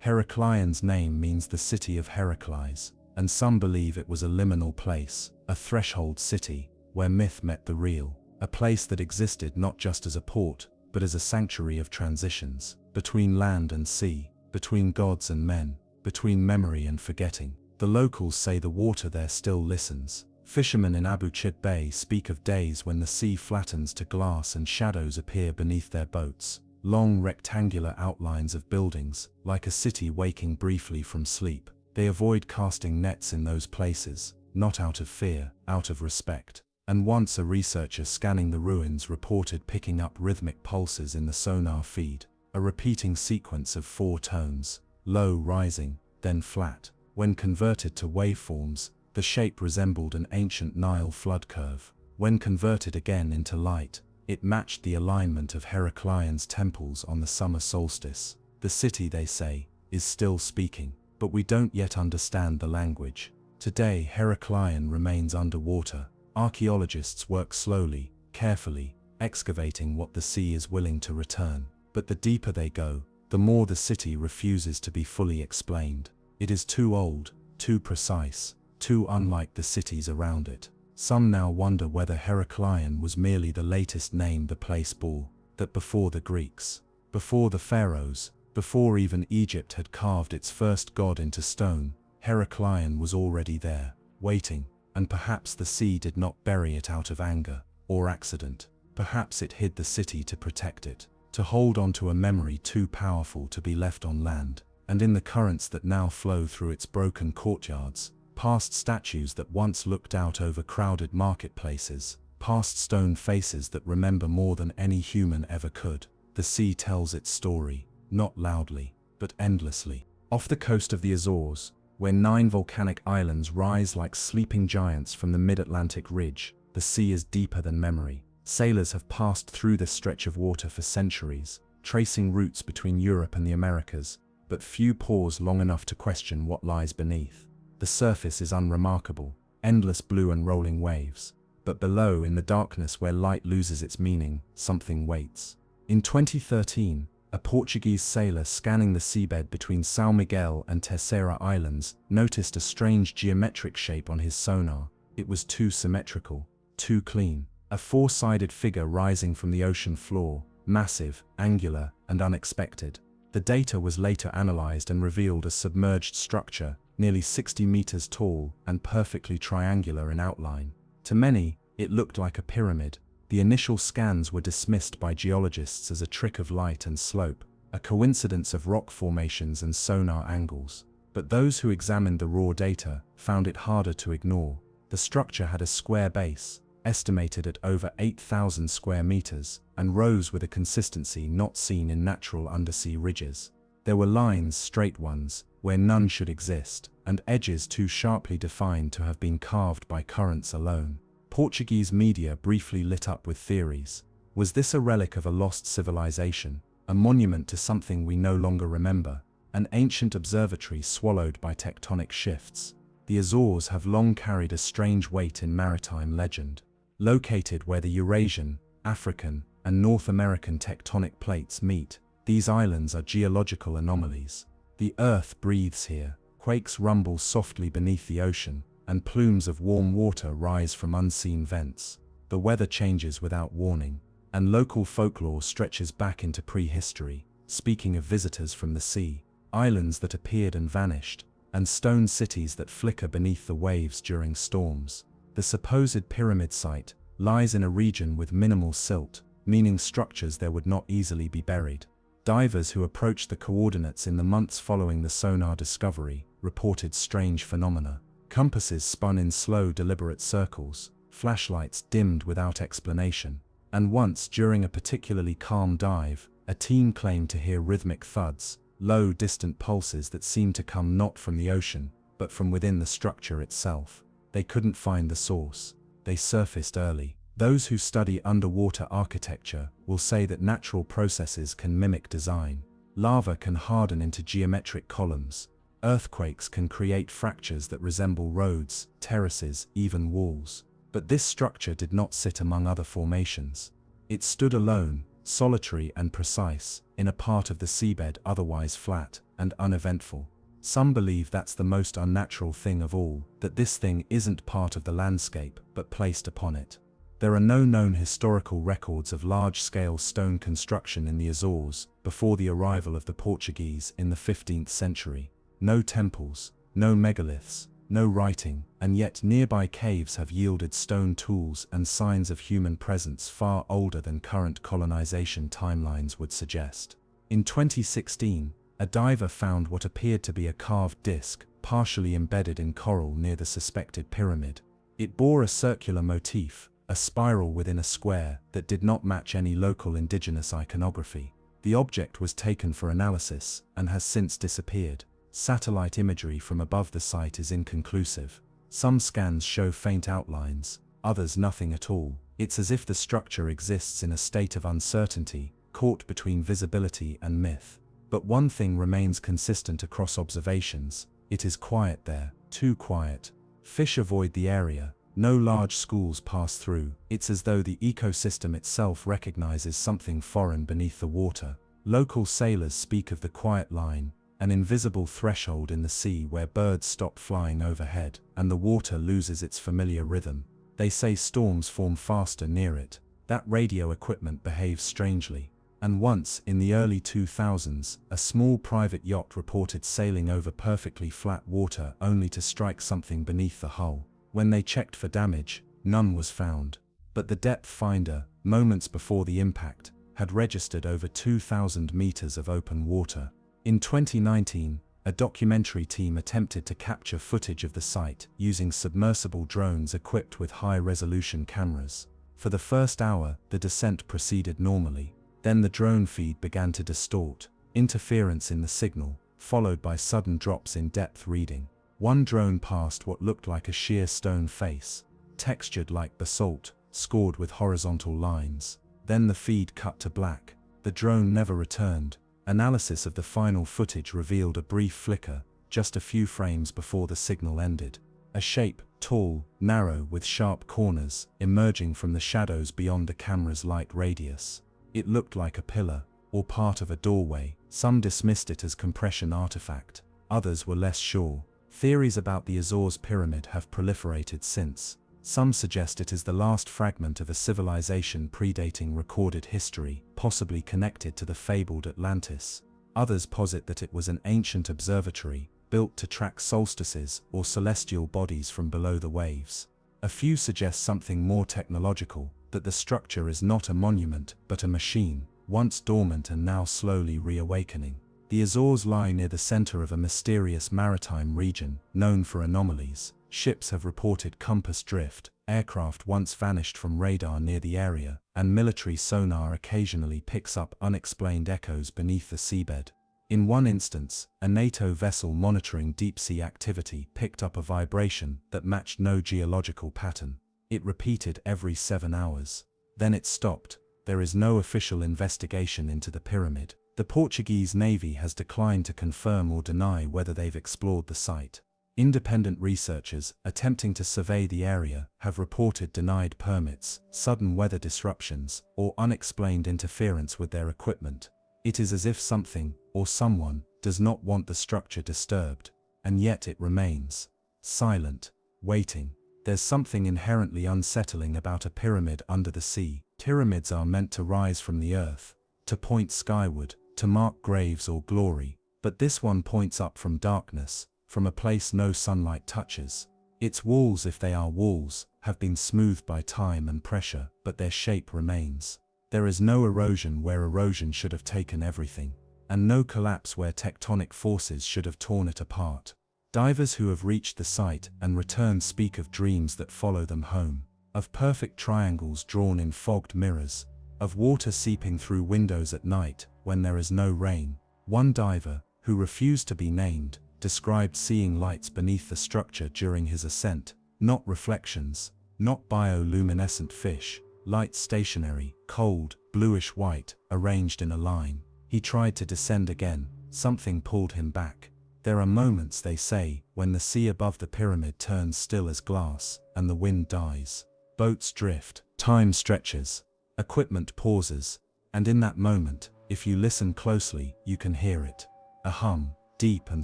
Heracleion's name means the city of Heracles, and some believe it was a liminal place, a threshold city, where myth met the real, a place that existed not just as a port, but as a sanctuary of transitions, between land and sea, between gods and men, between memory and forgetting. The locals say the water there still listens. Fishermen in Abu Qurd Bay speak of days when the sea flattens to glass and shadows appear beneath their boats. Long rectangular outlines of buildings, like a city waking briefly from sleep. They avoid casting nets in those places, not out of fear, out of respect. And once a researcher scanning the ruins reported picking up rhythmic pulses in the sonar feed, a repeating sequence of 4 tones, low rising, then flat. When converted to waveforms, the shape resembled an ancient Nile flood curve. When converted again into light, it matched the alignment of Heracleion's temples on the summer solstice. The city, they say, is still speaking, but we don't yet understand the language. Today, Heracleion remains underwater. Archaeologists work slowly, carefully, excavating what the sea is willing to return. But the deeper they go, the more the city refuses to be fully explained. It is too old, too precise, too unlike the cities around it. Some now wonder whether Heracleion was merely the latest name the place bore, that before the Greeks, before the pharaohs, before even Egypt had carved its first god into stone, Heracleion was already there, waiting, and perhaps the sea did not bury it out of anger or accident. Perhaps it hid the city to protect it, to hold on to a memory too powerful to be left on land. And in the currents that now flow through its broken courtyards, past statues that once looked out over crowded marketplaces, past stone faces that remember more than any human ever could, the sea tells its story, not loudly, but endlessly. Off the coast of the Azores, where 9 volcanic islands rise like sleeping giants from the mid-Atlantic ridge, the sea is deeper than memory. Sailors have passed through this stretch of water for centuries, tracing routes between Europe and the Americas, but few pause long enough to question what lies beneath. The surface is unremarkable, endless blue and rolling waves, but below, in the darkness where light loses its meaning, something waits. In 2013, a Portuguese sailor scanning the seabed between São Miguel and Terceira Islands noticed a strange geometric shape on his sonar. It was too symmetrical, too clean. A 4-sided figure rising from the ocean floor, massive, angular, and unexpected. The data was later analyzed and revealed a submerged structure, nearly 60 meters tall and perfectly triangular in outline. To many, it looked like a pyramid. The initial scans were dismissed by geologists as a trick of light and slope, a coincidence of rock formations and sonar angles. But those who examined the raw data found it harder to ignore. The structure had a square base, estimated at over 8,000 square meters, and rose with a consistency not seen in natural undersea ridges. There were lines, straight ones, where none should exist, and edges too sharply defined to have been carved by currents alone. Portuguese media briefly lit up with theories. Was this a relic of a lost civilization, a monument to something we no longer remember, an ancient observatory swallowed by tectonic shifts? The Azores have long carried a strange weight in maritime legend. Located where the Eurasian, African, and North American tectonic plates meet, these islands are geological anomalies. The earth breathes here, quakes rumble softly beneath the ocean, and plumes of warm water rise from unseen vents. The weather changes without warning, and local folklore stretches back into prehistory, speaking of visitors from the sea, islands that appeared and vanished, and stone cities that flicker beneath the waves during storms. The supposed pyramid site lies in a region with minimal silt, meaning structures there would not easily be buried. Divers who approached the coordinates in the months following the sonar discovery reported strange phenomena. Compasses spun in slow, deliberate circles, flashlights dimmed without explanation, and once during a particularly calm dive, a team claimed to hear rhythmic thuds, low, distant pulses that seemed to come not from the ocean, but from within the structure itself. They couldn't find the source. They surfaced early. Those who study underwater architecture will say that natural processes can mimic design. Lava can harden into geometric columns. Earthquakes can create fractures that resemble roads, terraces, even walls. But this structure did not sit among other formations. It stood alone, solitary and precise, in a part of the seabed otherwise flat and uneventful. Some believe that's the most unnatural thing of all, that this thing isn't part of the landscape, but placed upon it. There are no known historical records of large-scale stone construction in the Azores before the arrival of the Portuguese in the 15th century. No temples, no megaliths, no writing, and yet nearby caves have yielded stone tools and signs of human presence far older than current colonization timelines would suggest. In 2016, a diver found what appeared to be a carved disc, partially embedded in coral near the suspected pyramid. It bore a circular motif, a spiral within a square, that did not match any local indigenous iconography. The object was taken for analysis and has since disappeared. Satellite imagery from above the site is inconclusive. Some scans show faint outlines, others nothing at all. It's as if the structure exists in a state of uncertainty, caught between visibility and myth. But one thing remains consistent across observations: it is quiet there, too quiet. Fish avoid the area, no large schools pass through. It's as though the ecosystem itself recognizes something foreign beneath the water. Local sailors speak of the quiet line, an invisible threshold in the sea where birds stop flying overhead, and the water loses its familiar rhythm. They say storms form faster near it, that radio equipment behaves strangely. And once, in the early 2000s, a small private yacht reported sailing over perfectly flat water only to strike something beneath the hull. When they checked for damage, none was found. But the depth finder, moments before the impact, had registered over 2,000 meters of open water. In 2019, a documentary team attempted to capture footage of the site using submersible drones equipped with high-resolution cameras. For the first hour, the descent proceeded normally. Then the drone feed began to distort, interference in the signal, followed by sudden drops in depth reading. One drone passed what looked like a sheer stone face, textured like basalt, scored with horizontal lines. Then the feed cut to black. The drone never returned. Analysis of the final footage revealed a brief flicker, just a few frames before the signal ended. A shape, tall, narrow, with sharp corners, emerging from the shadows beyond the camera's light radius. It looked like a pillar, or part of a doorway. Some dismissed it as compression artifact. Others were less sure. Theories about the Azores Pyramid have proliferated since. Some suggest it is the last fragment of a civilization predating recorded history, possibly connected to the fabled Atlantis. Others posit that it was an ancient observatory, built to track solstices or celestial bodies from below the waves. A few suggest something more technological, that the structure is not a monument but a machine, once dormant and now slowly reawakening. The Azores lie near the center of a mysterious maritime region, known for anomalies. Ships have reported compass drift, aircraft once vanished from radar near the area, and military sonar occasionally picks up unexplained echoes beneath the seabed. In one instance, a NATO vessel monitoring deep-sea activity picked up a vibration that matched no geological pattern. It repeated every 7 hours. Then it stopped. There is no official investigation into the pyramid. The Portuguese Navy has declined to confirm or deny whether they've explored the site. Independent researchers, attempting to survey the area, have reported denied permits, sudden weather disruptions, or unexplained interference with their equipment. It is as if something, or someone, does not want the structure disturbed, and yet it remains. Silent, waiting. There's something inherently unsettling about a pyramid under the sea. Pyramids are meant to rise from the earth, to point skyward, to mark graves or glory, but this one points up from darkness, from a place no sunlight touches. Its walls, if they are walls, have been smoothed by time and pressure, but their shape remains. There is no erosion where erosion should have taken everything, and no collapse where tectonic forces should have torn it apart. Divers who have reached the site and returned speak of dreams that follow them home, of perfect triangles drawn in fogged mirrors, of water seeping through windows at night when there is no rain. One diver, who refused to be named, described seeing lights beneath the structure during his ascent, not reflections, not bioluminescent fish, lights stationary, cold, bluish-white, arranged in a line. He tried to descend again. Something pulled him back. There are moments, they say, when the sea above the pyramid turns still as glass, and the wind dies. Boats drift, time stretches, equipment pauses, and in that moment, if you listen closely, you can hear it. A hum, deep and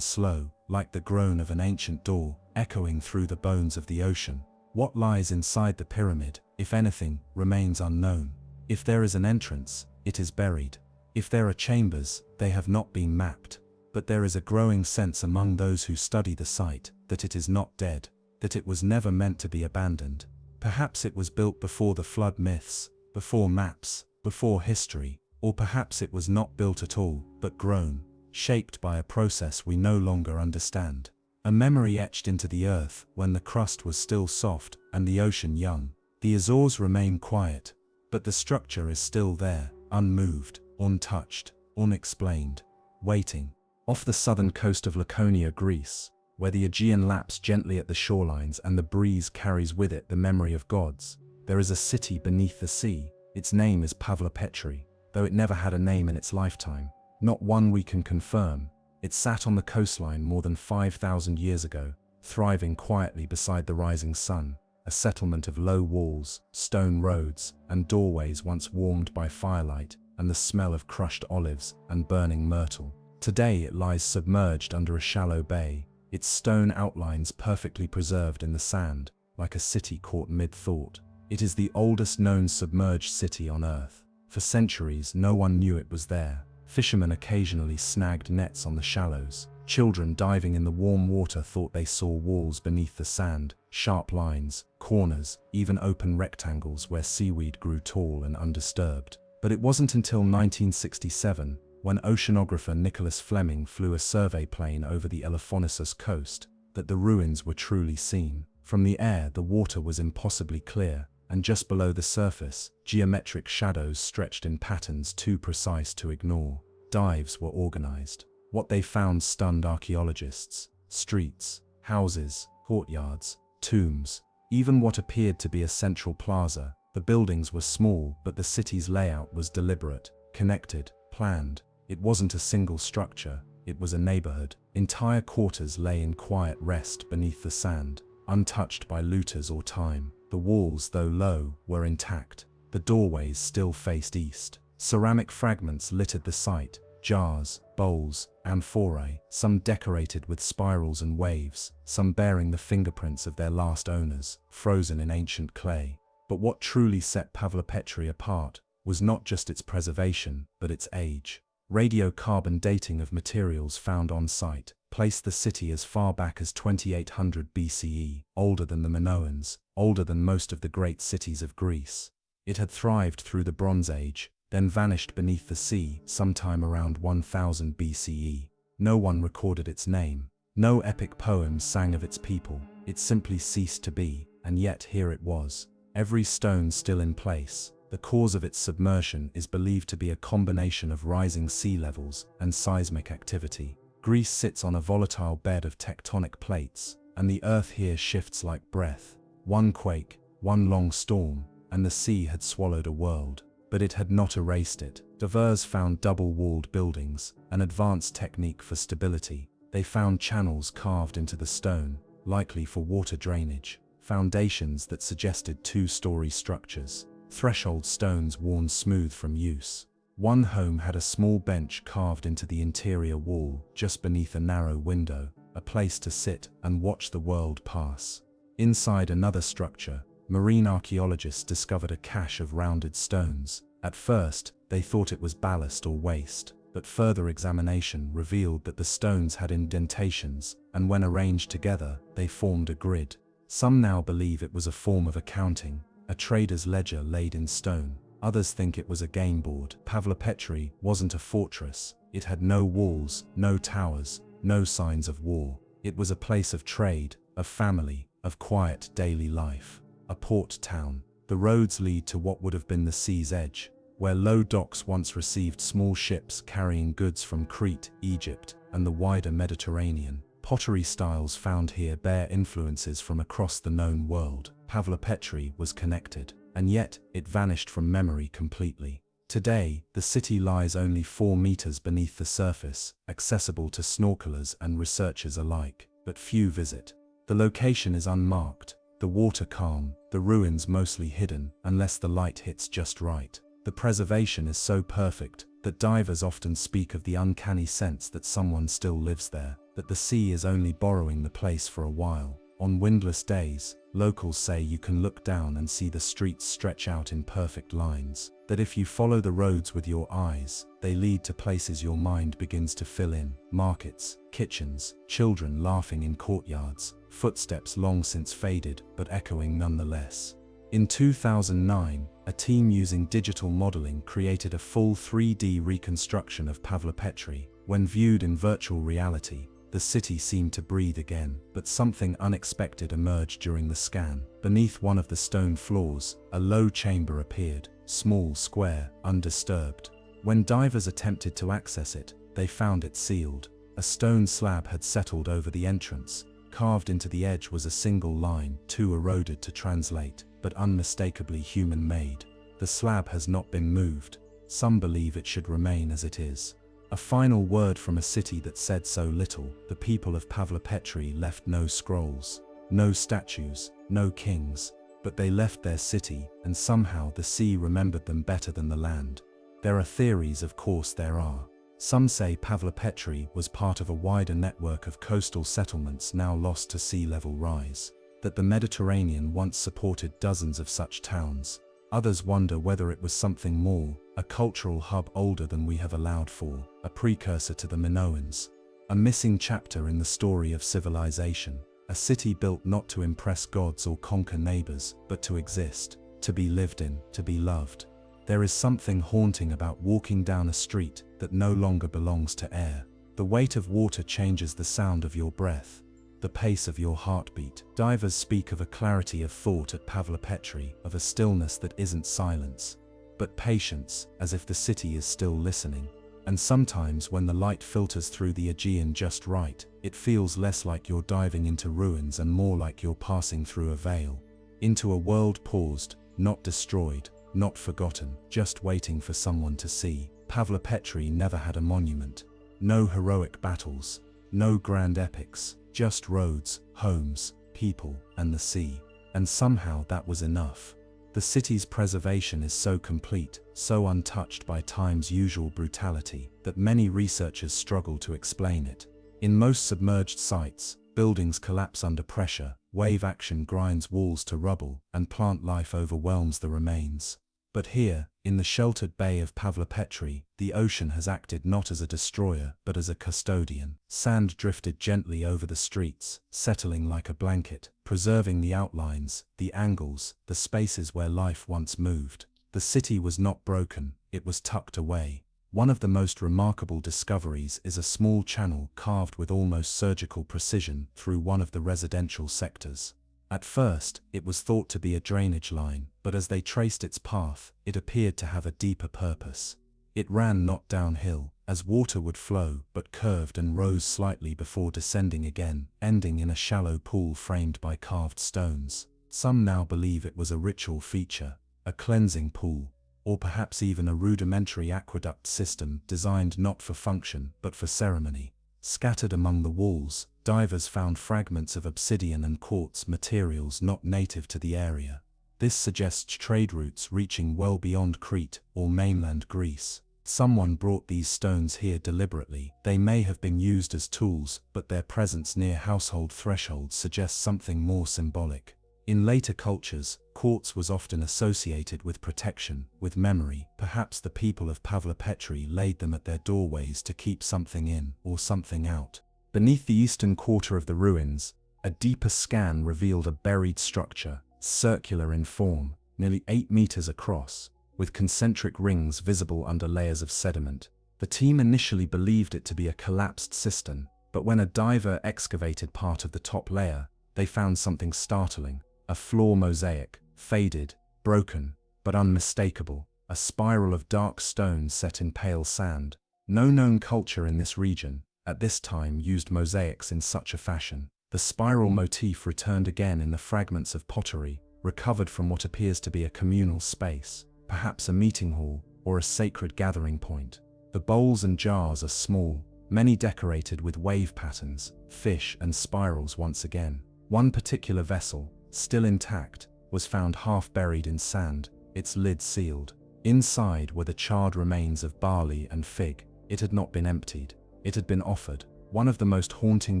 slow, like the groan of an ancient door, echoing through the bones of the ocean. What lies inside the pyramid, if anything, remains unknown. If there is an entrance, it is buried. If there are chambers, they have not been mapped. But there is a growing sense among those who study the site that it is not dead, that it was never meant to be abandoned. Perhaps it was built before the flood myths, before maps, before history, or perhaps it was not built at all, but grown, shaped by a process we no longer understand. A memory etched into the earth when the crust was still soft and the ocean young. The Azores remain quiet, but the structure is still there, unmoved, untouched, unexplained, waiting. Off the southern coast of Laconia, Greece, where the Aegean laps gently at the shorelines and the breeze carries with it the memory of gods, there is a city beneath the sea. Its name is Pavlopetri, though it never had a name in its lifetime. Not one we can confirm. It sat on the coastline more than 5,000 years ago, thriving quietly beside the rising sun, a settlement of low walls, stone roads, and doorways once warmed by firelight and the smell of crushed olives and burning myrtle. Today it lies submerged under a shallow bay, its stone outlines perfectly preserved in the sand, like a city caught mid-thought. It is the oldest known submerged city on Earth. For centuries, no one knew it was there. Fishermen occasionally snagged nets on the shallows. Children diving in the warm water thought they saw walls beneath the sand, sharp lines, corners, even open rectangles where seaweed grew tall and undisturbed. But it wasn't until 1967, when oceanographer Nicholas Fleming flew a survey plane over the Elaphonesus coast, that the ruins were truly seen. From the air, the water was impossibly clear, and just below the surface, geometric shadows stretched in patterns too precise to ignore. Dives were organized. What they found stunned archaeologists. Streets, houses, courtyards, tombs, even what appeared to be a central plaza. The buildings were small, but the city's layout was deliberate, connected, planned. It wasn't a single structure, it was a neighborhood. Entire quarters lay in quiet rest beneath the sand, untouched by looters or time. The walls, though low, were intact. The doorways still faced east. Ceramic fragments littered the site, jars, bowls, amphorae, some decorated with spirals and waves, some bearing the fingerprints of their last owners, frozen in ancient clay. But what truly set Pavlopetri apart was not just its preservation, but its age. Radiocarbon dating of materials found on site placed the city as far back as 2800 BCE, older than the Minoans, older than most of the great cities of Greece. It had thrived through the Bronze Age, then vanished beneath the sea sometime around 1000 BCE. No one recorded its name. No epic poems sang of its people. It simply ceased to be, and yet here it was. Every stone still in place. The cause of its submersion is believed to be a combination of rising sea levels and seismic activity. Greece sits on a volatile bed of tectonic plates, and the earth here shifts like breath. One quake, one long storm, and the sea had swallowed a world. But it had not erased it. Divers found double-walled buildings, an advanced technique for stability. They found channels carved into the stone, likely for water drainage. Foundations that suggested two-story structures. Threshold stones worn smooth from use. One home had a small bench carved into the interior wall, just beneath a narrow window, a place to sit and watch the world pass. Inside another structure, marine archaeologists discovered a cache of rounded stones. At first, they thought it was ballast or waste, but further examination revealed that the stones had indentations, and when arranged together, they formed a grid. Some now believe it was a form of accounting, a trader's ledger laid in stone. Others think it was a game board. Pavlopetri wasn't a fortress. It had no walls, no towers, no signs of war. It was a place of trade, of family, of quiet daily life. A port town. The roads lead to what would have been the sea's edge, where low docks once received small ships carrying goods from Crete, Egypt, and the wider Mediterranean. Pottery styles found here bear influences from across the known world. Pavlopetri was connected, and yet it vanished from memory completely. Today, the city lies only 4 meters beneath the surface, accessible to snorkelers and researchers alike, but few visit. The location is unmarked, the water calm, the ruins mostly hidden unless the light hits just right. The preservation is so perfect that divers often speak of the uncanny sense that someone still lives there, that the sea is only borrowing the place for a while. On windless days, locals say you can look down and see the streets stretch out in perfect lines, that if you follow the roads with your eyes, they lead to places your mind begins to fill in. Markets, kitchens, children laughing in courtyards, footsteps long since faded but echoing nonetheless. In 2009, a team using digital modeling created a full 3D reconstruction of Pavlopetri. When viewed in virtual reality, the city seemed to breathe again, but something unexpected emerged during the scan. Beneath one of the stone floors, a low chamber appeared, small, square, undisturbed. When divers attempted to access it, they found it sealed. A stone slab had settled over the entrance. Carved into the edge was a single line, too eroded to translate, but unmistakably human-made. The slab has not been moved. Some believe it should remain as it is. A final word from a city that said so little. The people of Pavlopetri left no scrolls, no statues, no kings, but they left their city, and somehow the sea remembered them better than the land. There are theories, of course there are. Some say Pavlopetri was part of a wider network of coastal settlements now lost to sea level rise, that the Mediterranean once supported dozens of such towns. Others wonder whether it was something more, a cultural hub older than we have allowed for, a precursor to the Minoans, a missing chapter in the story of civilization, a city built not to impress gods or conquer neighbors, but to exist, to be lived in, to be loved. There is something haunting about walking down a street that no longer belongs to air. The weight of water changes the sound of your breath, the pace of your heartbeat. Divers speak of a clarity of thought at Pavlopetri, of a stillness that isn't silence, but patience, as if the city is still listening. And sometimes when the light filters through the Aegean just right, it feels less like you're diving into ruins and more like you're passing through a veil, into a world paused, not destroyed, not forgotten, just waiting for someone to see. Pavlopetri never had a monument, no heroic battles, no grand epics, just roads, homes, people, and the sea. And somehow that was enough. The city's preservation is so complete, so untouched by time's usual brutality, that many researchers struggle to explain it. In most submerged sites, buildings collapse under pressure, wave action grinds walls to rubble, and plant life overwhelms the remains. But here, in the sheltered bay of Pavlopetri, the ocean has acted not as a destroyer, but as a custodian. Sand drifted gently over the streets, settling like a blanket, preserving the outlines, the angles, the spaces where life once moved. The city was not broken, it was tucked away. One of the most remarkable discoveries is a small channel carved with almost surgical precision through one of the residential sectors. At first, it was thought to be a drainage line, but as they traced its path, it appeared to have a deeper purpose. It ran not downhill, as water would flow, but curved and rose slightly before descending again, ending in a shallow pool framed by carved stones. Some now believe it was a ritual feature, a cleansing pool, or perhaps even a rudimentary aqueduct system designed not for function but for ceremony. Scattered among the walls, divers found fragments of obsidian and quartz materials not native to the area. This suggests trade routes reaching well beyond Crete or mainland Greece. Someone brought these stones here deliberately. They may have been used as tools, but their presence near household thresholds suggests something more symbolic. In later cultures, quartz was often associated with protection, with memory. Perhaps the people of Pavlopetri laid them at their doorways to keep something in or something out. Beneath the eastern quarter of the ruins, a deeper scan revealed a buried structure, circular in form, nearly 8 meters across, with concentric rings visible under layers of sediment. The team initially believed it to be a collapsed cistern, but when a diver excavated part of the top layer, they found something startling. A floor mosaic, faded, broken, but unmistakable, a spiral of dark stone set in pale sand. No known culture in this region, at this time, used mosaics in such a fashion. The spiral motif returned again in the fragments of pottery, recovered from what appears to be a communal space, perhaps a meeting hall, or a sacred gathering point. The bowls and jars are small, many decorated with wave patterns, fish and spirals once again. One particular vessel, still intact, was found half buried in sand, its lid sealed. Inside were the charred remains of barley and fig. It had not been emptied. It had been offered. One of the most haunting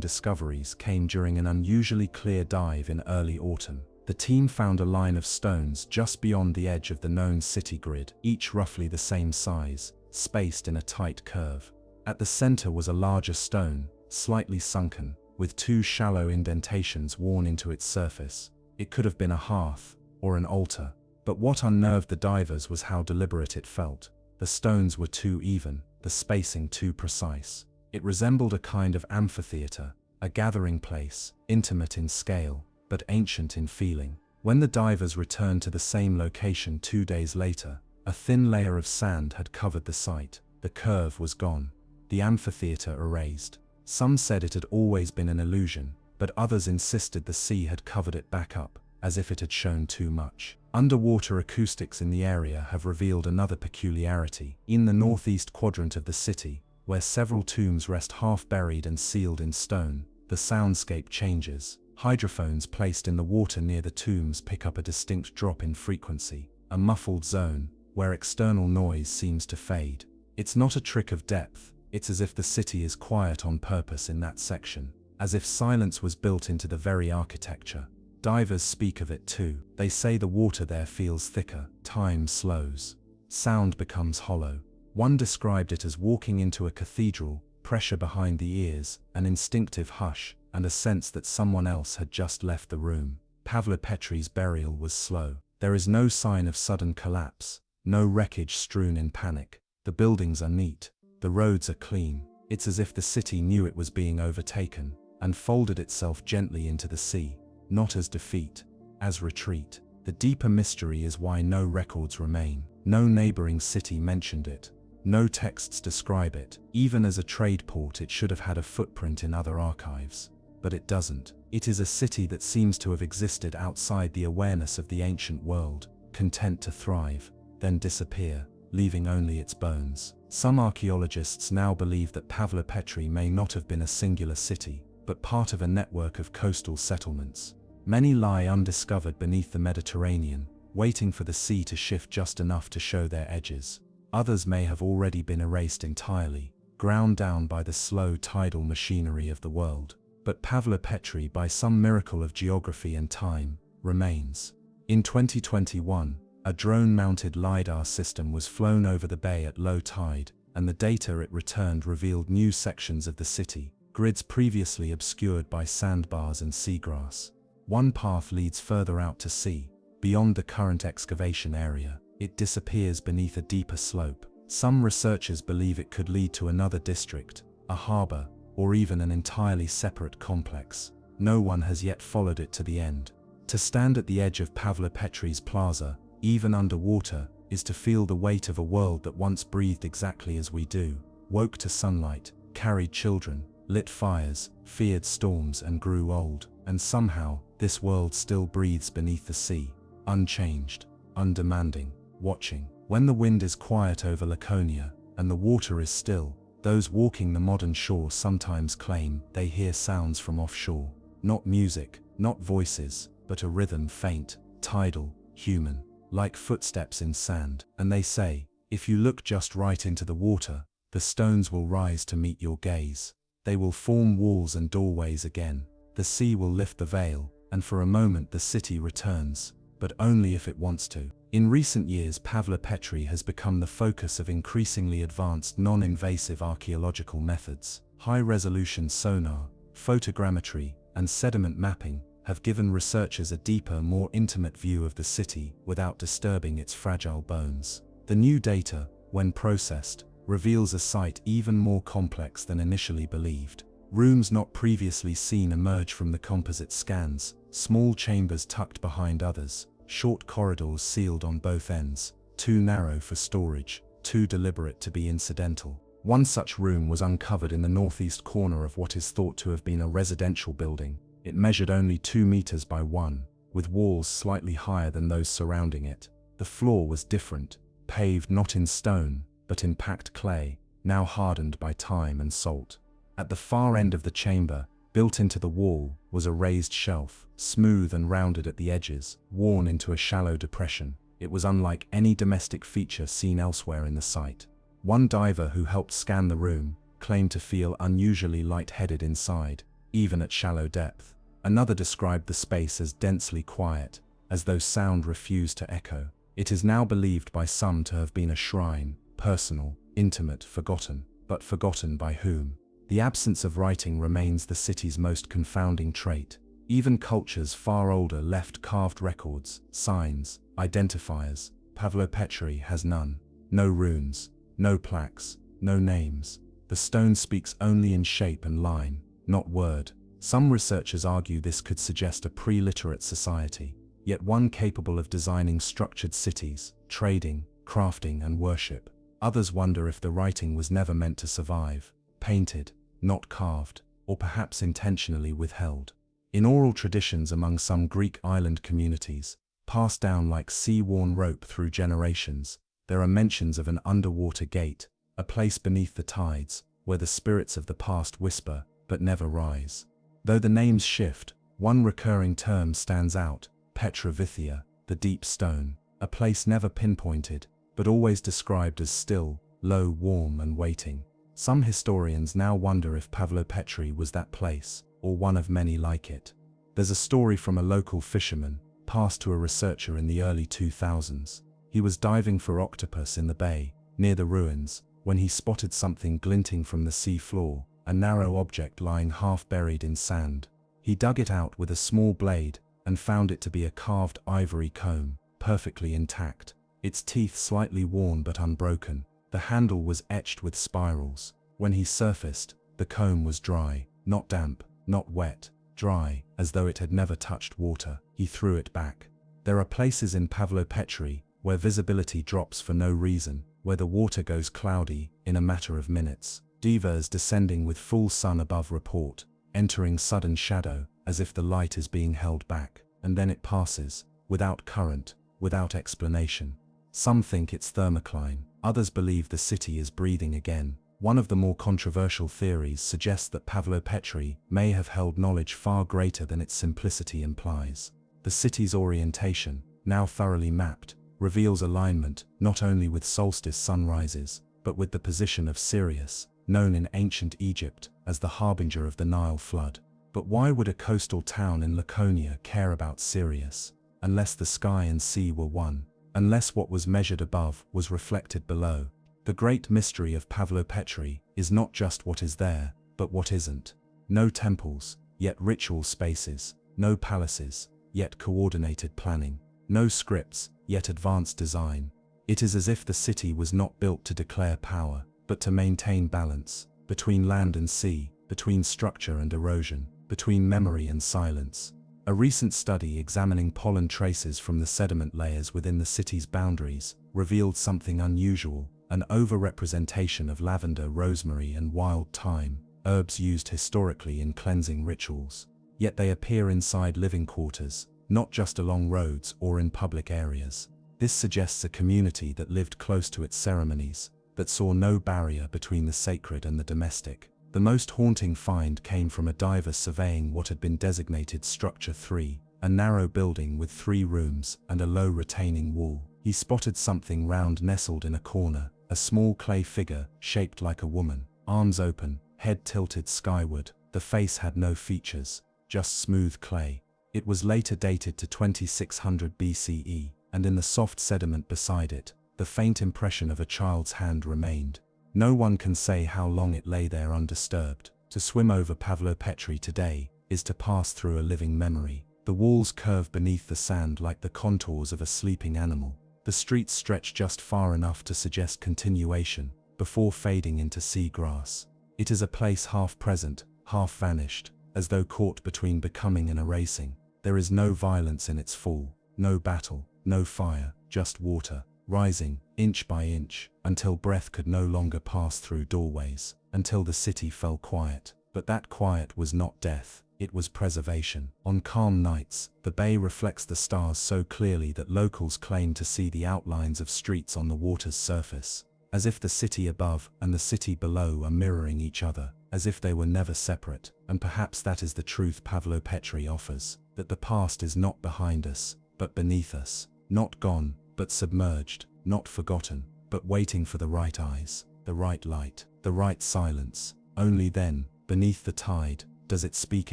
discoveries came during an unusually clear dive in early autumn. The team found a line of stones just beyond the edge of the known city grid, each roughly the same size, spaced in a tight curve. At the center was a larger stone, slightly sunken, with 2 shallow indentations worn into its surface. It could have been a hearth, or an altar, but what unnerved the divers was how deliberate it felt. The stones were too even, the spacing too precise. It resembled a kind of amphitheater, a gathering place, intimate in scale, but ancient in feeling. When the divers returned to the same location 2 days later, a thin layer of sand had covered the site. The curve was gone, the amphitheater erased. Some said it had always been an illusion, but others insisted the sea had covered it back up, as if it had shown too much. Underwater acoustics in the area have revealed another peculiarity. In the northeast quadrant of the city, where several tombs rest half buried and sealed in stone, the soundscape changes. Hydrophones placed in the water near the tombs pick up a distinct drop in frequency, a muffled zone, where external noise seems to fade. It's not a trick of depth, it's as if the city is quiet on purpose in that section, as if silence was built into the very architecture. Divers speak of it too. They say the water there feels thicker, time slows, sound becomes hollow. One described it as walking into a cathedral, pressure behind the ears, an instinctive hush, and a sense that someone else had just left the room. Pavlopetri's burial was slow. There is no sign of sudden collapse, no wreckage strewn in panic. The buildings are neat, the roads are clean. It's as if the city knew it was being overtaken, and folded itself gently into the sea, not as defeat, as retreat. The deeper mystery is why no records remain. No neighboring city mentioned it. No texts describe it. Even as a trade port, it should have had a footprint in other archives. But it doesn't. It is a city that seems to have existed outside the awareness of the ancient world, content to thrive, then disappear, leaving only its bones. Some archaeologists now believe that Pavlopetri may not have been a singular city, but part of a network of coastal settlements. Many lie undiscovered beneath the Mediterranean, waiting for the sea to shift just enough to show their edges. Others may have already been erased entirely, ground down by the slow tidal machinery of the world. But Pavlopetri, by some miracle of geography and time, remains. In 2021, a drone-mounted LiDAR system was flown over the bay at low tide, and the data it returned revealed new sections of the city, grids previously obscured by sandbars and seagrass. One path leads further out to sea. Beyond the current excavation area, it disappears beneath a deeper slope. Some researchers believe it could lead to another district, a harbor, or even an entirely separate complex. No one has yet followed it to the end. To stand at the edge of Pavlopetri's plaza, even underwater, is to feel the weight of a world that once breathed exactly as we do, woke to sunlight, carried children, lit fires, feared storms and grew old. And somehow, this world still breathes beneath the sea, unchanged, undemanding, watching. When the wind is quiet over Laconia, and the water is still, those walking the modern shore sometimes claim they hear sounds from offshore. Not music, not voices, but a rhythm faint, tidal, human, like footsteps in sand. And they say, if you look just right into the water, the stones will rise to meet your gaze. They will form walls and doorways again. The sea will lift the veil, and for a moment the city returns, but only if it wants to. In recent years, Pavlopetri has become the focus of increasingly advanced non-invasive archaeological methods. High-resolution sonar, photogrammetry, and sediment mapping have given researchers a deeper, more intimate view of the city without disturbing its fragile bones. The new data, when processed, reveals a site even more complex than initially believed. Rooms not previously seen emerge from the composite scans, small chambers tucked behind others, short corridors sealed on both ends, too narrow for storage, too deliberate to be incidental. One such room was uncovered in the northeast corner of what is thought to have been a residential building. It measured only 2 meters by 1, with walls slightly higher than those surrounding it. The floor was different, paved not in stone, but in packed clay, now hardened by time and salt. At the far end of the chamber, built into the wall, was a raised shelf, smooth and rounded at the edges, worn into a shallow depression. It was unlike any domestic feature seen elsewhere in the site. One diver who helped scan the room claimed to feel unusually lightheaded inside, even at shallow depth. Another described the space as densely quiet, as though sound refused to echo. It is now believed by some to have been a shrine, personal, intimate, forgotten. But forgotten by whom? The absence of writing remains the city's most confounding trait. Even cultures far older left carved records, signs, identifiers. Pavlopetri has none. No runes, no plaques, no names. The stone speaks only in shape and line, not word. Some researchers argue this could suggest a pre-literate society, yet one capable of designing structured cities, trading, crafting and worship. Others wonder if the writing was never meant to survive, painted, not carved, or perhaps intentionally withheld. In oral traditions among some Greek island communities, passed down like sea-worn rope through generations, there are mentions of an underwater gate, a place beneath the tides, where the spirits of the past whisper, but never rise. Though the names shift, one recurring term stands out: Petrovithia, the deep stone, a place never pinpointed, but always described as still, low, warm, and waiting. Some historians now wonder if Pavlopetri was that place, or one of many like it. There's a story from a local fisherman, passed to a researcher in the early 2000s. He was diving for octopus in the bay, near the ruins, when he spotted something glinting from the sea floor, a narrow object lying half buried in sand. He dug it out with a small blade, and found it to be a carved ivory comb, perfectly intact, its teeth slightly worn but unbroken. The handle was etched with spirals. When he surfaced, the comb was dry, not damp, not wet, dry, as though it had never touched water. He threw it back. There are places in Pavlopetri where visibility drops for no reason, where the water goes cloudy in a matter of minutes. Divas descending with full sun above report, entering sudden shadow, as if the light is being held back, and then it passes, without current, without explanation. Some think it's thermocline, others believe the city is breathing again. One of the more controversial theories suggests that Pavlopetri may have held knowledge far greater than its simplicity implies. The city's orientation, now thoroughly mapped, reveals alignment not only with solstice sunrises, but with the position of Sirius, known in ancient Egypt as the harbinger of the Nile flood. But why would a coastal town in Laconia care about Sirius, unless the sky and sea were one, unless what was measured above was reflected below? The great mystery of Pavlopetri is not just what is there, but what isn't. No temples, yet ritual spaces. No palaces, yet coordinated planning. No scripts, yet advanced design. It is as if the city was not built to declare power, but to maintain balance, between land and sea, between structure and erosion, between memory and silence. A recent study examining pollen traces from the sediment layers within the city's boundaries revealed something unusual: an overrepresentation of lavender, rosemary, and wild thyme, herbs used historically in cleansing rituals. Yet they appear inside living quarters, not just along roads or in public areas. This suggests a community that lived close to its ceremonies, that saw no barrier between the sacred and the domestic. The most haunting find came from a diver surveying what had been designated Structure 3, a narrow building with 3 rooms and a low retaining wall. He spotted something round nestled in a corner, a small clay figure shaped like a woman, arms open, head tilted skyward. The face had no features, just smooth clay. It was later dated to 2600 BCE, and in the soft sediment beside it, the faint impression of a child's hand remained. No one can say how long it lay there undisturbed. To swim over Pavlopetri today is to pass through a living memory. The walls curve beneath the sand like the contours of a sleeping animal. The streets stretch just far enough to suggest continuation, before fading into sea grass. It is a place half present, half vanished, as though caught between becoming and erasing. There is no violence in its fall, no battle, no fire, just water, rising, inch by inch, until breath could no longer pass through doorways, until the city fell quiet. But that quiet was not death, it was preservation. On calm nights, the bay reflects the stars so clearly that locals claim to see the outlines of streets on the water's surface, as if the city above and the city below are mirroring each other, as if they were never separate. And perhaps that is the truth Pavlopetri offers, that the past is not behind us, but beneath us, not gone, but submerged, not forgotten, but waiting for the right eyes, the right light, the right silence. Only then, beneath the tide, does it speak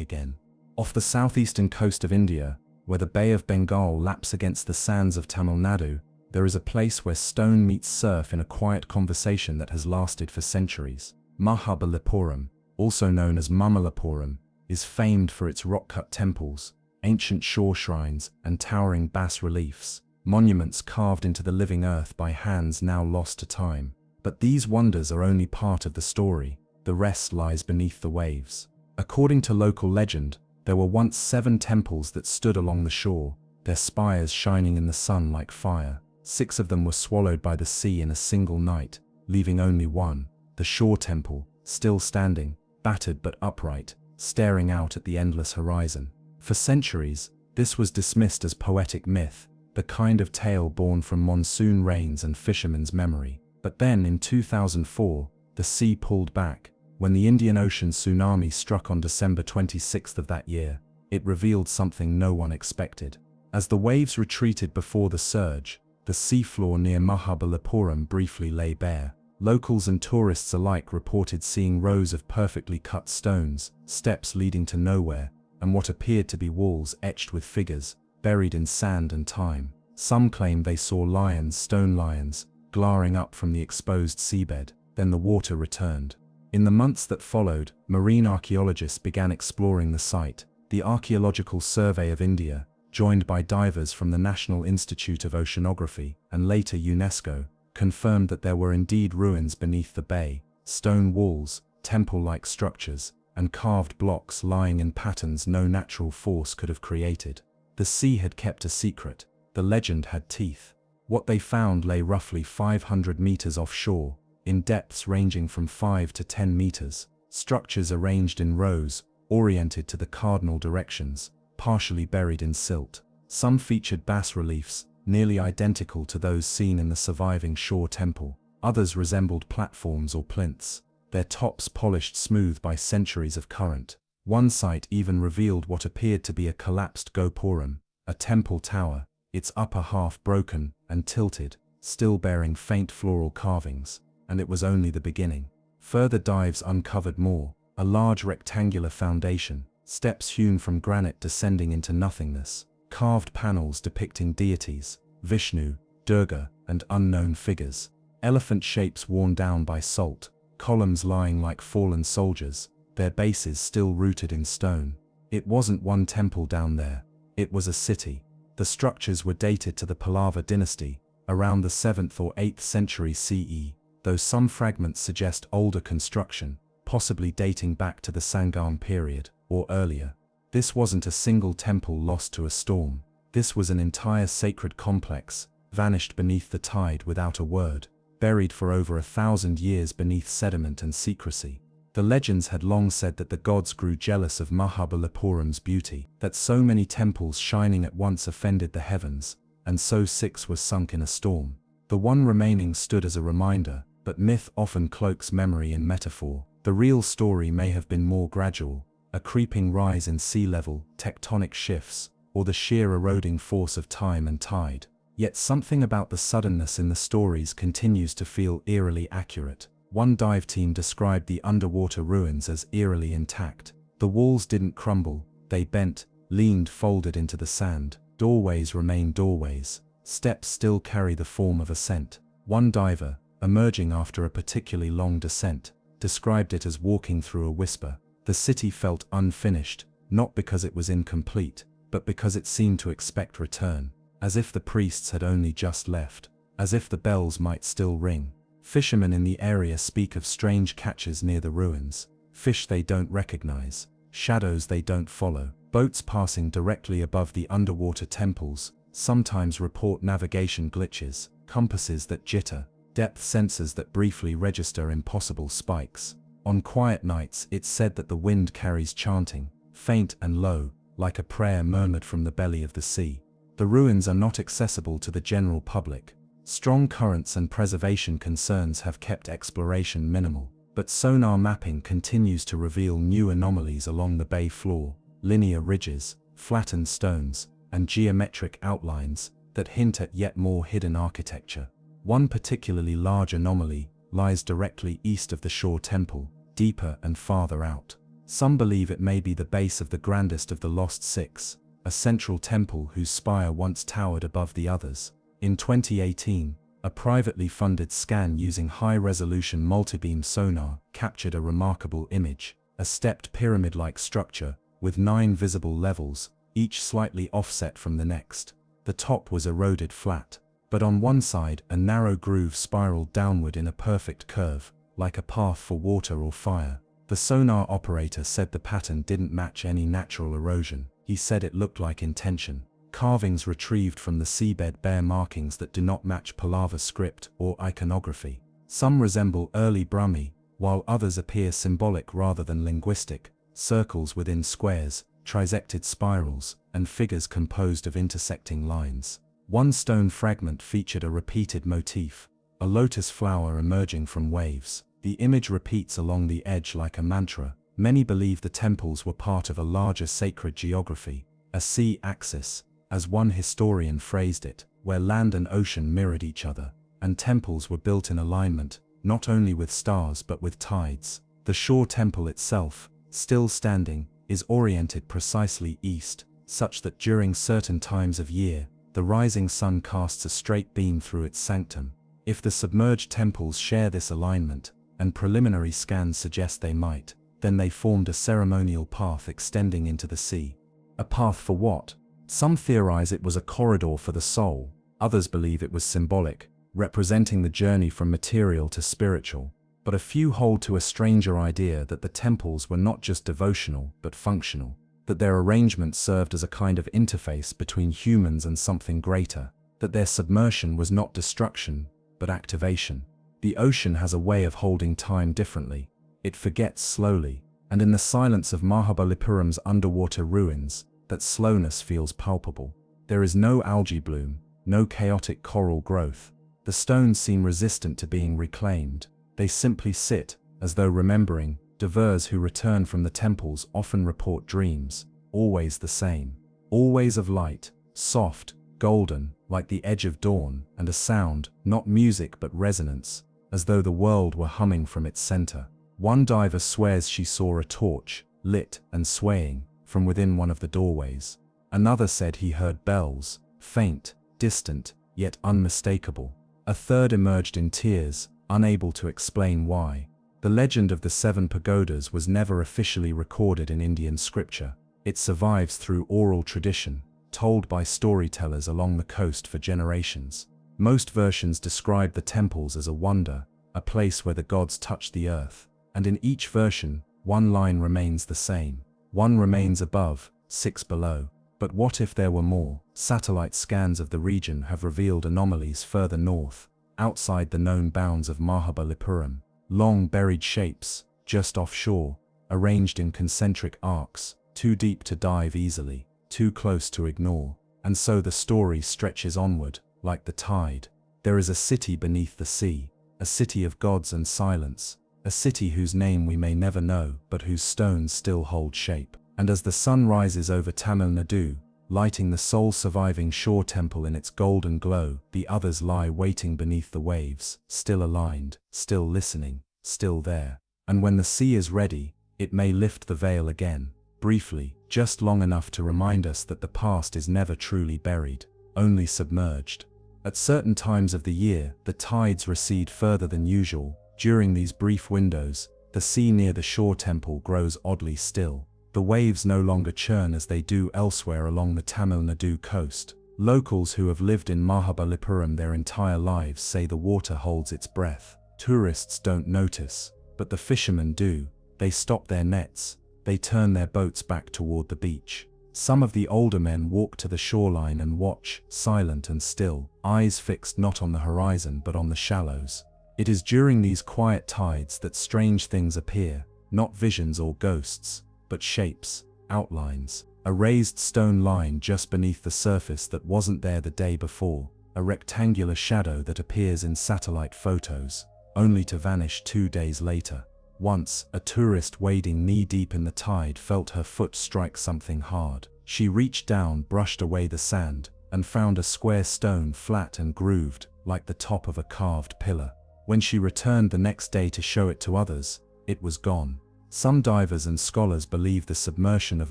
again. Off the southeastern coast of India, where the Bay of Bengal laps against the sands of Tamil Nadu, there is a place where stone meets surf in a quiet conversation that has lasted for centuries. Mahabalipuram, also known as Mamallapuram, is famed for its rock-cut temples, ancient shore shrines, and towering bas-reliefs, monuments carved into the living earth by hands now lost to time. But these wonders are only part of the story. The rest lies beneath the waves. According to local legend, there were once 7 temples that stood along the shore, their spires shining in the sun like fire. 6 of them were swallowed by the sea in a single night, leaving only one, the shore temple, still standing, battered but upright, staring out at the endless horizon. For centuries, this was dismissed as poetic myth, the kind of tale born from monsoon rains and fishermen's memory. But then in 2004, the sea pulled back, When the Indian Ocean tsunami struck on December 26 of that year, it revealed something no one expected. As the waves retreated before the surge, the seafloor near Mahabalipuram briefly lay bare. Locals and tourists alike reported seeing rows of perfectly cut stones, steps leading to nowhere, and what appeared to be walls etched with figures, buried in sand and time. Some claimed they saw lions, stone lions, glaring up from the exposed seabed. Then the water returned. In the months that followed, marine archaeologists began exploring the site. The Archaeological Survey of India, joined by divers from the National Institute of Oceanography and later UNESCO, confirmed that there were indeed ruins beneath the bay, stone walls, temple-like structures, and carved blocks lying in patterns no natural force could have created. The sea had kept a secret. The legend had teeth. What they found lay roughly 500 meters offshore, in depths ranging from 5 to 10 meters. Structures arranged in rows, oriented to the cardinal directions, partially buried in silt. Some featured bas-reliefs, nearly identical to those seen in the surviving shore temple. Others resembled platforms or plinths, their tops polished smooth by centuries of current. One site even revealed what appeared to be a collapsed gopuram, a temple tower, its upper half broken and tilted, still bearing faint floral carvings, and it was only the beginning. Further dives uncovered more: a large rectangular foundation, steps hewn from granite descending into nothingness, carved panels depicting deities, Vishnu, Durga, and unknown figures, elephant shapes worn down by salt, columns lying like fallen soldiers, their bases still rooted in stone. It wasn't one temple down there, it was a city. The structures were dated to the Pallava dynasty, around the 7th or 8th century CE, though some fragments suggest older construction, possibly dating back to the Sangam period, or earlier. This wasn't a single temple lost to a storm. This was an entire sacred complex, vanished beneath the tide without a word, buried for over 1,000 years beneath sediment and secrecy. The legends had long said that the gods grew jealous of Mahabalipuram's beauty, that so many temples shining at once offended the heavens, and so 6 was sunk in a storm. The one remaining stood as a reminder, but myth often cloaks memory in metaphor. The real story may have been more gradual, a creeping rise in sea level, tectonic shifts, or the sheer eroding force of time and tide. Yet something about the suddenness in the stories continues to feel eerily accurate. One dive team described the underwater ruins as eerily intact. The walls didn't crumble, they bent, leaned, folded into the sand. Doorways remain doorways. Steps still carry the form of ascent. One diver, emerging after a particularly long descent, described it as walking through a whisper. The city felt unfinished, not because it was incomplete, but because it seemed to expect return, as if the priests had only just left, as if the bells might still ring. Fishermen in the area speak of strange catches near the ruins, fish they don't recognize, shadows they don't follow. Boats passing directly above the underwater temples sometimes report navigation glitches, compasses that jitter, depth sensors that briefly register impossible spikes. On quiet nights, it's said that the wind carries chanting, faint and low, like a prayer murmured from the belly of the sea. The ruins are not accessible to the general public. Strong currents and preservation concerns have kept exploration minimal, but sonar mapping continues to reveal new anomalies along the bay floor, linear ridges, flattened stones, and geometric outlines that hint at yet more hidden architecture. One particularly large anomaly lies directly east of the shore temple, deeper and farther out. Some believe it may be the base of the grandest of the Lost Six, a central temple whose spire once towered above the others. In 2018, a privately funded scan using high-resolution multibeam sonar captured a remarkable image, a stepped pyramid-like structure with 9 visible levels, each slightly offset from the next. The top was eroded flat, but on one side a narrow groove spiraled downward in a perfect curve, like a path for water or fire. The sonar operator said the pattern didn't match any natural erosion. He said it looked like intention. Carvings retrieved from the seabed bear markings that do not match Pallava script or iconography. Some resemble early Brahmi, while others appear symbolic rather than linguistic, circles within squares, trisected spirals, and figures composed of intersecting lines. One stone fragment featured a repeated motif, a lotus flower emerging from waves. The image repeats along the edge like a mantra. Many believe the temples were part of a larger sacred geography, a sea axis, as one historian phrased it, where land and ocean mirrored each other, and temples were built in alignment, not only with stars but with tides. The shore temple itself, still standing, is oriented precisely east, such that during certain times of year, the rising sun casts a straight beam through its sanctum. If the submerged temples share this alignment, and preliminary scans suggest they might, then they formed a ceremonial path extending into the sea. A path for what? Some theorize it was a corridor for the soul, others believe it was symbolic, representing the journey from material to spiritual. But a few hold to a stranger idea that the temples were not just devotional but functional, that their arrangement served as a kind of interface between humans and something greater, that their submersion was not destruction but activation. The ocean has a way of holding time differently. It forgets slowly, and in the silence of Mahabalipuram's underwater ruins, that slowness feels palpable. There is no algae bloom, no chaotic coral growth. The stones seem resistant to being reclaimed. They simply sit, as though remembering. Divers who return from the temples often report dreams, always the same, always of light, soft, golden, like the edge of dawn, and a sound, not music but resonance, as though the world were humming from its center. One diver swears she saw a torch, lit and swaying, from within one of the doorways. Another said he heard bells, faint, distant, yet unmistakable. A third emerged in tears, unable to explain why. The legend of the 7 pagodas was never officially recorded in Indian scripture. It survives through oral tradition, told by storytellers along the coast for generations. Most versions describe the temples as a wonder, a place where the gods touch the earth, and in each version, one line remains the same. One remains above, 6 below. But what if there were more? Satellite scans of the region have revealed anomalies further north, outside the known bounds of Mahabalipuram. Long buried shapes, just offshore, arranged in concentric arcs, too deep to dive easily, too close to ignore. And so the story stretches onward, like the tide. There is a city beneath the sea, a city of gods and silence, a city whose name we may never know, but whose stones still hold shape. And as the sun rises over Tamil Nadu, lighting the sole surviving shore temple in its golden glow, the others lie waiting beneath the waves, still aligned, still listening, still there. And when the sea is ready, it may lift the veil again, briefly, just long enough to remind us that the past is never truly buried, only submerged. At certain times of the year, the tides recede further than usual. During these brief windows, the sea near the shore temple grows oddly still. The waves no longer churn as they do elsewhere along the Tamil Nadu coast. Locals who have lived in Mahabalipuram their entire lives say the water holds its breath. Tourists don't notice, but the fishermen do. They stop their nets. They turn their boats back toward the beach. Some of the older men walk to the shoreline and watch, silent and still, eyes fixed not on the horizon but on the shallows. It is during these quiet tides that strange things appear, not visions or ghosts, but shapes, outlines. A raised stone line just beneath the surface that wasn't there the day before, a rectangular shadow that appears in satellite photos, only to vanish 2 days later. Once, a tourist wading knee-deep in the tide felt her foot strike something hard. She reached down, brushed away the sand, and found a square stone flat and grooved, like the top of a carved pillar. When she returned the next day to show it to others, it was gone. Some divers and scholars believe the submersion of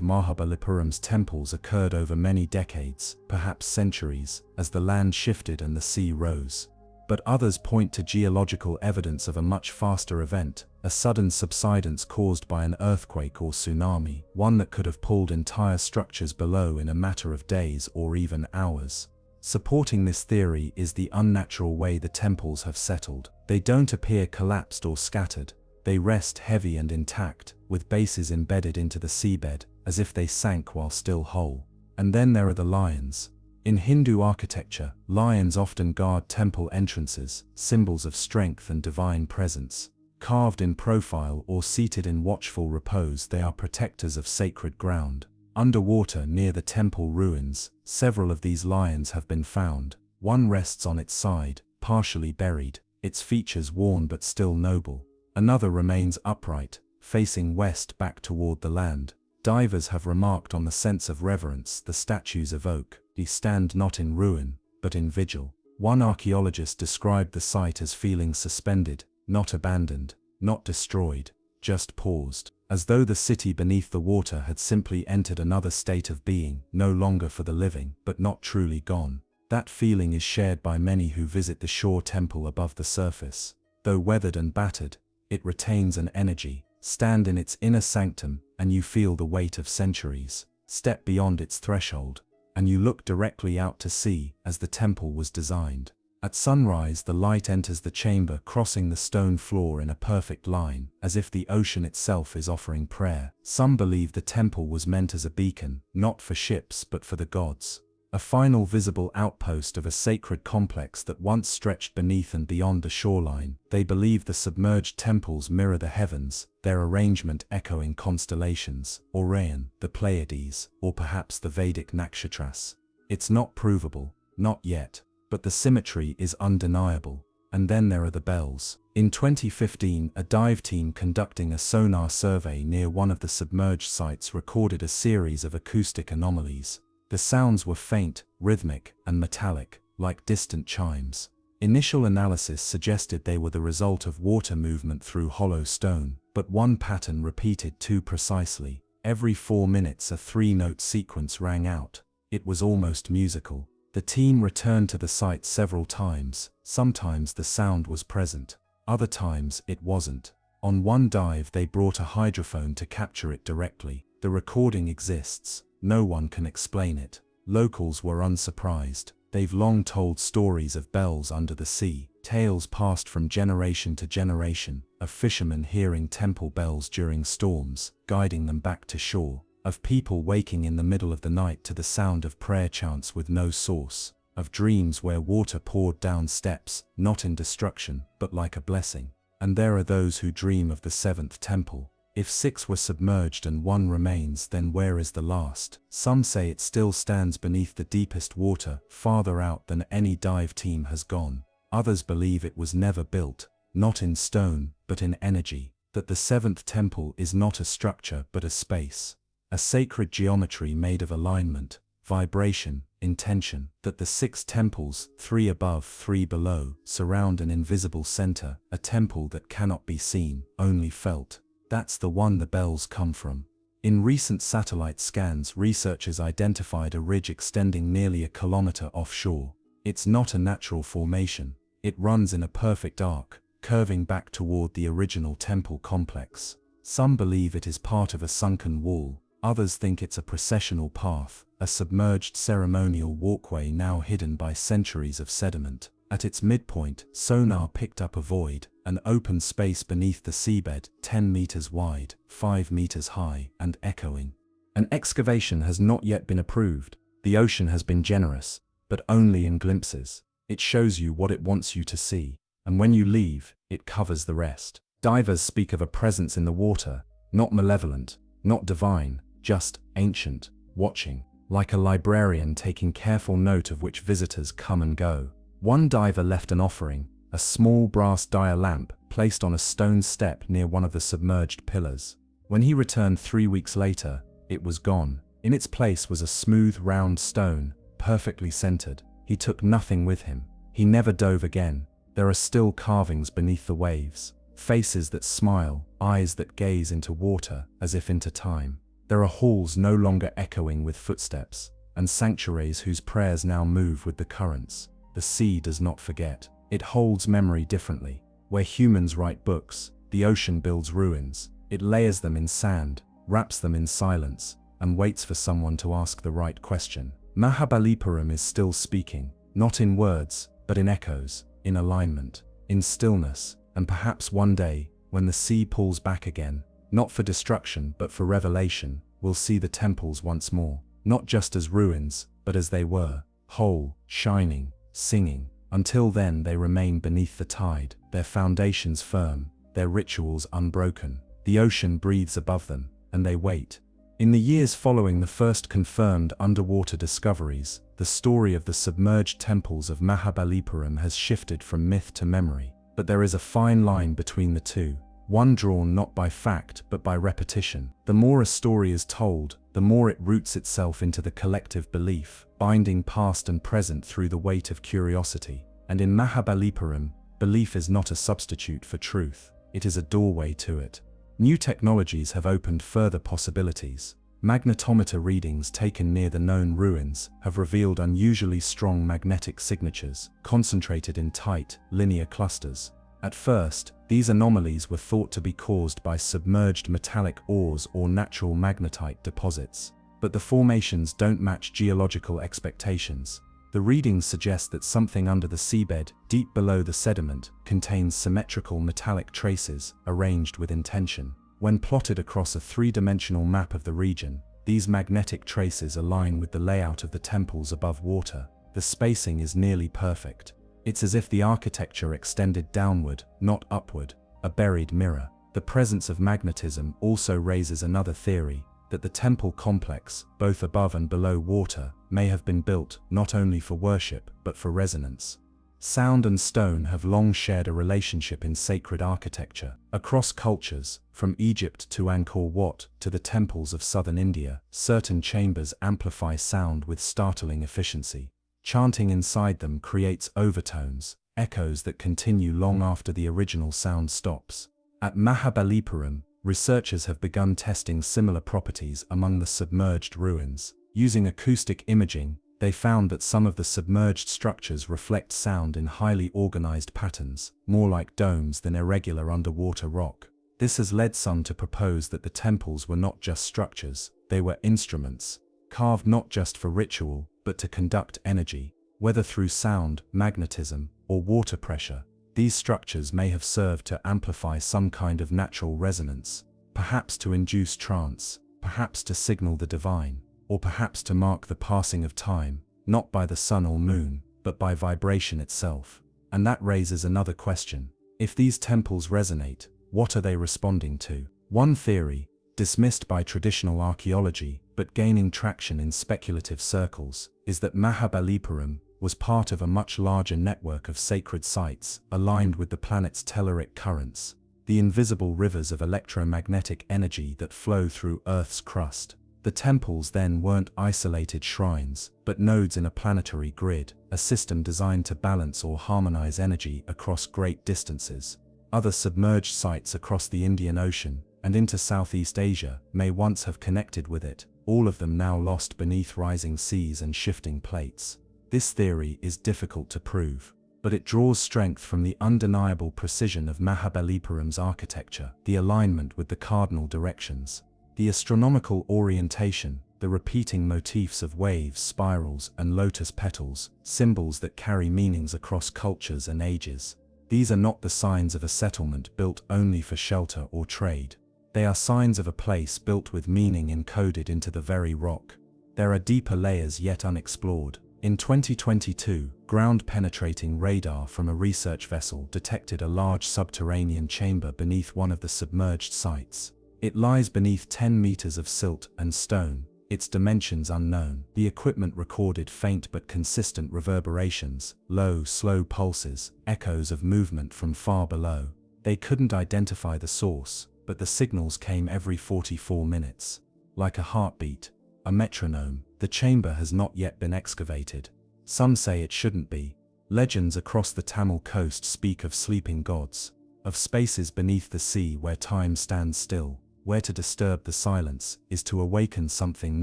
Mahabalipuram's temples occurred over many decades, perhaps centuries, as the land shifted and the sea rose. But others point to geological evidence of a much faster event, a sudden subsidence caused by an earthquake or tsunami, one that could have pulled entire structures below in a matter of days or even hours. Supporting this theory is the unnatural way the temples have settled. They don't appear collapsed or scattered. They rest heavy and intact, with bases embedded into the seabed, as if they sank while still whole. And then there are the lions. In Hindu architecture, lions often guard temple entrances, symbols of strength and divine presence. Carved in profile or seated in watchful repose, they are protectors of sacred ground. Underwater near the temple ruins, several of these lions have been found. One rests on its side, partially buried, its features worn but still noble. Another remains upright, facing west back toward the land. Divers have remarked on the sense of reverence the statues evoke. They stand not in ruin, but in vigil. One archaeologist described the site as feeling suspended, not abandoned, not destroyed, just paused, as though the city beneath the water had simply entered another state of being, no longer for the living, but not truly gone. That feeling is shared by many who visit the shore temple above the surface. Though weathered and battered, it retains an energy. Stand in its inner sanctum, and you feel the weight of centuries. Step beyond its threshold, and you look directly out to sea as the temple was designed. At sunrise, the light enters the chamber, crossing the stone floor in a perfect line, as if the ocean itself is offering prayer. Some believe the temple was meant as a beacon, not for ships but for the gods. A final visible outpost of a sacred complex that once stretched beneath and beyond the shoreline. They believe the submerged temples mirror the heavens, their arrangement echoing constellations, Orion, the Pleiades, or perhaps the Vedic nakshatras. It's not provable, not yet, but the symmetry is undeniable. And then there are the bells. In 2015, a dive team conducting a sonar survey near one of the submerged sites recorded a series of acoustic anomalies. The sounds were faint, rhythmic, and metallic, like distant chimes. Initial analysis suggested they were the result of water movement through hollow stone, but one pattern repeated too precisely. Every 4 minutes a 3-note sequence rang out. It was almost musical. The team returned to the site several times. Sometimes the sound was present, other times it wasn't. On one dive they brought a hydrophone to capture it directly. The recording exists. No one can explain it. Locals were unsurprised. They've long told stories of bells under the sea, tales passed from generation to generation, of fishermen hearing temple bells during storms, guiding them back to shore, of people waking in the middle of the night to the sound of prayer chants with no source, of dreams where water poured down steps, not in destruction, but like a blessing. And there are those who dream of the seventh temple. If 6 were submerged and 1 remains, then where is the last? Some say it still stands beneath the deepest water, farther out than any dive team has gone. Others believe it was never built, not in stone, but in energy, that the 7th temple is not a structure but a space, a sacred geometry made of alignment, vibration, intention, that the 6 temples, 3 above, 3 below, surround an invisible center, a temple that cannot be seen, only felt. That's the one the bells come from. In recent satellite scans, researchers identified a ridge extending nearly a kilometer offshore. It's not a natural formation. It runs in a perfect arc, curving back toward the original temple complex. Some believe it is part of a sunken wall. Others think it's a processional path, a submerged ceremonial walkway now hidden by centuries of sediment. At its midpoint, sonar picked up a void, an open space beneath the seabed, 10 meters wide, 5 meters high, and echoing. An excavation has not yet been approved. The ocean has been generous, but only in glimpses. It shows you what it wants you to see, and when you leave, it covers the rest. Divers speak of a presence in the water, not malevolent, not divine, just ancient, watching, like a librarian taking careful note of which visitors come and go. One diver left an offering, a small brass dial lamp placed on a stone step near one of the submerged pillars. When he returned 3 weeks later, it was gone. In its place was a smooth, round stone, perfectly centered. He took nothing with him. He never dove again. There are still carvings beneath the waves, faces that smile, eyes that gaze into water as if into time. There are halls no longer echoing with footsteps, and sanctuaries whose prayers now move with the currents. The sea does not forget. It holds memory differently. Where humans write books, the ocean builds ruins. It layers them in sand, wraps them in silence, and waits for someone to ask the right question. Mahabalipuram is still speaking, not in words, but in echoes, in alignment, in stillness, and perhaps one day, when the sea pulls back again, not for destruction but for revelation, we'll see the temples once more, not just as ruins, but as they were, whole, shining, singing. Until then they remain beneath the tide, their foundations firm, their rituals unbroken. The ocean breathes above them, and they wait. In the years following the first confirmed underwater discoveries, the story of the submerged temples of Mahabalipuram has shifted from myth to memory. But there is a fine line between the two. one drawn not by fact but by repetition. The more a story is told, the more it roots itself into the collective belief, binding past and present through the weight of curiosity. And in Mahabalipuram, belief is not a substitute for truth, it is a doorway to it. New technologies have opened further possibilities. Magnetometer readings taken near the known ruins have revealed unusually strong magnetic signatures, concentrated in tight, linear clusters. At first, these anomalies were thought to be caused by submerged metallic ores or natural magnetite deposits. But the formations don't match geological expectations. The readings suggest that something under the seabed, deep below the sediment, contains symmetrical metallic traces, arranged with intention. When plotted across a three-dimensional map of the region, these magnetic traces align with the layout of the temples above water. The spacing is nearly perfect. It's as if the architecture extended downward, not upward, a buried mirror. The presence of magnetism also raises another theory, that the temple complex, both above and below water, may have been built not only for worship but for resonance. Sound and stone have long shared a relationship in sacred architecture. Across cultures, from Egypt to Angkor Wat to the temples of southern India, certain chambers amplify sound with startling efficiency. Chanting inside them creates overtones, echoes that continue long after the original sound stops. At Mahabalipuram, researchers have begun testing similar properties among the submerged ruins. Using acoustic imaging, they found that some of the submerged structures reflect sound in highly organized patterns, more like domes than irregular underwater rock. This has led some to propose that the temples were not just structures, they were instruments, carved not just for ritual, but to conduct energy. Whether through sound, magnetism, or water pressure, these structures may have served to amplify some kind of natural resonance, perhaps to induce trance, perhaps to signal the divine, or perhaps to mark the passing of time, not by the sun or moon, but by vibration itself. And that raises another question. If these temples resonate, what are they responding to? One theory, dismissed by traditional archaeology, but gaining traction in speculative circles, is that Mahabalipuram was part of a much larger network of sacred sites, aligned with the planet's telluric currents, the invisible rivers of electromagnetic energy that flow through Earth's crust. The temples then weren't isolated shrines, but nodes in a planetary grid, a system designed to balance or harmonize energy across great distances. Other submerged sites across the Indian Ocean and into Southeast Asia may once have connected with it, all of them now lost beneath rising seas and shifting plates. This theory is difficult to prove, but it draws strength from the undeniable precision of Mahabalipuram's architecture, the alignment with the cardinal directions, the astronomical orientation, the repeating motifs of waves, spirals, and lotus petals, symbols that carry meanings across cultures and ages. These are not the signs of a settlement built only for shelter or trade. They are signs of a place built with meaning encoded into the very rock. There are deeper layers yet unexplored. In 2022, ground-penetrating radar from a research vessel detected a large subterranean chamber beneath one of the submerged sites. It lies beneath 10 meters of silt and stone, its dimensions unknown. The equipment recorded faint but consistent reverberations, low, slow pulses, echoes of movement from far below. They couldn't identify the source, but the signals came every 44 minutes. Like a heartbeat, a metronome, the chamber has not yet been excavated. Some say it shouldn't be. Legends across the Tamil coast speak of sleeping gods, of spaces beneath the sea where time stands still, where to disturb the silence is to awaken something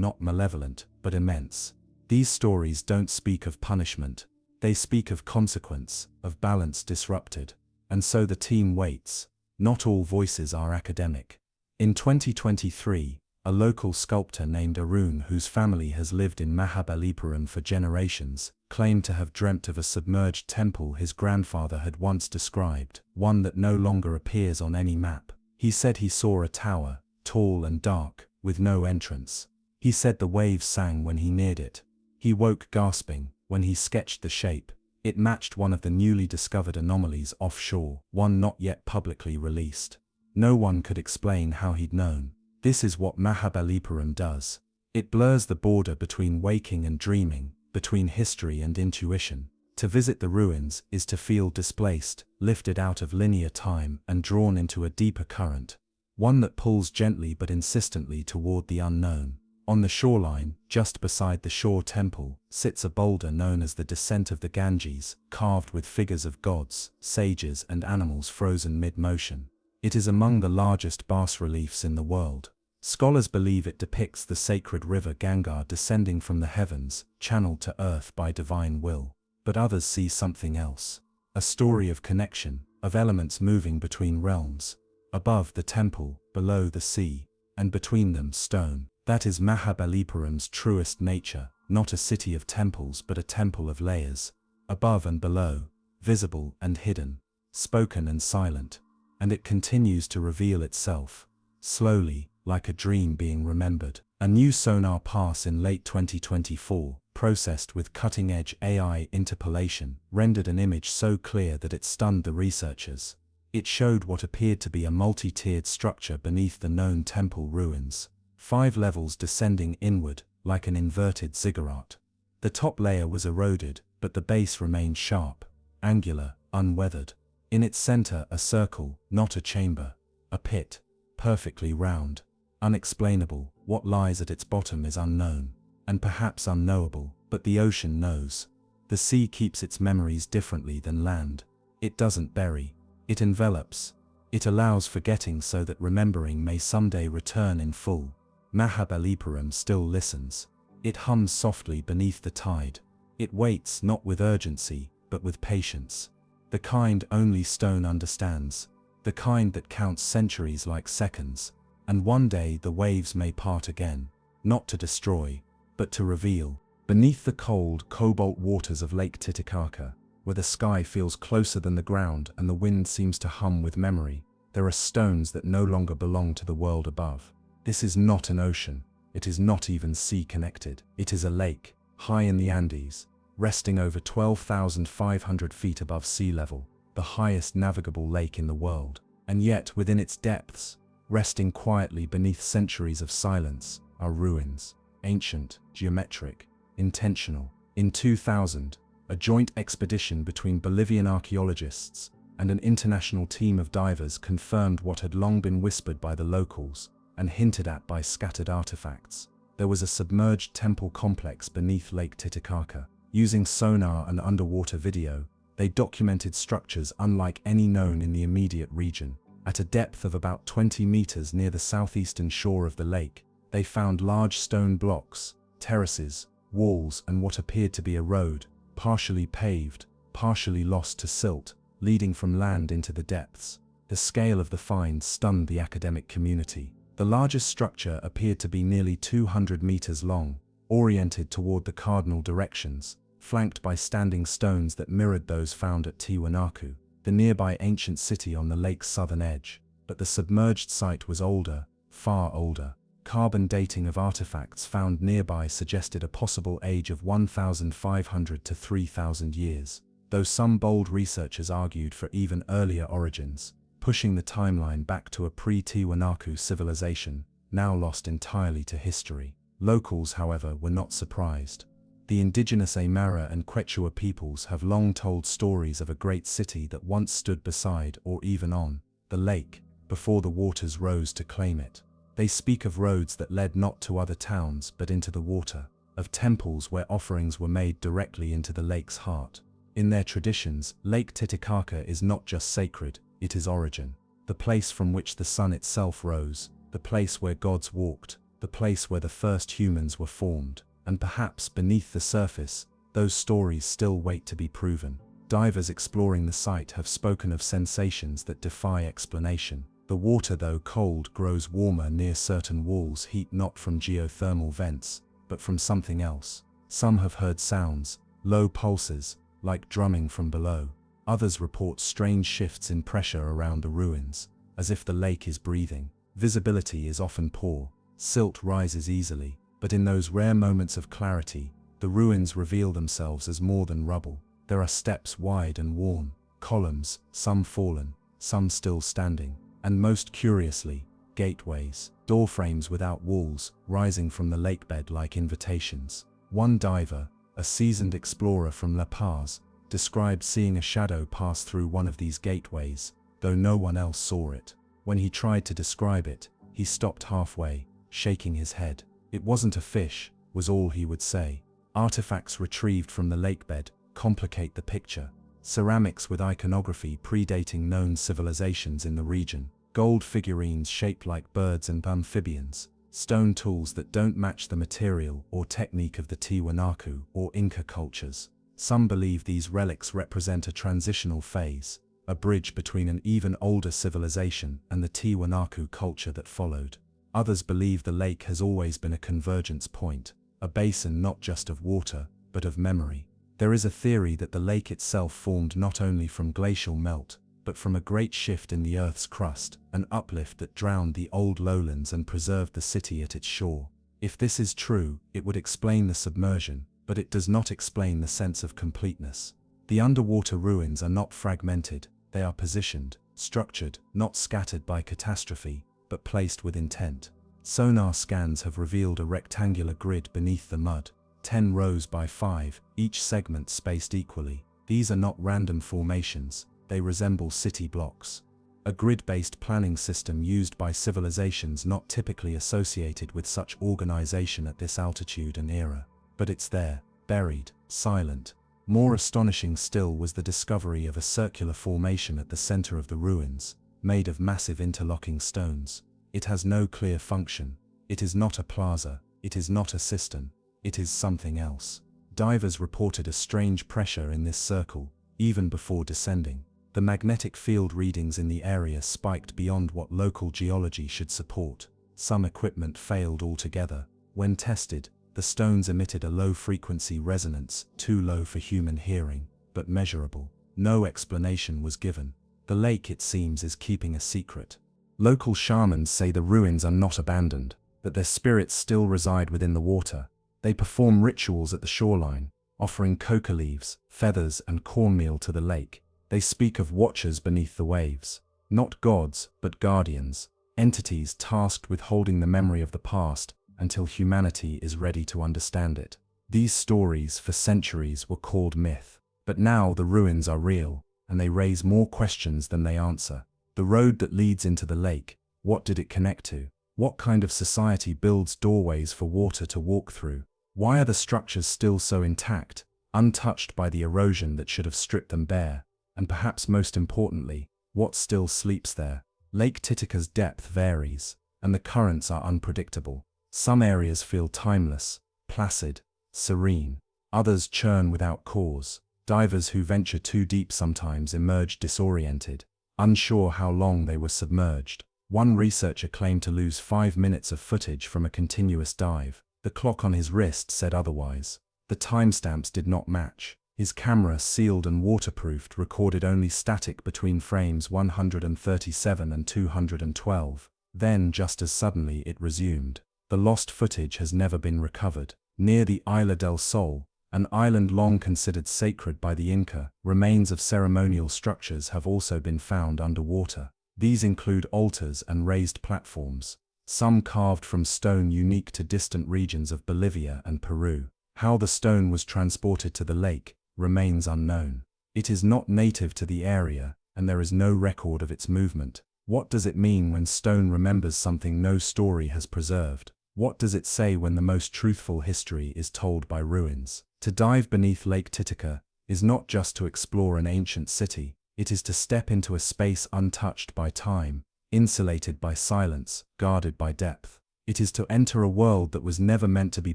not malevolent, but immense. These stories don't speak of punishment, they speak of consequence, of balance disrupted. And so the team waits. Not all voices are academic. In 2023, a local sculptor named Arun, whose family has lived in Mahabalipuram for generations, claimed to have dreamt of a submerged temple his grandfather had once described, one that no longer appears on any map. He said he saw a tower, tall and dark, with no entrance. He said the waves sang when he neared it. He woke gasping when he sketched the shape. It matched one of the newly discovered anomalies offshore, one not yet publicly released. No one could explain how he'd known. This is what Mahabalipuram does. It blurs the border between waking and dreaming, between history and intuition. To visit the ruins is to feel displaced, lifted out of linear time and drawn into a deeper current, one that pulls gently but insistently toward the unknown. On the shoreline, just beside the shore temple, sits a boulder known as the Descent of the Ganges, carved with figures of gods, sages and animals frozen mid-motion. It is among the largest bas-reliefs in the world. Scholars believe it depicts the sacred river Ganga descending from the heavens, channeled to earth by divine will. But others see something else. A story of connection, of elements moving between realms. Above the temple, below the sea, and between them stone. That is Mahabalipuram's truest nature, not a city of temples but a temple of layers. Above and below, visible and hidden, spoken and silent. And it continues to reveal itself, slowly, like a dream being remembered. A new sonar pass in late 2024, processed with cutting-edge AI interpolation, rendered an image so clear that it stunned the researchers. It showed what appeared to be a multi-tiered structure beneath the known temple ruins. 5 levels descending inward, like an inverted ziggurat. The top layer was eroded, but the base remained sharp, angular, unweathered. In its center a circle, not a chamber. A pit, perfectly round. Unexplainable, what lies at its bottom is unknown, and perhaps unknowable, but the ocean knows. The sea keeps its memories differently than land. It doesn't bury, it envelops. It allows forgetting so that remembering may someday return in full. Mahabalipuram still listens. It hums softly beneath the tide. It waits not with urgency, but with patience. The kind only stone understands. The kind that counts centuries like seconds. And one day the waves may part again, not to destroy, but to reveal. Beneath the cold, cobalt waters of Lake Titicaca, where the sky feels closer than the ground and the wind seems to hum with memory, there are stones that no longer belong to the world above. This is not an ocean, it is not even sea-connected. It is a lake, high in the Andes, resting over 12,500 feet above sea level, the highest navigable lake in the world. And yet, within its depths, resting quietly beneath centuries of silence, are ruins, ancient, geometric, intentional. In 2000, a joint expedition between Bolivian archaeologists and an international team of divers confirmed what had long been whispered by the locals and hinted at by scattered artifacts. There was a submerged temple complex beneath Lake Titicaca. Using sonar and underwater video, they documented structures unlike any known in the immediate region. At a depth of about 20 meters near the southeastern shore of the lake, they found large stone blocks, terraces, walls, and what appeared to be a road, partially paved, partially lost to silt, leading from land into the depths. The scale of the find stunned the academic community. The largest structure appeared to be nearly 200 meters long, oriented toward the cardinal directions, flanked by standing stones that mirrored those found at Tiwanaku, the nearby ancient city on the lake's southern edge. But the submerged site was older, far older. Carbon dating of artifacts found nearby suggested a possible age of 1,500 to 3,000 years, though some bold researchers argued for even earlier origins, pushing the timeline back to a pre-Tiwanaku civilization, now lost entirely to history. Locals, however, were not surprised. The indigenous Aymara and Quechua peoples have long told stories of a great city that once stood beside or even on the lake, before the waters rose to claim it. They speak of roads that led not to other towns but into the water, of temples where offerings were made directly into the lake's heart. In their traditions, Lake Titicaca is not just sacred, it is origin. The place from which the sun itself rose, the place where gods walked, the place where the first humans were formed. And perhaps beneath the surface, those stories still wait to be proven. Divers exploring the site have spoken of sensations that defy explanation. The water, though cold, grows warmer near certain walls, heat not from geothermal vents, but from something else. Some have heard sounds, low pulses, like drumming from below. Others report strange shifts in pressure around the ruins, as if the lake is breathing. Visibility is often poor, silt rises easily, but in those rare moments of clarity, the ruins reveal themselves as more than rubble. There are steps wide and worn, columns, some fallen, some still standing, and most curiously, gateways, doorframes without walls, rising from the lakebed like invitations. One diver, a seasoned explorer from La Paz, described seeing a shadow pass through one of these gateways, though no one else saw it. When he tried to describe it, he stopped halfway, shaking his head. It wasn't a fish, was all he would say. Artifacts retrieved from the lakebed complicate the picture. Ceramics with iconography predating known civilizations in the region. Gold figurines shaped like birds and amphibians. Stone tools that don't match the material or technique of the Tiwanaku or Inca cultures. Some believe these relics represent a transitional phase, a bridge between an even older civilization and the Tiwanaku culture that followed. Others believe the lake has always been a convergence point, a basin not just of water, but of memory. There is a theory that the lake itself formed not only from glacial melt, but from a great shift in the Earth's crust, an uplift that drowned the old lowlands and preserved the city at its shore. If this is true, it would explain the submersion, but it does not explain the sense of completeness. The underwater ruins are not fragmented, they are positioned, structured, not scattered by catastrophe, but placed with intent. Sonar scans have revealed a rectangular grid beneath the mud, 10 rows by 5, each segment spaced equally. These are not random formations, they resemble city blocks. A grid-based planning system used by civilizations not typically associated with such organization at this altitude and era. But it's there, buried, silent. More astonishing still was the discovery of a circular formation at the center of the ruins, made of massive interlocking stones. It has no clear function. It is not a plaza, it is not a cistern, it is something else. Divers reported a strange pressure in this circle, even before descending. The magnetic field readings in the area spiked beyond what local geology should support. Some equipment failed altogether. When tested, the stones emitted a low-frequency resonance, too low for human hearing, but measurable. No explanation was given. The lake, it seems, is keeping a secret. Local shamans say the ruins are not abandoned, that their spirits still reside within the water. They perform rituals at the shoreline, offering coca leaves, feathers, and cornmeal to the lake. They speak of watchers beneath the waves. Not gods, but guardians, entities tasked with holding the memory of the past until humanity is ready to understand it. These stories for centuries were called myth, but now the ruins are real, and they raise more questions than they answer. The road that leads into the lake, what did it connect to? What kind of society builds doorways for water to walk through? Why are the structures still so intact, untouched by the erosion that should have stripped them bare? And perhaps most importantly, what still sleeps there? Lake Titicaca's depth varies, and the currents are unpredictable. Some areas feel timeless, placid, serene. Others churn without cause. Divers who venture too deep sometimes emerge disoriented, unsure how long they were submerged. One researcher claimed to lose 5 minutes of footage from a continuous dive. The clock on his wrist said otherwise. The timestamps did not match. His camera, sealed and waterproofed, recorded only static between frames 137 and 212. Then, just as suddenly, it resumed. The lost footage has never been recovered. Near the Isla del Sol, an island long considered sacred by the Inca, remains of ceremonial structures have also been found underwater. These include altars and raised platforms, some carved from stone unique to distant regions of Bolivia and Peru. How the stone was transported to the lake remains unknown. It is not native to the area, and there is no record of its movement. What does it mean when stone remembers something no story has preserved? What does it say when the most truthful history is told by ruins? To dive beneath Lake Titicaca is not just to explore an ancient city, it is to step into a space untouched by time, insulated by silence, guarded by depth. It is to enter a world that was never meant to be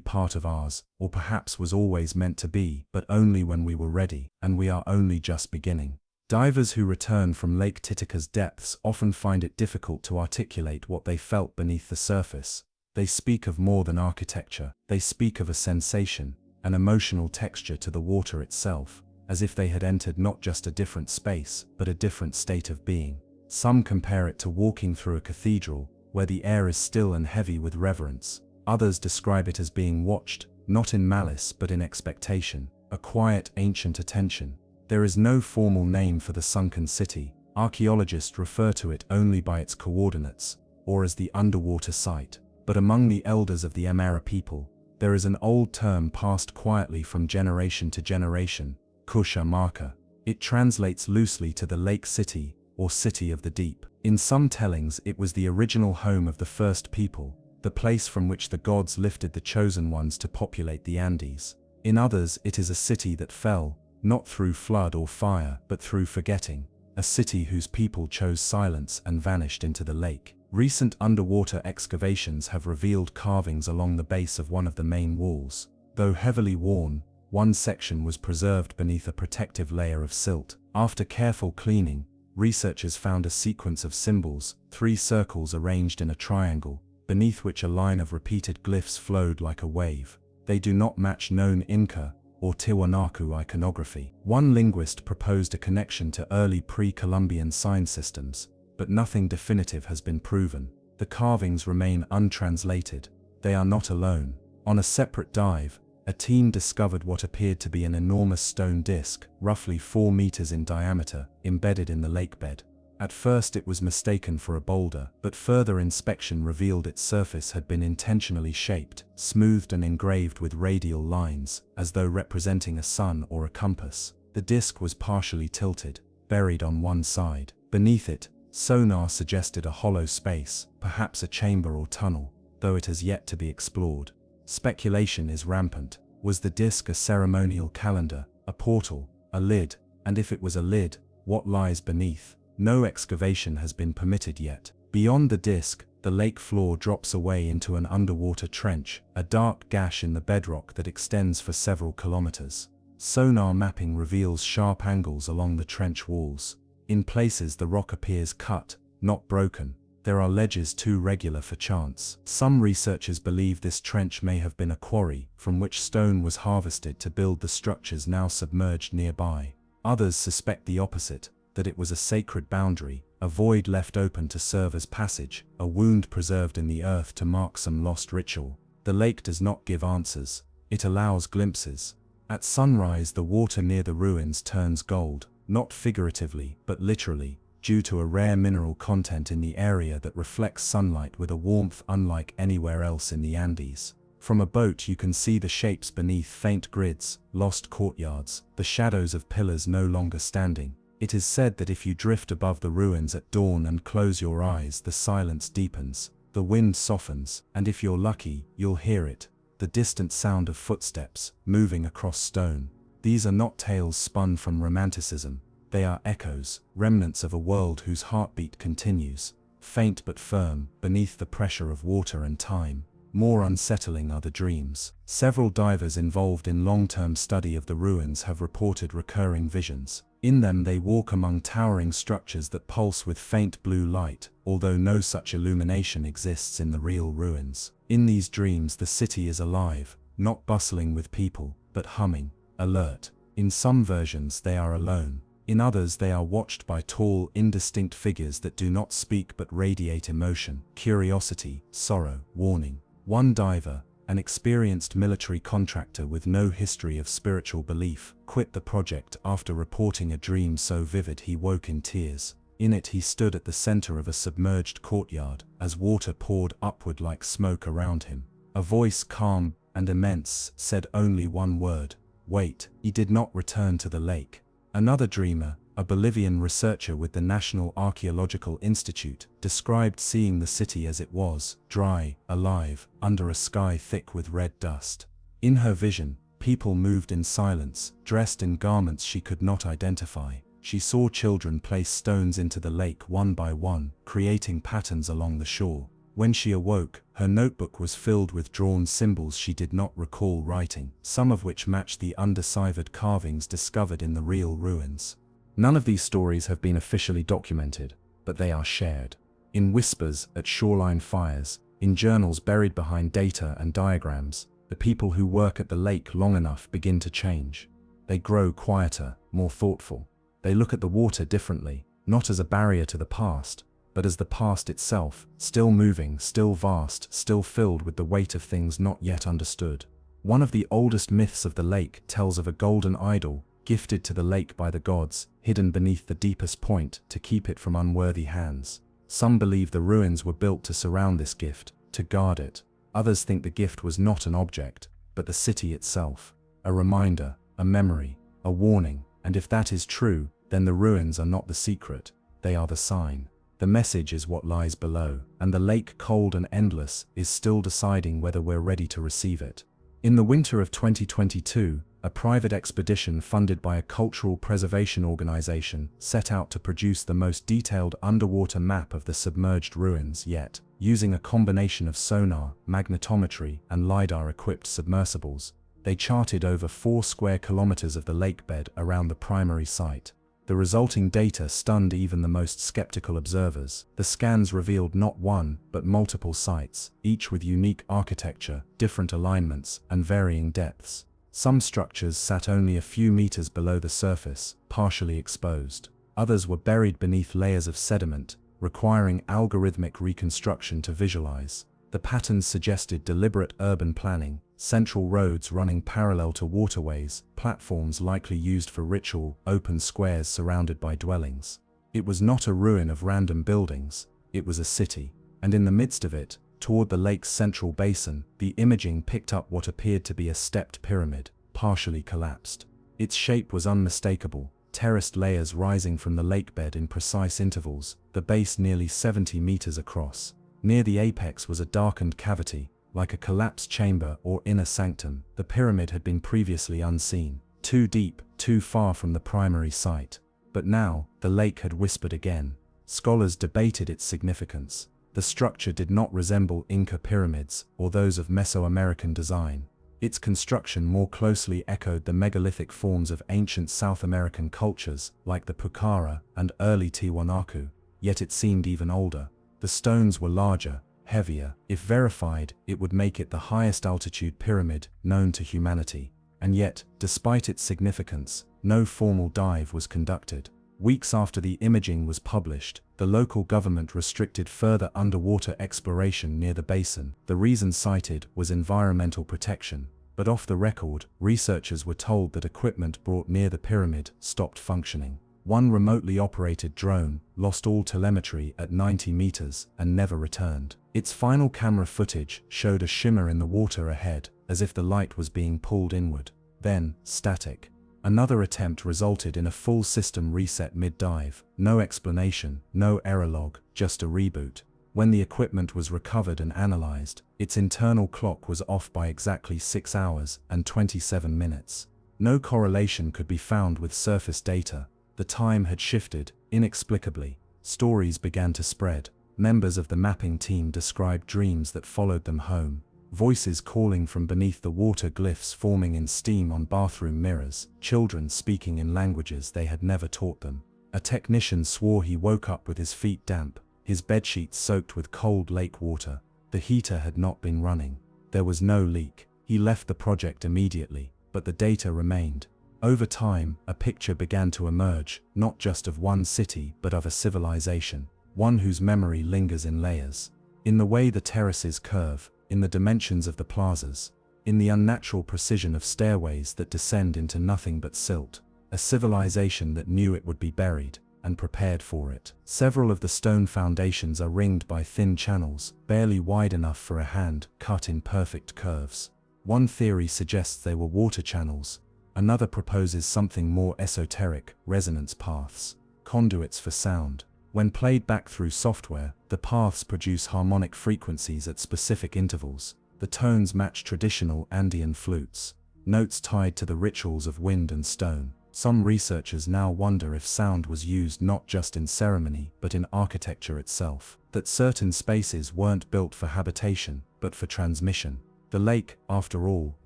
part of ours, or perhaps was always meant to be, but only when we were ready, and we are only just beginning. Divers who return from Lake Titicaca's depths often find it difficult to articulate what they felt beneath the surface. They speak of more than architecture. They speak of a sensation, an emotional texture to the water itself, as if they had entered not just a different space, but a different state of being. Some compare it to walking through a cathedral, where the air is still and heavy with reverence. Others describe it as being watched, not in malice but in expectation, a quiet, ancient attention. There is no formal name for the sunken city. Archaeologists refer to it only by its coordinates, or as the underwater site. But among the elders of the Amara people, there is an old term passed quietly from generation to generation, Kusha marker. It translates loosely to the lake city, or city of the deep. In some tellings it was the original home of the first people, the place from which the gods lifted the chosen ones to populate the Andes. In others it is a city that fell, not through flood or fire, but through forgetting, a city whose people chose silence and vanished into the lake. Recent underwater excavations have revealed carvings along the base of one of the main walls. Though heavily worn, one section was preserved beneath a protective layer of silt. After careful cleaning, researchers found a sequence of symbols, 3 circles arranged in a triangle, beneath which a line of repeated glyphs flowed like a wave. They do not match known Inca or Tiwanaku iconography. One linguist proposed a connection to early pre-Columbian sign systems, but nothing definitive has been proven. The carvings remain untranslated. They are not alone. On a separate dive, a team discovered what appeared to be an enormous stone disc, roughly 4 meters in diameter, embedded in the lakebed. At first it was mistaken for a boulder, but further inspection revealed its surface had been intentionally shaped, smoothed and engraved with radial lines, as though representing a sun or a compass. The disc was partially tilted, buried on one side. Beneath it, sonar suggested a hollow space, perhaps a chamber or tunnel, though it has yet to be explored. Speculation is rampant. Was the disc a ceremonial calendar, a portal, a lid? And if it was a lid, what lies beneath? No excavation has been permitted yet. Beyond the disc, the lake floor drops away into an underwater trench, a dark gash in the bedrock that extends for several kilometers. Sonar mapping reveals sharp angles along the trench walls. In places the rock appears cut, not broken. There are ledges too regular for chance. Some researchers believe this trench may have been a quarry, from which stone was harvested to build the structures now submerged nearby. Others suspect the opposite, that it was a sacred boundary, a void left open to serve as passage, a wound preserved in the earth to mark some lost ritual. The lake does not give answers, it allows glimpses. At sunrise the water near the ruins turns gold, not figuratively, but literally, due to a rare mineral content in the area that reflects sunlight with a warmth unlike anywhere else in the Andes. From a boat you can see the shapes beneath, faint grids, lost courtyards, the shadows of pillars no longer standing. It is said that if you drift above the ruins at dawn and close your eyes, the silence deepens, the wind softens, and if you're lucky, you'll hear it, the distant sound of footsteps, moving across stone. These are not tales spun from romanticism, they are echoes, remnants of a world whose heartbeat continues, faint but firm, beneath the pressure of water and time. More unsettling are the dreams. Several divers involved in long-term study of the ruins have reported recurring visions. In them they walk among towering structures that pulse with faint blue light, although no such illumination exists in the real ruins. In these dreams the city is alive, not bustling with people, but humming, alert. In some versions they are alone. In others they are watched by tall, indistinct figures that do not speak but radiate emotion, curiosity, sorrow, warning. One diver, an experienced military contractor with no history of spiritual belief, quit the project after reporting a dream so vivid he woke in tears. In it he stood at the center of a submerged courtyard, as water poured upward like smoke around him. A voice calm and immense said only one word: wait. He did not return to the lake. Another dreamer, a Bolivian researcher with the National Archaeological Institute, described seeing the city as it was, dry, alive, under a sky thick with red dust. In her vision, people moved in silence, dressed in garments she could not identify. She saw children place stones into the lake one by one, creating patterns along the shore. When she awoke, her notebook was filled with drawn symbols she did not recall writing, some of which matched the undeciphered carvings discovered in the real ruins. None of these stories have been officially documented, but they are shared. In whispers at shoreline fires, in journals buried behind data and diagrams, the people who work at the lake long enough begin to change. They grow quieter, more thoughtful. They look at the water differently, not as a barrier to the past, but as the past itself, still moving, still vast, still filled with the weight of things not yet understood. One of the oldest myths of the lake tells of a golden idol, gifted to the lake by the gods, hidden beneath the deepest point to keep it from unworthy hands. Some believe the ruins were built to surround this gift, to guard it. Others think the gift was not an object, but the city itself. A reminder, a memory. a warning, and if that is true, then the ruins are not the secret, they are the sign. The message is what lies below, and the lake, cold and endless, is still deciding whether we're ready to receive it. In the winter of 2022, a private expedition funded by a cultural preservation organization set out to produce the most detailed underwater map of the submerged ruins yet, using a combination of sonar, magnetometry, and LiDAR-equipped submersibles. They charted over 4 square kilometers of the lake bed around the primary site. The resulting data stunned even the most skeptical observers. The scans revealed not one, but multiple sites, each with unique architecture, different alignments, and varying depths. Some structures sat only a few meters below the surface, partially exposed. Others were buried beneath layers of sediment, requiring algorithmic reconstruction to visualize. The patterns suggested deliberate urban planning, central roads running parallel to waterways, platforms likely used for ritual, open squares surrounded by dwellings. It was not a ruin of random buildings, it was a city. And in the midst of it, toward the lake's central basin, the imaging picked up what appeared to be a stepped pyramid, partially collapsed. Its shape was unmistakable, terraced layers rising from the lakebed in precise intervals, the base nearly 70 meters across. Near the apex was a darkened cavity, like a collapsed chamber or inner sanctum. The pyramid had been previously unseen, too deep, too far from the primary site. But now, the lake had whispered again. Scholars debated its significance. The structure did not resemble Inca pyramids or those of Mesoamerican design. Its construction more closely echoed the megalithic forms of ancient South American cultures like the Pucara and early Tiwanaku, yet it seemed even older. The stones were larger, heavier. If verified, it would make it the highest altitude pyramid known to humanity. And yet, despite its significance, no formal dive was conducted. Weeks after the imaging was published, the local government restricted further underwater exploration near the basin. The reason cited was environmental protection, but off the record, researchers were told that equipment brought near the pyramid stopped functioning. One remotely operated drone lost all telemetry at 90 meters and never returned. Its final camera footage showed a shimmer in the water ahead, as if the light was being pulled inward. Then, static. Another attempt resulted in a full system reset mid-dive. No explanation, no error log, just a reboot. When the equipment was recovered and analyzed, its internal clock was off by exactly 6 hours and 27 minutes. No correlation could be found with surface data. The time had shifted, inexplicably. Stories began to spread. Members of the mapping team described dreams that followed them home. Voices calling from beneath the water, glyphs forming in steam on bathroom mirrors, children speaking in languages they had never taught them. A technician swore he woke up with his feet damp, his bedsheets soaked with cold lake water. The heater had not been running. There was no leak. He left the project immediately, but the data remained. Over time, a picture began to emerge, not just of one city but of a civilization, one whose memory lingers in layers. In the way the terraces curve, in the dimensions of the plazas, in the unnatural precision of stairways that descend into nothing but silt. A civilization that knew it would be buried, and prepared for it. Several of the stone foundations are ringed by thin channels, barely wide enough for a hand, cut in perfect curves. One theory suggests they were water channels. Another proposes something more esoteric, resonance paths, conduits for sound. When played back through software, the paths produce harmonic frequencies at specific intervals. The tones match traditional Andean flutes, notes tied to the rituals of wind and stone. Some researchers now wonder if sound was used not just in ceremony but in architecture itself, that certain spaces weren't built for habitation, but for transmission. The lake, after all,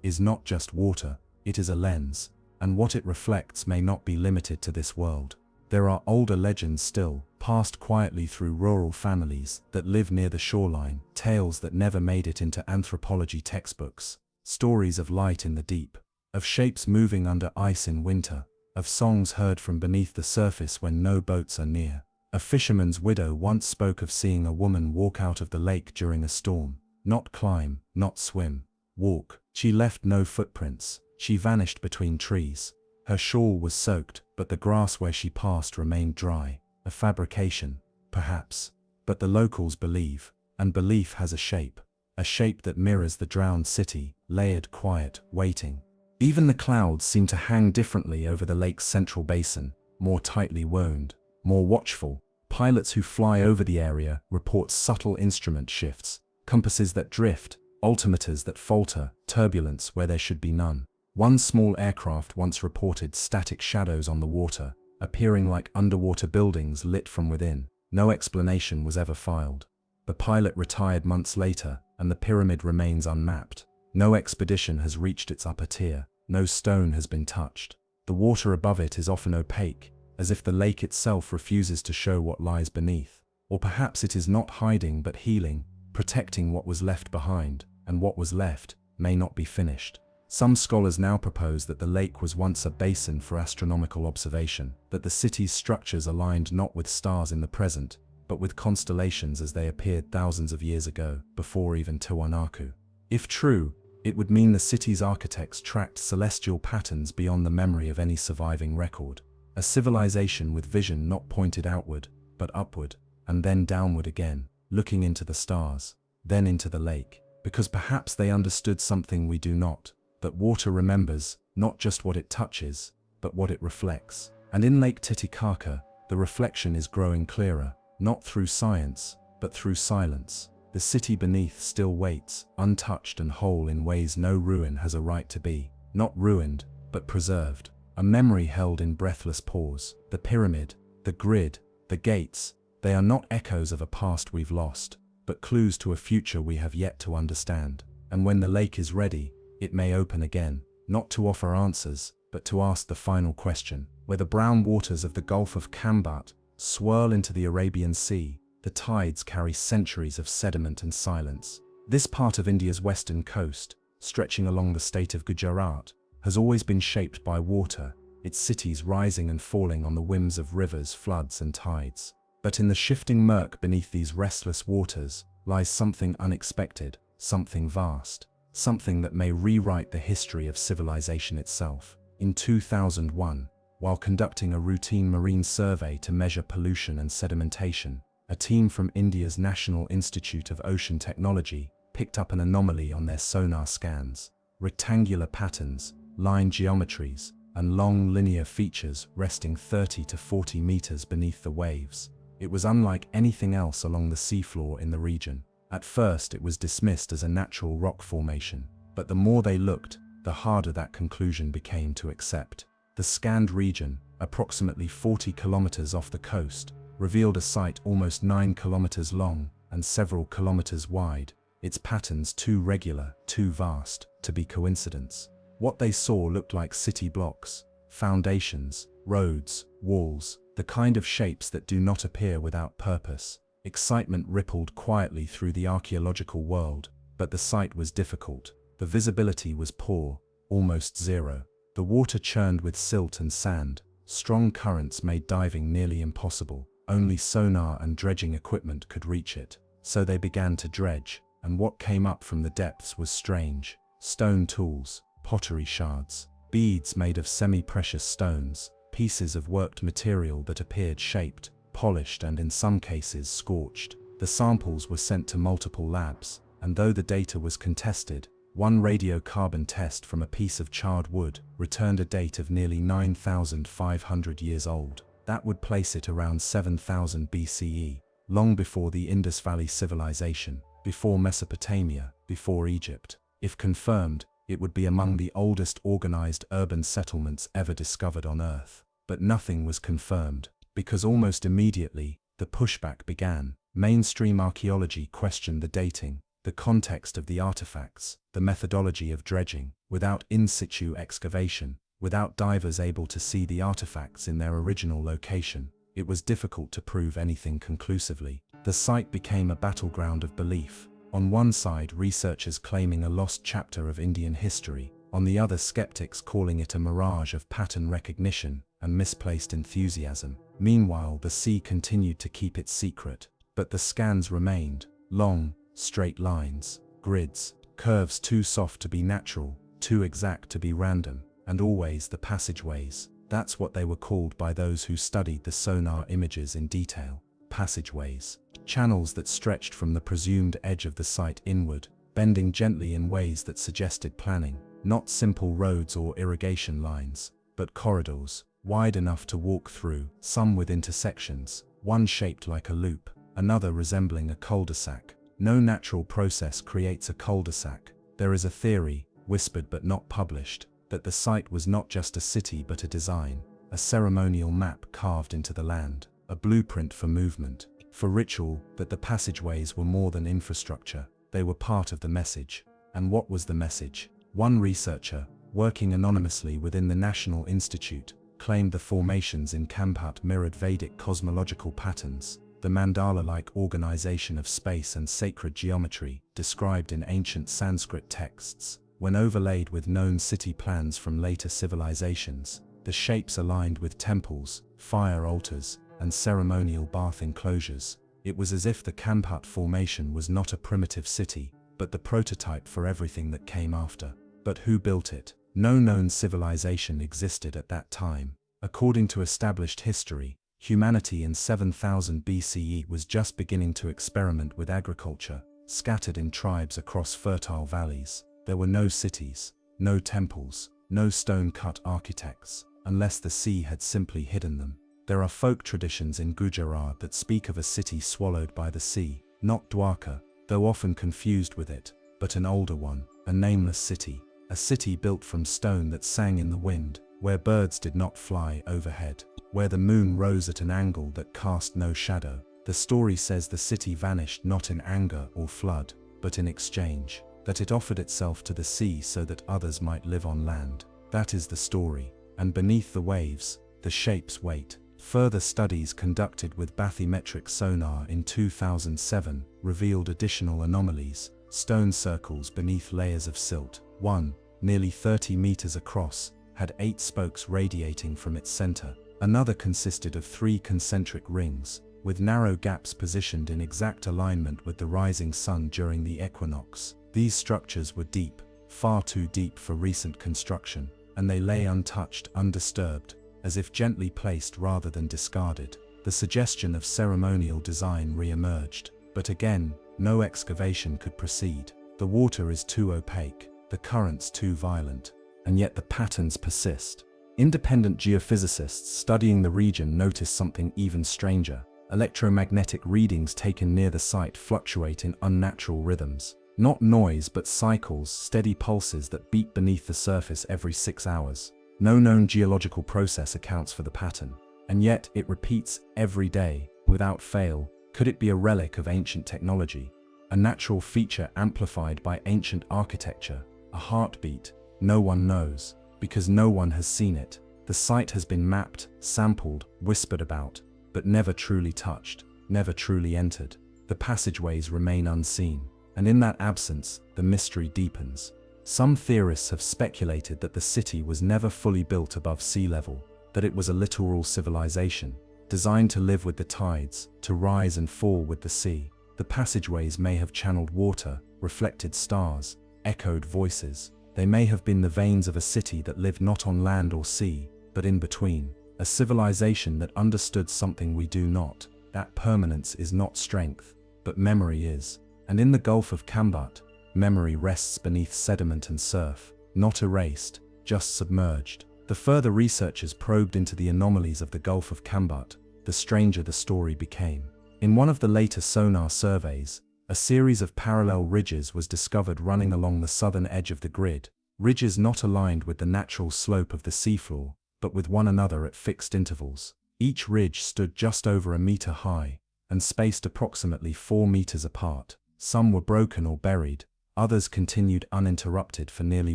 is not just water, it is a lens, and what it reflects may not be limited to this world. There are older legends still, passed quietly through rural families that live near the shoreline, tales that never made it into anthropology textbooks, stories of light in the deep, of shapes moving under ice in winter, of songs heard from beneath the surface when no boats are near. A fisherman's widow once spoke of seeing a woman walk out of the lake during a storm, not climb, not swim, walk. She left no footprints, she vanished between trees. Her shawl was soaked, but the grass where she passed remained dry. A fabrication, perhaps, but the locals believe, and belief has a shape that mirrors the drowned city, layered, quiet, waiting. Even the clouds seemed to hang differently over the lake's central basin, more tightly wound, more watchful. Pilots who fly over the area report subtle instrument shifts, compasses that drift, altimeters that falter, turbulence where there should be none. One small aircraft once reported static shadows on the water, appearing like underwater buildings lit from within. No explanation was ever filed. The pilot retired months later, and the pyramid remains unmapped. No expedition has reached its upper tier. No stone has been touched. The water above it is often opaque, as if the lake itself refuses to show what lies beneath. Or perhaps it is not hiding but healing, protecting what was left behind, and what was left may not be finished. Some scholars now propose that the lake was once a basin for astronomical observation, that the city's structures aligned not with stars in the present, but with constellations as they appeared thousands of years ago, before even Tiwanaku. If true, it would mean the city's architects tracked celestial patterns beyond the memory of any surviving record. A civilization with vision not pointed outward, but upward, and then downward again, looking into the stars, then into the lake, because perhaps they understood something we do not, that water remembers, not just what it touches, but what it reflects. And in Lake Titicaca, the reflection is growing clearer, not through science, but through silence. The city beneath still waits, untouched and whole in ways no ruin has a right to be. Not ruined, but preserved. A memory held in breathless pause. The pyramid, the grid, the gates, they are not echoes of a past we've lost, but clues to a future we have yet to understand. And when the lake is ready, it may open again, not to offer answers, but to ask the final question. Where the brown waters of the Gulf of Khambhat swirl into the Arabian Sea, the tides carry centuries of sediment and silence. This part of India's western coast, stretching along the state of Gujarat, has always been shaped by water, its cities rising and falling on the whims of rivers, floods, and tides. But in the shifting murk beneath these restless waters lies something unexpected, something vast, something that may rewrite the history of civilization itself. In 2001, while conducting a routine marine survey to measure pollution and sedimentation, a team from India's National Institute of Ocean Technology picked up an anomaly on their sonar scans. Rectangular patterns, line geometries, and long linear features resting 30 to 40 meters beneath the waves. It was unlike anything else along the seafloor in the region. At first it was dismissed as a natural rock formation, but the more they looked, the harder that conclusion became to accept. The scanned region, approximately 40 kilometers off the coast, revealed a site almost 9 kilometers long and several kilometers wide, its patterns too regular, too vast, to be coincidence. What they saw looked like city blocks, foundations, roads, walls, the kind of shapes that do not appear without purpose. Excitement rippled quietly through the archaeological world, but the sight was difficult. The visibility was poor, almost zero. The water churned with silt and sand. Strong currents made diving nearly impossible. Only sonar and dredging equipment could reach it. So they began to dredge, and what came up from the depths was strange. Stone tools, pottery shards, beads made of semi-precious stones, pieces of worked material that appeared shaped, polished, and in some cases scorched. The samples were sent to multiple labs, and though the data was contested, one radiocarbon test from a piece of charred wood returned a date of nearly 9,500 years old. That would place it around 7,000 BCE, long before the Indus Valley civilization, before Mesopotamia, before Egypt. If confirmed, it would be among the oldest organized urban settlements ever discovered on Earth. But nothing was confirmed, because almost immediately, the pushback began. Mainstream archaeology questioned the dating, the context of the artifacts, the methodology of dredging. Without in-situ excavation, without divers able to see the artifacts in their original location, it was difficult to prove anything conclusively. The site became a battleground of belief. On one side, researchers claiming a lost chapter of Indian history, on the other, skeptics calling it a mirage of pattern recognition and misplaced enthusiasm. Meanwhile, the sea continued to keep its secret, but the scans remained. Long, straight lines, grids, curves too soft to be natural, too exact to be random, and always the passageways. That's what they were called by those who studied the sonar images in detail. Passageways. Channels that stretched from the presumed edge of the site inward, bending gently in ways that suggested planning. not simple roads or irrigation lines, but corridors, wide enough to walk through, some with intersections, one shaped like a loop, another resembling a cul-de-sac. No natural process creates a cul-de-sac. There is a theory, whispered but not published, that the site was not just a city but a design, a ceremonial map carved into the land, a blueprint for movement, for ritual, that the passageways were more than infrastructure, they were part of the message. And what was the message? One researcher, working anonymously within the National Institute, claimed the formations in Khambhat mirrored Vedic cosmological patterns, the mandala-like organization of space and sacred geometry described in ancient Sanskrit texts. When overlaid with known city plans from later civilizations, the shapes aligned with temples, fire altars, and ceremonial bath enclosures. It was as if the Khambhat formation was not a primitive city, but the prototype for everything that came after. But who built it? No known civilization existed at that time. According to established history, humanity in 7000 BCE was just beginning to experiment with agriculture, scattered in tribes across fertile valleys. There were no cities, no temples, no stone-cut architects, unless the sea had simply hidden them. There are folk traditions in Gujarat that speak of a city swallowed by the sea, not Dwarka, though often confused with it, but an older one, a nameless city, a city built from stone that sang in the wind, where birds did not fly overhead, where the moon rose at an angle that cast no shadow. The story says the city vanished not in anger or flood, but in exchange, that it offered itself to the sea so that others might live on land. That is the story, and beneath the waves, the shapes wait. Further studies conducted with bathymetric sonar in 2007 revealed additional anomalies, stone circles beneath layers of silt. One, nearly 30 meters across, had 8 spokes radiating from its center. Another consisted of 3 concentric rings, with narrow gaps positioned in exact alignment with the rising sun during the equinox. These structures were deep, far too deep for recent construction, and they lay untouched, undisturbed, as if gently placed rather than discarded. The suggestion of ceremonial design re-emerged, but again, no excavation could proceed. The water is too opaque, the currents too violent, and yet the patterns persist. Independent geophysicists studying the region notice something even stranger. Electromagnetic readings taken near the site fluctuate in unnatural rhythms. Not noise but cycles, steady pulses that beat beneath the surface every 6 hours. No known geological process accounts for the pattern, and yet it repeats every day, without fail. Could it be a relic of ancient technology? A natural feature amplified by ancient architecture? A heartbeat? No one knows, because no one has seen it. The site has been mapped, sampled, whispered about, but never truly touched, never truly entered. The passageways remain unseen, and in that absence, the mystery deepens. Some theorists have speculated that the city was never fully built above sea level, that it was a littoral civilization, designed to live with the tides, to rise and fall with the sea. The passageways may have channeled water, reflected stars, echoed voices. They may have been the veins of a city that lived not on land or sea, but in between. A civilization that understood something we do not, that permanence is not strength, but memory is. And in the Gulf of Khambhat, memory rests beneath sediment and surf, not erased, just submerged. The further researchers probed into the anomalies of the Gulf of Khambhat, the stranger the story became. In one of the later sonar surveys, a series of parallel ridges was discovered running along the southern edge of the grid, ridges not aligned with the natural slope of the seafloor, but with one another at fixed intervals. Each ridge stood just over a meter high, and spaced approximately 4 meters apart. Some were broken or buried, others continued uninterrupted for nearly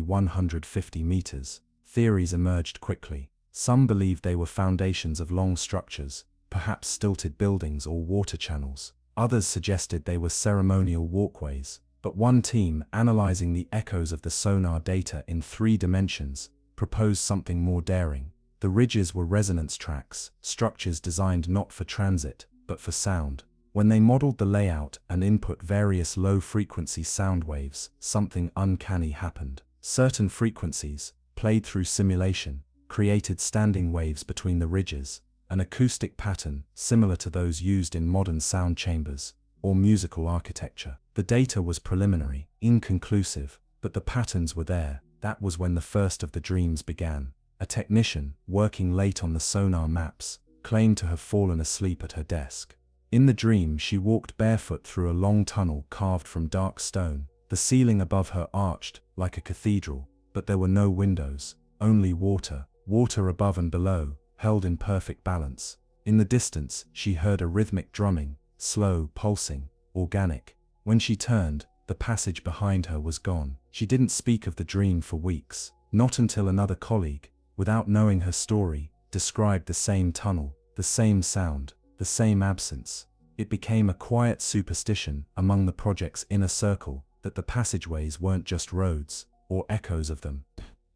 150 meters. Theories emerged quickly. Some believed they were foundations of long structures, perhaps stilted buildings or water channels. Others suggested they were ceremonial walkways. But one team, analyzing the echoes of the sonar data in 3 dimensions, proposed something more daring. The ridges were resonance tracks, structures designed not for transit, but for sound. When they modeled the layout and input various low-frequency sound waves, something uncanny happened. Certain frequencies, played through simulation, created standing waves between the ridges, an acoustic pattern similar to those used in modern sound chambers or musical architecture. The data was preliminary, inconclusive, but the patterns were there. That was when the first of the dreams began. A technician, working late on the sonar maps, claimed to have fallen asleep at her desk. In the dream, she walked barefoot through a long tunnel carved from dark stone. The ceiling above her arched like a cathedral, but there were no windows, only water, water above and below, held in perfect balance. In the distance, she heard a rhythmic drumming, slow, pulsing, organic. When she turned, the passage behind her was gone. She didn't speak of the dream for weeks, not until another colleague, without knowing her story, described the same tunnel, the same sound, the same absence. It became a quiet superstition among the project's inner circle that the passageways weren't just roads, or echoes of them.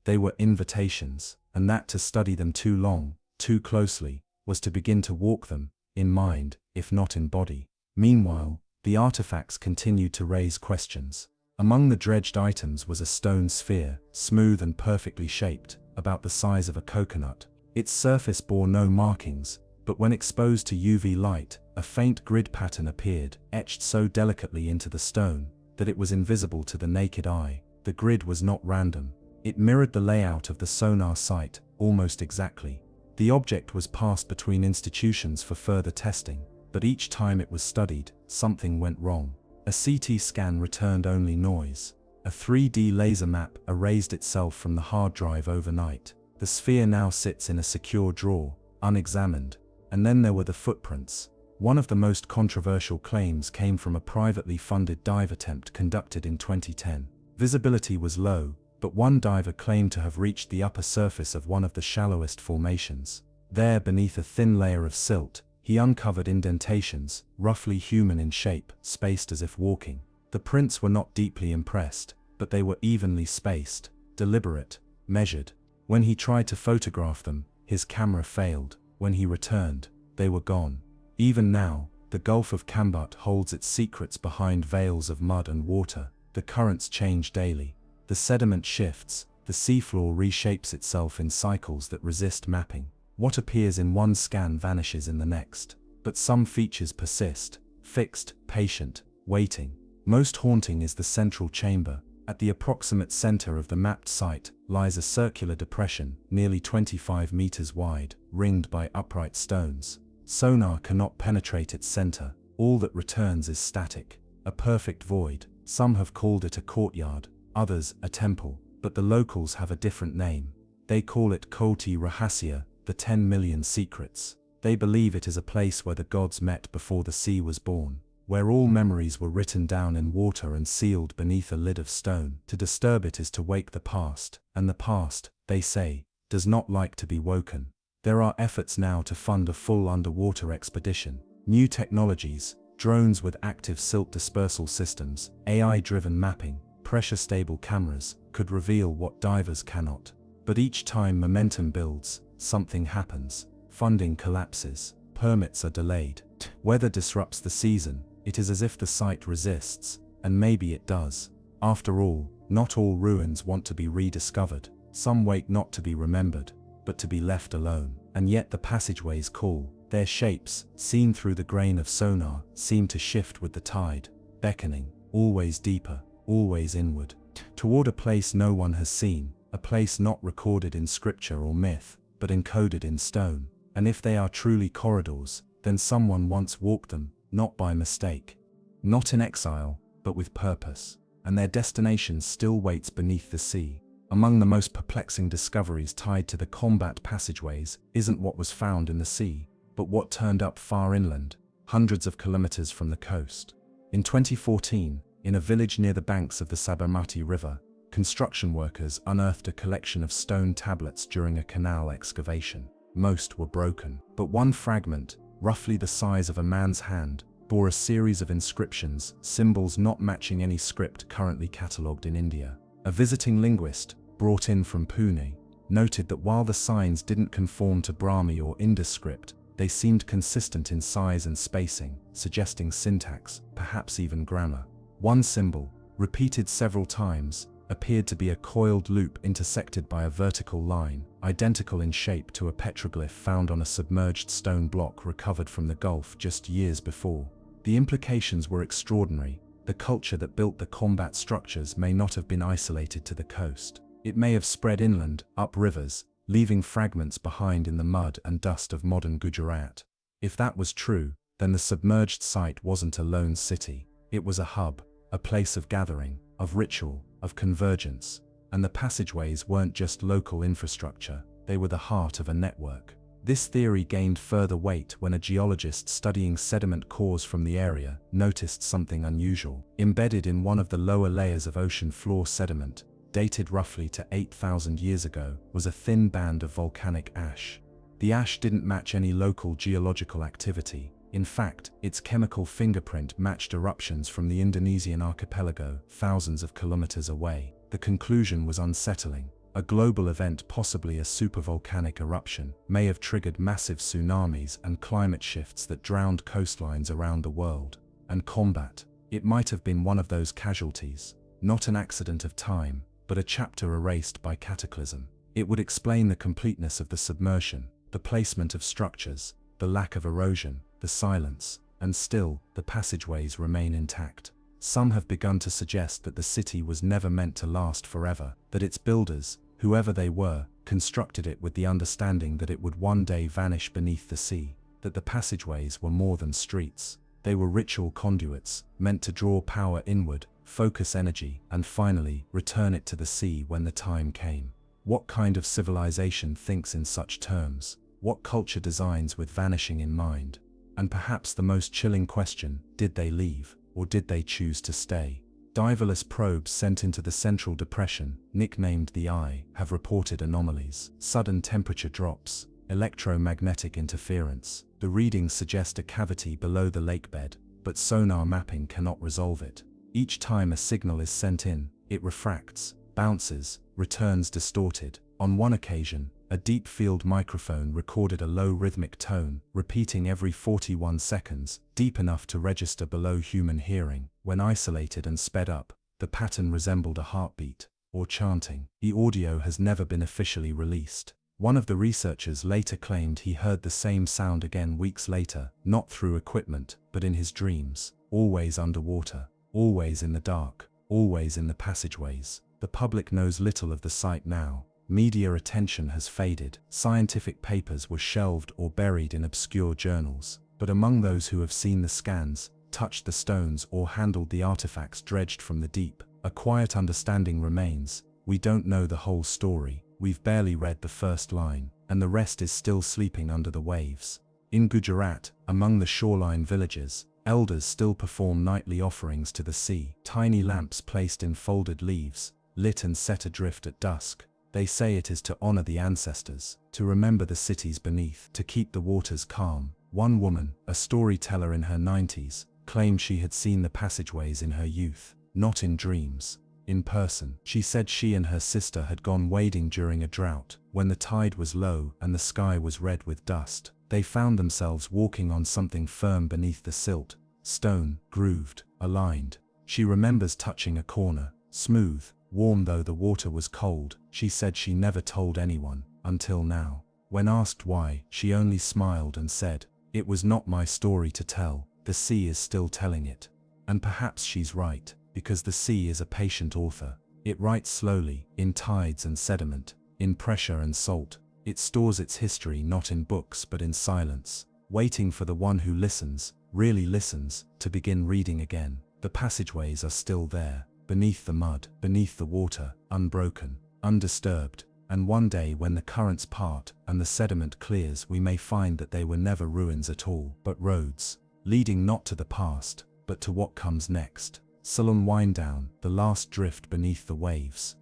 They were invitations, and that to study them too long, too closely, was to begin to walk them, in mind, if not in body. Meanwhile, the artifacts continued to raise questions. Among the dredged items was a stone sphere, smooth and perfectly shaped, about the size of a coconut. Its surface bore no markings, but when exposed to UV light, a faint grid pattern appeared, etched so delicately into the stone that it was invisible to the naked eye. The grid was not random. It mirrored the layout of the sonar site, almost exactly. The object was passed between institutions for further testing, but each time it was studied, something went wrong. A CT scan returned only noise. A 3D laser map erased itself from the hard drive overnight. The sphere now sits in a secure drawer, unexamined. And then there were the footprints. One of the most controversial claims came from a privately funded dive attempt conducted in 2010. Visibility was low, but one diver claimed to have reached the upper surface of one of the shallowest formations. There, beneath a thin layer of silt, he uncovered indentations, roughly human in shape, spaced as if walking. The prints were not deeply impressed, but they were evenly spaced, deliberate, measured. When he tried to photograph them, his camera failed. When he returned, they were gone. Even now, the Gulf of Khambhat holds its secrets behind veils of mud and water. The currents change daily. The sediment shifts, the seafloor reshapes itself in cycles that resist mapping. What appears in one scan vanishes in the next. But some features persist, fixed, patient, waiting. Most haunting is the central chamber. At the approximate center of the mapped site lies a circular depression, nearly 25 meters wide, ringed by upright stones. Sonar cannot penetrate its center. All that returns is static, a perfect void. Some have called it a courtyard, others a temple, but the locals have a different name. They call it Koti Rahasya, the 10 million secrets. They believe it is a place where the gods met before the sea was born, where all memories were written down in water and sealed beneath a lid of stone. To disturb it is to wake the past, and the past, they say, does not like to be woken. There are efforts now to fund a full underwater expedition. New technologies, drones with active silt dispersal systems, AI-driven mapping, pressure-stable cameras, could reveal what divers cannot. But each time momentum builds, something happens. Funding collapses, permits are delayed, weather disrupts the season. It is as if the site resists, and maybe it does. After all, not all ruins want to be rediscovered. Some wait not to be remembered, but to be left alone. And yet the passageways call. Their shapes, seen through the grain of sonar, seem to shift with the tide, beckoning, always deeper, always inward, toward a place no one has seen, a place not recorded in scripture or myth, but encoded in stone. And if they are truly corridors, then someone once walked them, not by mistake, not in exile, but with purpose. And their destination still waits beneath the sea. Among the most perplexing discoveries tied to the Khambhat passageways isn't what was found in the sea, but what turned up far inland, hundreds of kilometers from the coast. In 2014, in a village near the banks of the Sabarmati River, construction workers unearthed a collection of stone tablets during a canal excavation. Most were broken, but one fragment, roughly the size of a man's hand, bore a series of inscriptions, symbols not matching any script currently catalogued in India. A visiting linguist, brought in from Pune, noted that while the signs didn't conform to Brahmi or Indus script, they seemed consistent in size and spacing, suggesting syntax, perhaps even grammar. One symbol, repeated several times, appeared to be a coiled loop intersected by a vertical line, identical in shape to a petroglyph found on a submerged stone block recovered from the Gulf just years before. The implications were extraordinary. The culture that built the Khambhat structures may not have been isolated to the coast. It may have spread inland, up rivers, leaving fragments behind in the mud and dust of modern Gujarat. If that was true, then the submerged site wasn't a lone city. It was a hub, a place of gathering, of ritual, of convergence. And the passageways weren't just local infrastructure, they were the heart of a network. This theory gained further weight when a geologist studying sediment cores from the area noticed something unusual. Embedded in one of the lower layers of ocean floor sediment, dated roughly to 8,000 years ago, was a thin band of volcanic ash. The ash didn't match any local geological activity. In fact, its chemical fingerprint matched eruptions from the Indonesian archipelago, thousands of kilometers away. The conclusion was unsettling. A global event, possibly a supervolcanic eruption, may have triggered massive tsunamis and climate shifts that drowned coastlines around the world. And Khambhat, it might have been one of those casualties, not an accident of time, but a chapter erased by cataclysm. It would explain the completeness of the submersion, the placement of structures, the lack of erosion, the silence, and still, the passageways remain intact. Some have begun to suggest that the city was never meant to last forever, that its builders, whoever they were, constructed it with the understanding that it would one day vanish beneath the sea, that the passageways were more than streets. They were ritual conduits, meant to draw power inward, focus energy, and finally, return it to the sea when the time came. What kind of civilization thinks in such terms? What culture designs with vanishing in mind? And perhaps the most chilling question, did they leave, or did they choose to stay? Diverless probes sent into the Central Depression, nicknamed the Eye, have reported anomalies, sudden temperature drops, electromagnetic interference. The readings suggest a cavity below the lakebed, but sonar mapping cannot resolve it. Each time a signal is sent in, it refracts, bounces, returns distorted. On one occasion, a deep field microphone recorded a low rhythmic tone, repeating every 41 seconds, deep enough to register below human hearing. When isolated and sped up, the pattern resembled a heartbeat, or chanting. The audio has never been officially released. One of the researchers later claimed he heard the same sound again weeks later, not through equipment, but in his dreams, always underwater, always in the dark, always in the passageways. The public knows little of the site now. Media attention has faded, scientific papers were shelved or buried in obscure journals. But among those who have seen the scans, touched the stones or handled the artifacts dredged from the deep, a quiet understanding remains. We don't know the whole story, we've barely read the first line, and the rest is still sleeping under the waves. In Gujarat, among the shoreline villages, elders still perform nightly offerings to the sea, tiny lamps placed in folded leaves, lit and set adrift at dusk. They say it is to honor the ancestors, to remember the cities beneath, to keep the waters calm. One woman, a storyteller in her 90s, claimed she had seen the passageways in her youth, not in dreams, in person. She said she and her sister had gone wading during a drought, when the tide was low and the sky was red with dust. They found themselves walking on something firm beneath the silt, stone, grooved, aligned. She remembers touching a corner, smooth, warm though the water was cold. She said she never told anyone, until now. When asked why, she only smiled and said, "It was not my story to tell, the sea is still telling it." And perhaps she's right, because the sea is a patient author. It writes slowly, in tides and sediment, in pressure and salt. It stores its history not in books but in silence, waiting for the one who listens, really listens, to begin reading again. The passageways are still there, beneath the mud, beneath the water, unbroken, undisturbed, and one day when the currents part and the sediment clears, we may find that they were never ruins at all, but roads, leading not to the past, but to what comes next. Sullen wind down, the last drift beneath the waves.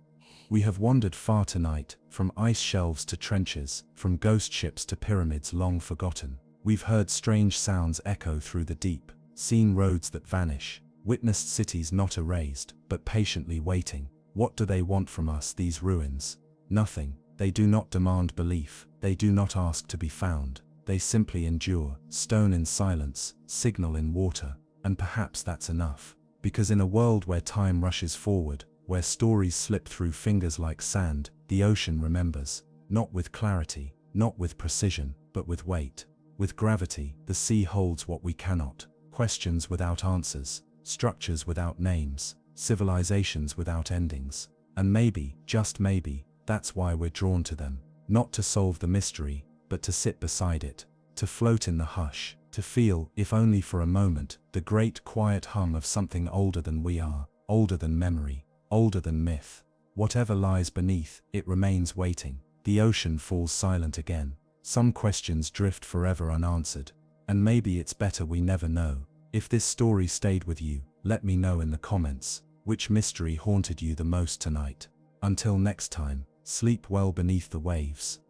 We have wandered far tonight, from ice shelves to trenches, from ghost ships to pyramids long forgotten. We've heard strange sounds echo through the deep, seen roads that vanish, witnessed cities not erased, but patiently waiting. What do they want from us, these ruins? Nothing. They do not demand belief. They do not ask to be found. They simply endure, stone in silence, signal in water. And perhaps that's enough. Because in a world where time rushes forward, where stories slip through fingers like sand, the ocean remembers. Not with clarity, not with precision, but with weight. With gravity, the sea holds what we cannot. Questions without answers. Structures without names, civilizations without endings. And maybe, just maybe, that's why we're drawn to them. Not to solve the mystery, but to sit beside it, to float in the hush, to feel, if only for a moment, the great quiet hum of something older than we are, older than memory, older than myth. Whatever lies beneath, it remains waiting. The ocean falls silent again. Some questions drift forever unanswered. And maybe it's better we never know. If this story stayed with you, let me know in the comments. Which mystery haunted you the most tonight? Until next time, sleep well beneath the waves.